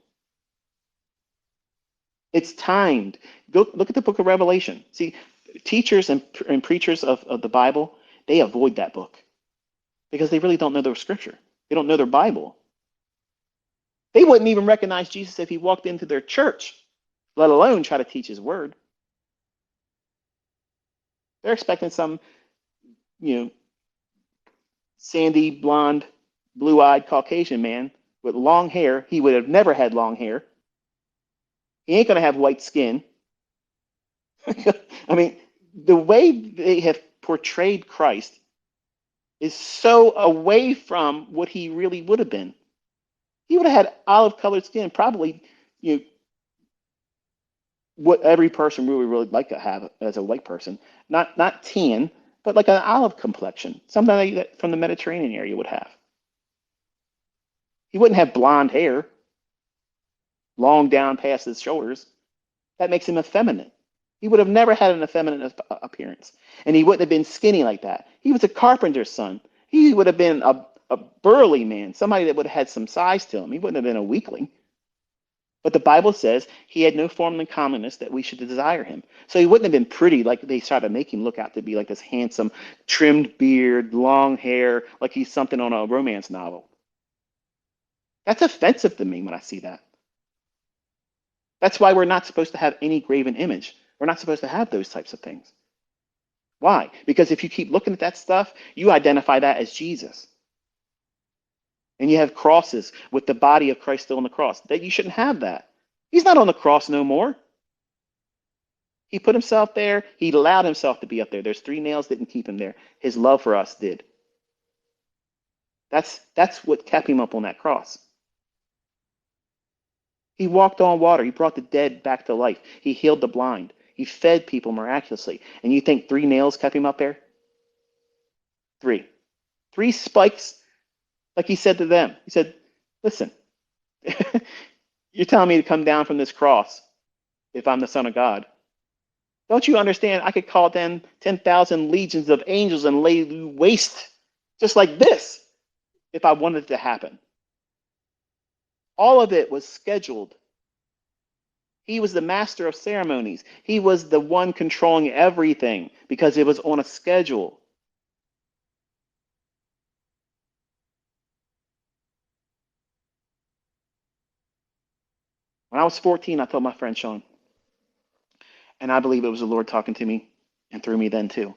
It's timed. Go look at the book of Revelation. See, teachers and preachers of the Bible, they avoid that book because they really don't know their scripture. They don't know their Bible. They wouldn't even recognize Jesus if he walked into their church, let alone try to teach his word. They're expecting some, you know, sandy, blonde, blue-eyed Caucasian man with long hair. He would have never had long hair. He ain't gonna have white skin. I mean, the way they have portrayed Christ is so away from what he really would have been. He would have had olive-colored skin, probably, you know, what every person really like to have as a white person. Not tan, but like an olive complexion, something like that from the Mediterranean area would have. He wouldn't have blonde hair, long down past his shoulders. That makes him effeminate. He would have never had an effeminate appearance. And he wouldn't have been skinny like that. He was a carpenter's son. He would have been a burly man, somebody that would have had some size to him. He wouldn't have been a weakling. But the Bible says he had no form and comeliness that we should desire him. So he wouldn't have been pretty like they tried to make him look out to be, like this handsome, trimmed beard, long hair, like he's something on a romance novel. That's offensive to me when I see that. That's why we're not supposed to have any graven image. We're not supposed to have those types of things. Why? Because if you keep looking at that stuff, you identify that as Jesus. And you have crosses with the body of Christ still on the cross. That you shouldn't have that. He's not on the cross no more. He put himself there. He allowed himself to be up there. There's 3 nails didn't keep him there. His love for us did. That's what kept him up on that cross. He walked on water. He brought the dead back to life. He healed the blind. He fed people miraculously. And you think 3 nails kept him up there? 3. 3 spikes, like he said to them. He said, listen, you're telling me to come down from this cross if I'm the Son of God. Don't you understand? I could call down 10,000 legions of angels and lay waste just like this if I wanted it to happen. All of it was scheduled. He was the master of ceremonies. He was the one controlling everything because it was on a schedule. When I was 14, I told my friend Sean, and I believe it was the Lord talking to me and through me then too.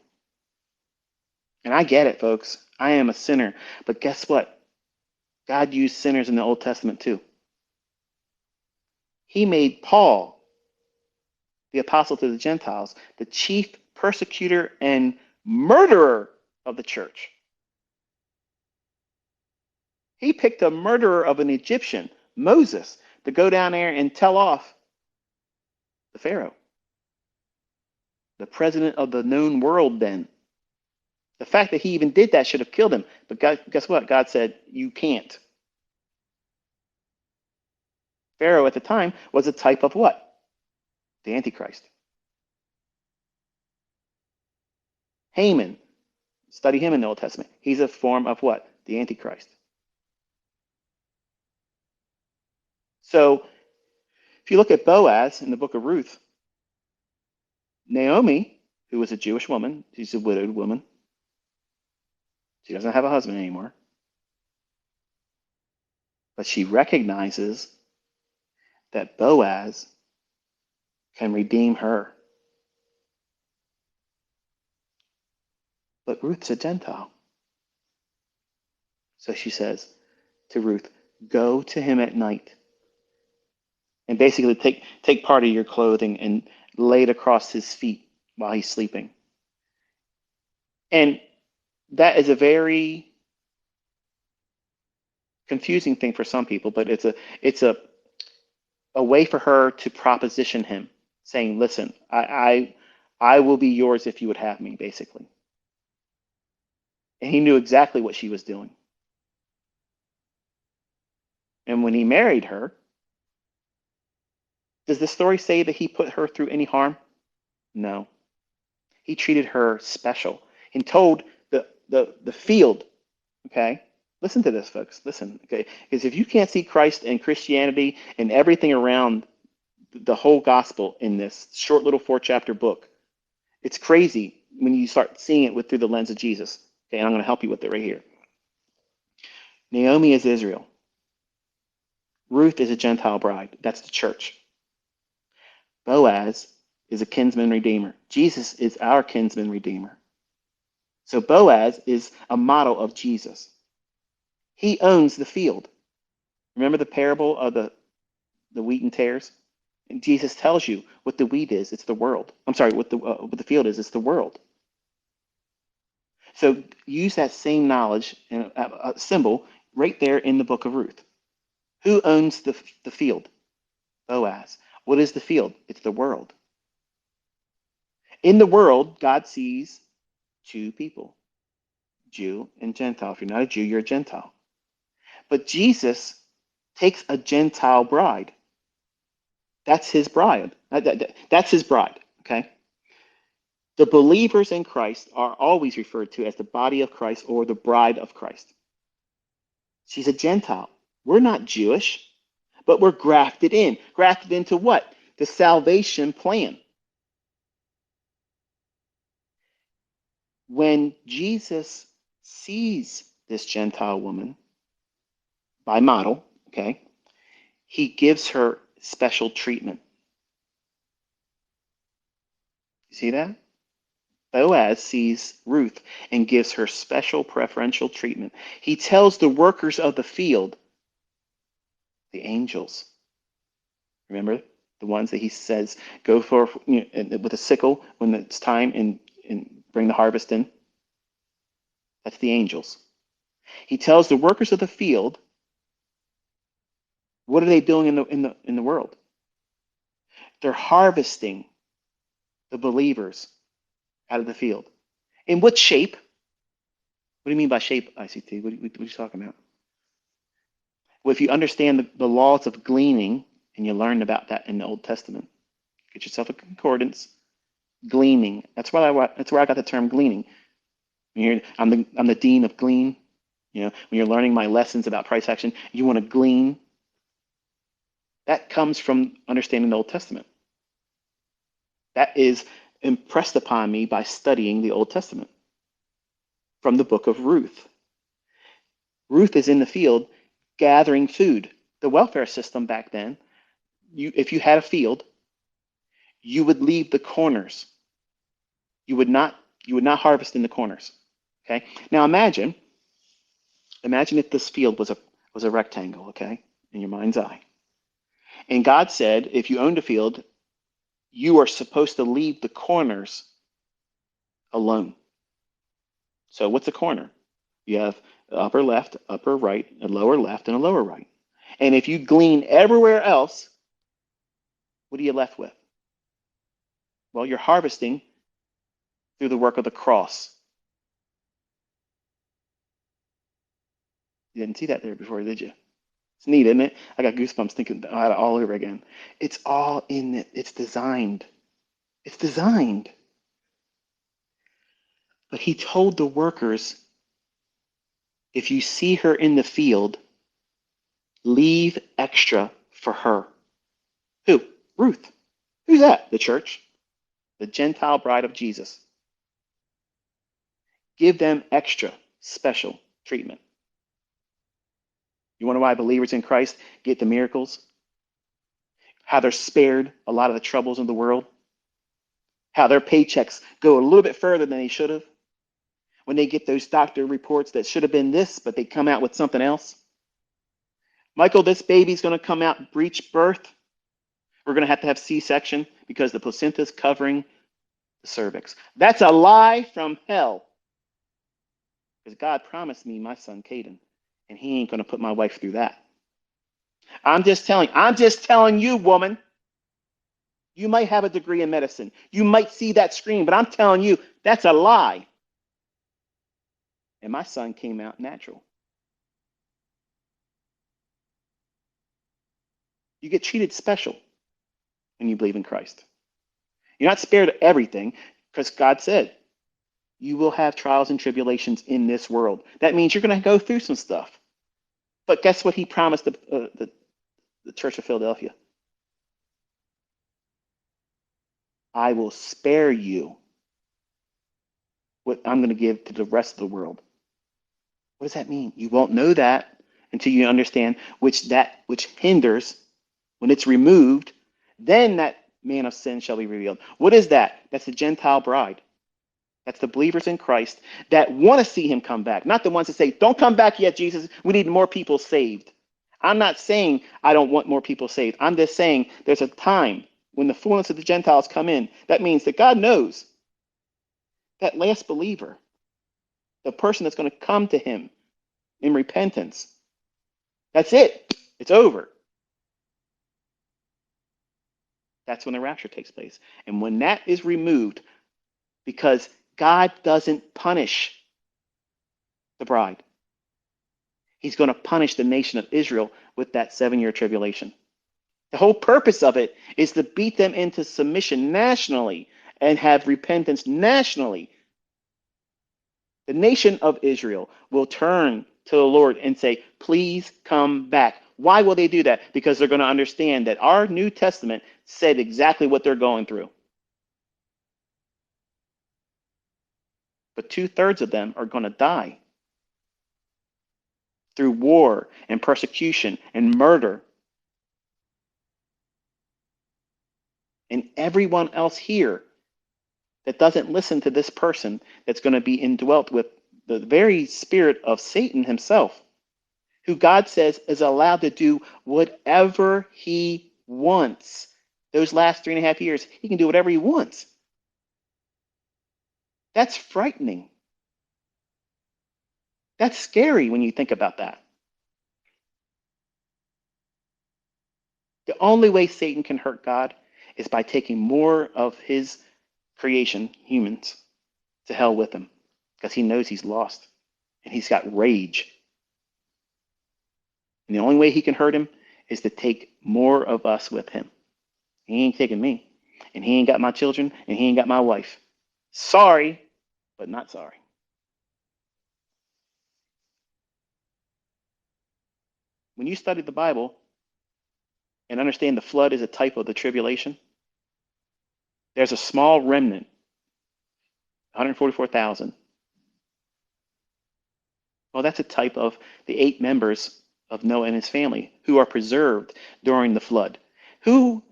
And I get it, folks. I am a sinner. But guess what? God used sinners in the Old Testament too. He made Paul, the apostle to the Gentiles, the chief persecutor and murderer of the church. He picked a murderer of an Egyptian, Moses, to go down there and tell off The Pharaoh, the president of the known world then. The fact that he even did that should have killed him. But God, guess what? God said, you can't. Pharaoh at the time was a type of what? The Antichrist. Haman, study him in the Old Testament. He's a form of what? The Antichrist. So if you look at Boaz in the book of Ruth, Naomi, who was a Jewish woman, she's a widowed woman. She doesn't have a husband anymore. But she recognizes that Boaz can redeem her. But Ruth's a Gentile. So she says to Ruth, go to him at night and basically take part of your clothing and lay it across his feet while he's sleeping. And that is a very confusing thing for some people, but it's a way for her to proposition him, saying, listen, I will be yours if you would have me, basically. And he knew exactly what she was doing. And when he married her, does the story say that he put her through any harm? No. He treated her special and told the field, okay? Listen to this, folks. Listen, okay? Because if you can't see Christ and Christianity and everything around the whole gospel in this short little 4-chapter book, it's crazy when you start seeing it through the lens of Jesus. Okay, and I'm going to help you with it right here. Naomi is Israel. Ruth is a Gentile bride. That's the church. Boaz is a kinsman redeemer. Jesus is our kinsman redeemer. So Boaz is a model of Jesus. He owns the field. Remember the parable of the wheat and tares? And Jesus tells you what the wheat is. It's the world. I'm sorry, what the field is. It's the world. So use that same knowledge and a symbol right there in the book of Ruth. Who owns the field? Boaz. What is the field? It's the world. In the world, God sees two people, Jew and Gentile. If you're not a Jew, you're a Gentile. But Jesus takes a Gentile bride. That's his bride. That's his bride, okay? The believers in Christ are always referred to as the body of Christ or the bride of Christ. She's a Gentile. We're not Jewish, but we're grafted in. Grafted into what? The salvation plan. When Jesus sees this Gentile woman by model, okay, he gives her special treatment. You see that? Boaz sees Ruth and gives her special preferential treatment. He tells the workers of the field, the angels, remember the ones that he says, go for with a sickle when it's time and bring the harvest in? That's the angels. He tells the workers of the field, what are they doing in the world? They're harvesting the believers out of the field. In what shape? What do you mean by shape, ICT? What are you talking about? Well, if you understand the laws of gleaning, and you learn about that in the Old Testament, get yourself a concordance. Gleaning. That's where I got the term gleaning. I'm the dean of glean. When you're learning my lessons about price action, you want to glean. That comes from understanding the Old Testament. That is impressed upon me by studying the Old Testament from the book of Ruth. Ruth is in the field gathering food. The welfare system back then, if you had a field, you would leave the corners. You would not harvest in the corners. Okay. Now imagine if this field was a rectangle, okay, in your mind's eye. And God said, if you owned a field, you are supposed to leave the corners alone. So what's a corner? You have upper left, upper right, a lower left, and a lower right. And if you glean everywhere else, what are you left with? Well, you're harvesting through the work of the cross. You didn't see that there before, did you? It's neat, isn't it? I got goosebumps thinking about it all over again. It's all in it. It's designed. It's designed. But he told the workers, if you see her in the field, leave extra for her. Who? Ruth. Who's that? The church. The Gentile bride of Jesus. Give them extra special treatment. You wonder why believers in Christ get the miracles? How they're spared a lot of the troubles of the world? How their paychecks go a little bit further than they should have? When they get those doctor reports that should have been this, but they come out with something else? Michael, this baby's going to come out breech birth. We're going to have C-section because the placenta's covering the cervix. That's a lie from hell. Because God promised me my son, Caden, and he ain't going to put my wife through that. I'm just telling you, woman. You might have a degree in medicine. You might see that screen, but I'm telling you, that's a lie. And my son came out natural. You get treated special when you believe in Christ. You're not spared everything because God said, you will have trials and tribulations in this world. That means you're going to go through some stuff. But guess what he promised the Church of Philadelphia? I will spare you what I'm going to give to the rest of the world. What does that mean? You won't know that until you understand which hinders, when it's removed, then that man of sin shall be revealed. What is that? That's the Gentile bride. That's the believers in Christ that want to see him come back, not the ones that say, don't come back yet, Jesus. We need more people saved. I'm not saying I don't want more people saved. I'm just saying there's a time when the fullness of the Gentiles come in. That means that God knows that last believer, the person that's going to come to him in repentance, that's it. It's over. That's when the rapture takes place. And when that is removed, because God doesn't punish the bride, he's going to punish the nation of Israel with that 7-year tribulation. The whole purpose of it is to beat them into submission nationally and have repentance nationally. The nation of Israel will turn to the Lord and say, please come back. Why will they do that? Because they're going to understand that our New Testament said exactly what they're going through. But 2/3 of them are going to die through war and persecution and murder. And everyone else here that doesn't listen to this person that's going to be indwelt with the very spirit of Satan himself, who God says is allowed to do whatever he wants. Those last 3.5 years, he can do whatever he wants. That's frightening. That's scary when you think about that. The only way Satan can hurt God is by taking more of his creation, humans, to hell with him, because he knows he's lost and he's got rage. And the only way he can hurt him is to take more of us with him. He ain't taking me, and he ain't got my children, and he ain't got my wife. Sorry, but not sorry. When you study the Bible and understand the flood is a type of the tribulation, there's a small remnant, 144,000. Well, that's a type of the 8 members of Noah and his family who are preserved during the flood. Who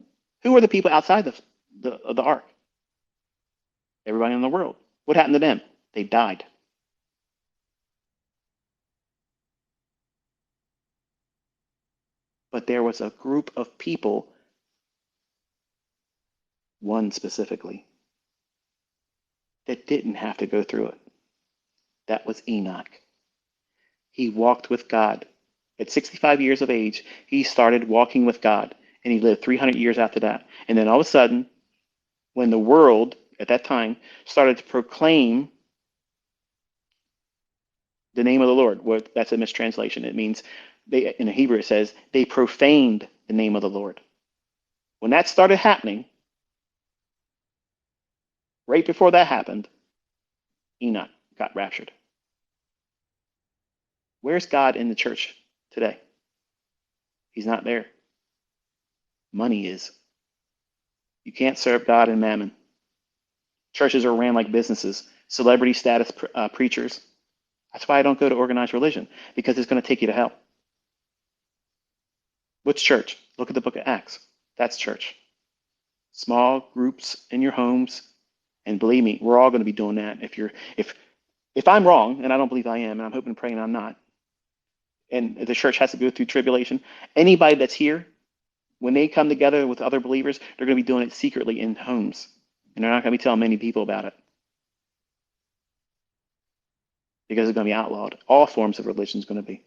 are the people outside the ark? Everybody in the world. What happened to them? They died. But there was a group of people, one specifically, that didn't have to go through it. That was Enoch. He walked with God. At 65 years of age, he started walking with God, and he lived 300 years after that. And then all of a sudden, when the world at that time started to proclaim the name of the Lord. Well, that's a mistranslation. It means they, in the Hebrew it says they profaned the name of the Lord. When that started happening, right before that happened, Enoch got raptured. Where's God in the church today? He's not there. Money is. You can't serve God and mammon. Churches are ran like businesses, celebrity status preachers. That's why I don't go to organized religion, because it's going to take you to hell. What's church? Look at the book of Acts. That's church. Small groups in your homes. And believe me, we're all going to be doing that. If I'm wrong, and I don't believe I am, and I'm hoping and praying I'm not, and the church has to go through tribulation, anybody that's here, when they come together with other believers, they're going to be doing it secretly in homes. And they're not going to be telling many people about it, because it's going to be outlawed. All forms of religion is going to be.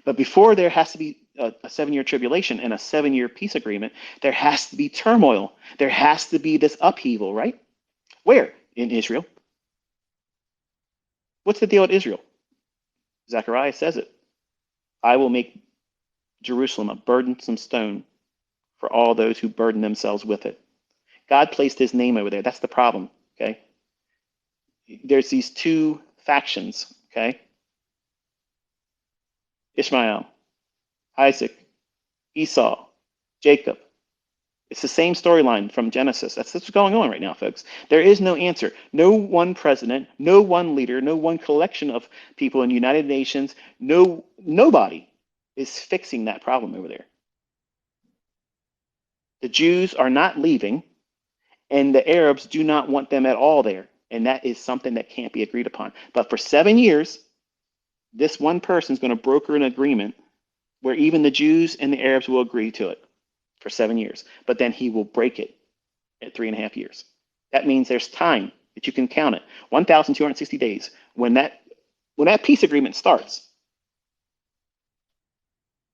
But before there has to be a 7-year tribulation and a 7-year peace agreement, there has to be turmoil. There has to be this upheaval, right? Where? In Israel. What's the deal with Israel? Zechariah says it. I will make Jerusalem a burdensome stone for all those who burden themselves with it. God placed his name over there. That's the problem, okay? There's these two factions, okay? Ishmael, Isaac, Esau, Jacob. It's the same storyline from Genesis. That's what's going on right now, folks. There is no answer. No one president, no one leader, no one collection of people in the United Nations, nobody is fixing that problem over there. The Jews are not leaving, and the Arabs do not want them at all there. And that is something that can't be agreed upon. But for 7 years, this one person is going to broker an agreement where even the Jews and the Arabs will agree to it for 7 years. But then he will break it at 3.5 years. That means there's time that you can count it. 1,260 days. When that peace agreement starts,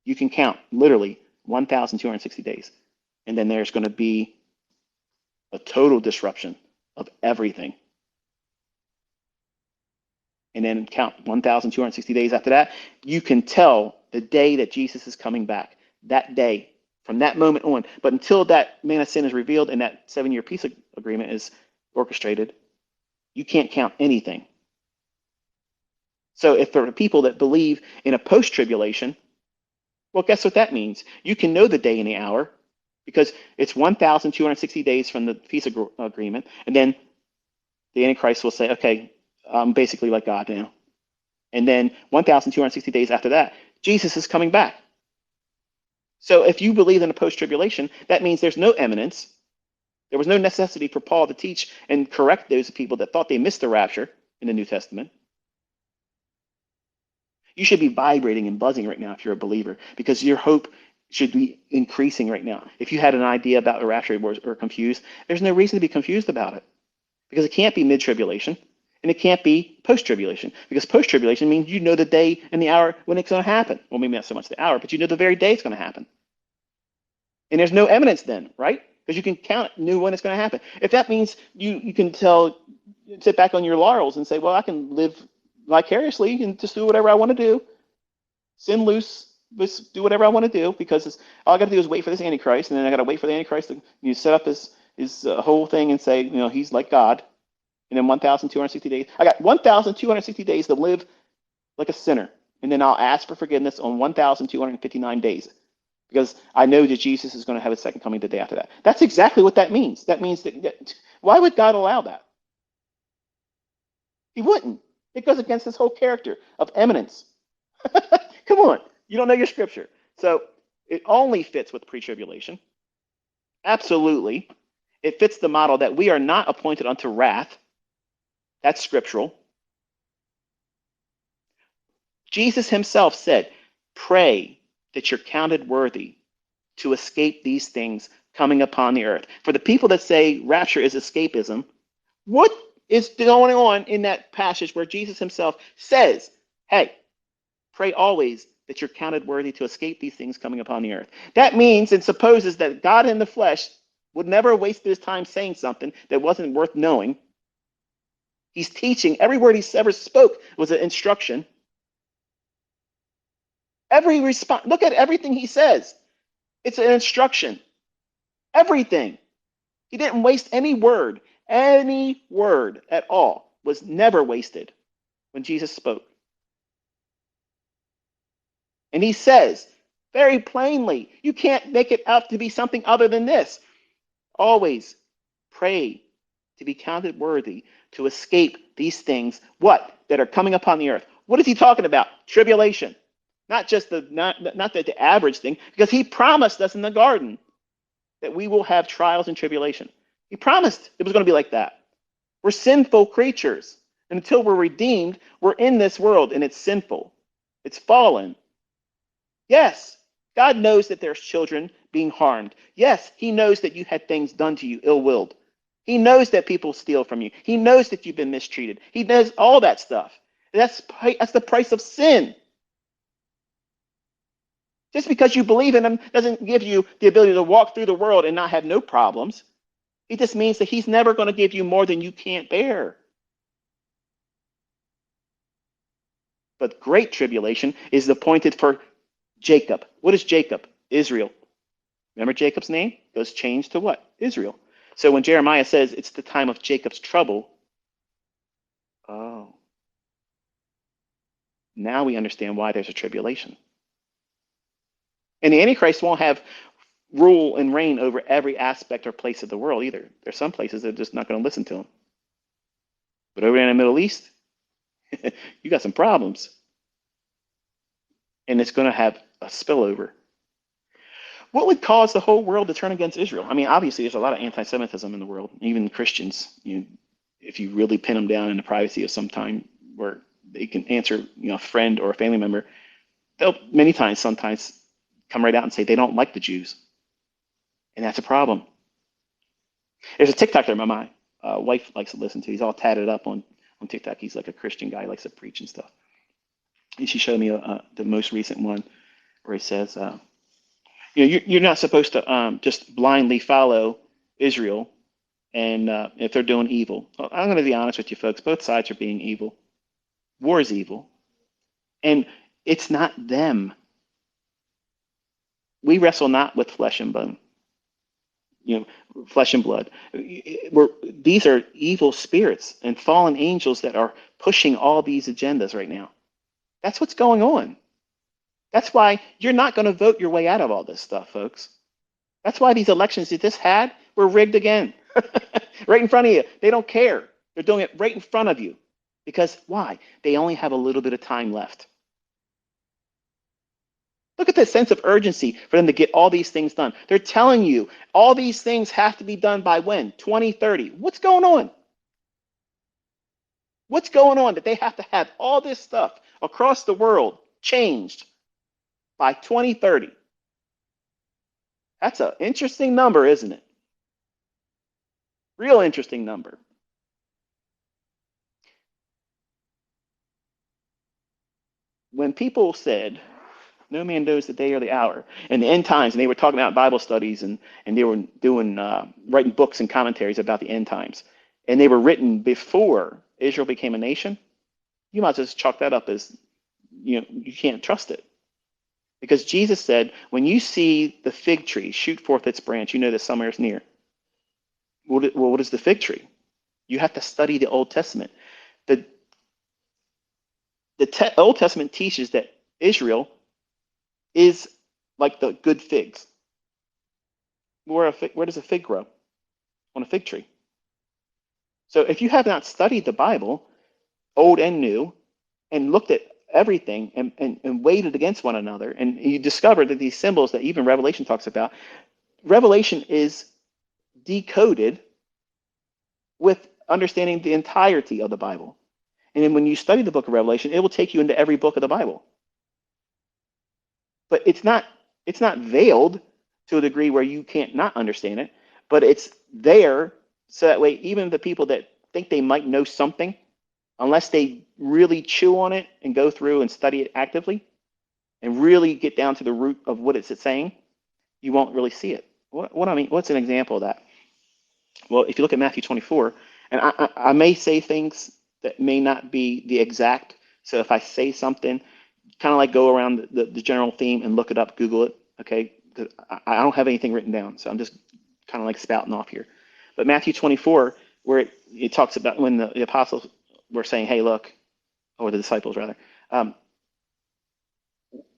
you can count literally 1,260 days. And then there's going to be a total disruption of everything. And then count 1,260 days after that. You can tell the day that Jesus is coming back. That day, from that moment on. But until that man of sin is revealed and that 7-year peace agreement is orchestrated, you can't count anything. So if there are people that believe in a post-tribulation, well, guess what that means? You can know the day and the hour, because it's 1,260 days from the peace agreement, and then the Antichrist will say, okay, I'm basically like God now. And then 1,260 days after that, Jesus is coming back. So if you believe in a post-tribulation, that means there's no eminence. There was no necessity for Paul to teach and correct those people that thought they missed the rapture in the New Testament. You should be vibrating and buzzing right now if you're a believer, because your hope should be increasing right now. If you had an idea about the rapture or confused, there's no reason to be confused about it, because it can't be mid-tribulation and it can't be post-tribulation, because post-tribulation means you know the day and the hour when it's going to happen. Well, maybe not so much the hour, but you know the very day it's going to happen. And there's no evidence then, right? Because you can count, know when it's going to happen. If that means you can sit back on your laurels and say, well, I can live vicariously and just do whatever I want to do, sin loose, just do whatever I want to do, because all I got to do is wait for this Antichrist, and then I got to wait for the Antichrist to set up his whole thing and say, he's like God. And then 1,260 days. I got 1,260 days to live like a sinner, and then I'll ask for forgiveness on 1,259 days, because I know that Jesus is going to have his second coming the day after that. That's exactly what that means. That means that why would God allow that? He wouldn't. It goes against his whole character of eminence. Come on. You don't know your scripture. So it only fits with pre-tribulation. Absolutely. It fits the model that we are not appointed unto wrath. That's scriptural. Jesus himself said, pray that you're counted worthy to escape these things coming upon the earth. For the people that say rapture is escapism, what is going on in that passage where Jesus himself says, hey, pray always that you're counted worthy to escape these things coming upon the earth? That means and supposes that God in the flesh would never waste his time saying something that wasn't worth knowing. He's teaching. Every word he ever spoke was an instruction. Every response, look at everything he says. It's an instruction. Everything. He didn't waste any word. Any word at all was never wasted when Jesus spoke. And he says very plainly, you can't make it out to be something other than this. Always pray to be counted worthy to escape these things, what? That are coming upon the earth. What is he talking about? Tribulation. Not just the average thing, because he promised us in the garden that we will have trials and tribulation. He promised it was going to be like that. We're sinful creatures. And until we're redeemed, we're in this world and it's sinful. It's fallen. Yes, God knows that there's children being harmed. Yes, he knows that you had things done to you ill-willed. He knows that people steal from you. He knows that you've been mistreated. He knows all that stuff. That's the price of sin. Just because you believe in him doesn't give you the ability to walk through the world and not have no problems. It just means that he's never going to give you more than you can't bear. But great tribulation is appointed for Jacob. What is Jacob? Israel. Remember Jacob's name? It was changed to what? Israel. So when Jeremiah says it's the time of Jacob's trouble, oh, now we understand why there's a tribulation. And the Antichrist won't have rule and reign over every aspect or place of the world either. There's some places that are just not going to listen to him. But over in the Middle East, you got some problems. And it's going to have a spillover. What would cause the whole world to turn against Israel? I mean, obviously, there's a lot of anti-Semitism in the world. Even Christians, if you really pin them down in the privacy of some time where they can answer, a friend or a family member, they'll sometimes come right out and say they don't like the Jews. And that's a problem. There's a TikToker my wife likes to listen to. He's all tatted up on TikTok. He's like a Christian guy. He likes to preach and stuff. And she showed me the most recent one where he says, you're not supposed to just blindly follow Israel and if they're doing evil. Well, I'm going to be honest with you folks. Both sides are being evil. War is evil. And it's not them. We wrestle not with flesh and bone, flesh and blood. These are evil spirits and fallen angels that are pushing all these agendas right now. That's what's going on. That's why you're not going to vote your way out of all this stuff, folks. That's why these elections you just had were rigged again. Right in front of you. They don't care. They're doing it right in front of you. Because why? They only have a little bit of time left. Look at the sense of urgency for them to get all these things done. They're telling you all these things have to be done by when? 2030. What's going on? What's going on that they have to have all this stuff across the world changed by 2030? That's an interesting number, isn't it? Real interesting number. When people said, no man knows the day or the hour, and the end times, and they were talking about Bible studies and they were doing writing books and commentaries about the end times, and they were written before Israel became a nation, you might just chalk that up as, you can't trust it. Because Jesus said, when you see the fig tree shoot forth its branch, you know that summer is near. Well, what is the fig tree? You have to study the Old Testament. The Old Testament teaches that Israel is like the good figs. Where does a fig grow? On a fig tree. So if you have not studied the Bible, old and new, and looked at everything and weighed it against one another, and you discover that these symbols that even Revelation talks about, Revelation is decoded with understanding the entirety of the Bible. And then when you study the book of Revelation, it will take you into every book of the Bible. But it's not veiled to a degree where you can't not understand it, but it's there so that way even the people that think they might know something, unless they really chew on it and go through and study it actively and really get down to the root of what it's saying, you won't really see it. What I mean, what's an example of that? Well, if you look at Matthew 24, and I may say things that may not be the exact. So if I say something, kind of like go around the general theme and look it up, Google it, okay? Because I don't have anything written down, so I'm just kind of like spouting off here. But Matthew 24, where it talks about when the apostles were saying, hey, look, or the disciples rather, um,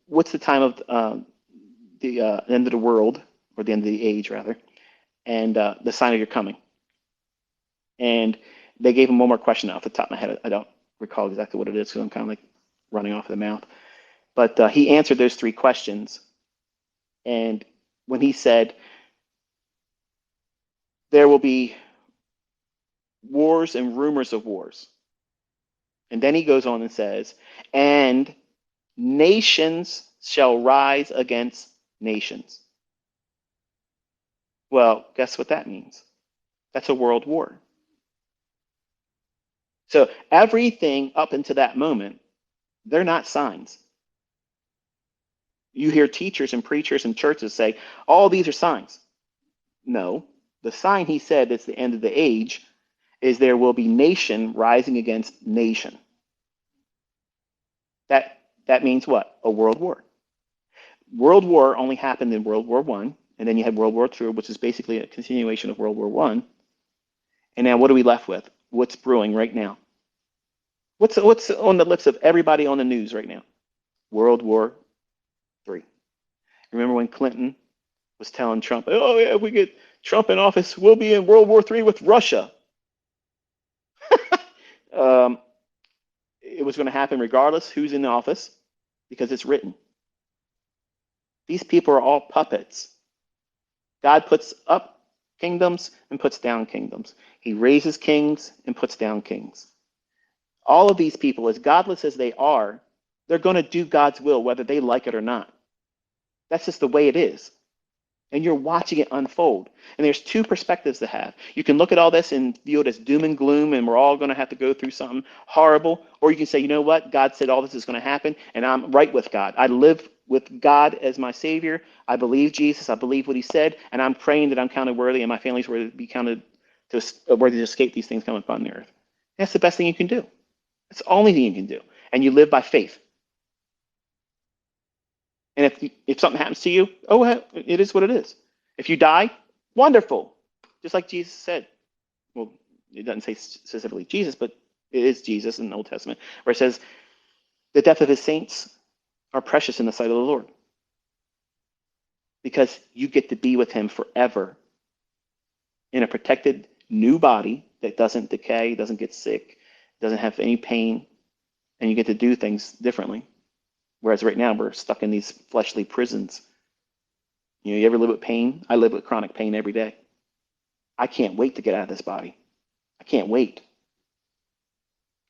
what's the time of the end of the world, or the end of the age rather, and the sign of your coming? And they gave him one more question off the top of my head. I don't recall exactly what it is because I'm kind of like running off of the mouth. But he answered those three questions. And when he said, there will be wars and rumors of wars. And then he goes on and says, and nations shall rise against nations. Well, guess what that means? That's a world war. So everything up until that moment, they're not signs. You hear teachers and preachers and churches say, all these are signs. No, the sign he said that's the end of the age is there will be nation rising against nation. That means what? A world war. World War only happened in World War One, and then you had World War Two, which is basically a continuation of World War One. And now what are we left with? What's brewing right now? What's on the lips of everybody on the news right now? World War Three. Remember when Clinton was telling Trump, "Oh yeah, if we get Trump in office, we'll be in World War Three with Russia." um, it was going to happen regardless who's in the office because it's written. These people are all puppets. God puts up kingdoms and puts down kingdoms. He raises kings and puts down kings. All of these people, as godless as they are, they're going to do God's will whether they like it or not. That's just the way it is. And you're watching it unfold. And there's two perspectives to have. You can look at all this and view it as doom and gloom, and we're all going to have to go through something horrible. Or you can say, you know what? God said all this is going to happen, and I'm right with God. I live with God as my Savior. I believe Jesus. I believe what He said, and I'm praying that I'm counted worthy, and my family's worthy to be counted worthy to escape these things coming upon the earth. That's the best thing you can do. It's the only thing you can do, and you live by faith. And if something happens to you, oh, well, it is what it is. If you die, wonderful. Just like Jesus said. Well, it doesn't say specifically Jesus, but it is Jesus in the Old Testament, where it says, the death of his saints are precious in the sight of the Lord. Because you get to be with him forever in a protected new body that doesn't decay, doesn't get sick, doesn't have any pain, and you get to do things differently. Whereas right now we're stuck in these fleshly prisons. You ever live with pain? I live with chronic pain every day. I can't wait to get out of this body. I can't wait.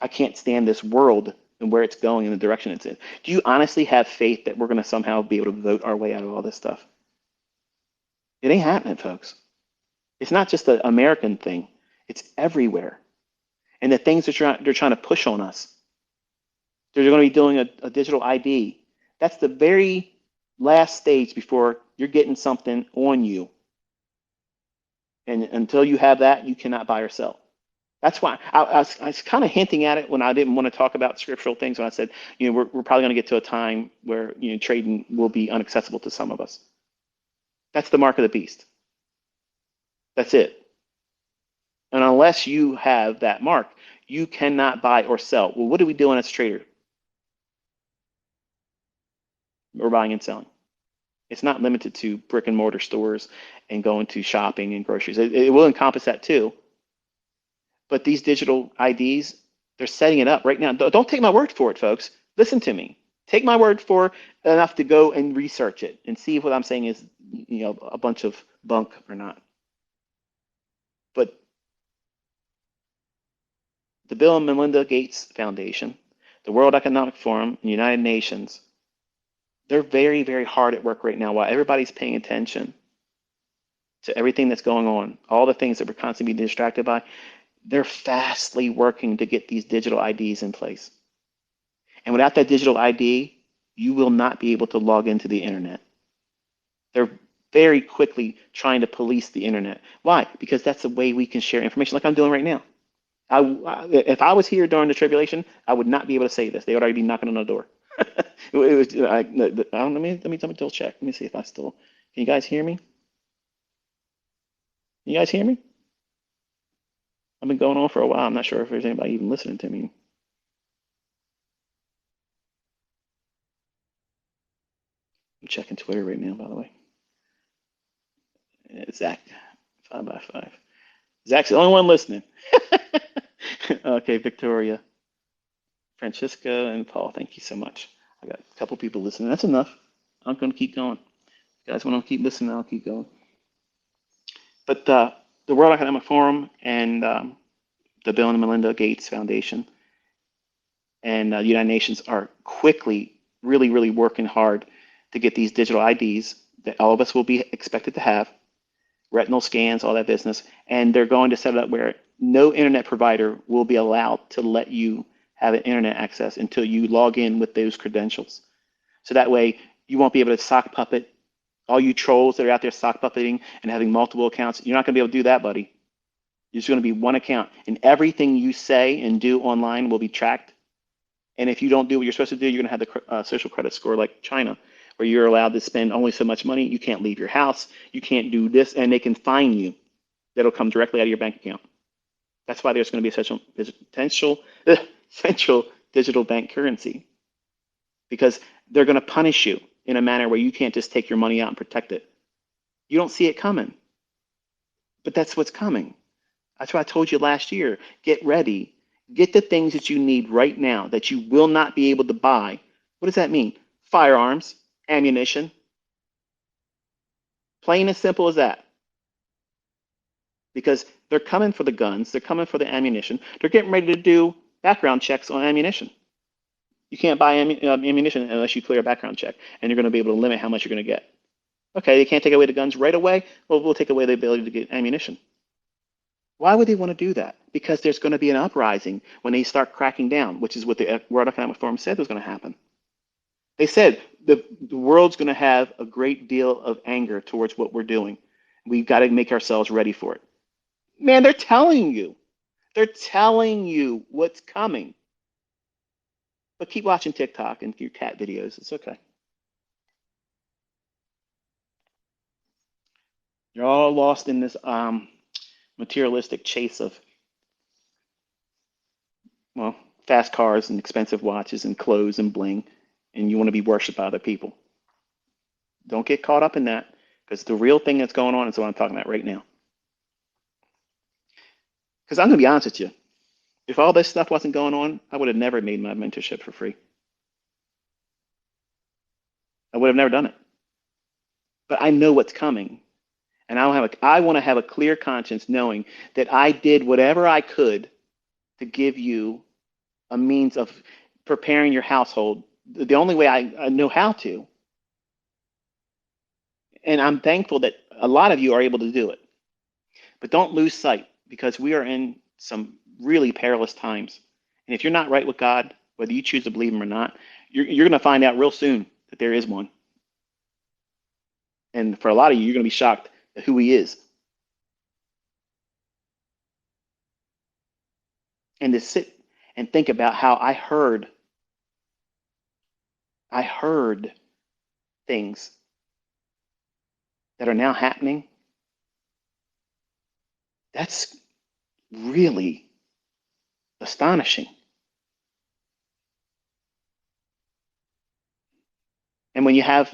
I can't stand this world and where it's going and the direction it's in. Do you honestly have faith that we're going to somehow be able to vote our way out of all this stuff? It ain't happening, folks. It's not just an American thing. It's everywhere. And the things that they're trying to push on us. They're going to be doing a digital ID. That's the very last stage before you're getting something on you. And until you have that, you cannot buy or sell. That's why I was kind of hinting at it when I didn't want to talk about scriptural things. When I said, we're probably going to get to a time where trading will be inaccessible to some of us. That's the mark of the beast. That's it. And unless you have that mark, you cannot buy or sell. Well, what are we doing as a trader? We're buying and selling. It's not limited to brick and mortar stores and going to shopping and groceries. It will encompass that too. But these digital IDs, they're setting it up right now. Don't take my word for it, folks. Listen to me. Take my word for enough to go and research it and see if what I'm saying is, a bunch of bunk or not. But the Bill and Melinda Gates Foundation, the World Economic Forum, and the United Nations, they're very, very hard at work right now while everybody's paying attention to everything that's going on, all the things that we're constantly being distracted by. They're fastly working to get these digital IDs in place. And without that digital ID, you will not be able to log into the internet. They're very quickly trying to police the internet. Why? Because that's the way we can share information, like I'm doing right now. If I was here during the tribulation, I would not be able to say this. They would already be knocking on the door. It was, let me double check. Let me see if I still. Can you guys hear me? Can you guys hear me? I've been going on for a while. I'm not sure if there's anybody even listening to me. I'm checking Twitter right now, by the way. Zach, 5x5. Zach's the only one listening. Okay, Victoria, Francisca, and Paul, thank you so much. I got a couple people listening. That's enough. I'm going to keep going. If you guys want to keep listening, I'll keep going. But the World Economic Forum and the Bill and Melinda Gates Foundation and the United Nations are quickly, really, really working hard to get these digital IDs that all of us will be expected to have, retinal scans, all that business, and they're going to set it up where no internet provider will be allowed to let you have an internet access until you log in with those credentials. So that way you won't be able to sock puppet all you trolls that are out there sock puppeting and having multiple accounts. You're not going to be able to do that, buddy. It's going to be one account, and everything you say and do online will be tracked. And if you don't do what you're supposed to do, you're going to have the social credit score like China, where you're allowed to spend only so much money. You can't leave your house. You can't do this, and they can fine you. That'll come directly out of your bank account. That's why there's going to be a central digital bank currency, because they're going to punish you in a manner where you can't just take your money out and protect it. You don't see it coming, but that's what's coming. That's why I told you last year, get ready. Get the things that you need right now that you will not be able to buy. What does that mean? Firearms, ammunition. Plain and simple as that. Because they're coming for the guns, they're coming for the ammunition. They're getting ready to do background checks on ammunition. You can't buy ammunition unless you clear a background check, and you're going to be able to limit how much you're going to get. Okay, they can't take away the guns right away. Well, we'll take away the ability to get ammunition. Why would they want to do that? Because there's going to be an uprising when they start cracking down, which is what the World Economic Forum said was going to happen. They said the world's going to have a great deal of anger towards what we're doing. We've got to make ourselves ready for it. Man, they're telling you. They're telling you what's coming. But keep watching TikTok and your cat videos. It's okay. You're all lost in this materialistic chase of, well, fast cars and expensive watches and clothes and bling, and you want to be worshipped by other people. Don't get caught up in that, because the real thing that's going on is what I'm talking about right now. Because I'm going to be honest with you. If all this stuff wasn't going on, I would have never made my mentorship for free. I would have never done it. But I know what's coming. And I want to have a clear conscience knowing that I did whatever I could to give you a means of preparing your household the only way I know how to. And I'm thankful that a lot of you are able to do it. But don't lose sight, because we are in some really perilous times. And if you're not right with God, whether you choose to believe him or not, you're going to find out real soon that there is one. And for a lot of you, you're going to be shocked at who he is. And to sit and think about how I heard things that are now happening. That's really astonishing. And when you have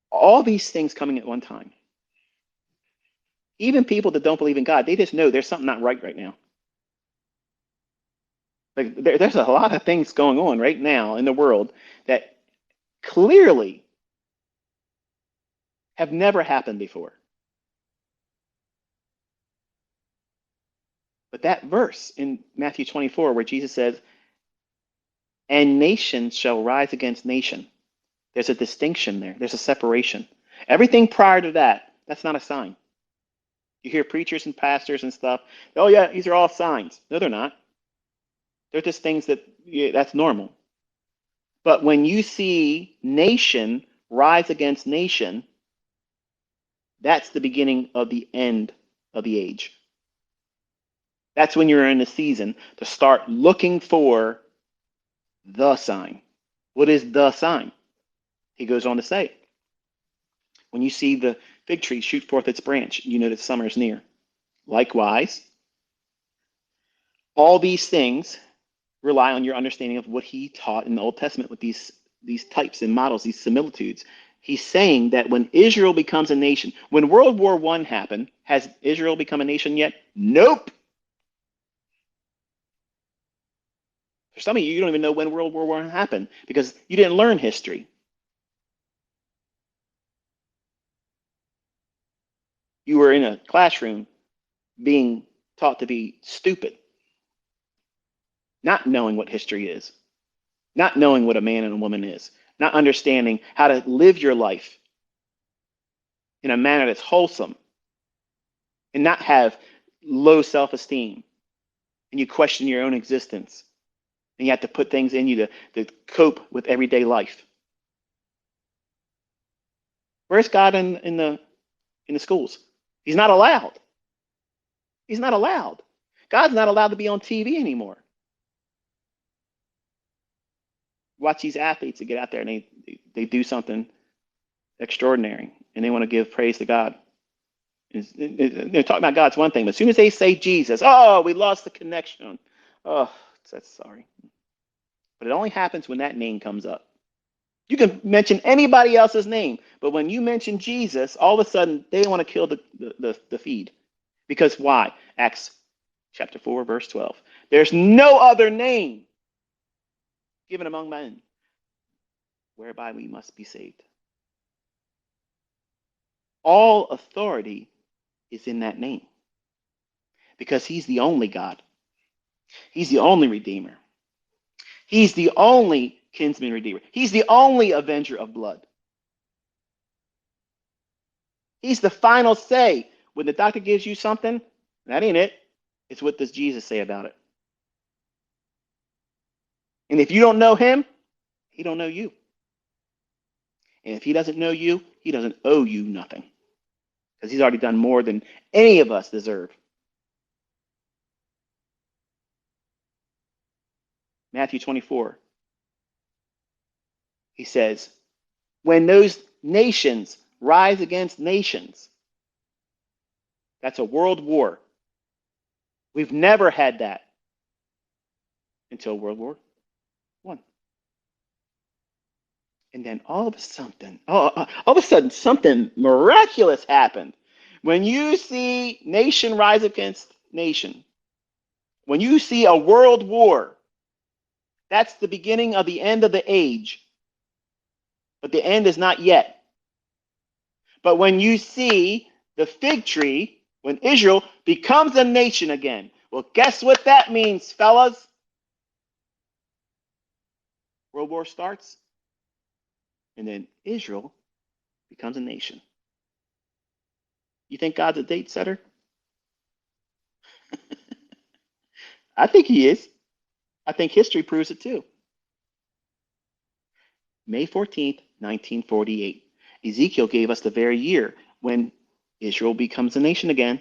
all these things coming at one time, even people that don't believe in God, they just know there's something not right now. Like there's a lot of things going on right now in the world that clearly have never happened before. But that verse in Matthew 24, where Jesus says, and nation shall rise against nation. There's a distinction there. There's a separation. Everything prior to that, that's not a sign. You hear preachers and pastors and stuff. Oh yeah, these are all signs. No, they're not. They're just things that, yeah, that's normal. But when you see nation rise against nation, that's the beginning of the end of the age. That's when you're in the season to start looking for the sign. What is the sign? He goes on to say, when you see the fig tree shoot forth its branch, you know that summer is near. Likewise, all these things rely on your understanding of what he taught in the Old Testament with these types and models, these similitudes. He's saying that when Israel becomes a nation, when World War I happened, has Israel become a nation yet? Nope. For some of you, you don't even know when World War I happened because you didn't learn history. You were in a classroom being taught to be stupid, not knowing what history is, not knowing what a man and a woman is, not understanding how to live your life in a manner that's wholesome and not have low self-esteem and you question your own existence and you have to put things in you to cope with everyday life. Where's God in the schools? He's not allowed. He's not allowed. God's not allowed to be on TV anymore. Watch these athletes that get out there and they do something extraordinary and they want to give praise to God. They're talking about God's one thing, but as soon as they say Jesus, oh, we lost the connection. Oh, that's sorry. But it only happens when that name comes up. You can mention anybody else's name, but when you mention Jesus, all of a sudden they want to kill the feed. Because why? Acts chapter 4, verse 12. There's no other name given among men whereby we must be saved. All authority is in that name because he's the only God. He's the only Redeemer. He's the only kinsman redeemer. He's the only avenger of blood. He's the final say. When the doctor gives you something, that ain't it. It's what does Jesus say about it. And if you don't know him, he don't know you. And if he doesn't know you, he doesn't owe you nothing. Because he's already done more than any of us deserve. Matthew 24. He says, when those nations rise against nations, that's a world war. We've never had that until World War I. And then all of a sudden, something miraculous happened. When you see nation rise against nation, when you see a world war, that's the beginning of the end of the age. But the end is not yet. But when you see the fig tree, when Israel becomes a nation again, well, guess what that means, fellas? World War starts, and then Israel becomes a nation. You think God's a date setter? I think he is. I think history proves it too. May 14th, 1948. Ezekiel gave us the very year when Israel becomes a nation again.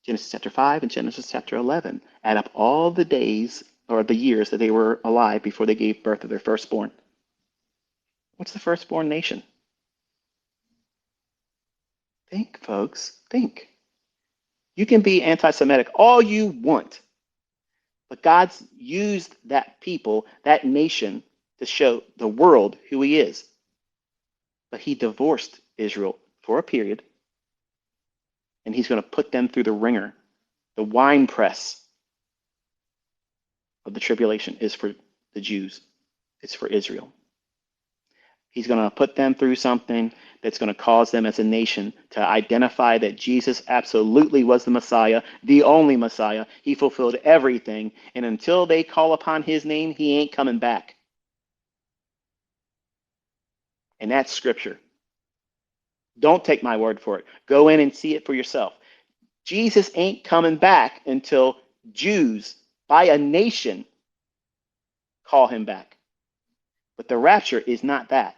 Genesis chapter 5 and Genesis chapter 11 add up all the days or the years that they were alive before they gave birth to their firstborn. What's the firstborn nation? Think, folks, think. You can be anti-Semitic all you want, but God's used that people, that nation, to show the world who he is. But he divorced Israel for a period, and he's going to put them through the ringer. The wine press of the tribulation is for the Jews. It's for Israel. He's going to put them through something that's going to cause them as a nation to identify that Jesus absolutely was the Messiah, the only Messiah. He fulfilled everything. And until they call upon his name, he ain't coming back. And that's scripture. Don't take my word for it. Go in and see it for yourself. Jesus ain't coming back until Jews by a nation call him back. But the rapture is not that.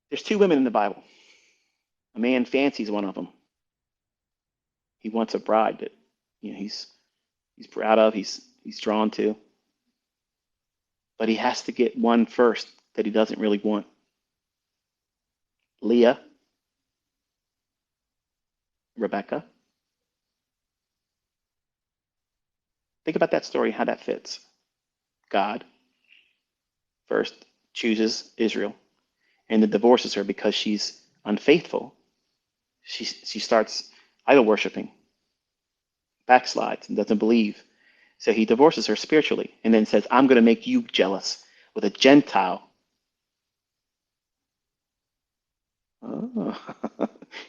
There's two women in the Bible. A man fancies one of them. He wants a bride that he's proud of, he's drawn to, but he has to get one first that he doesn't really want. Leah, Rebecca. Think about that story, how that fits. God first chooses Israel and then divorces her because she's unfaithful. She starts idol worshiping, backslides, and doesn't believe. So he divorces her spiritually and then says, I'm going to make you jealous with a Gentile. Oh.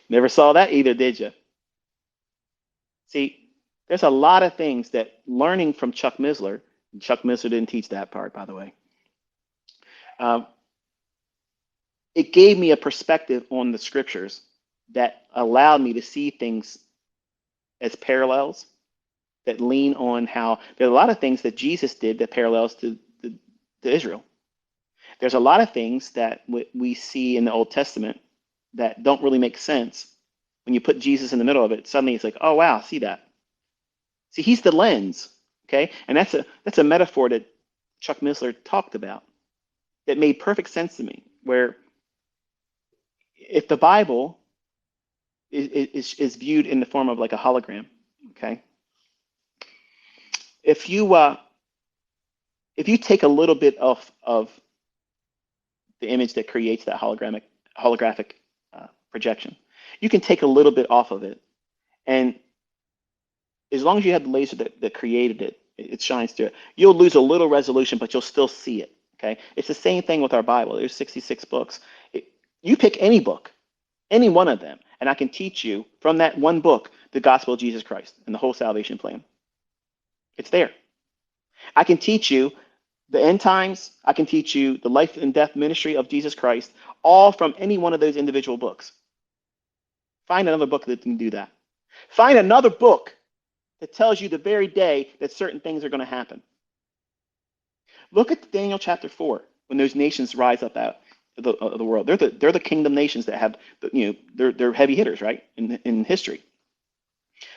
Never saw that either, did you? See, there's a lot of things that learning from Chuck Missler, Chuck Missler didn't teach that part, by the way. Um, it gave me a perspective on the scriptures that allowed me to see things as parallels that lean on how there are a lot of things that Jesus did that parallels to Israel. There's a lot of things that we see in the Old Testament that don't really make sense. When you put Jesus in the middle of it, suddenly it's like, oh wow, see that. See, he's the lens, okay? And that's a metaphor that Chuck Missler talked about that made perfect sense to me, where if the Bible is viewed in the form of like a hologram, okay? If you take a little bit of the image that creates that holographic projection, you can take a little bit off of it, and as long as you have the laser that created it, it shines through it. You'll lose a little resolution, but you'll still see it. Okay, it's the same thing with our Bible. There's 66 books. You pick any book, any one of them, and I can teach you from that one book the gospel of Jesus Christ and the whole salvation plan. It's there. I can teach you the end times. I can teach you the life and death ministry of Jesus Christ, all from any one of those individual books. Find another book that can do that. Find another book that tells you the very day that certain things are going to happen. Look at Daniel chapter 4 when those nations rise up out of the world. They're the kingdom nations that have, they're heavy hitters, right, in history.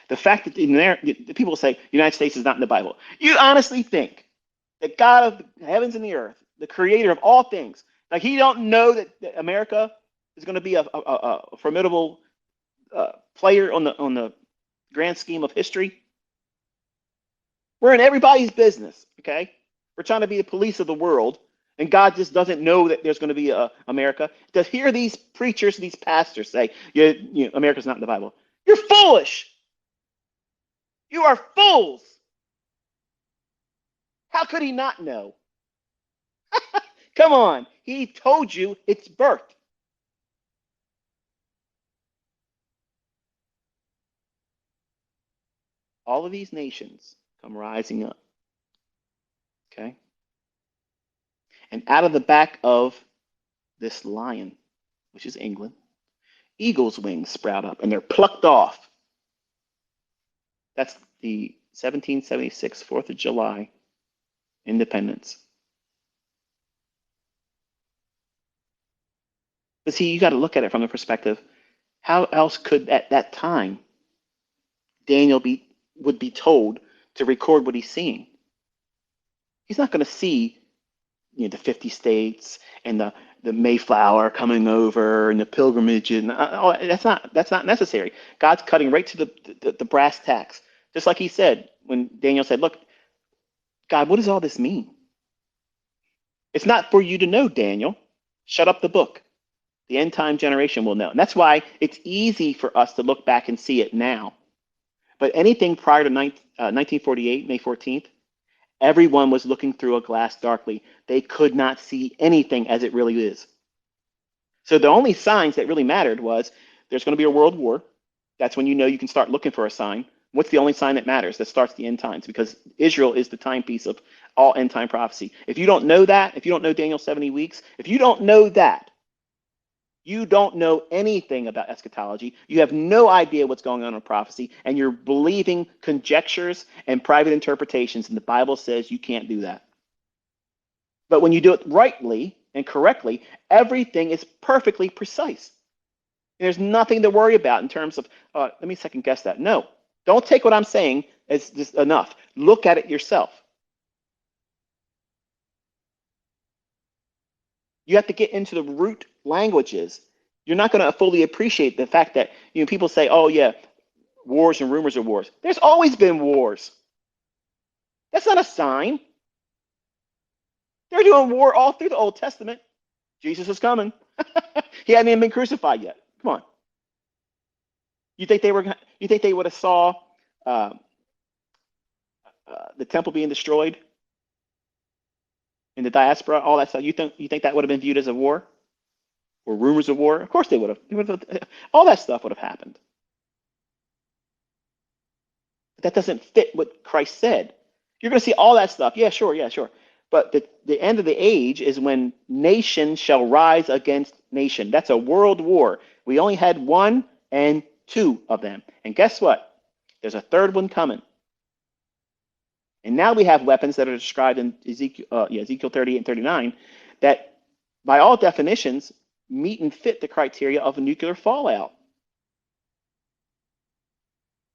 The fact that in there, the people say the United States is not in the Bible. You honestly think that God of the heavens and the earth, the creator of all things, like he don't know that America is going to be a formidable player on the grand scheme of history? We're in everybody's business, okay? We're trying to be the police of the world, and God just doesn't know that there's going to be America. To hear these preachers, these pastors say, America's not in the Bible. You're foolish. You are fools. How could he not know? Come on. He told you it's birth. All of these nations come rising up. Okay? And out of the back of this lion, which is England, eagle's wings sprout up and they're plucked off. That's the 1776 4th of July independence. But see, you got to look at it from the perspective, how else could at that time Daniel would be told to record what he's seeing? He's not going to see the 50 states and the Mayflower coming over and the pilgrimage and that's not necessary. God's cutting right to the brass tacks. Just like he said when Daniel said, look, God, what does all this mean? It's not for you to know, Daniel. Shut up the book. The end time generation will know. And that's why it's easy for us to look back and see it now. But anything prior to 1948, May 14th, everyone was looking through a glass darkly. They could not see anything as it really is. So the only signs that really mattered was there's going to be a world war. That's when you can start looking for a sign. What's the only sign that matters that starts the end times? Because Israel is the timepiece of all end time prophecy. If you don't know that, if you don't know Daniel's 70 weeks, if you don't know that, You don't know anything about eschatology. You have no idea what's going on in prophecy, and you're believing conjectures and private interpretations, and the Bible says you can't do that. But when you do it rightly and correctly, everything is perfectly precise. And there's nothing to worry about in terms of, let me second guess that. No, don't take what I'm saying as just enough. Look at it yourself. You have to get into the root languages. You're not going to fully appreciate the fact that people say, "Oh yeah, wars and rumors of wars." There's always been wars. That's not a sign. They're doing war all through the Old Testament. Jesus is coming. He hadn't even been crucified yet. Come on. You think they were? You think they would have saw uh, the temple being destroyed in the diaspora, all that stuff? You think that would have been viewed as a war or rumors of war? Of course they would have. All that stuff would have happened. But that doesn't fit what Christ said. You're going to see all that stuff. Yeah, sure. Yeah, sure. But the end of the age is when nation shall rise against nation. That's a world war. We only had one and two of them. And guess what? There's a third one coming. And now we have weapons that are described in Ezekiel 38 and 39 that, by all definitions, meet and fit the criteria of a nuclear fallout.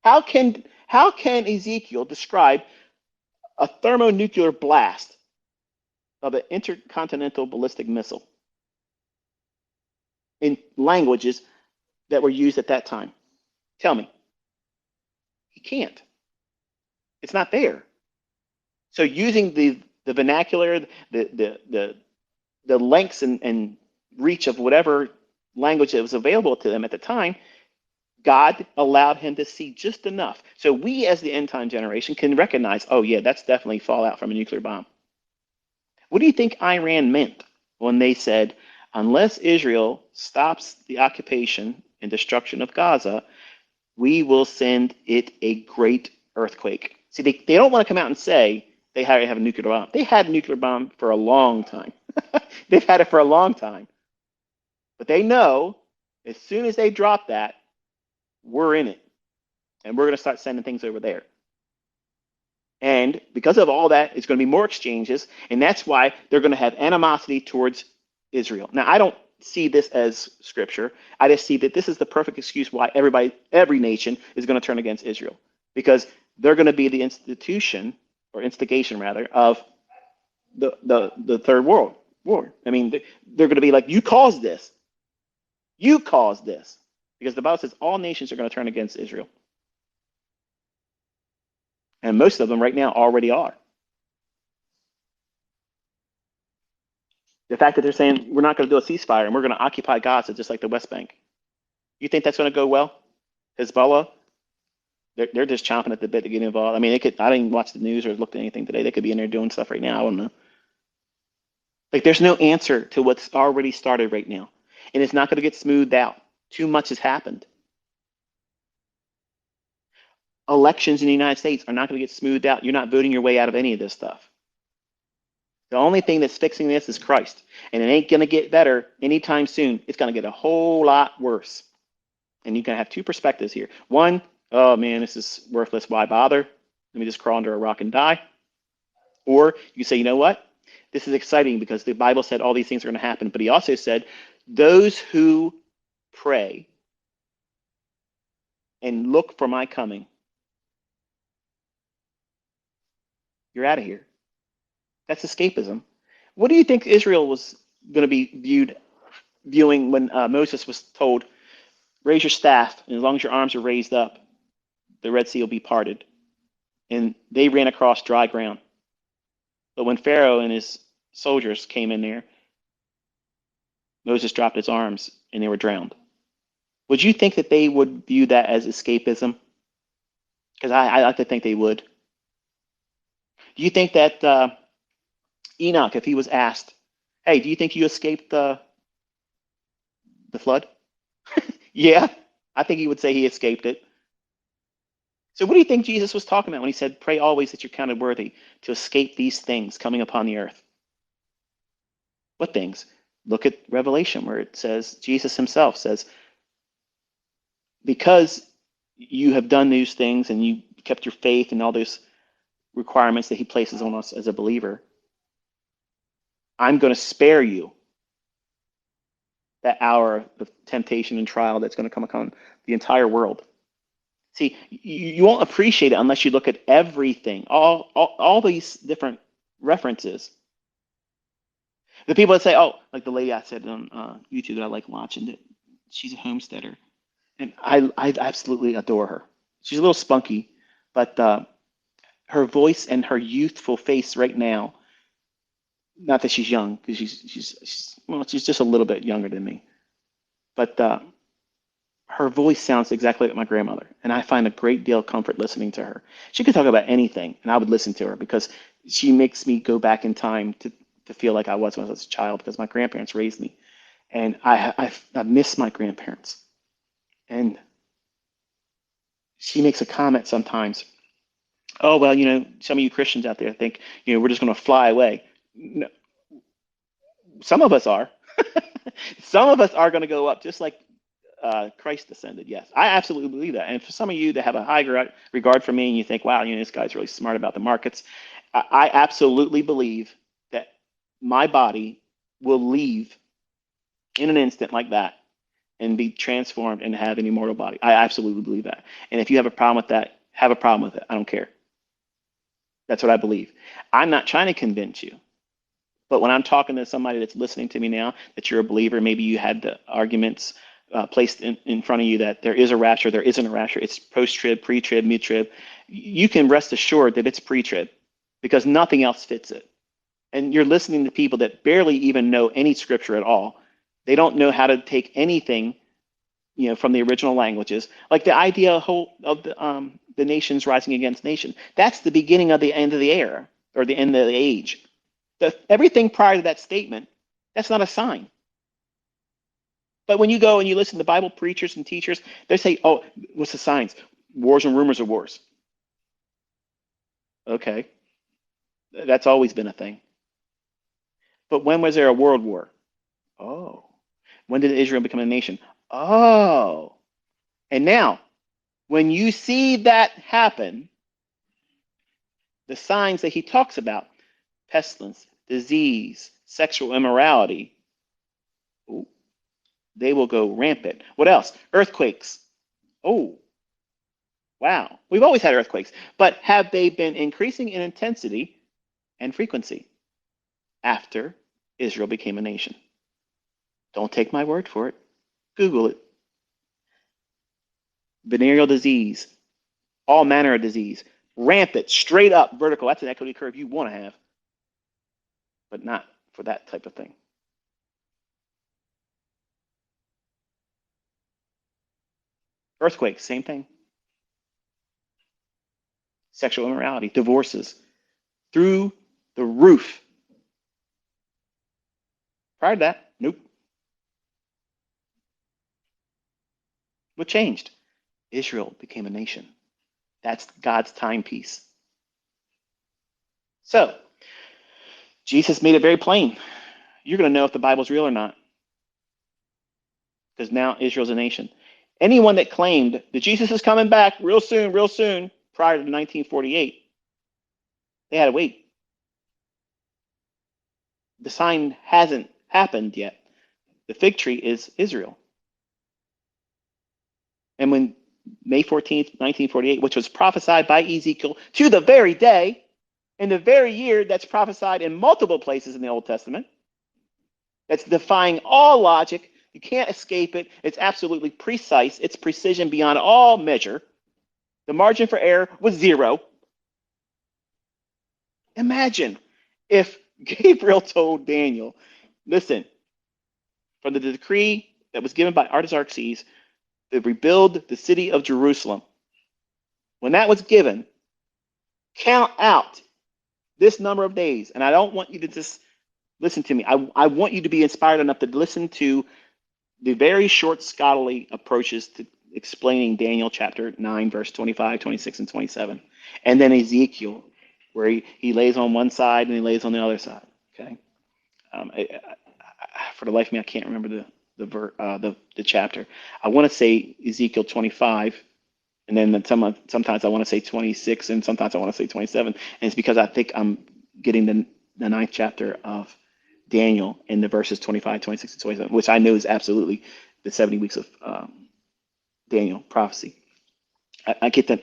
How can Ezekiel describe a thermonuclear blast of an intercontinental ballistic missile in languages that were used at that time? Tell me. He can't. It's not there. So using the vernacular, the lengths and reach of whatever language that was available to them at the time, God allowed him to see just enough. So we, as the end time generation, can recognize, oh yeah, that's definitely fallout from a nuclear bomb. What do you think Iran meant when they said, unless Israel stops the occupation and destruction of Gaza, we will send it a great earthquake? See, they don't want to come out and say they have a nuclear bomb. They had a nuclear bomb for a long time. They've had it for a long time. But they know as soon as they drop that, we're in it. And we're going to start sending things over there. And because of all that, it's going to be more exchanges. And that's why they're going to have animosity towards Israel. Now, I don't see this as scripture. I just see that this is the perfect excuse why every nation is going to turn against Israel. Because they're going to be the instigation of the third world war. I mean, they're going to be like, you caused this. You caused this. Because the Bible says all nations are going to turn against Israel. And most of them right now already are. The fact that they're saying we're not going to do a ceasefire and we're going to occupy Gaza just like the West Bank. You think that's going to go well? Hezbollah, they're just chomping at the bit to get involved. I mean, I didn't watch the news or looked at anything today. They could be in there doing stuff right now. I don't know. Like, there's no answer to what's already started right now. And it's not going to get smoothed out. Too much has happened. Elections in the United States are not going to get smoothed out. You're not voting your way out of any of this stuff. The only thing that's fixing this is Christ. And it ain't going to get better anytime soon. It's going to get a whole lot worse. And you can have two perspectives here. One, oh man, this is worthless. Why bother? Let me just crawl under a rock and die. Or you say, you know what? This is exciting because the Bible said all these things are going to happen. But he also said, those who pray and look for my coming, you're out of here. That's escapism. What do you think Israel was going to be viewing when Moses was told, raise your staff, and as long as your arms are raised up, the Red Sea will be parted. And they ran across dry ground. But when Pharaoh and his soldiers came in there, Moses dropped his arms and they were drowned. Would you think that they would view that as escapism? Because I like to think they would. Do you think that Enoch, if he was asked, hey, do you think you escaped the flood? Yeah, I think he would say he escaped it. So what do you think Jesus was talking about when he said, pray always that you're counted worthy to escape these things coming upon the earth? What things? Look at Revelation where it says, Jesus himself says, because you have done these things and you kept your faith and all those requirements that he places on us as a believer, I'm going to spare you that hour of temptation and trial that's going to come upon the entire world. See, you won't appreciate it unless you look at everything, all these different references. The people that say, oh, like the lady I said on YouTube that I like watching, that she's a homesteader, and I absolutely adore her. She's a little spunky, but her voice and her youthful face right now, not that she's young, because she's just a little bit younger than me, but her voice sounds exactly like my grandmother, and I find a great deal of comfort listening to her. She could talk about anything, and I would listen to her because she makes me go back in time to feel like I was when I was a child because my grandparents raised me, and I miss my grandparents. And she makes a comment sometimes. Oh well, some of you Christians out there think we're just going to fly away. No, some of us are. Some of us are going to go up just like Christ descended. Yes, I absolutely believe that. And for some of you that have a high regard for me and you think, wow, this guy's really smart about the markets, I absolutely believe that my body will leave in an instant like that and be transformed and have an immortal body. I absolutely believe that. And if you have a problem with that, have a problem with it. I don't care. That's what I believe. I'm not trying to convince you. But when I'm talking to somebody that's listening to me now, that you're a believer, maybe you had the arguments placed in front of you that there is a rapture, there isn't a rapture, it's post-trib, pre-trib, mid-trib, you can rest assured that it's pre-trib because nothing else fits it. And you're listening to people that barely even know any scripture at all. They don't know how to take anything, from the original languages. Like the idea of the nations rising against nation. That's the beginning of the end of the era or the end of the age. Everything prior to that statement, that's not a sign. But when you go and you listen to Bible preachers and teachers, they say, oh, what's the signs? Wars and rumors of wars. Okay, that's always been a thing. But when was there a world war? Oh, when did Israel become a nation? Oh, and now when you see that happen, the signs that he talks about, pestilence, disease, sexual immorality, ooh, they will go rampant. What else? Earthquakes. Oh, wow. We've always had earthquakes, but have they been increasing in intensity and frequency after Israel became a nation? Don't take my word for it. Google it. Venereal disease, all manner of disease, rampant, straight up, vertical. That's an equity curve you want to have, but not for that type of thing. Earthquakes, same thing. Sexual immorality, divorces, through the roof. Prior to that, nope. What changed? Israel became a nation. That's God's timepiece. So, Jesus made it very plain. You're going to know if the Bible's real or not. Because now Israel's a nation. Anyone that claimed that Jesus is coming back real soon, prior to 1948, they had to wait. The sign hasn't happened yet. The fig tree is Israel. And when May 14th, 1948, which was prophesied by Ezekiel to the very day, in the very year that's prophesied in multiple places in the Old Testament, that's defying all logic. You can't escape it. It's absolutely precise. It's precision beyond all measure. The margin for error was zero. Imagine if Gabriel told Daniel, listen, from the decree that was given by Artaxerxes to rebuild the city of Jerusalem, when that was given, count out this number of days. And I don't want you to just listen to me. I want you to be inspired enough to listen to the very short scholarly approaches to explaining Daniel chapter 9, verse 25, 26, and 27. And then Ezekiel, where he lays on one side and he lays on the other side. Okay. for the life of me, I can't remember the chapter. I want to say Ezekiel 25, and then sometimes I want to say 26, and sometimes I want to say 27. And it's because I think I'm getting the ninth chapter of Daniel in the verses 25, 26, and 27, which I know is absolutely the 70 weeks of Daniel prophecy. I get that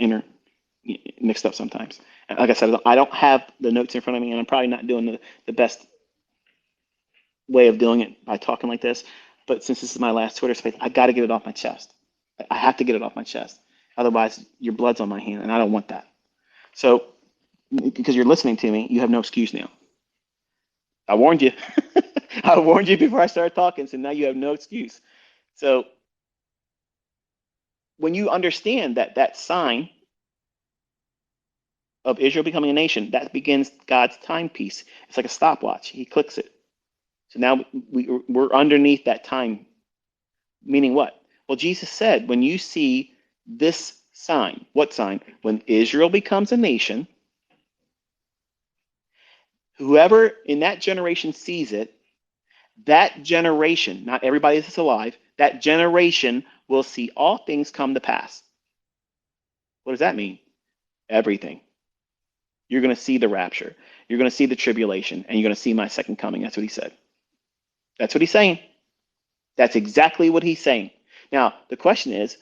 mixed up sometimes. And like I said, I don't have the notes in front of me, and I'm probably not doing the best way of doing it by talking like this. But since this is my last Twitter space, I got to get it off my chest. I have to get it off my chest. Otherwise, your blood's on my hand, and I don't want that. So, because you're listening to me, you have no excuse now. I warned you. I warned you before I started talking, so now you have no excuse. So, when you understand that sign of Israel becoming a nation, that begins God's timepiece. It's like a stopwatch. He clicks it. So now we're underneath that time. Meaning what? Well, Jesus said, when you see this sign, what sign? When Israel becomes a nation, whoever in that generation sees it, that generation, not everybody that's alive, that generation will see all things come to pass. What does that mean? Everything. You're going to see the rapture. You're going to see the tribulation, and you're going to see my second coming. That's what he said. That's what he's saying. That's exactly what he's saying. Now, the question is,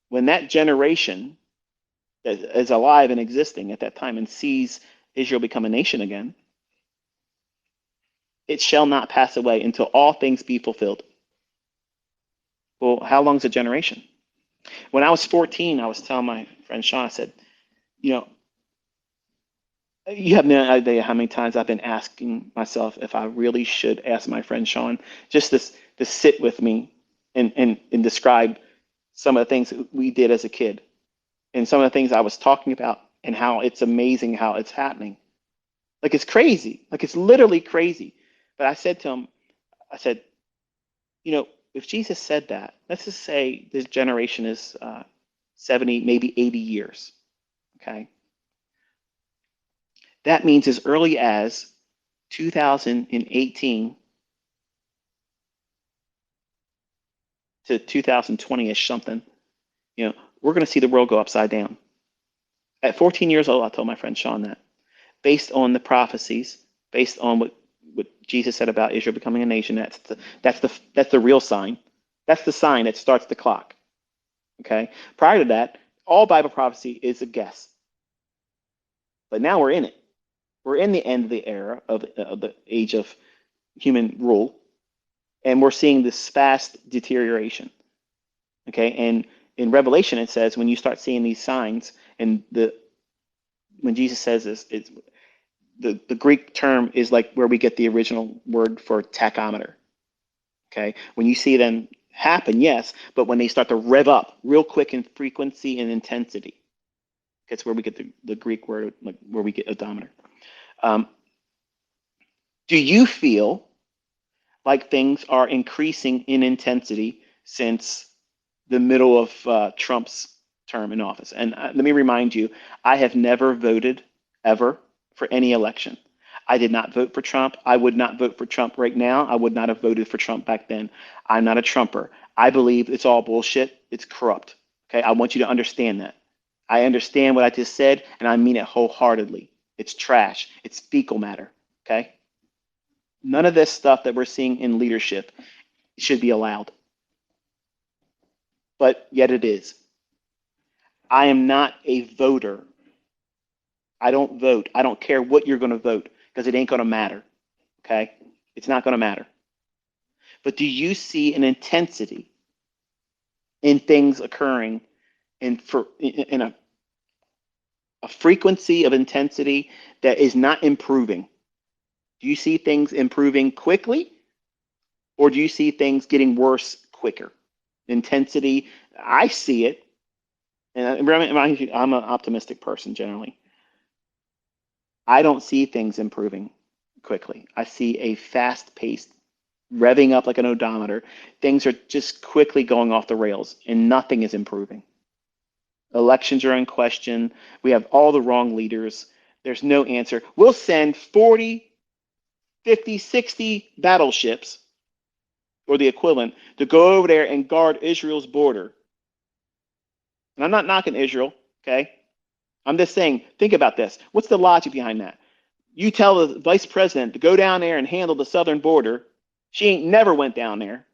when that generation that is alive and existing at that time and sees Israel become a nation again, it shall not pass away until all things be fulfilled. Well, how long is a generation? When I was 14, I was telling my friend Sean, I said, you know, you have no idea how many times I've been asking myself if I really should ask my friend Sean just to sit with me and describe some of the things we did as a kid and some of the things I was talking about and how it's amazing how it's happening. Like it's crazy. Like it's literally crazy. But I said to him, I said, if Jesus said that, let's just say this generation is 70, maybe 80 years. Okay. That means as early as 2018 to 2020-ish something, we're going to see the world go upside down. At 14 years old, I told my friend Sean that, based on the prophecies, based on what Jesus said about Israel becoming a nation, that's the real sign. That's the sign that starts the clock. Okay. Prior to that, all Bible prophecy is a guess. But now we're in it. We're in the end of the era of the age of human rule, and we're seeing this fast deterioration. Okay. And in Revelation, it says when you start seeing these signs, and when Jesus says this, it's the Greek term is like where we get the original word for tachometer. Okay. When you see them happen, yes, but when they start to rev up real quick in frequency and intensity, that's where we get the Greek word, like where we get odometer. Do you feel like things are increasing in intensity since the middle of Trump's term in office? And let me remind you, I have never voted ever for any election. I did not vote for Trump. I would not vote for Trump right now. I would not have voted for Trump back then. I'm not a Trumper. I believe it's all bullshit. It's corrupt. Okay, I want you to understand that. I understand what I just said, and I mean it wholeheartedly. It's trash. It's fecal matter. Okay? None of this stuff that we're seeing in leadership should be allowed. But yet it is. I am not a voter. I don't vote. I don't care what you're going to vote because it ain't going to matter. Okay? It's not going to matter. But do you see an intensity in things occurring in a frequency of intensity that is not improving? Do you see things improving quickly, or do you see things getting worse quicker? Intensity, I see it, and I'm an optimistic person generally. I don't see things improving quickly. I see a fast-paced, revving up like an odometer. Things are just quickly going off the rails, and nothing is improving. Elections are in question. We have all the wrong leaders. There's no answer. We'll send 40, 50, 60 battleships or the equivalent to go over there and guard Israel's border. And I'm not knocking Israel, okay? I'm just saying, think about this. What's the logic behind that? You tell the vice president to go down there and handle the southern border. She ain't never went down there,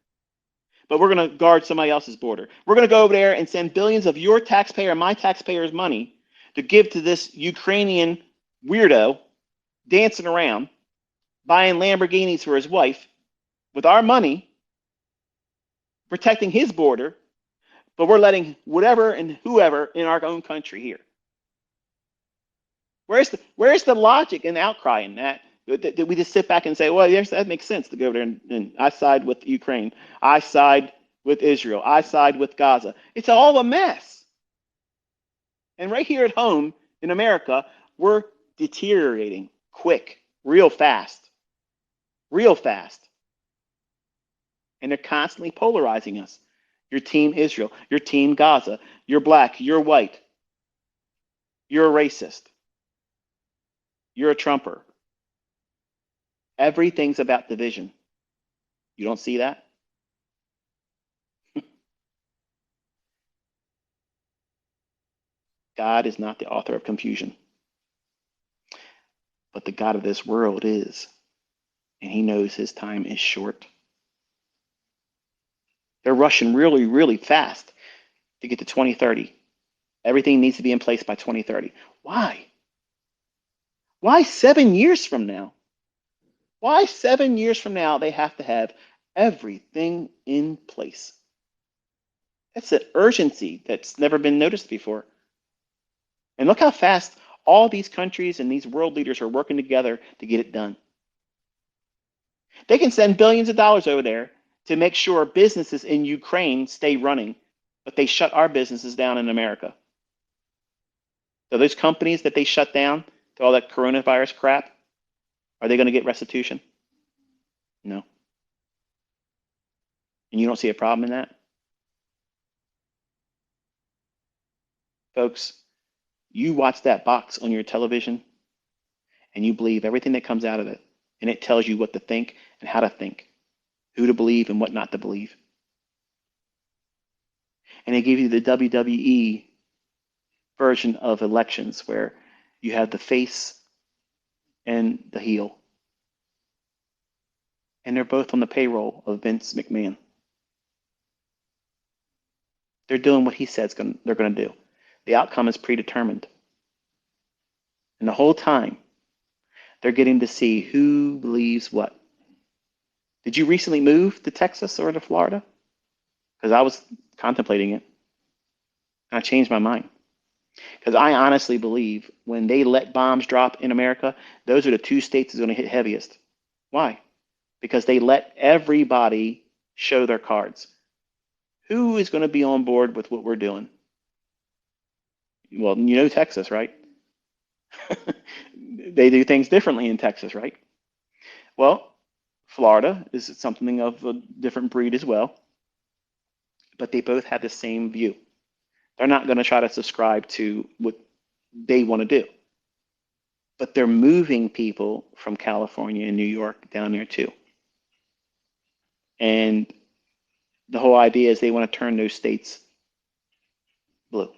but we're going to guard somebody else's border. We're going to go over there and send billions of your taxpayer and my taxpayers' money to give to this Ukrainian weirdo dancing around, buying Lamborghinis for his wife with our money, protecting his border, but we're letting whatever and whoever in our own country here. Where's the logic and outcry in that? Did we just sit back and say, well, yes, that makes sense to go over there and I side with Ukraine. I side with Israel. I side with Gaza. It's all a mess. And right here at home in America, we're deteriorating quick, real fast, real fast. And they're constantly polarizing us. You're team Israel. You're team Gaza. You're black. You're white. You're a racist. You're a Trumper. Everything's about division. You don't see that? God is not the author of confusion, but the God of this world is, and he knows his time is short. They're rushing really, really fast to get to 2030. Everything needs to be in place by 2030. Why? Why 7 years from now? Why 7 years from now they have to have everything in place? That's an urgency that's never been noticed before. And look how fast all these countries and these world leaders are working together to get it done. They can send billions of dollars over there to make sure businesses in Ukraine stay running, but they shut our businesses down in America. So those companies that they shut down to all that coronavirus crap, are they going to get restitution? No. And you don't see a problem in that? Folks, you watch that box on your television and you believe everything that comes out of it, and it tells you what to think and how to think, who to believe and what not to believe. And they give you the WWE version of elections where you have the face and the heel. And they're both on the payroll of Vince McMahon. They're doing what he says they're going to do. The outcome is predetermined. And the whole time, they're getting to see who believes what. Did you recently move to Texas or to Florida? Because I was contemplating it. And I changed my mind. Because I honestly believe when they let bombs drop in America, those are the two states that's going to hit heaviest. Why? Because they let everybody show their cards. Who is going to be on board with what we're doing? Well, you know Texas, right? They do things differently in Texas, right? Well, Florida is something of a different breed as well, but they both have the same view. They're not going to try to subscribe to what they want to do, but they're moving people from California and New York down there too. And the whole idea is they want to turn those states blue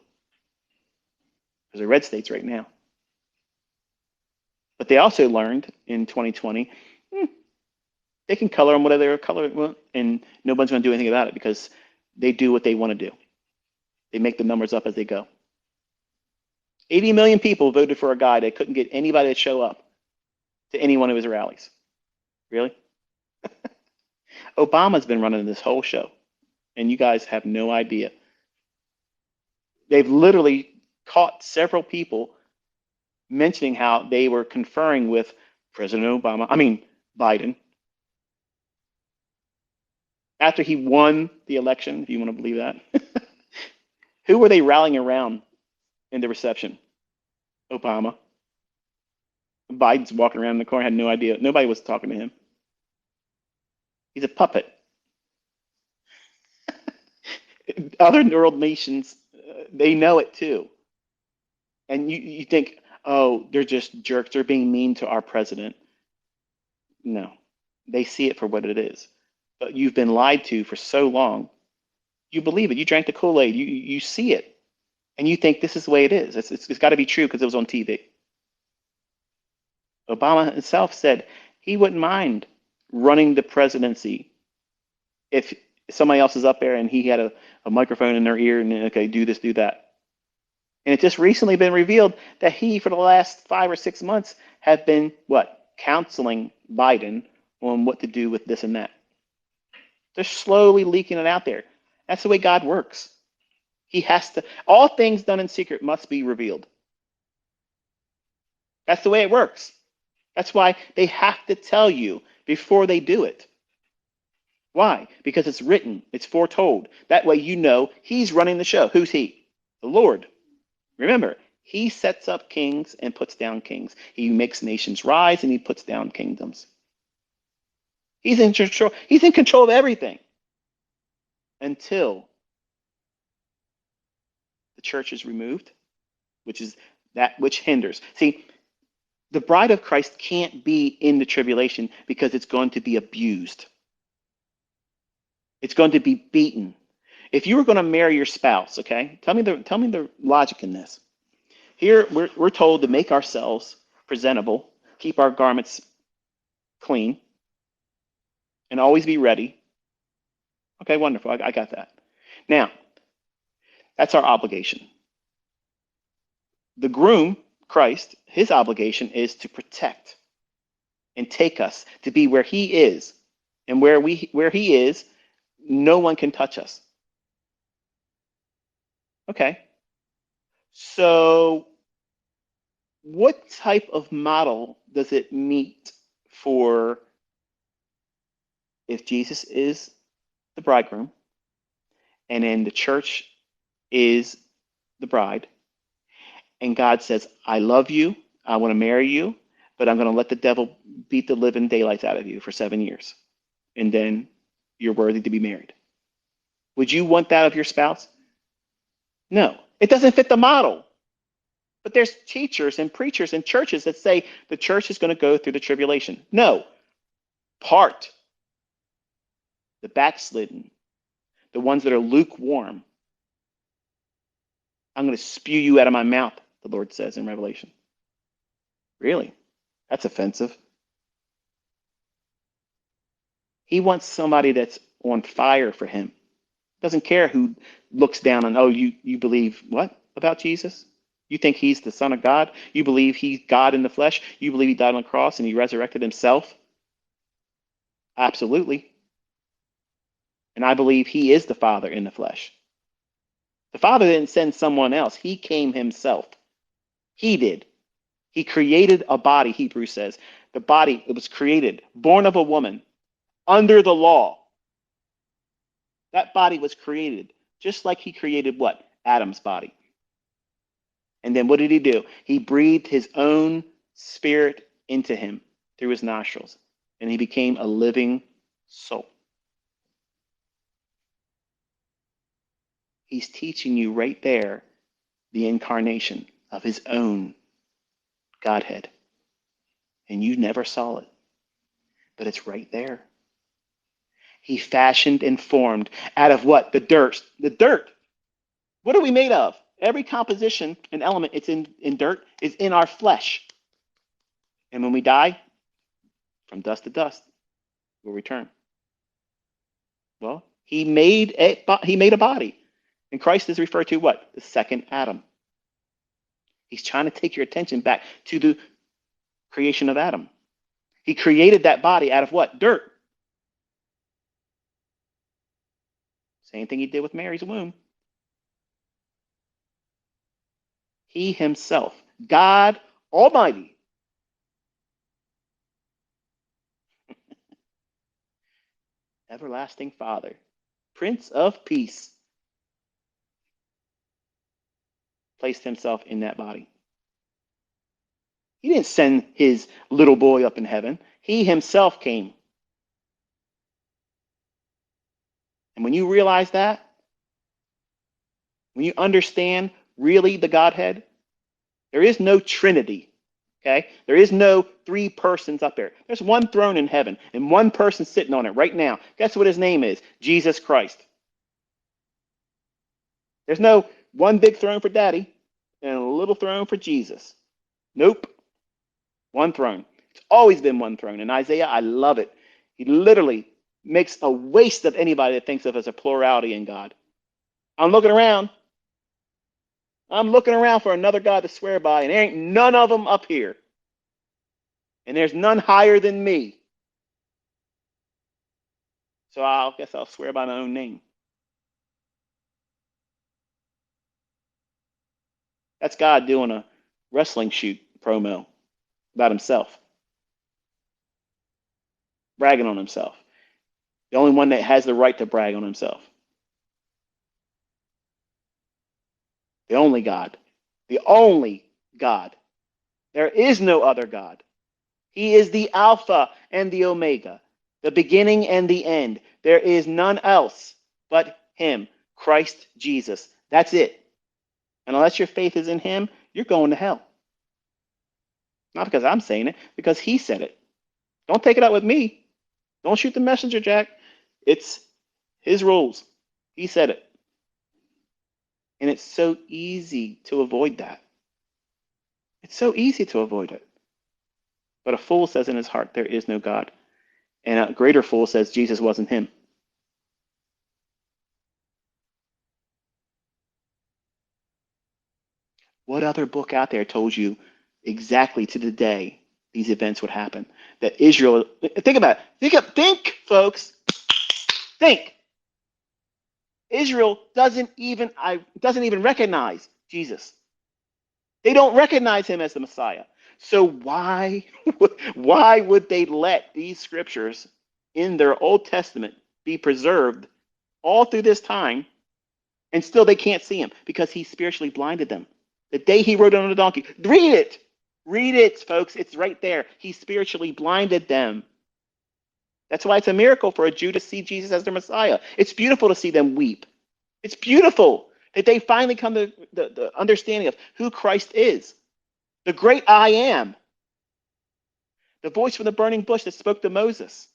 because they're red states right now. But they also learned in 2020, they can color them whatever they color, and nobody's going to do anything about it because they do what they want to do. They make the numbers up as they go. 80 million people voted for a guy that couldn't get anybody to show up to any one of his rallies. Really? Obama's been running this whole show, and you guys have no idea. They've literally caught several people mentioning how they were conferring with Biden, after he won the election, if you want to believe that. Who were they rallying around in the reception? Obama. Biden's walking around in the corner, had no idea. Nobody was talking to him. He's a puppet. Other world nations, they know it too. And you think, oh, they're just jerks. They're being mean to our president. No, they see it for what it is. but you've been lied to for so long, you believe it. You drank the Kool-Aid. You see it, and you think this is the way it is. It's got to be true because it was on TV. Obama himself said he wouldn't mind running the presidency if somebody else is up there and he had a microphone in their ear and okay, do this, do that. And it just recently been revealed that he, for the last 5 or 6 months, have been what? Counseling Biden on what to do with this and that. They're slowly leaking it out there. That's the way God works. He has to, all things done in secret must be revealed. That's the way it works. That's why they have to tell you before they do it. Why? Because it's written, it's foretold. That way you know he's running the show. Who's he? The Lord. Remember, he sets up kings and puts down kings. He makes nations rise and he puts down kingdoms. He's in control. He's in control of everything until the church is removed, which is that which hinders. See, the bride of Christ can't be in the tribulation because it's going to be abused. It's going to be beaten. If you were going to marry your spouse, okay, tell me the logic in this. Here we're told to make ourselves presentable, keep our garments clean, and always be ready. Okay, wonderful. I got that. Now, that's our obligation. The groom, Christ, his obligation is to protect and take us to be where he is. And where he is, no one can touch us. Okay. So what type of model does it meet for if Jesus is the bridegroom and then the church is the bride and God says, I love you, I want to marry you, but I'm going to let the devil beat the living daylights out of you for 7 years and then you're worthy to be married. Would you want that of your spouse? No, it doesn't fit the model. But there's teachers and preachers and churches that say the church is going to go through the tribulation. No, part, the backslidden, the ones that are lukewarm. I'm going to spew you out of my mouth, the Lord says in Revelation. Really? That's offensive. He wants somebody that's on fire for him. Doesn't care who looks down and, oh, you believe what about Jesus? You think he's the Son of God? You believe he's God in the flesh? You believe he died on the cross and he resurrected himself? Absolutely. And I believe he is the Father in the flesh. The Father didn't send someone else. He came himself. He did. He created a body, Hebrews says. The body, it was created, born of a woman, under the law. That body was created, just like he created what? Adam's body. And then what did he do? He breathed his own spirit into him through his nostrils, and he became a living soul. He's teaching you right there the incarnation of his own Godhead. And you never saw it, but it's right there. He fashioned and formed out of what? The dirt. The dirt. What are we made of? Every composition and element it's in dirt is in our flesh. And when we die, from dust to dust, we'll return. Well, he made a body. And Christ is referred to what? The second Adam. He's trying to take your attention back to the creation of Adam. He created that body out of what? Dirt. Same thing he did with Mary's womb. He himself, God Almighty, everlasting Father, Prince of Peace, placed himself in that body. He didn't send his little boy up in heaven. He himself came. And when you realize that, when you understand really the Godhead, there is no Trinity. Okay? There is no three persons up there. There's one throne in heaven and one person sitting on it right now. Guess what his name is? Jesus Christ. There's no one big throne for daddy and a little throne for Jesus. Nope. One throne. It's always been one throne. And Isaiah, I love it. He literally makes a waste of anybody that thinks of as a plurality in God. I'm looking around. I'm looking around for another God to swear by, and there ain't none of them up here. And there's none higher than me. So I guess I'll swear by my own name. That's God doing a wrestling shoot promo about himself, bragging on himself. The only one that has the right to brag on himself. The only God. The only God. There is no other God. He is the Alpha and the Omega, the beginning and the end. There is none else but him, Christ Jesus. That's it. And unless your faith is in him, you're going to hell. Not because I'm saying it, because he said it. Don't take it out with me. Don't shoot the messenger, Jack. It's his rules. He said it. And it's so easy to avoid that. It's so easy to avoid it. But a fool says in his heart, there is no God. And a greater fool says Jesus wasn't him. What other book out there told you exactly to the day these events would happen? That Israel, think about it. Think, folks. Think. Israel doesn't even recognize Jesus. They don't recognize him as the Messiah. So why would they let these scriptures in their Old Testament be preserved all through this time and still they can't see him? Because he spiritually blinded them. The day he rode on the donkey. Read it. Read it, folks. It's right there. He spiritually blinded them. That's why it's a miracle for a Jew to see Jesus as their Messiah. It's beautiful to see them weep. It's beautiful that they finally come to the understanding of who Christ is. The great I am. The voice from the burning bush that spoke to Moses.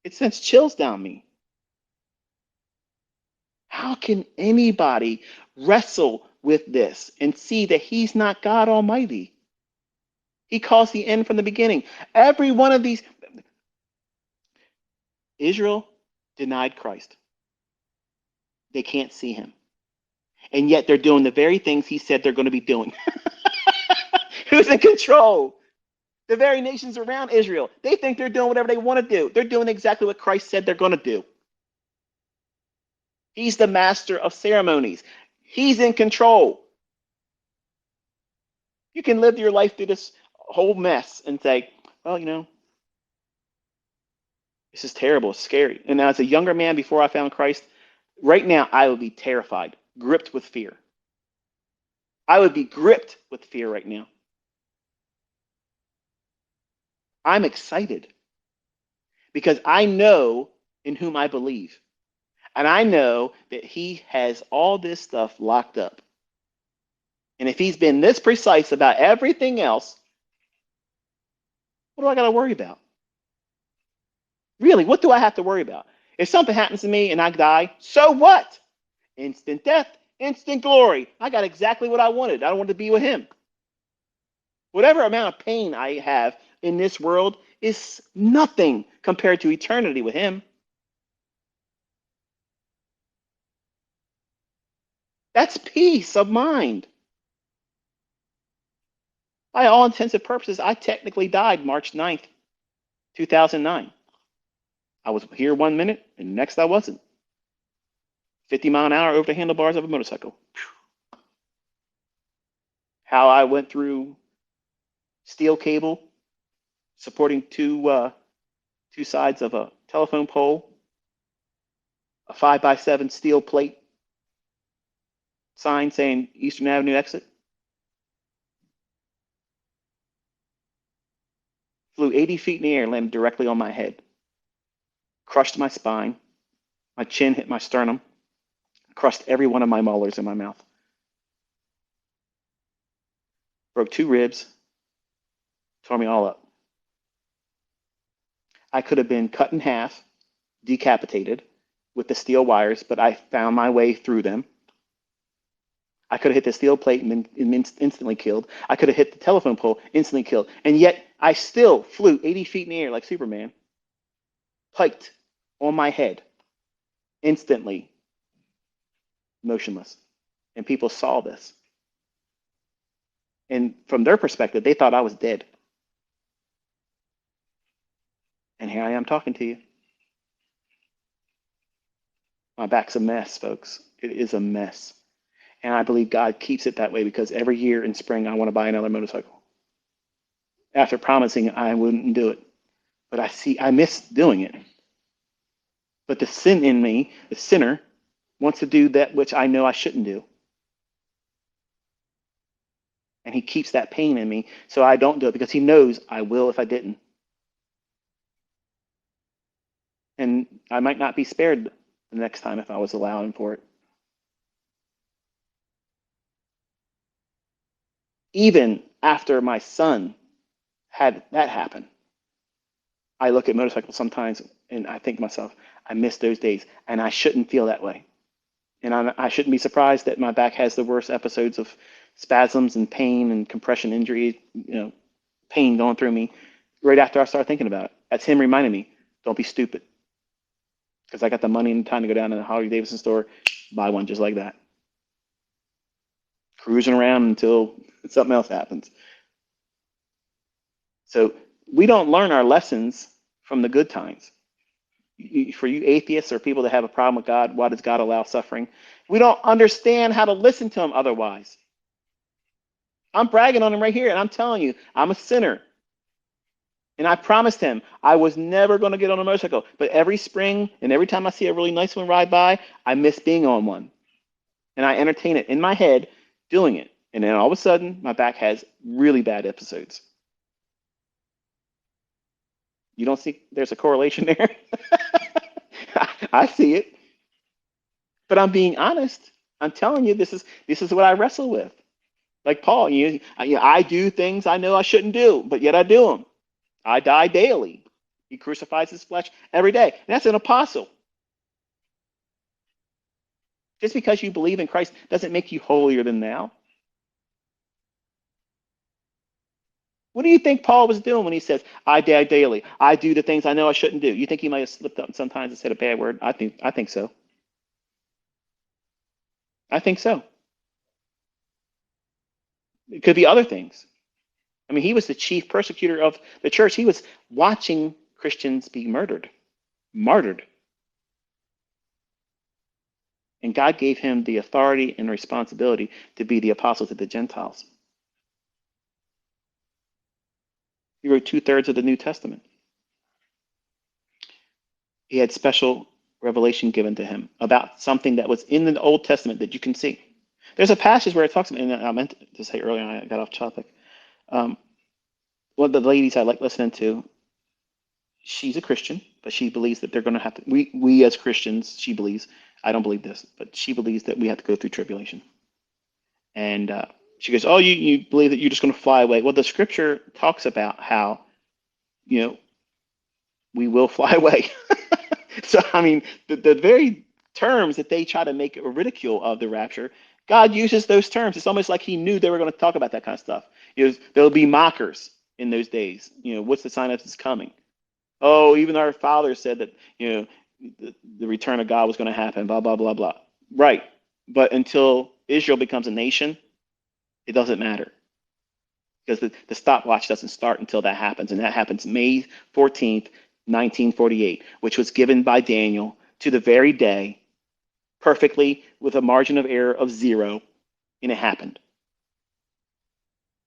It sends chills down me. How can anybody wrestle with this and see that he's not God Almighty? He calls the end from the beginning. Every one of these, Israel denied Christ. They can't see him. And yet they're doing the very things he said they're going to be doing. Who's in control? The very nations around Israel. They think they're doing whatever they want to do. They're doing exactly what Christ said they're going to do. He's the master of ceremonies. He's in control. You can live your life through this whole mess and say, well, this is terrible, it's scary. And now as a younger man before I found Christ, right now I would be terrified, gripped with fear. I would be gripped with fear right now. I'm excited because I know in whom I believe. And I know that he has all this stuff locked up. And if he's been this precise about everything else, what do I got to worry about? Really, what do I have to worry about? If something happens to me and I die, so what? Instant death, instant glory. I got exactly what I wanted. I wanted to be with him. Whatever amount of pain I have in this world is nothing compared to eternity with him. That's peace of mind. By all intents and purposes, I technically died March 9th, 2009. I was here 1 minute, and next I wasn't. 50 mile an hour over the handlebars of a motorcycle. How I went through steel cable supporting two sides of a telephone pole, a 5x7 steel plate sign saying Eastern Avenue exit. Flew 80 feet in the air and landed directly on my head. Crushed my spine. My chin hit my sternum. Crushed every one of my molars in my mouth. broke 2 ribs, tore me all up. I could have been cut in half, decapitated with the steel wires, but I found my way through them. I could have hit the steel plate and been instantly killed. I could have hit the telephone pole, instantly killed. And yet I still flew 80 feet in the air like Superman, piked on my head, instantly motionless. And people saw this. And from their perspective, they thought I was dead. And here I am talking to you. My back's a mess, folks. It is a mess. And I believe God keeps it that way because every year in spring, I want to buy another motorcycle. After promising I wouldn't do it. But I miss doing it. But the sin in me, the sinner, wants to do that which I know I shouldn't do. And he keeps that pain in me so I don't do it because he knows I will if I didn't. And I might not be spared the next time if I was allowing for it. Even after my son had that happen, I look at motorcycles sometimes and I think to myself, I miss those days and I shouldn't feel that way. And I shouldn't be surprised that my back has the worst episodes of spasms and pain and compression injury, pain going through me right after I start thinking about it. That's him reminding me, don't be stupid. Because I got the money and time to go down to the Harley Davidson store, buy one just like that. Cruising around until something else happens. So we don't learn our lessons from the good times. For you atheists or people that have a problem with God, why does God allow suffering? We don't understand how to listen to him otherwise. I'm bragging on him right here, and I'm telling you, I'm a sinner. And I promised him I was never going to get on a motorcycle. But every spring and every time I see a really nice one ride by, I miss being on one. And I entertain it in my head doing it. And then all of a sudden, my back has really bad episodes. You don't see there's a correlation there? I see it. But I'm being honest. I'm telling you, this is what I wrestle with. Like Paul, I do things I know I shouldn't do, but yet I do them. I die daily. He crucifies his flesh every day. And that's an apostle. Just because you believe in Christ doesn't make you holier than thou. What do you think Paul was doing when he says, I die daily. I do the things I know I shouldn't do? You think he might have slipped up sometimes and said a bad word? I think so. I think so. It could be other things. I mean, he was the chief persecutor of the church. He was watching Christians be martyred. And God gave him the authority and responsibility to be the apostle to the Gentiles. He wrote 2/3 of the New Testament. He had special revelation given to him about something that was in the Old Testament that you can see. There's a passage where it talks, and I meant to say earlier, I got off topic. One of the ladies I like listening to, she's a Christian, but she believes that they're going to have to, we as Christians, she believes, I don't believe this, but she believes that we have to go through tribulation. And she goes, oh, you believe that you're just going to fly away. Well, the scripture talks about how, we will fly away. So, I mean, the very terms that they try to make a ridicule of the rapture, God uses those terms. It's almost like he knew they were going to talk about that kind of stuff. There'll be mockers in those days. What's the sign of his coming? Oh, even our father said that, the return of God was going to happen, blah, blah, blah, blah. Right. But until Israel becomes a nation, it doesn't matter. Because the stopwatch doesn't start until that happens. And that happens May 14th, 1948, which was given by Daniel to the very day, perfectly with a margin of error of 0, and it happened.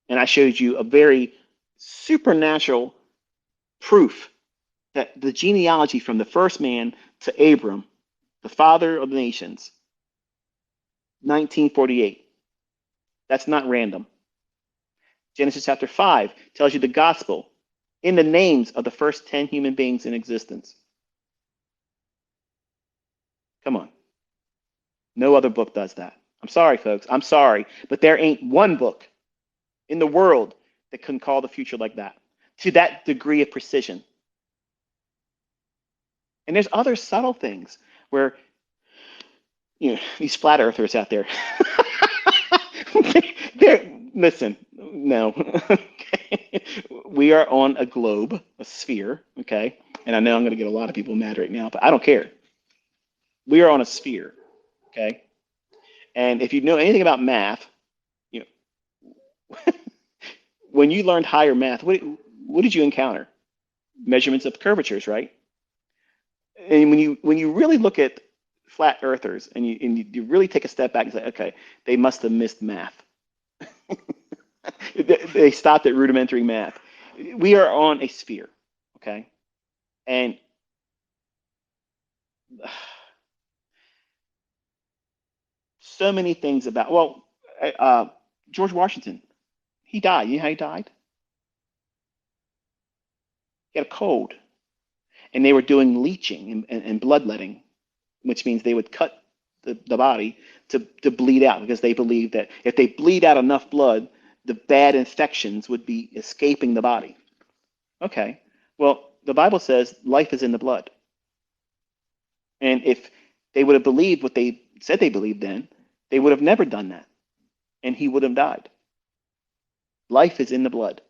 And I showed you a very supernatural proof that the genealogy from the first man to Abram, the father of the nations, 1948. That's not random. Genesis chapter 5 tells you the gospel in the names of the first 10 human beings in existence. Come on. No other book does that. I'm sorry, folks. I'm sorry. But there ain't one book in the world that can call the future like that, to that degree of precision. And there's other subtle things where, these flat earthers out there, listen, no. Okay. We are on a globe, a sphere, okay? And I know I'm going to get a lot of people mad right now, but I don't care. We are on a sphere, okay? And if you know anything about math, you know, when you learned higher math, what did you encounter? Measurements of curvatures, right? And when you really look at flat earthers and you really take a step back and say, okay, they must have missed math. They stopped at rudimentary math. We are on a sphere, okay? And so many things about, well, uh, George Washington, he died. You know how he died? He had a cold, and they were doing leeching and bloodletting, which means they would cut the body to bleed out because they believed that if they bleed out enough blood, the bad infections would be escaping the body. Okay, well, the Bible says life is in the blood. And if they would have believed what they said they believed then, they would have never done that. And he would have died. Life is in the blood.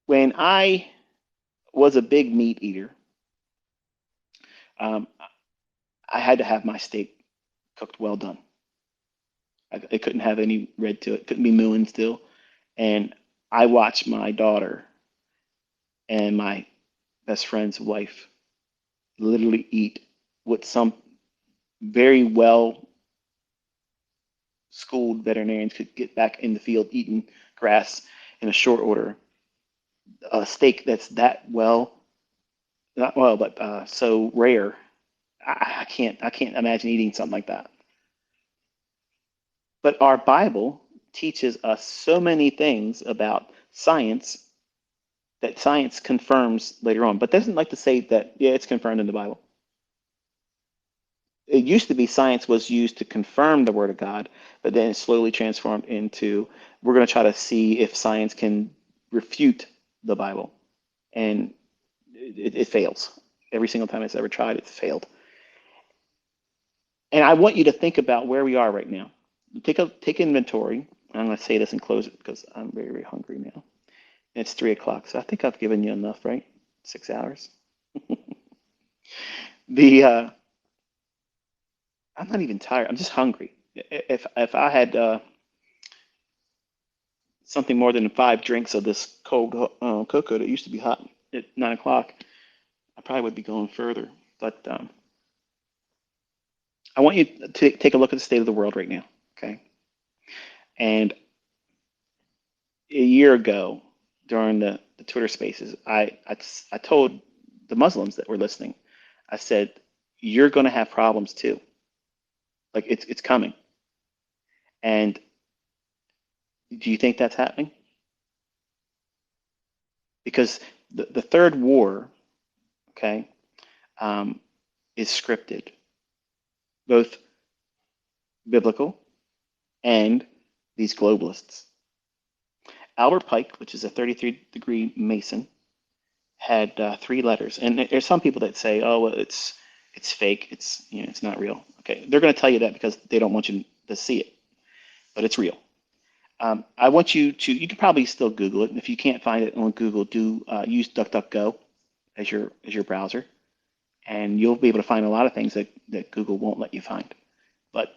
When I was a big meat eater, um, I had to have my steak cooked well done. It couldn't have any red to it, couldn't be mooing still. And I watched my daughter and my best friend's wife literally eat what some very well schooled veterinarians could get back in the field eating grass in a short order. A steak that's that well, not well, but so rare. I can't imagine eating something like that. But our Bible teaches us so many things about science that science confirms later on, but doesn't like to say that, yeah, it's confirmed in the Bible. It used to be science was used to confirm the word of God, but then it slowly transformed into we're going to try to see if science can refute the Bible. And it fails. Every single time it's ever tried, it's failed. And I want you to think about where we are right now. Take inventory. I'm going to say this and close it because I'm very, very hungry now. And it's 3 o'clock, so I think I've given you enough, right? 6 hours. The I'm not even tired. I'm just hungry. If I had something more than 5 drinks of this cold cocoa that used to be hot at 9 o'clock, I probably would be going further. But I want you to take a look at the state of the world right now, okay? And a year ago, during the Twitter Spaces, I told the Muslims that were listening, I said, "You're going to have problems too. Like it's coming." And do you think that's happening? Because the third war, okay, um, is scripted, both biblical and these globalists. Albert Pike, which is a 33-degree Mason, had 3 letters. And there's some people that say, "Oh, well, it's fake. It's not real." Okay, they're going to tell you that because they don't want you to see it, but it's real. I want you to. You can probably still Google it, and if you can't find it on Google, do use DuckDuckGo as your browser, and you'll be able to find a lot of things that Google won't let you find. But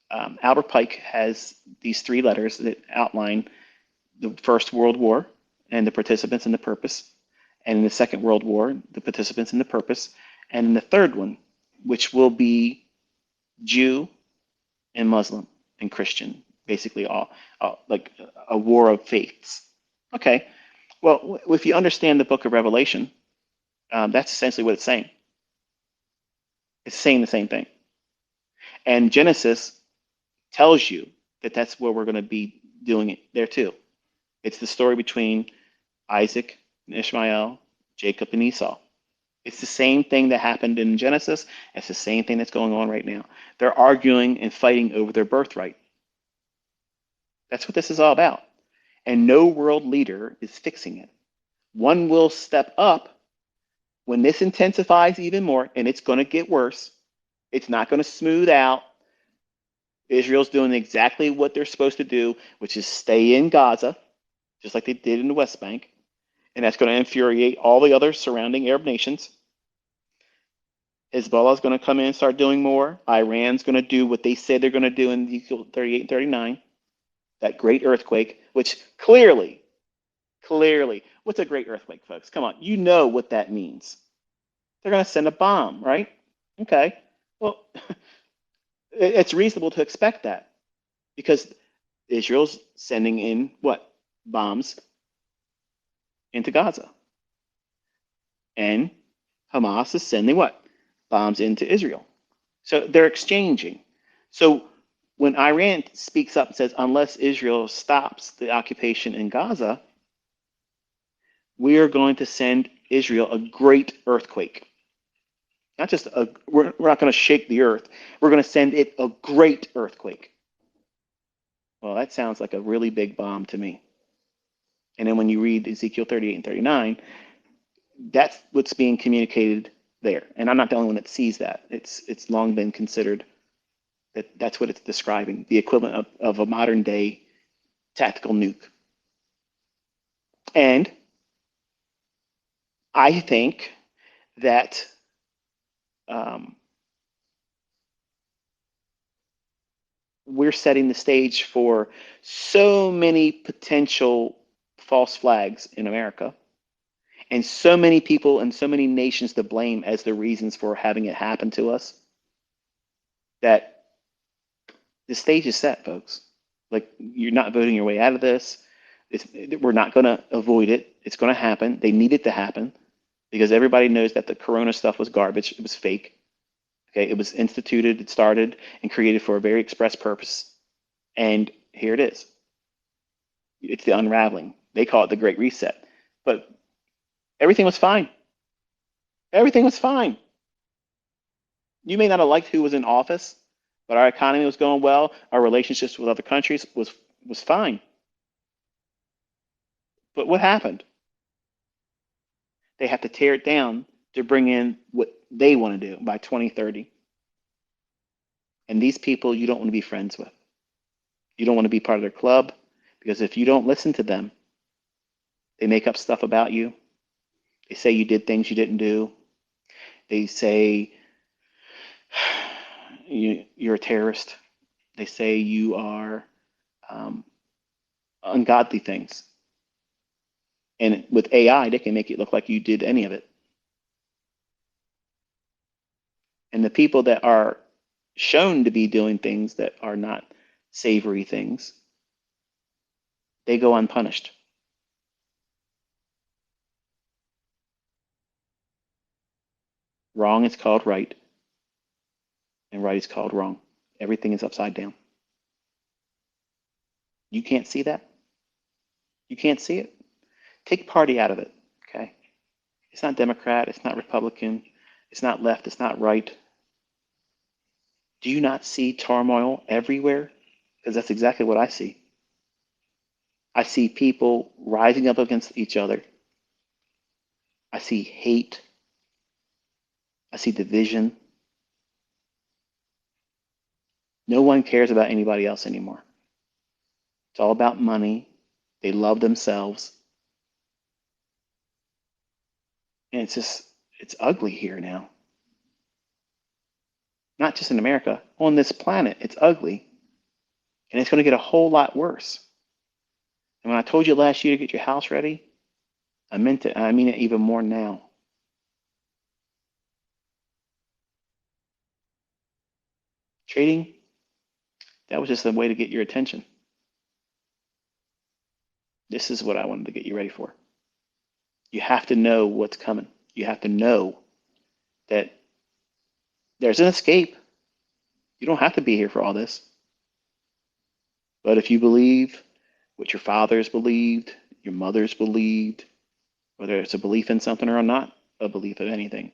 Albert Pike has these 3 letters that outline the First World War and the participants and the purpose, and in the Second World War, the participants and the purpose, and in the third one, which will be Jew and Muslim and Christian, basically all like a war of faiths. Okay, well, if you understand the book of Revelation, that's essentially what it's saying. It's saying the same thing. And Genesis tells you that that's where we're going to be doing it there too. It's the story between Isaac and Ishmael, Jacob and Esau. It's the same thing that happened in Genesis. It's the same thing that's going on right now. They're arguing and fighting over their birthright. That's what this is all about. And no world leader is fixing it. One will step up when this intensifies even more, and it's going to get worse. It's not going to smooth out. Israel's doing exactly what they're supposed to do, which is stay in Gaza, just like they did in the West Bank. And that's going to infuriate all the other surrounding Arab nations. Hezbollah is going to come in and start doing more. Iran's going to do what they said they're going to do in Ezekiel 38 and 39, that great earthquake, which clearly, what's a great earthquake, folks? Come on, you know what that means. They're going to send a bomb, right? Okay. Well, it's reasonable to expect that because Israel's sending in what? Bombs into Gaza. And Hamas is sending what? Bombs into Israel. So they're exchanging. So when Iran speaks up and says, unless Israel stops the occupation in Gaza, we are going to send Israel a great earthquake. Not just we're not going to shake the earth. We're going to send it a great earthquake. Well, that sounds like a really big bomb to me. And then when you read Ezekiel 38 and 39, that's what's being communicated there. And I'm not the only one that sees that. It's long been considered that that's what it's describing, the equivalent of a modern day tactical nuke. And I think that we're setting the stage for so many potential false flags in America and so many people and so many nations to blame as the reasons for having it happen to us that the stage is set, folks. Like, you're not voting your way out of this. We're not going to avoid it. It's going to happen. They need it to happen because everybody knows that the corona stuff was garbage. It was fake. Okay, it was instituted, it started, and created for a very express purpose. And here it is. It's the unraveling. They call it the Great Reset. But everything was fine. Everything was fine. You may not have liked who was in office, but our economy was going well. Our relationships with other countries was fine. But what happened? They have to tear it down to bring in what they want to do by 2030. And these people you don't want to be friends with. You don't want to be part of their club because if you don't listen to them, they make up stuff about you. They say you did things you didn't do. They say you're a terrorist. They say you are ungodly things. And with AI, they can make it look like you did any of it. And the people that are shown to be doing things that are not savory things, they go unpunished. Wrong is called right, and right is called wrong. Everything is upside down. You can't see that? You can't see it? Take party out of it, okay? It's not Democrat, it's not Republican, it's not left, it's not right. Do you not see turmoil everywhere? Because that's exactly what I see. I see people rising up against each other. I see hate. I see division. No one cares about anybody else anymore. It's all about money. They love themselves. And it's ugly here now. Not just in America, on this planet, it's ugly. And it's going to get a whole lot worse. And when I told you last year to get your house ready, I meant it. And I mean it even more now. Trading, that was just a way to get your attention. This is what I wanted to get you ready for. You have to know what's coming. You have to know that there's an escape. You don't have to be here for all this. But if you believe what your fathers believed, your mothers believed, whether it's a belief in something or not a belief of anything,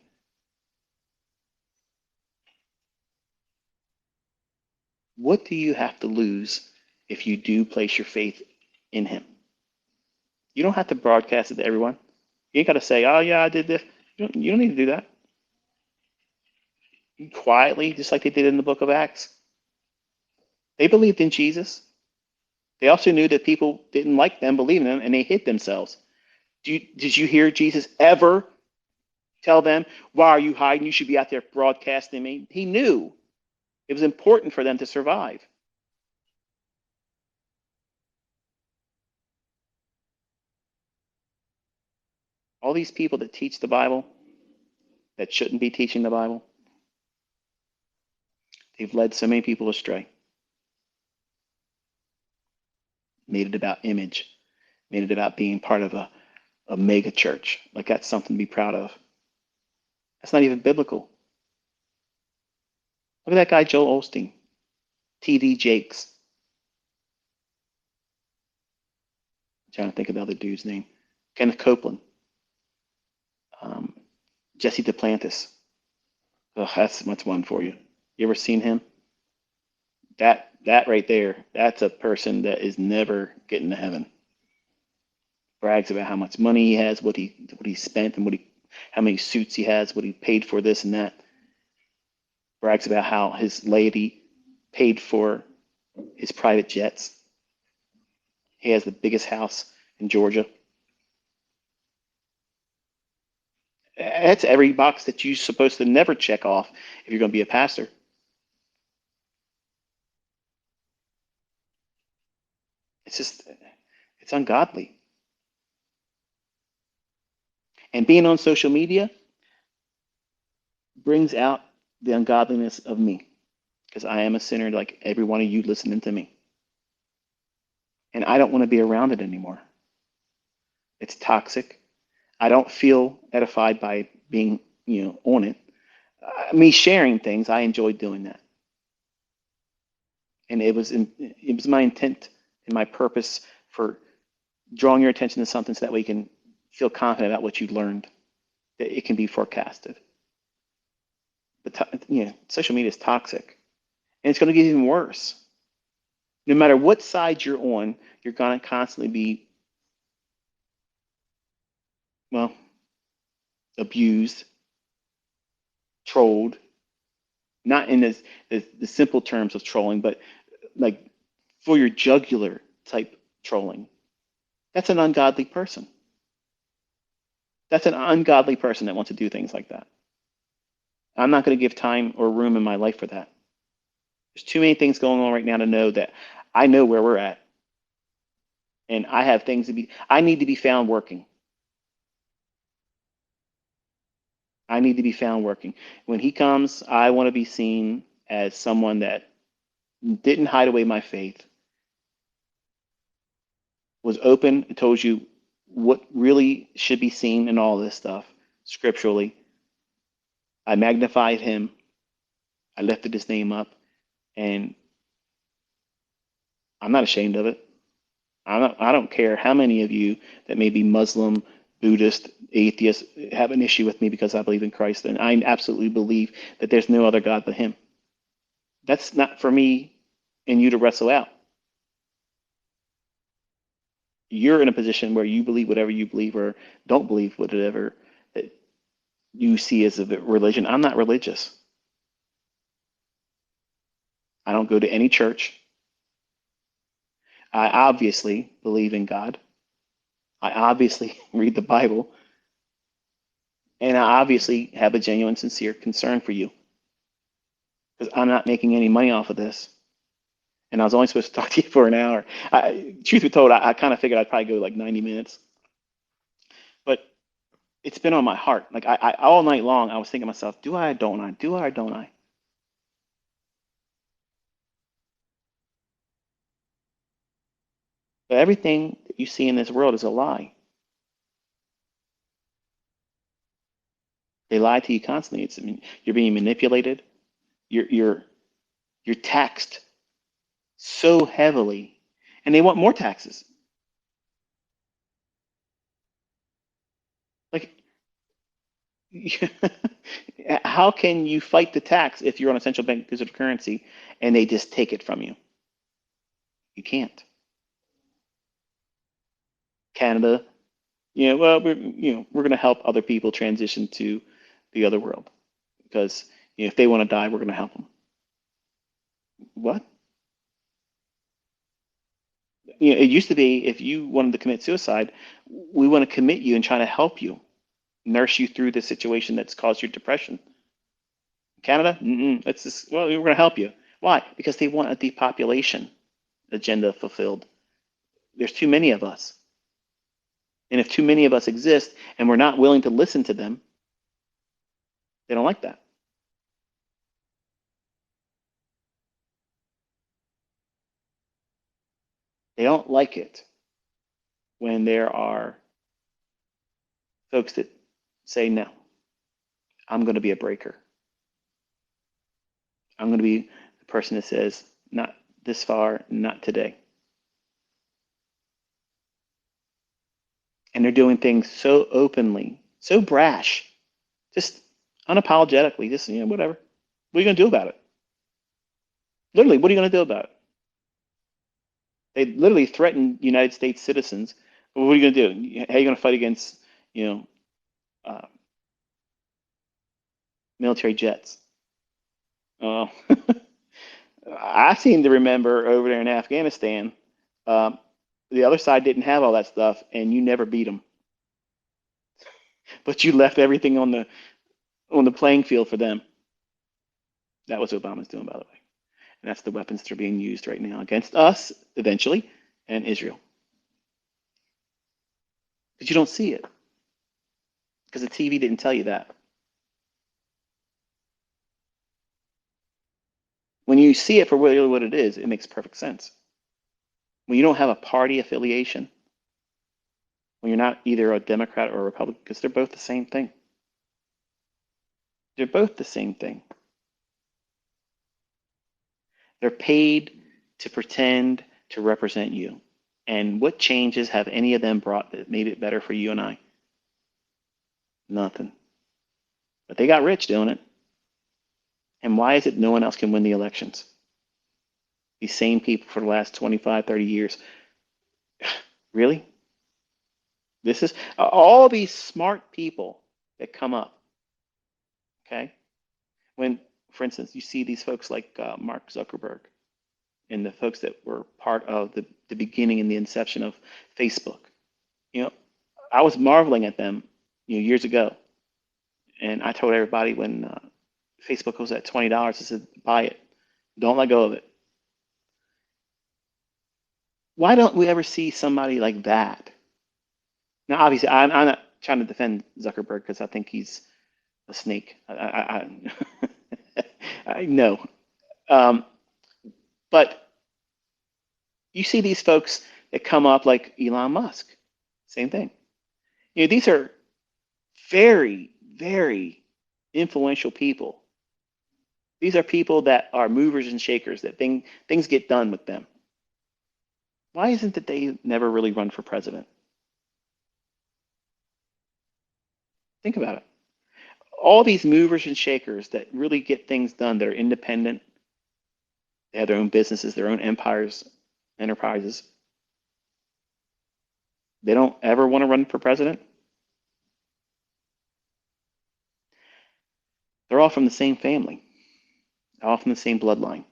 what do you have to lose if you do place your faith in him. You don't have to broadcast it to everyone. You ain't got to say, oh, yeah, I did this. You don't need to do that. Quietly, just like they did in the book of Acts. They believed in Jesus. They also knew that people didn't like them, believing them, and they hid themselves. Did you hear Jesus ever tell them, why are you hiding? You should be out there broadcasting me. He knew it was important for them to survive. All these people that teach the Bible, that shouldn't be teaching the Bible, they've led so many people astray. Made it about image, made it about being part of a mega church. Like that's something to be proud of. That's not even biblical. Look at that guy, Joel Osteen, TD Jakes. I'm trying to think of the other dude's name. Kenneth Copeland, um, Jesse Duplantis. Oh, that's one for you. You ever seen him? That right there, that's a person that is never getting to heaven. Brags about how much money he has, what he spent, and how many suits he has, what he paid for this and that. Brags about how his laity paid for his private jets. He has the biggest house in Georgia. That's every box that you're supposed to never check off if you're going to be a pastor. It's just, it's ungodly. And being on social media brings out the ungodliness of me because I am a sinner like every one of you listening to me. And I don't want to be around it anymore. It's toxic. I don't feel edified by being, on it. Me sharing things, I enjoy doing that. And it was my intent and my purpose for drawing your attention to something so that way you can feel confident about what you learned, that it can be forecasted. But social media is toxic, and it's going to get even worse. No matter what side you're on, you're going to constantly be, well, abused, trolled, not in the simple terms of trolling, but like for your jugular type trolling. That's an ungodly person. That's an ungodly person that wants to do things like that. I'm not going to give time or room in my life for that. There's too many things going on right now to know that I know where we're at. And I need to be found working. I need to be found working. When he comes, I want to be seen as someone that didn't hide away my faith, was open and told you what really should be seen in all this stuff scripturally. I magnified him. I lifted his name up, and I'm not ashamed of it. I don't care how many of you that may be Muslim, Buddhist, atheist have an issue with me because I believe in Christ, and I absolutely believe that there's no other God but him. That's not for me and you to wrestle out. You're in a position where you believe whatever you believe or don't believe whatever that you see as a religion. I'm not religious. I don't go to any church. I obviously believe in God. I obviously read the Bible. And I obviously have a genuine, sincere concern for you because I'm not making any money off of this. And I was only supposed to talk to you for an hour. Truth be told, I kind of figured I'd probably go like 90 minutes. But it's been on my heart. Like all night long, I was thinking to myself, do I or don't I? Do I or don't I? But everything that you see in this world is a lie. They lie to you constantly. I mean, you're being manipulated. You're you're you're taxed so heavily, and they want more taxes. Like, how can you fight the tax if you're on a central bank digital currency and they just take it from you? You can't. Canada, well, we're going to help other people transition to the other world because if they want to die, we're going to help them. What? It used to be if you wanted to commit suicide, we want to commit you and try to help you, nurse you through the situation that's caused your depression. Canada, it's just, well, we're going to help you. Why? Because they want a depopulation agenda fulfilled. There's too many of us. And if too many of us exist and we're not willing to listen to them, they don't like that. They don't like it when there are folks that say, no, I'm going to be a breaker. I'm going to be the person that says, not this far, not today. And they're doing things so openly, so brash, just unapologetically, just, whatever. What are you going to do about it? Literally, what are you going to do about it? They literally threaten United States citizens. Well, what are you going to do? How are you going to fight against, you know, uh, military jets? Oh, I seem to remember over there in Afghanistan, um, the other side didn't have all that stuff, and you never beat them. But you left everything on the playing field for them. That was what Obama's doing, by the way. And that's the weapons that are being used right now against us, eventually, and Israel. But you don't see it because the TV didn't tell you that. When you see it for really what it is, it makes perfect sense. When you don't have a party affiliation, when you're not either a Democrat or a Republican, because they're both the same thing. They're both the same thing. They're paid to pretend to represent you. And what changes have any of them brought that made it better for you and I? Nothing. But they got rich doing it. And why is it no one else can win the elections? These same people for the last 25, 30 years. Really? This is all these smart people that come up. Okay? When, for instance, you see these folks like Mark Zuckerberg and the folks that were part of the beginning and the inception of Facebook. You know, I was marveling at them, years ago, and I told everybody when Facebook was at $20, I said, buy it. Don't let go of it. Why don't we ever see somebody like that? Now, obviously, I'm not trying to defend Zuckerberg because I think he's a snake. I know. Um, but you see these folks that come up like Elon Musk, same thing. These are very, very influential people. These are people that are movers and shakers, that things get done with them. Why isn't it they never really run for president? Think about it. All these movers and shakers that really get things done, that are independent, they have their own businesses, their own empires, enterprises. They don't ever want to run for president. They're all from the same family, all from the same bloodline.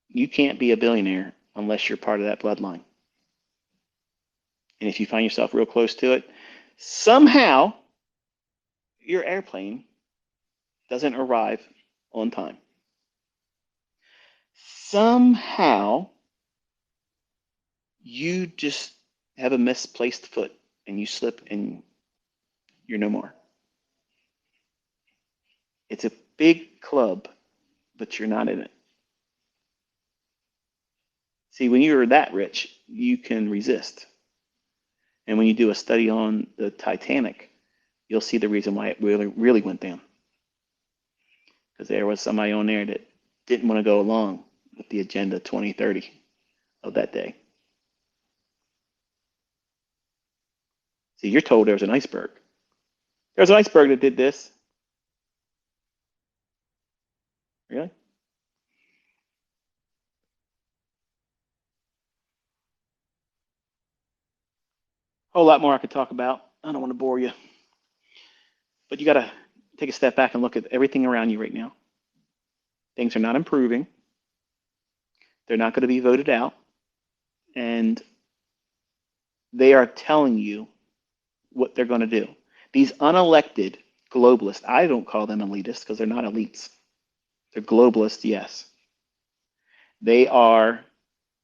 You can't be a billionaire unless you're part of that bloodline. And if you find yourself real close to it, somehow your airplane doesn't arrive on time. Somehow you just have a misplaced foot and you slip and you're no more. It's a big club, but you're not in it. See, when you're that rich, you can resist. And when you do a study on the Titanic, you'll see the reason why it really, really went down. Because there was somebody on there that didn't want to go along with the Agenda 2030 of that day. See, you're told there's an iceberg. There's an iceberg that did this. Really? Whole lot more I could talk about. I don't want to bore you, but you got to take a step back and look at everything around you right now. Things are not improving. They're not going to be voted out, and they are telling you what they're going to do. These unelected globalists, I don't call them elitists because they're not elites. They're globalists, yes. They are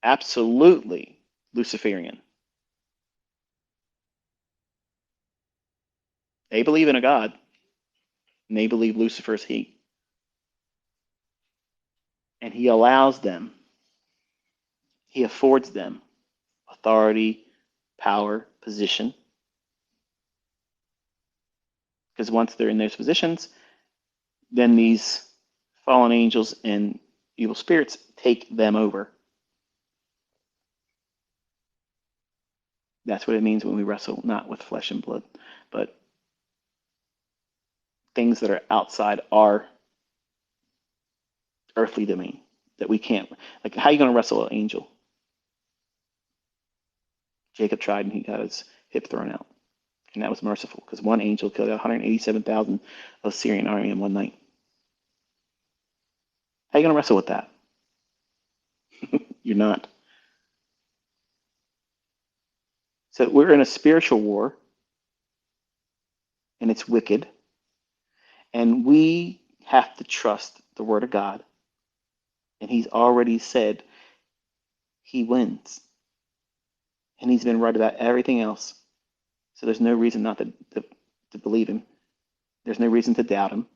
absolutely Luciferian. They believe in a God, and they believe Lucifer's he. And he allows them, he affords them authority, power, position. Because once they're in those positions, then these fallen angels and evil spirits take them over. That's what it means when we wrestle not with flesh and blood, but things that are outside our earthly domain that we can't. Like, how are you going to wrestle an angel? Jacob tried and he got his hip thrown out. And that was merciful because one angel killed 187,000 of the Syrian army in one night. How are you going to wrestle with that? You're not. So we're in a spiritual war, and it's wicked. And we have to trust the word of God. And he's already said he wins. And he's been right about everything else. So there's no reason not to believe him. There's no reason to doubt him.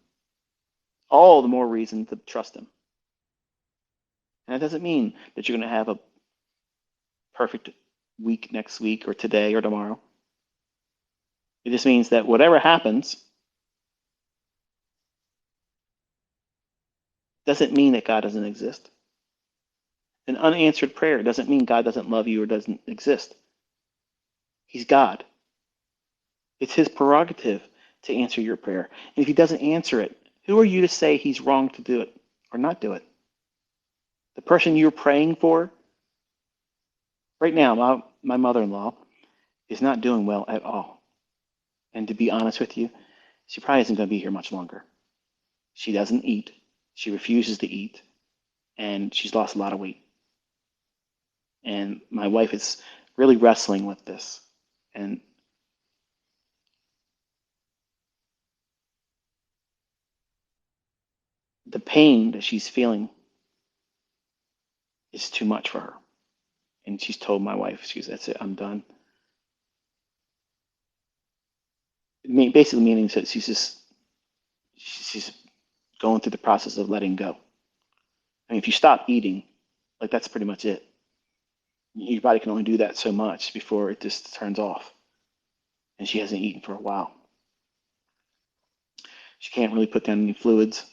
All the more reason to trust him. And that doesn't mean that you're going to have a perfect week next week or today or tomorrow. It just means that whatever happens doesn't mean that God doesn't exist. An unanswered prayer doesn't mean God doesn't love you or doesn't exist. He's God. It's his prerogative to answer your prayer. And if he doesn't answer it, who are you to say he's wrong to do it or not do it? The person you're praying for, right now, my mother-in-law is not doing well at all. And to be honest with you, she probably isn't going to be here much longer. She doesn't eat. She refuses to eat. And she's lost a lot of weight. And my wife is really wrestling with this. And the pain that she's feeling is too much for her. And she's told my wife, she's, that's it, I'm done. Basically meaning that she's going through the process of letting go. I mean, if you stop eating, like that's pretty much it. Your body can only do that so much before it just turns off. And she hasn't eaten for a while. She can't really put down any fluids.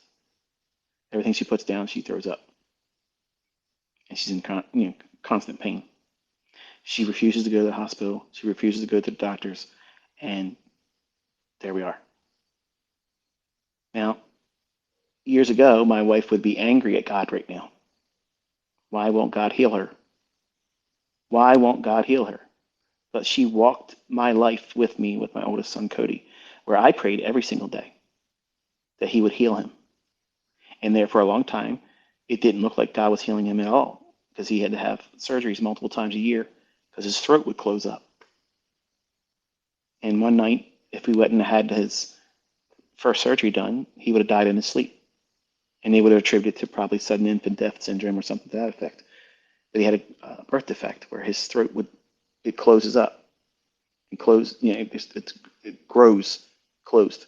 Everything she puts down, she throws up. And she's in constant pain. She refuses to go to the hospital. She refuses to go to the doctors. And there we are. Now, years ago, my wife would be angry at God right now. Why won't God heal her? Why won't God heal her? But she walked my life with me with my oldest son, Cody, where I prayed every single day that he would heal him. And there for a long time, it didn't look like God was healing him at all because he had to have surgeries multiple times a year because his throat would close up. And one night, if we went and had his first surgery done, he would have died in his sleep. And they would have attributed to probably sudden infant death syndrome or something to that effect. But he had a birth defect where his throat it closes up. It grows closed.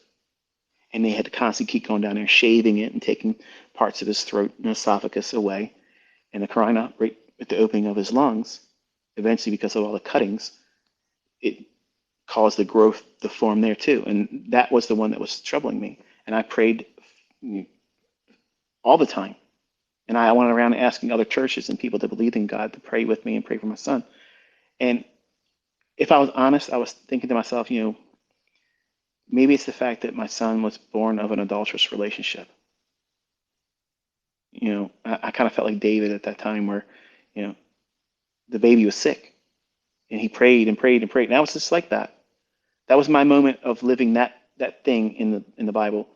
And they had to constantly keep going down there, shaving it and taking parts of his throat and esophagus away. And the carina, right at the opening of his lungs, eventually because of all the cuttings, it caused the growth to form there too. And that was the one that was troubling me. And I prayed all the time. And I went around asking other churches and people that believed in God to pray with me and pray for my son. And if I was honest, I was thinking to myself, maybe it's the fact that my son was born of an adulterous relationship. I kind of felt like David at that time where, the baby was sick. And he prayed and prayed and prayed. And I was just like that. That was my moment of living that thing in the Bible.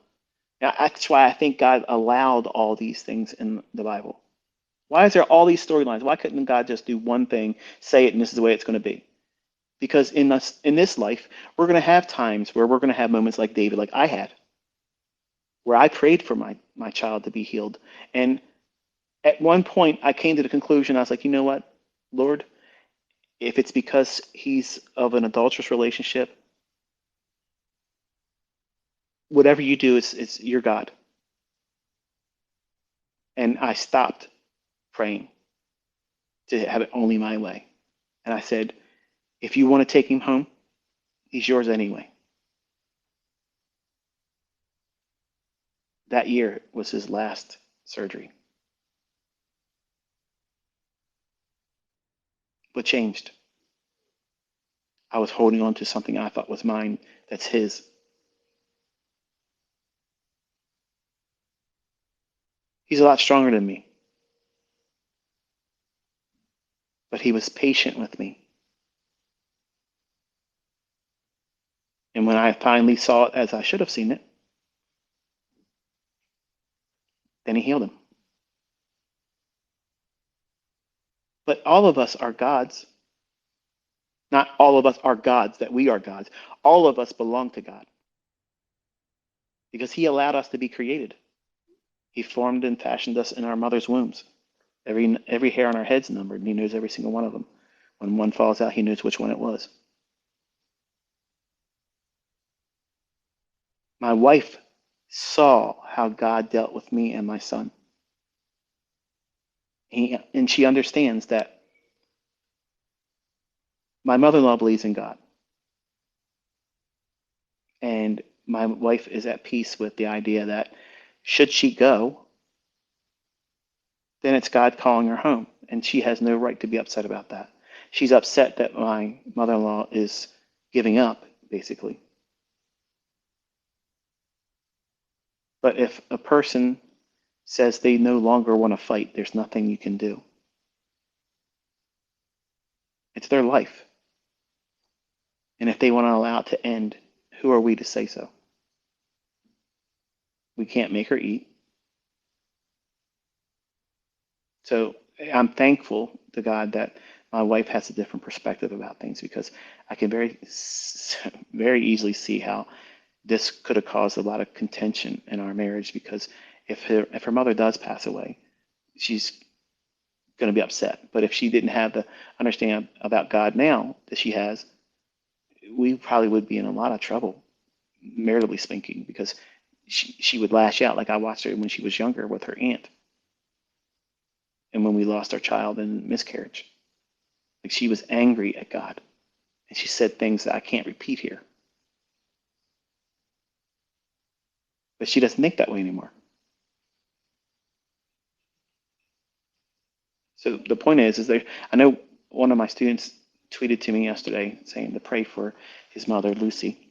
Now, that's why I think God allowed all these things in the Bible. Why is there all these storylines? Why couldn't God just do one thing, say it, and this is the way it's going to be? Because in this life, we're going to have times where we're going to have moments like David, like I had, where I prayed for my child to be healed. And at one point, I came to the conclusion, I was like, you know what, Lord, if it's because he's of an adulterous relationship, whatever you do, it's your God. And I stopped praying to have it only my way. And I said, if you want to take him home, he's yours anyway. That year was his last surgery. What changed? I was holding on to something I thought was mine that's his. He's a lot stronger than me, but he was patient with me. And when I finally saw it as I should have seen it, then he healed him. But all of us are gods. Not all of us are gods, that we are gods. All of us belong to God because he allowed us to be created. He formed and fashioned us in our mother's wombs. Every hair on our head's numbered, and he knows every single one of them. When one falls out, he knows which one it was. My wife saw how God dealt with me and my son. And she understands that my mother-in-law believes in God. And my wife is at peace with the idea that should she go, then it's God calling her home. And she has no right to be upset about that. She's upset that my mother-in-law is giving up, basically. But if a person says they no longer want to fight, there's nothing you can do. It's their life. And if they want to allow it to end, who are we to say so? We can't make her eat. So I'm thankful to God that my wife has a different perspective about things because I can very easily see how this could have caused a lot of contention in our marriage because if her mother does pass away, she's going to be upset. But if she didn't have the understanding about God now that she has, we probably would be in a lot of trouble, maritally speaking, because she would lash out like I watched her when she was younger with her aunt and when we lost our child in miscarriage. Like she was angry at God and she said things that I can't repeat here. But she doesn't think that way anymore. So the point is there. I know one of my students tweeted to me yesterday saying to pray for his mother, Lucy,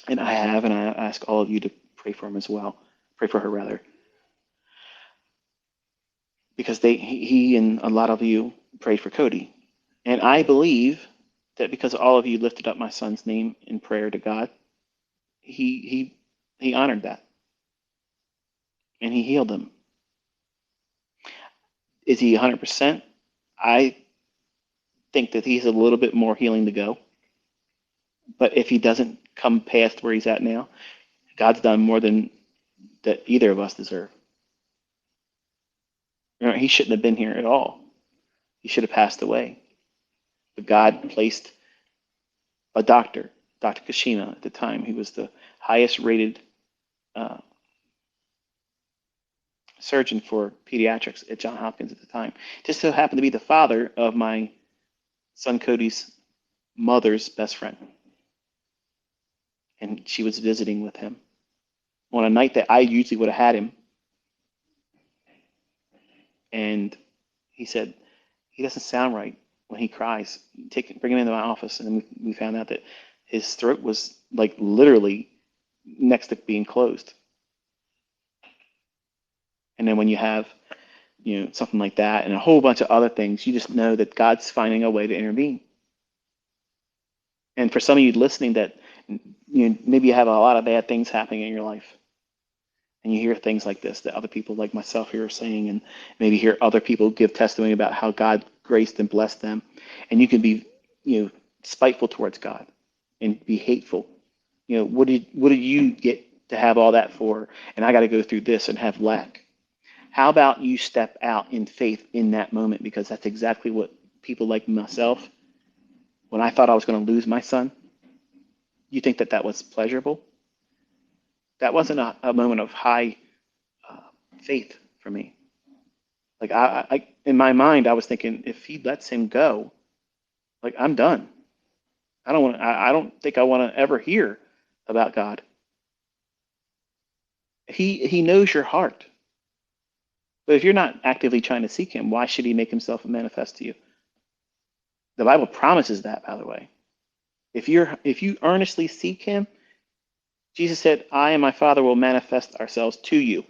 and I have, and I ask all of you to pray for him as well. Pray for her rather, because he and a lot of you prayed for Cody, and I believe that because all of you lifted up my son's name in prayer to God, he honored that and he healed him. Is he 100%? I think that he's a little bit more healing to go. But if he doesn't come past where he's at now, God's done more than that either of us deserve. You know, he shouldn't have been here at all. He should have passed away. But God placed a doctor, Dr. Kashina at the time. He was the highest rated uh, surgeon for pediatrics at Johns Hopkins at the time. Just so happened to be the father of my son Cody's mother's best friend. And she was visiting with him on a night that I usually would have had him. And he said, he doesn't sound right when he cries. Bring him into my office. And then we found out that his throat was like literally next to being closed. And then when you have, something like that and a whole bunch of other things, you just know that God's finding a way to intervene. And for some of you listening that maybe you have a lot of bad things happening in your life, and you hear things like this that other people like myself here are saying, and maybe hear other people give testimony about how God graced and blessed them, and you can be, spiteful towards God and be hateful. What did you get to have all that for? And I got to go through this and have lack. How about you step out in faith in that moment? Because that's exactly what people like myself, when I thought I was going to lose my son, you think that that was pleasurable? That wasn't a moment of high uh, faith for me. Like in my mind, I was thinking, if he lets him go, like I'm done. I don't want. I don't think I want to ever hear about God. He knows your heart. But if you're not actively trying to seek him, why should he make himself manifest to you? The Bible promises that, by the way. If you earnestly seek him, Jesus said, I and my Father will manifest ourselves to you.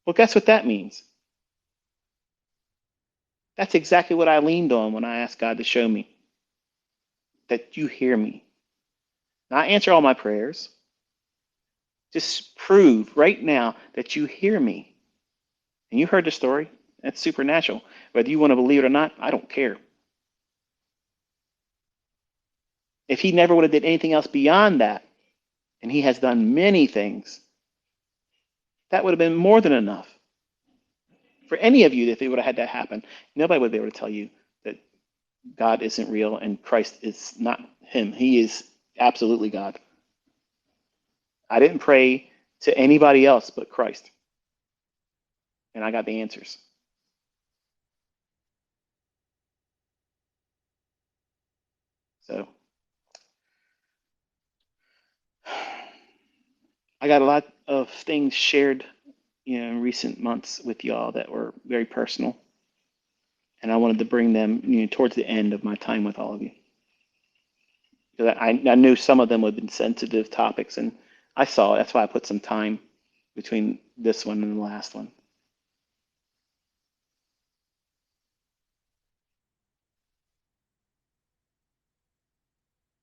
Well, guess what that means? That's exactly what I leaned on when I asked God to show me that you hear me. Not answer all my prayers. Just prove right now that you hear me. And you heard the story. That's supernatural. Whether you want to believe it or not, I don't care. If he never would have did anything else beyond that, and he has done many things, that would have been more than enough. For any of you, if it would have had that happen, nobody would be able to tell you that God isn't real and Christ is not him. He is absolutely God. I didn't pray to anybody else but Christ, and I got the answers. So I got a lot of things shared, in recent months with y'all that were very personal, and I wanted to bring them, towards the end of my time with all of you. Because I knew some of them would have been sensitive topics, and I saw it. That's why I put some time between this one and the last one.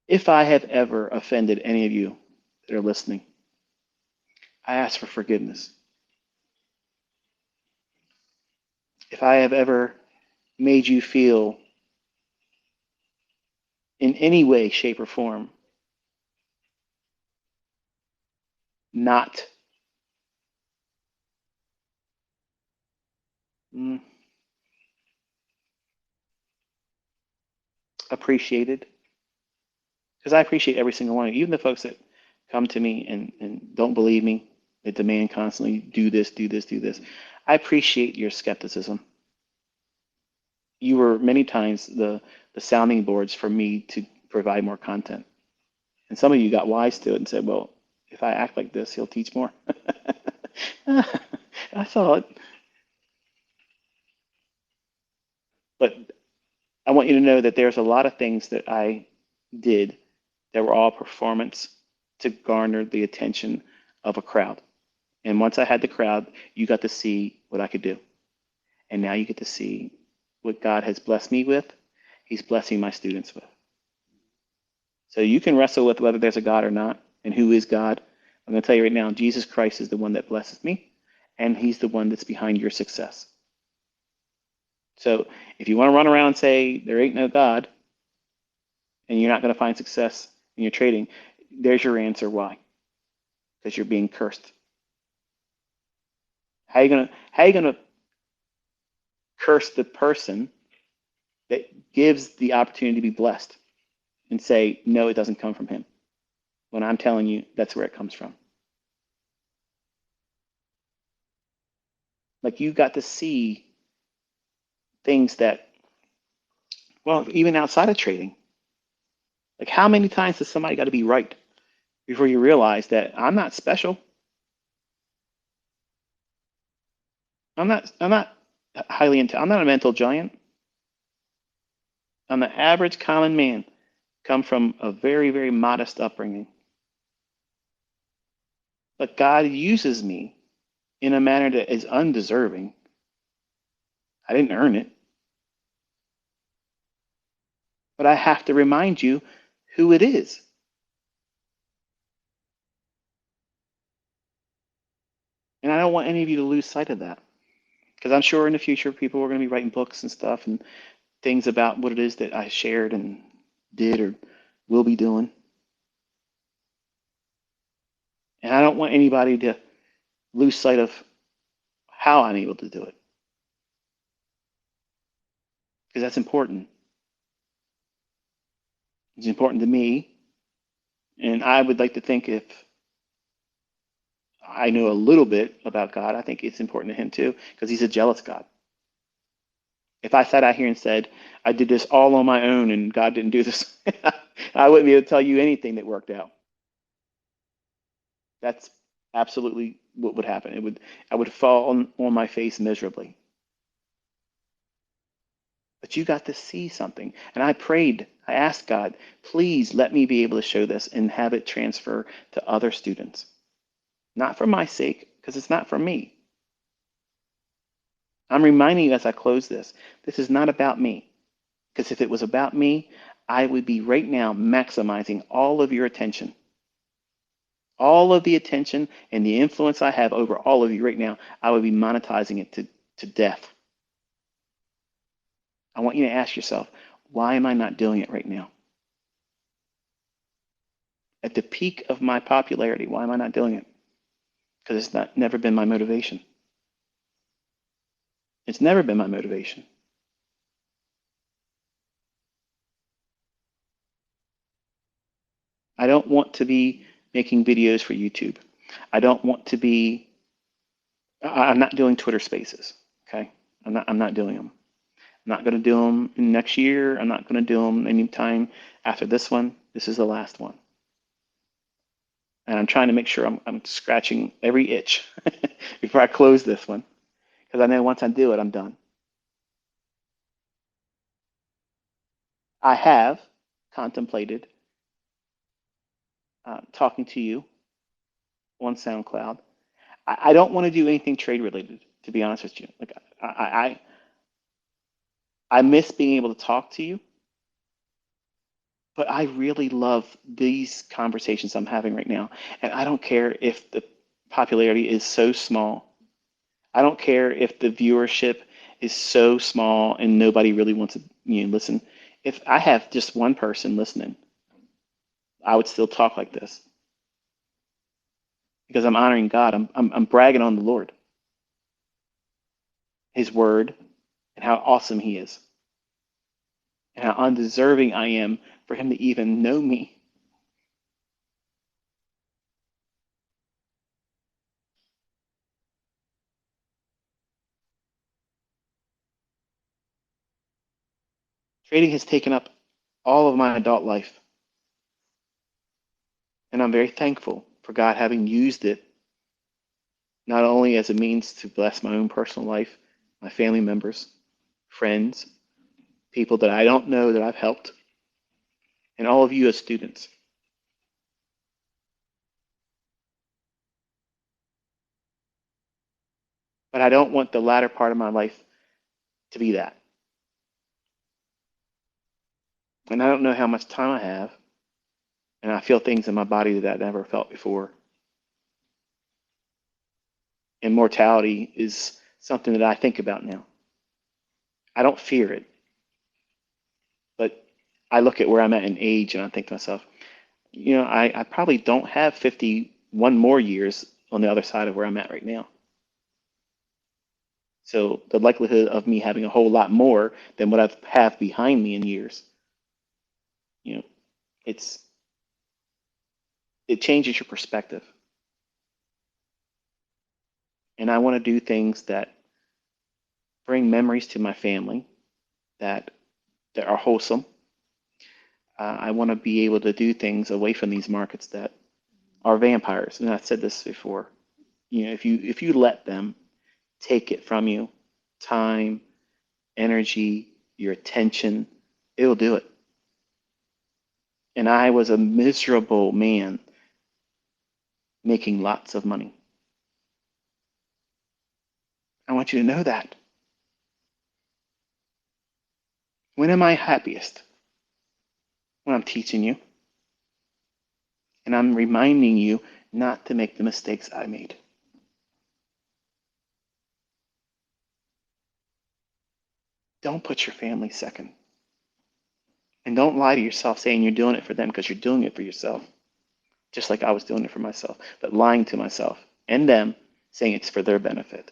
If I have ever offended any of you that are listening, I ask for forgiveness. If I have ever made you feel in any way, shape, or form not mm, appreciated, because I appreciate every single one of you, even the folks that come to me and don't believe me, that demand constantly do this, do this, do this. I appreciate your skepticism. You were many times the sounding boards for me to provide more content. And some of you got wise to it and said, well, if I act like this, he'll teach more. I saw it. But I want you to know that there's a lot of things that I did that were all performance to garner the attention of a crowd. And once I had the crowd, you got to see what I could do. And now you get to see what God has blessed me with, he's blessing my students with. So you can wrestle with whether there's a God or not and who is God. I'm going to tell you right now, Jesus Christ is the one that blesses me, and he's the one that's behind your success. So if you want to run around and say there ain't no God and you're not going to find success in your trading, there's your answer why. Because you're being cursed. How are you gonna curse the person that gives the opportunity to be blessed and say, no, it doesn't come from him? When I'm telling you that's where it comes from. Like you got to see things that, well, even outside of trading. Like how many times does somebody got to be right before you realize that I'm not special? I'm not I'm not a mental giant. I'm an average common man, come from a very, very modest upbringing. But God uses me in a manner that is undeserving. I didn't earn it. But I have to remind you who it is. And I don't want any of you to lose sight of that. Because I'm sure in the future people are going to be writing books and stuff and things about what it is that I shared and did or will be doing. And I don't want anybody to lose sight of how I'm able to do it. Because that's important. It's important to me. And I would like to think if I know a little bit about God, I think it's important to him too, because he's a jealous God. If I sat out here and said, I did this all on my own and God didn't do this, I wouldn't be able to tell you anything that worked out. That's absolutely what would happen. I would fall on my face miserably. But you got to see something. And I prayed, I asked God, please let me be able to show this and have it transfer to other students. Not for my sake, because it's not for me. I'm reminding you as I close this is not about me. Because if it was about me, I would be right now maximizing all of your attention. All of the attention and the influence I have over all of you right now, I would be monetizing it to death. I want you to ask yourself, why am I not doing it right now? At the peak of my popularity, why am I not doing it? Because it's never been my motivation. It's never been my motivation. I don't want to be making videos for YouTube. I don't want to be, I'm not doing Twitter Spaces, okay? I'm not doing them. I'm not going to do them next year. I'm not going to do them anytime after this one. This is the last one. And I'm trying to make sure I'm scratching every itch before I close this one. Because I know once I do it, I'm done. I have contemplated talking to you on SoundCloud. I don't want to do anything trade related, to be honest with you. Like I miss being able to talk to you, but I really love these conversations I'm having right now. And I don't care if the popularity is so small. I don't care if the viewership is so small and nobody really wants to listen. If I have just one person listening, I would still talk like this because I'm honoring God. I'm bragging on the Lord, His word, and how awesome He is, and how undeserving I am for Him to even know me. Trading has taken up all of my adult life, and I'm very thankful for God having used it not only as a means to bless my own personal life, my family members, friends, people that I don't know that I've helped, and all of you as students. But I don't want the latter part of my life to be that. And I don't know how much time I have, and I feel things in my body that I never felt before. And mortality is something that I think about now. I don't fear it, but I look at where I'm at in age and I think to myself, I probably don't have 51 more years on the other side of where I'm at right now. So the likelihood of me having a whole lot more than what I have behind me in years, you know, it's it changes your perspective. And I want to do things that bring memories to my family that are wholesome. I want to be able to do things away from these markets that are vampires. And I've said this before. If you let them take it from you, time, energy, your attention, it'll do it. And I was a miserable man making lots of money. I want you to know that. When am I happiest? When I'm teaching you. And I'm reminding you not to make the mistakes I made. Don't put your family second. And don't lie to yourself saying you're doing it for them because you're doing it for yourself. Just like I was doing it for myself, but lying to myself and them, saying it's for their benefit.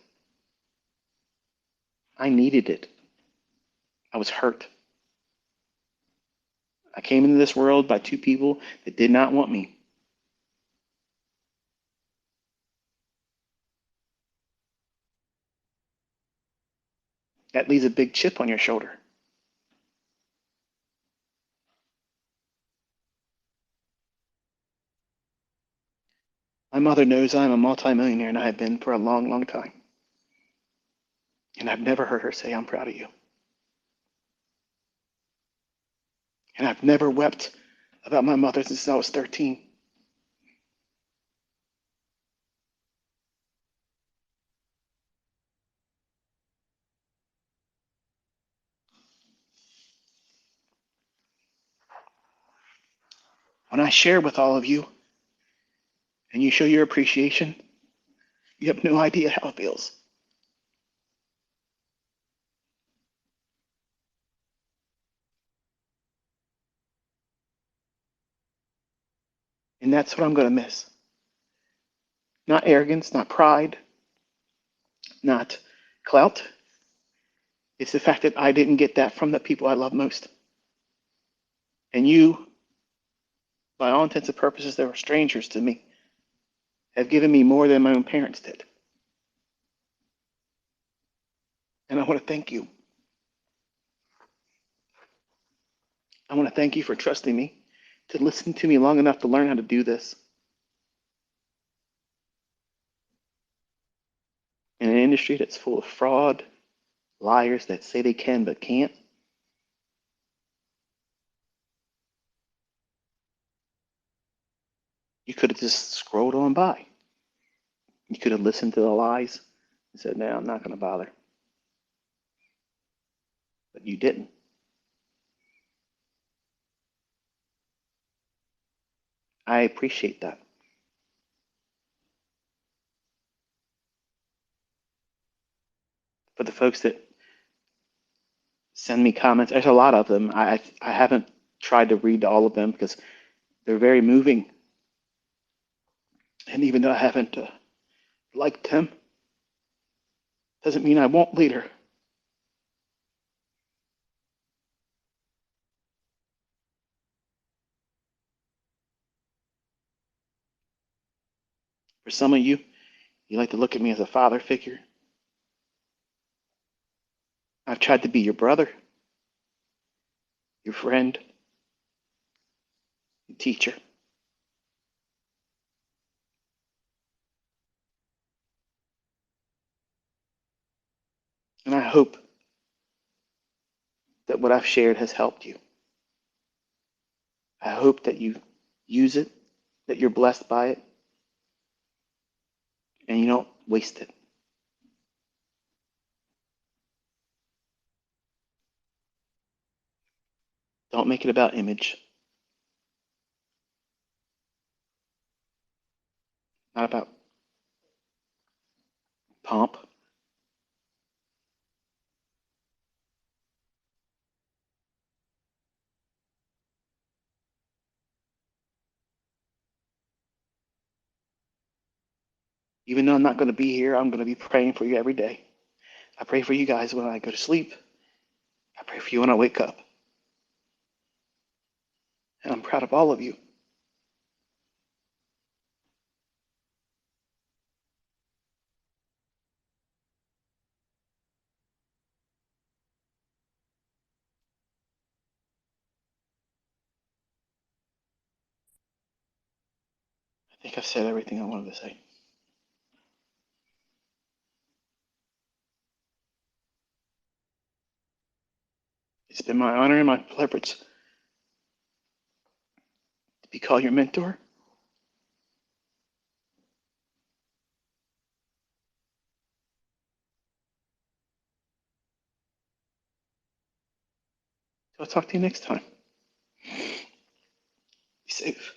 I needed it. I was hurt. I came into this world by two people that did not want me. That leaves a big chip on your shoulder. My mother knows I'm a multimillionaire, and I have been for a long, long time. And I've never heard her say, I'm proud of you. And I've never wept about my mother since I was 13. When I share with all of you and you show your appreciation, you have no idea how it feels. And that's what I'm going to miss. Not arrogance, not pride, not clout. It's the fact that I didn't get that from the people I love most. And you, by all intents and purposes, they were strangers to me, have given me more than my own parents did. And I want to thank you. I want to thank you for trusting me, to listen to me long enough to learn how to do this. In an industry that's full of fraud, liars that say they can but can't, you could have just scrolled on by. You could have listened to the lies and said, no, I'm not going to bother. But you didn't. I appreciate that. For the folks that send me comments, there's a lot of them. I haven't tried to read all of them because they're very moving. And even though I haven't liked them, doesn't mean I won't later. For some of you, you like to look at me as a father figure. I've tried to be your brother, your friend, your teacher. And I hope that what I've shared has helped you. I hope that you use it, that you're blessed by it, and you don't waste it. Don't make it about image, not about pomp. Even though I'm not going to be here, I'm going to be praying for you every day. I pray for you guys when I go to sleep. I pray for you when I wake up. And I'm proud of all of you. I think I've said everything I wanted to say. It's been my honor and my privilege to be called your mentor. So I'll talk to you next time. Be safe.